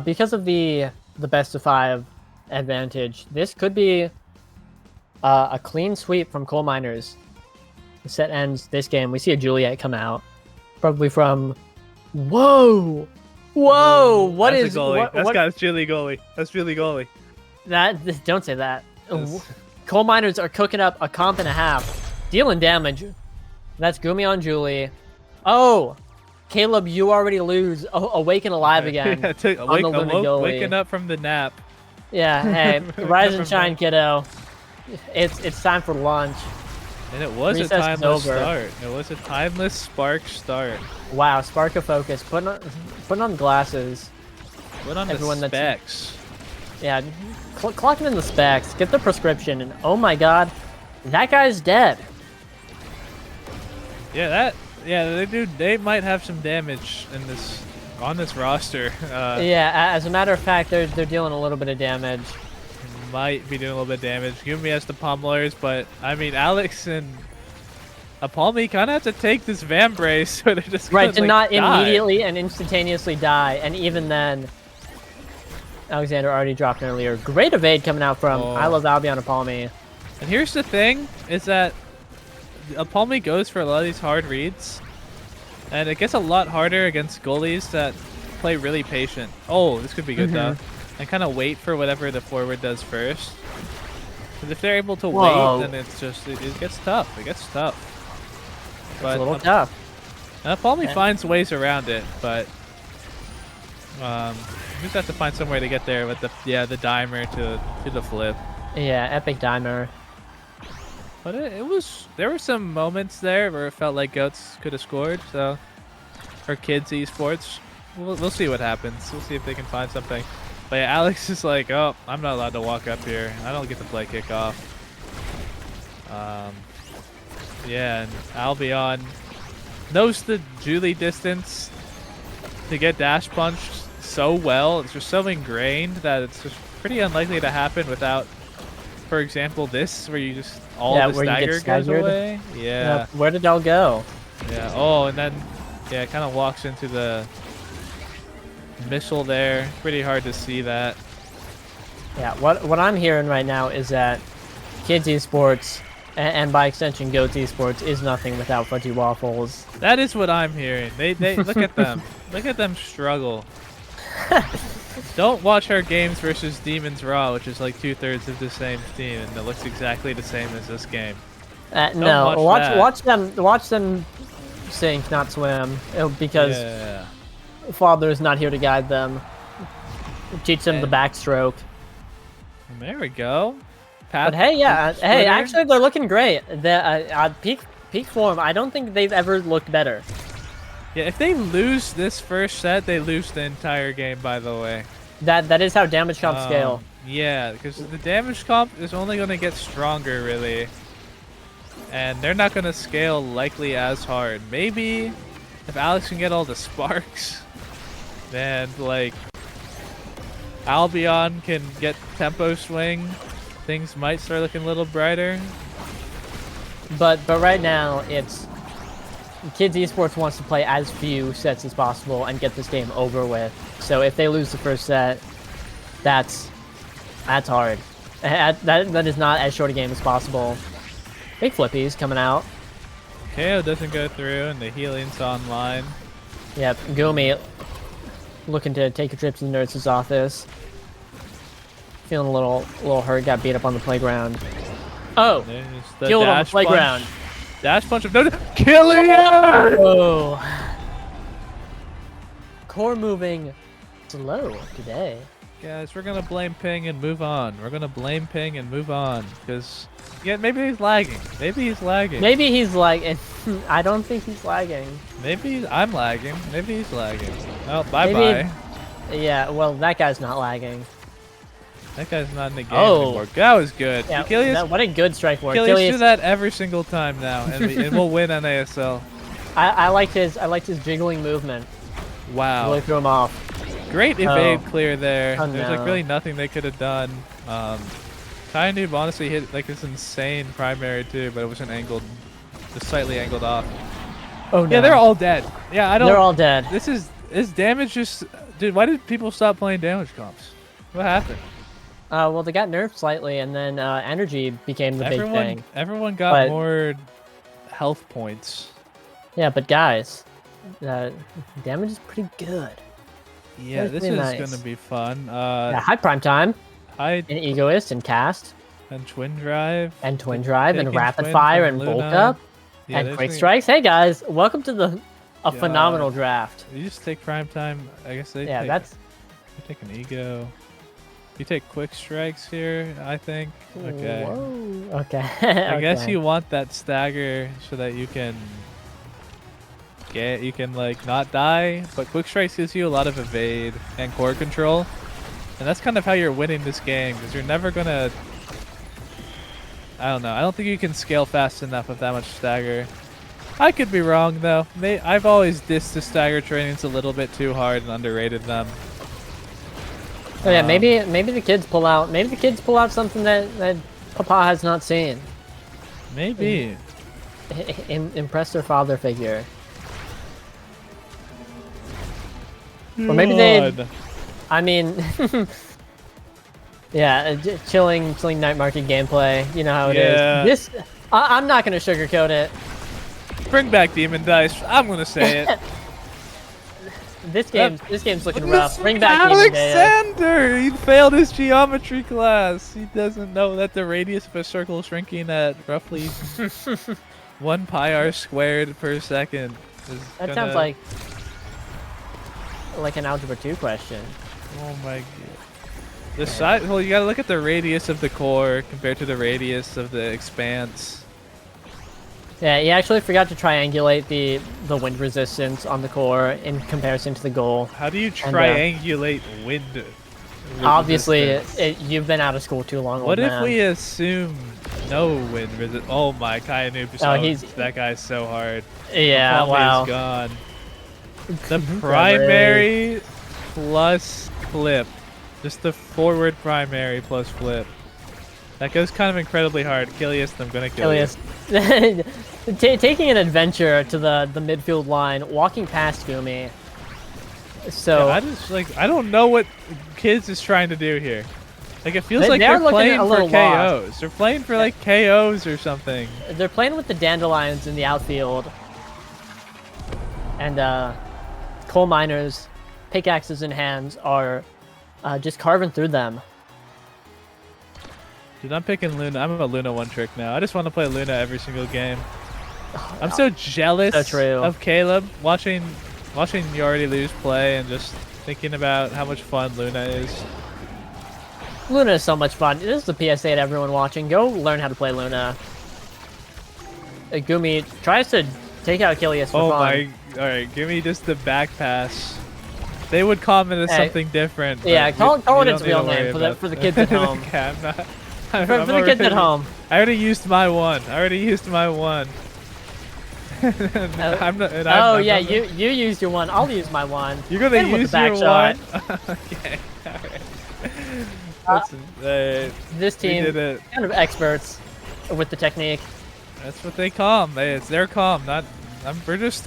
because of the best of 5 advantage, this could be a clean sweep from coal miners. The set ends this game. We see a Juliet come out, probably from. Whoa, whoa! What That's is a goalie? what? That's Julie goalie. That's Julie goalie. That don't say that. That's- Coal miners are cooking up a comp and a half, dealing damage. That's Gumi on Julie. Oh, Caleb, you already lose. Awaken alive again. Yeah, on the Luna goalie. waking up from the nap. Yeah, hey, rise and From shine, that. kiddo. It's time for lunch. And it was Recess a is timeless over. start. It was a timeless spark start. Wow, spark of focus. Putting on glasses. Put on Everyone the that's- specs. Yeah, clocking in the specs. Get the prescription, and oh my god, that guy's dead. Yeah, they might have some damage on this roster. Yeah, as a matter of fact, they're dealing a little bit of damage. Might be doing a little bit of damage. Gumi has the pummelers, but I mean Alex and Apalmi kind of have to take this Vambrace, so they're just Right, gonna, to like, not die. immediately and instantaneously die, and even then, Alexander already dropped an earlier. Great evade coming out from Oh. I Love Albion Apalmi. And here's the thing: is that Apalmi goes for a lot of these hard reads, and it gets a lot harder against goalies that play really patient. Oh, this could be good though. And kind of wait for whatever the forward does first. Because if they're able to Whoa. wait, then it's just it gets tough. It gets tough. It's But a little tough. Apalmi Yeah. finds ways around it, but you just have to find somewhere to get there with the dimer to the flip. Yeah, epic dimer. But there were some moments there where it felt like Goats could have scored. So for kids esports, we'll see what happens. We'll see if they can find something. But yeah, Alex is like, oh, I'm not allowed to walk up here. I don't get to play kickoff. Yeah, and Albion knows the Julie distance to get dash punched so well. It's just so ingrained that it's just pretty unlikely to happen without, for example, this where you just Yeah, the where you get stagger goes staggered. away. Yeah. Where did it all go? Yeah. Oh, and then it kind of walks into the missile there. Pretty hard to see that. Yeah, what I'm hearing right now is that Kids Esports, and by extension Goats Esports, is nothing without Fudgy Waffles. That is what I'm hearing. They look at them. Look at them struggle. Don't watch our games versus Demons Raw, which is like 2/3 of the same team, and it looks exactly the same as this game. No, watch watch them sink, not swim, because Yeah. Father is not here to guide them. Teach them the And- backstroke. And there we go. But hey, yeah, hey, Splitter. actually they're looking great. The peak form, I don't think they've ever looked better. Yeah, if they lose this first set, they lose the entire game, by the way. That is how damage comp scale. Yeah, because the damage comp is only going to get stronger, really. And they're not going to scale likely as hard. Maybe if Alex can get all the sparks, then, like, Albion can get tempo swing, things might start looking a little brighter. But right now it's Kids Esports wants to play as few sets as possible and get this game over with. So if they lose the first set, that's hard. That is not as short a game as possible. Big flippies coming out. KO doesn't go through, and the healing's online. Yep, Gumi looking to take a trip to the nurse's office. Feeling a little hurt, got beat up on the playground. Oh, There's the killed on the dash playground. punch. Dash punch of no, Killian! Oh. Core moving slow today. Guys, we're gonna blame Ping and move on. We're gonna blame Ping and move on, because maybe he's lagging. Maybe he's lagging. Maybe he's lagging. I don't think he's lagging. Maybe I'm lagging. Maybe he's lagging. Oh, bye Maybe- bye. Yeah, well, that guy's not lagging. That guy's not in the game Oh. anymore. That was good. Yeah, Achilles, what a good strike for Achilles Achilles. do that every single time now, and we'll win on ASL. I liked his jiggling movement. Wow. Really threw him off. Great evade clear there. Oh, There's like no. really nothing they could have done. Kai Noob honestly hit like this insane primary too, but it wasn't angled, just slightly angled off. Oh no. Yeah, they're all dead. Yeah, I don't. They're all dead. This is damage just. Dude, why did people stop playing damage comps? What happened? Well, they got nerfed slightly, and then energy became the big thing. Everyone got But- more health points. Yeah, but guys, damage is pretty good. Yeah, That's this pretty is nice. gonna be fun. Yeah, high prime time, Hide and egoist, and cast, and twin drive. and twin drive, and Taking rapid twin fire, from and bolt Luna. up, Yeah, and there's quick gonna- strikes. Hey guys, welcome to a God. phenomenal draft. You just take prime time. I guess they. Yeah, take, that's You take an ego. You take quick strikes here, I think. Okay. Whoa. Okay. I guess Okay. you want that stagger so that you can like not die, but quick strikes gives you a lot of evade and core control. And that's kind of how you're winning this game, because you're never gonna I don't know. I don't think you can scale fast enough with that much stagger. I could be wrong though. I've always dissed the stagger trainings a little bit too hard and underrated them. Oh yeah, maybe the kids pull out. Maybe the kids pull out something that Papa has not seen. Maybe. Impress their father figure. Or maybe they. God. I mean, yeah, chilling night market gameplay. You know how it is. Yeah. This, I'm not gonna sugarcoat it. Bring back Demon Dice. I'm gonna say it. This game's looking rough. Bring back Demon Dice. Alexander! He failed his geometry class. He doesn't know that the radius of a circle is shrinking at roughly 1 pi r squared per second. That sounds like an algebra 2 question. Oh my god. The size. Well, you gotta look at the radius of the core compared to the radius of the expanse. Yeah, he actually forgot to triangulate the wind resistance on the core in comparison to the goal. How do you And, triangulate wind? Obviously, resistance? you've been out of school too long. What old if man. we assume no wind resistance? Oh my, Kai Noob. Oh, that guy's so hard. Yeah, Plumley's wow. gone. The primary plus flip. Just the forward primary plus flip. That goes kind of incredibly hard. Killius, I'm gonna kill you. Taking an adventure to the midfield line, walking past Gumi. So Yeah, I don't know what Kids is trying to do here. Like it feels like they are they're looking playing a for little KOs. lost. They're playing for like KOs or something. they're playing with the dandelions in the outfield, and coal miners, pickaxes in hands, are just carving through them. Dude, I'm picking Luna. I'm a Luna one trick now. I just want to play Luna every single game. I'm so jealous So true. of Caleb watching you already lose play and just thinking about how much fun Luna is. Luna is so much fun. This is the PSA to everyone watching. Go learn how to play Luna. Gumi tries to take out Killius for Oh fun. my! All right, give me just the back pass. They would comment as Hey. something different. Yeah, but call you it its don't need to real worry name about for the that. kids at home. Okay, I'm not. For the kids at home. I already used my one. I'm not. And I'm Yeah, not, you used your one. I'll use my one. You're gonna Hit him with use the back your shot. one. Okay. All right. Listen, This we team did it. kind of experts with the technique. That's what they calm. It's their calm, not.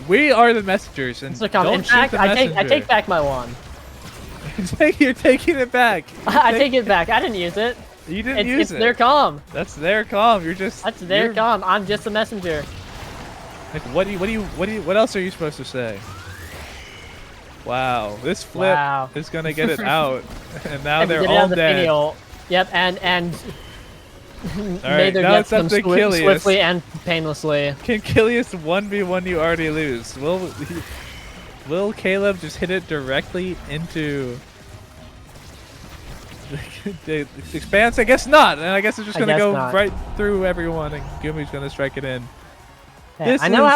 We are the messengers, and It's a calm. don't In shoot fact, the I messenger. take back my wand. You're taking it back. I take it back. I didn't use it. You didn't use It's it. their calm. That's their calm. You're just. That's their calm. I'm just a messenger. Like, what else are you supposed to say? Wow, this flip is gonna get it out, and now they're all dead. Yep, and All right, Mather now gets it's up them to Kilius. swiftly and painlessly. Can Kilius 1v1 you already lose? Will Caleb just hit it directly into the expanse? I guess not, and I guess it's just gonna go right through everyone, and Gumi's gonna strike it in. Yeah, I know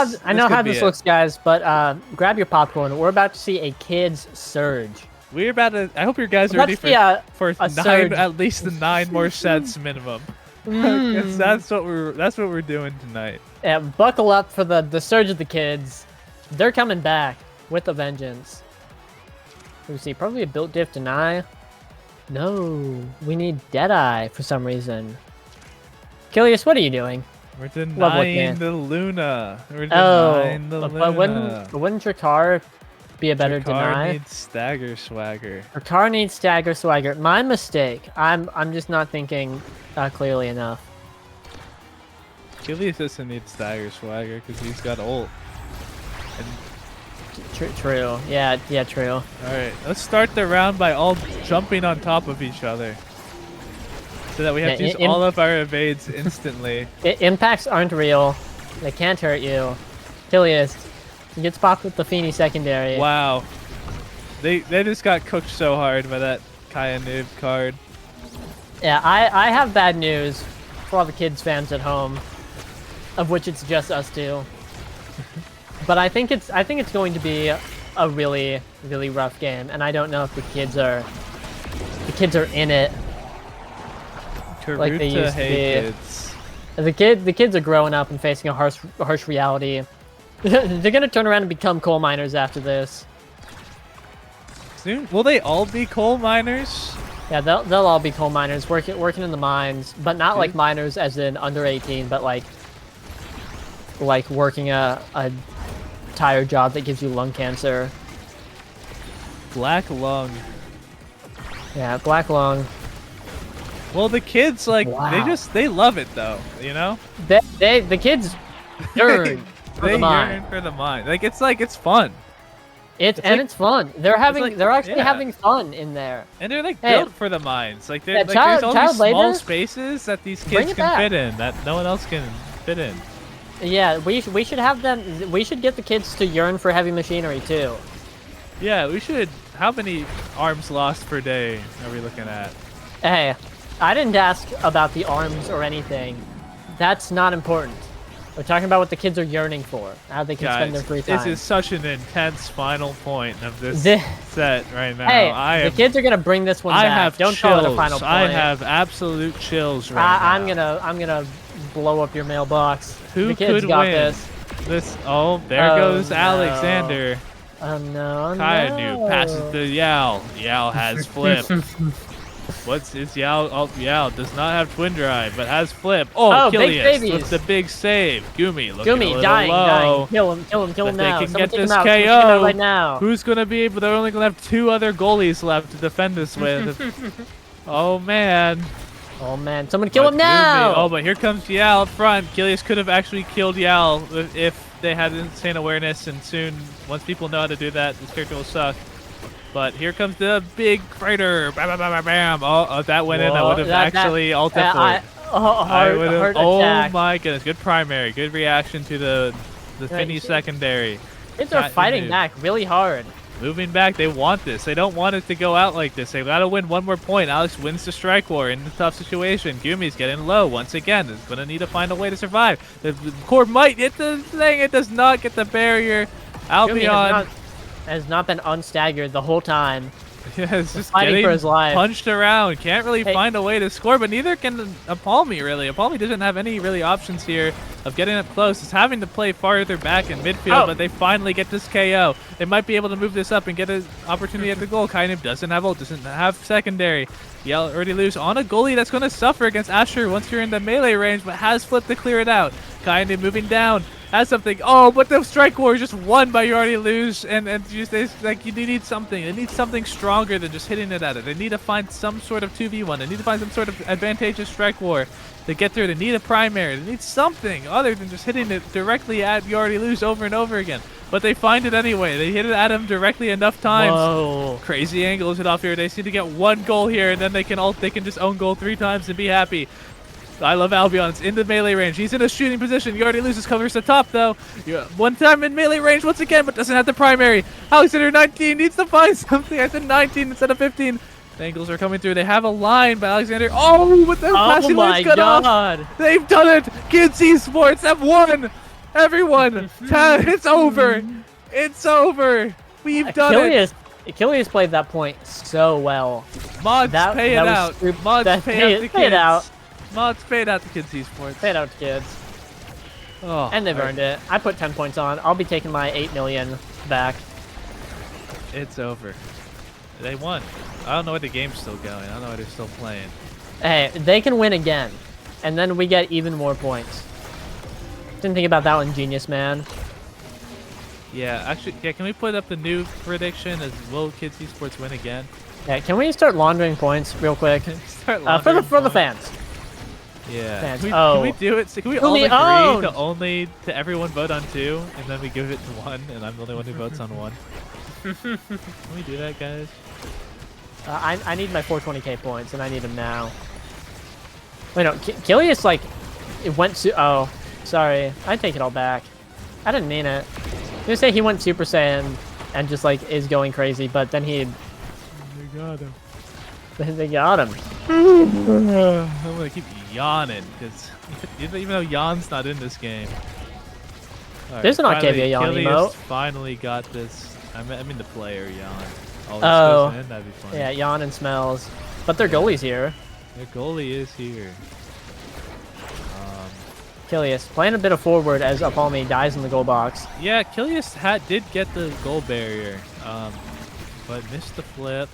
how this looks, guys, but grab your popcorn. We're about to see a kids surge. We're about to. I hope you guys are ready for at least 9 more sets minimum. That's what we're doing tonight. Yeah, buckle up for the surge of the kids. They're coming back with a vengeance. We see probably a built diff deny. No, we need Deadeye for some reason. Kilius, what are you doing? We're denying the Luna. We're denying the Luna. But wouldn't your car be a better deny? Car needs stagger swagger. Your car needs stagger swagger. My mistake. I'm just not thinking clearly enough. Kilius doesn't need stagger swagger because he's got ult. True. Yeah, true. All right, let's start the round by all jumping on top of each other, so that we have to use all of our evades instantly. Impacts aren't real. They can't hurt you. Kilius gets popped with the Feeny secondary. Wow. They just got cooked so hard by that Kaya noob card. Yeah, I have bad news for all the kids fans at home, of which it's just us two. But I think it's going to be a really, really rough game, and I don't know if the kids are in it like they used to be. The kids are growing up and facing a harsh reality. They're gonna turn around and become coal miners after this. Soon, will they all be coal miners? Yeah, they'll all be coal miners, working in the mines, but not like miners as in under 18, but like working a tire job that gives you lung cancer. Black lung. Yeah, black lung. Well, the kids they love it though, you know. The kids yearn for the mine. Yearn for the mine. It's fun. It's fun. They're actually having fun in there. And they're built for the mines. There's all these small spaces that these kids can fit in that no one else can fit in. Yeah, we should have them. We should get the kids to yearn for heavy machinery too. Yeah, we should. How many arms lost per day are we looking at? Hey, I didn't ask about the arms or anything. That's not important. We're talking about what the kids are yearning for, how they can spend their free time. This is such an intense final point of this set right now. Hey, the kids are gonna bring this one back. Don't call it a final point. I have absolute chills right now. I'm gonna blow up your mailbox. Who the kids could got win? There goes no. Alexander. Oh no! Kainu passes to Yao. Yao has flip. It's Yao? Oh, Yao does not have twin drive, but has flip. Oh, Kilius with the big save. Gumi looking a little low. Kill him now. They can get this KO right now. Who's gonna be able? They're only gonna have 2 other goalies left to defend this with. Oh man. Oh man, someone kill him now! Oh, but here comes Yao up front. Kilius could have actually killed Yao if they had insane awareness, and soon, once people know how to do that, this character will suck. But here comes the big fighter. Bam, bam, bam, bam, bam. Oh, if that went in, I would have actually ulted for it. Oh my goodness, good primary, good reaction to the Finny secondary. Kids are fighting back really hard. Moving back, they want this. They don't want it to go out like this. They've got to win one more point. Alex wins the strike war in a tough situation. Gumi's getting low once again. Is going to need to find a way to survive. The core might hit the thing. It does not get the barrier. Albion has not been unstaggered the whole time. Yeah, it's just fighting getting for his life. Punched around. Can't really find a way to score, but neither can Apalmi, really. Apalmi doesn't have any really options here of getting up close. It's having to play farther back in midfield, but they finally get this KO. They might be able to move this up and get an opportunity at the goal. Kainib doesn't have ult, doesn't have secondary. Yell already lose on a goalie that's going to suffer against Asher once you're in the melee range, but has flipped to clear it out. Kind of moving down. Has something. Oh, but the strike war is just won by you already lose, and just it's like you need something. They need something stronger than just hitting it at it. They need to find some sort of 2v1. They need to find some sort of advantageous strike war to get through. They need a primary. They need something other than just hitting it directly at you already lose over and over again. But they find it anyway. They hit it at him directly enough times. Whoa. Crazy angles it off here. They seem to get 1 goal here, and then they can just own goal 3 times and be happy. I love Albion. It's in the melee range. He's in a shooting position. You already loses covers the top, though. One time in melee range once again, but doesn't have the primary. Alexander 19 needs to find something. I said 19 instead of 15. The angles are coming through. They have a line, but Alexander... Oh, but the passing line's cut off. They've done it. Kids Esports have won. Everyone, it's over. It's over. We've done it. Achilles played that point so well. Mods, pay it out. Mods, pay out the kids. Mods, paid out to Kids Esports. Paid out to kids. Oh, and they've earned it. I put 10 points on. I'll be taking my 8 million back. It's over. They won. I don't know why the game's still going. I don't know why they're still playing. Hey, they can win again. And then we get even more points. Didn't think about that one, genius man. Yeah, actually, yeah, can we put up the new prediction as will Kids Esports win again? Yeah, can we start laundering points real quick? Start for the fans. Yeah. Fans. Can we do it? So can we all agree owned. to everyone vote on 2, and then we give it to 1, and I'm the only one who votes on 1? Can we do that, guys? I need my 420k points, and I need them now. Wait, no, Kilius, like, it went to... Oh, sorry. I take it all back. I didn't mean it. I was gonna say he went Super Saiyan and just, like, is going crazy, but then he... They got him. They got him. I'm gonna keep yawning, because even though Yawn's not in this game. Right, there's an Octavia Yawn emote. Finally got this. I mean the player Yawn. Oh, in, that'd be funny. Yeah, Yawn and Smells. But their goalie's here. Their goalie is here. Kilius playing a bit of forward as Apalmi dies in the goal box. Yeah, Kilius did get the goal barrier, but missed the flip.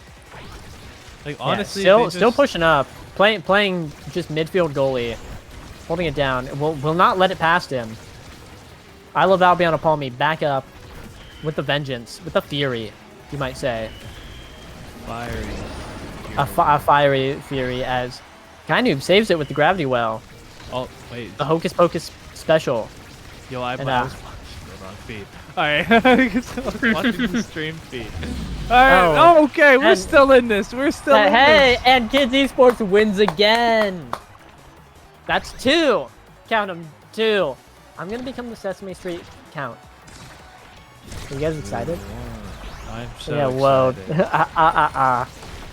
Like honestly, yeah, still pushing up, playing just midfield goalie, holding it down. Will not let it past him. I love Albion Apalmi back up with the vengeance, with the fury, you might say. Fiery. A fiery fury as Kainoob saves it with the gravity well. Oh wait. The Hocus Pocus special. Yo, I was watching the wrong feed. Alright, I was watching the stream feed. Alright, oh, okay, we're still in this. We're still in hey, this. And Kids Esports wins again. That's 2. Count them, 2. I'm gonna become the Sesame Street count. Are you guys excited? I'm so excited.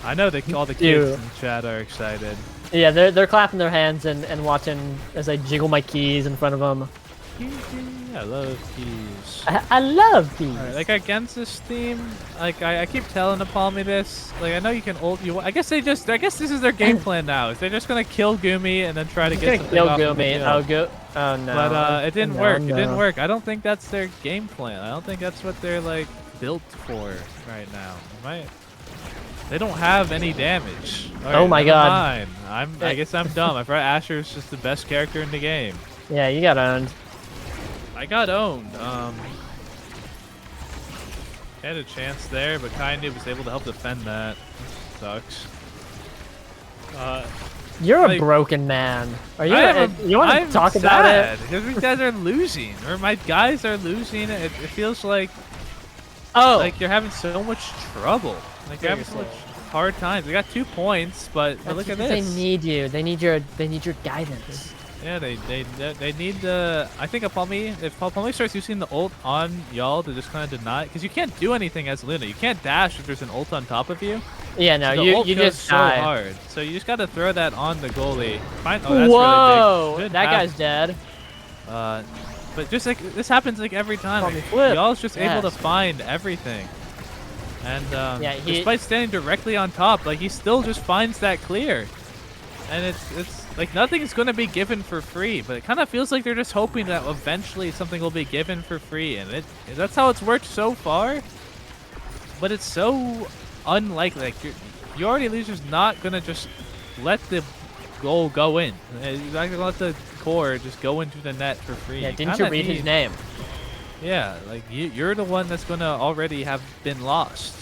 I know that all the kids in the chat are excited. Yeah, they're clapping their hands and watching as I jiggle my keys in front of them. I love keys. I love keys. Right, like against this team, like I keep telling Apalmi this. Like I know you can ult you. I guess this is their game plan now. Is they're just gonna kill Gumi and then try to get something off Gumi. Oh no. But it didn't work. No. It didn't work. I don't think that's their game plan. I don't think that's what they're like built for right now. They don't have any damage. Right, oh my god. I guess I'm dumb. I thought Asher's just the best character in the game. Yeah, you got owned. I got owned. Had a chance there, but Kainoob was able to help defend that. Sucks. You're a broken man. Are you? You want to talk about it? Because you guys are losing, or my guys are losing. It feels like, like you're having so much trouble. Like you're having so much hard times. We got 2 points, but look at this. They need you. They need your guidance. Yeah, they need the. I think if Apalmi starts using the ult on y'all to just kind of deny, because you can't do anything as Luna. You can't dash if there's an ult on top of you. Yeah, no, so you just die. So hard. So you just got to throw that on the goalie. That's Whoa, really big. That guy's dead. But just like this happens like every time. Like, y'all's just able to find everything. And despite standing directly on top, like he still just finds that clear. And it's like nothing's gonna be given for free, but it kind of feels like they're just hoping that eventually something will be given for free, and that's how it's worked so far. But it's so unlikely. Like you already loser's not gonna just let the goal go in. He's not gonna let the core just go into the net for free. Yeah, didn't you read his name? Yeah, like you're the one that's gonna already have been lost.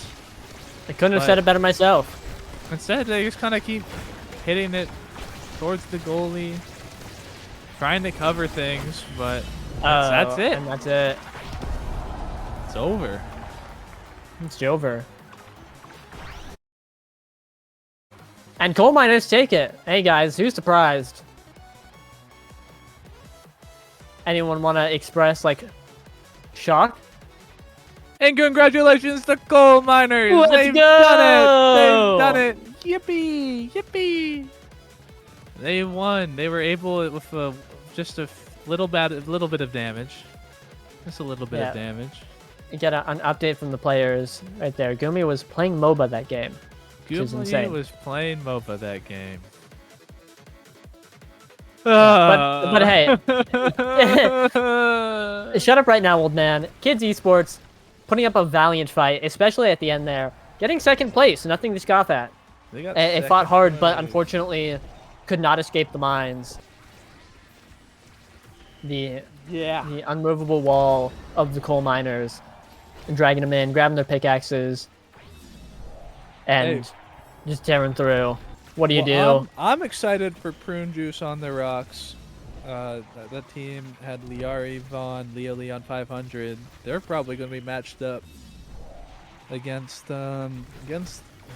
I couldn't have said it better myself. Instead, they just kind of keep hitting it towards the goalie, trying to cover things, but that's it. And that's it. It's over. It's over. And coal miners take it. Hey guys, who's surprised? Anyone want to express like shock? And congratulations to coal miners! Let's They've go! done it! They've done it! Yippee! Yippee! They won. They were able with just a little bit of damage. Just a little bit of damage. You get an update from the players right there. Gumi was playing MOBA that game. Gumi was playing MOBA that game. But hey, shut up right now, old man. Kids Esports putting up a valiant fight, especially at the end there. Getting second place, nothing to scoff at. It fought hard, but unfortunately could not escape the mines. The unmovable wall of the coal miners, and dragging them in, grabbing their pickaxes, and just tearing through. What do you do? I'm excited for Prune Juice on the rocks. That team had Liari, Vaughn, Leo Leon 500. They're probably going to be matched up against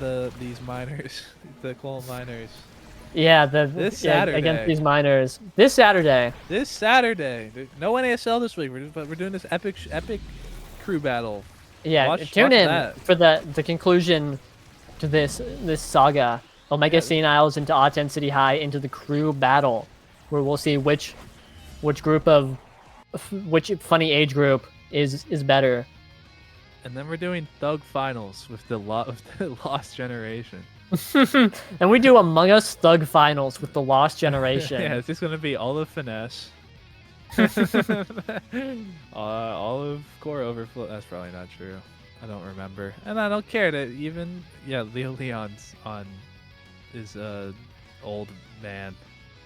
these miners, the coal miners. Yeah, this Saturday against these miners. This Saturday. No NASL this week. We're doing this epic crew battle. Yeah, tune in for the conclusion to this saga. Omega Seniles into Ahten City High into the crew battle, where we'll see which funny age group is better. And then we're doing Thug Finals with the Lost Generation. And we do Among Us Thug Finals with the Lost Generation. Yeah, it's just gonna be all of finesse. All of core overflow. That's probably not true. I don't remember, and I don't care to even. Yeah, Leo Leon's on is old man.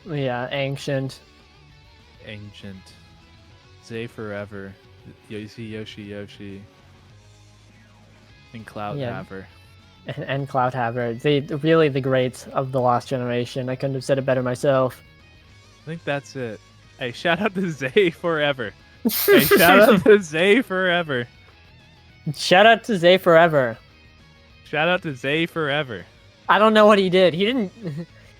Yeah, ancient. Zay forever. Yoshi. And Cloud Haver. And Cloud Haver. Really the greats of the Lost Generation. I couldn't have said it better myself. I think that's it. Hey, shout out to Zay forever. Shout out to Zay forever. Shout out to Zay forever. Shout out to Zay forever. I don't know what he did. He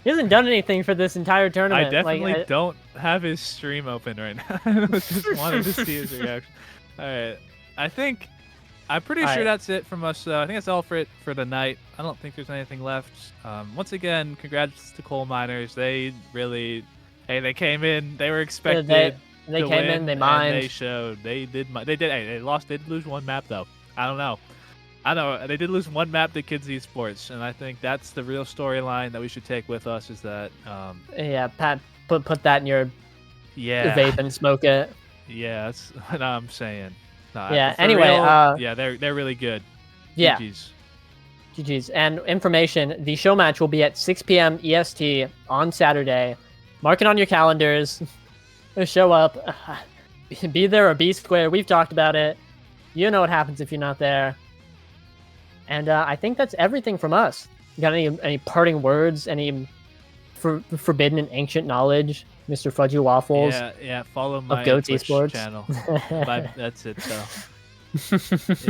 hasn't done anything for this entire tournament. I definitely don't have his stream open right now. I just wanted to see his reaction. All right. I'm pretty sure that's it from us. I think that's all for the night. I don't think there's anything left. Once again, congrats to coal miners. They really, they came in. They were expected. They to came win, in. They mined. And they showed. They did. They lost. They did lose one map though. I don't know. They did lose one map to Kids Esports, and I think that's the real storyline that we should take with us. Is that Pat, put that in your vape and smoke it. Yeah, that's what I'm saying. No, anyway, they're really good. Yeah. GG's. And information, the show match will be at 6 p.m. EST on Saturday. Mark it on your calendars. Show up. Be there or be square. We've talked about it. You know what happens if you're not there. And I think that's everything from us. You got any parting words? Any forbidden and ancient knowledge? Mr. Fudgy Waffles. Yeah. Follow my Goats Twitch Esports channel. That's it though.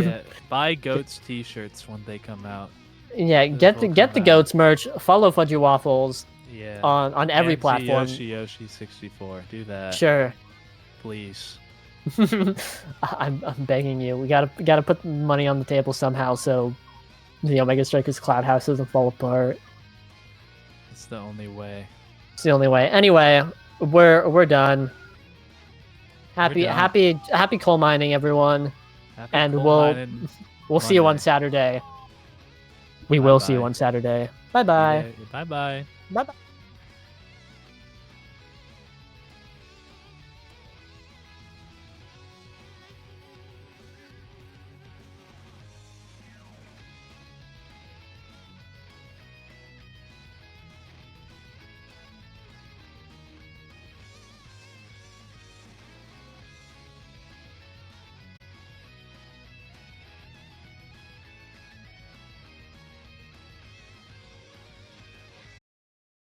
Yeah, buy Goats t-shirts when they come out. Yeah, get the Goats merch. Follow Fudgy Waffles. Yeah. On every platform. Yoshi 64. Do that. Sure. Please. I'm begging you. We gotta put money on the table somehow so the Omega Strikers Cloud House doesn't fall apart. It's the only way. It's the only way. Anyway, we're done. Happy coal mining, everyone. And we'll see you on Saturday. We will see you on Saturday. Bye bye. Bye bye. Bye bye.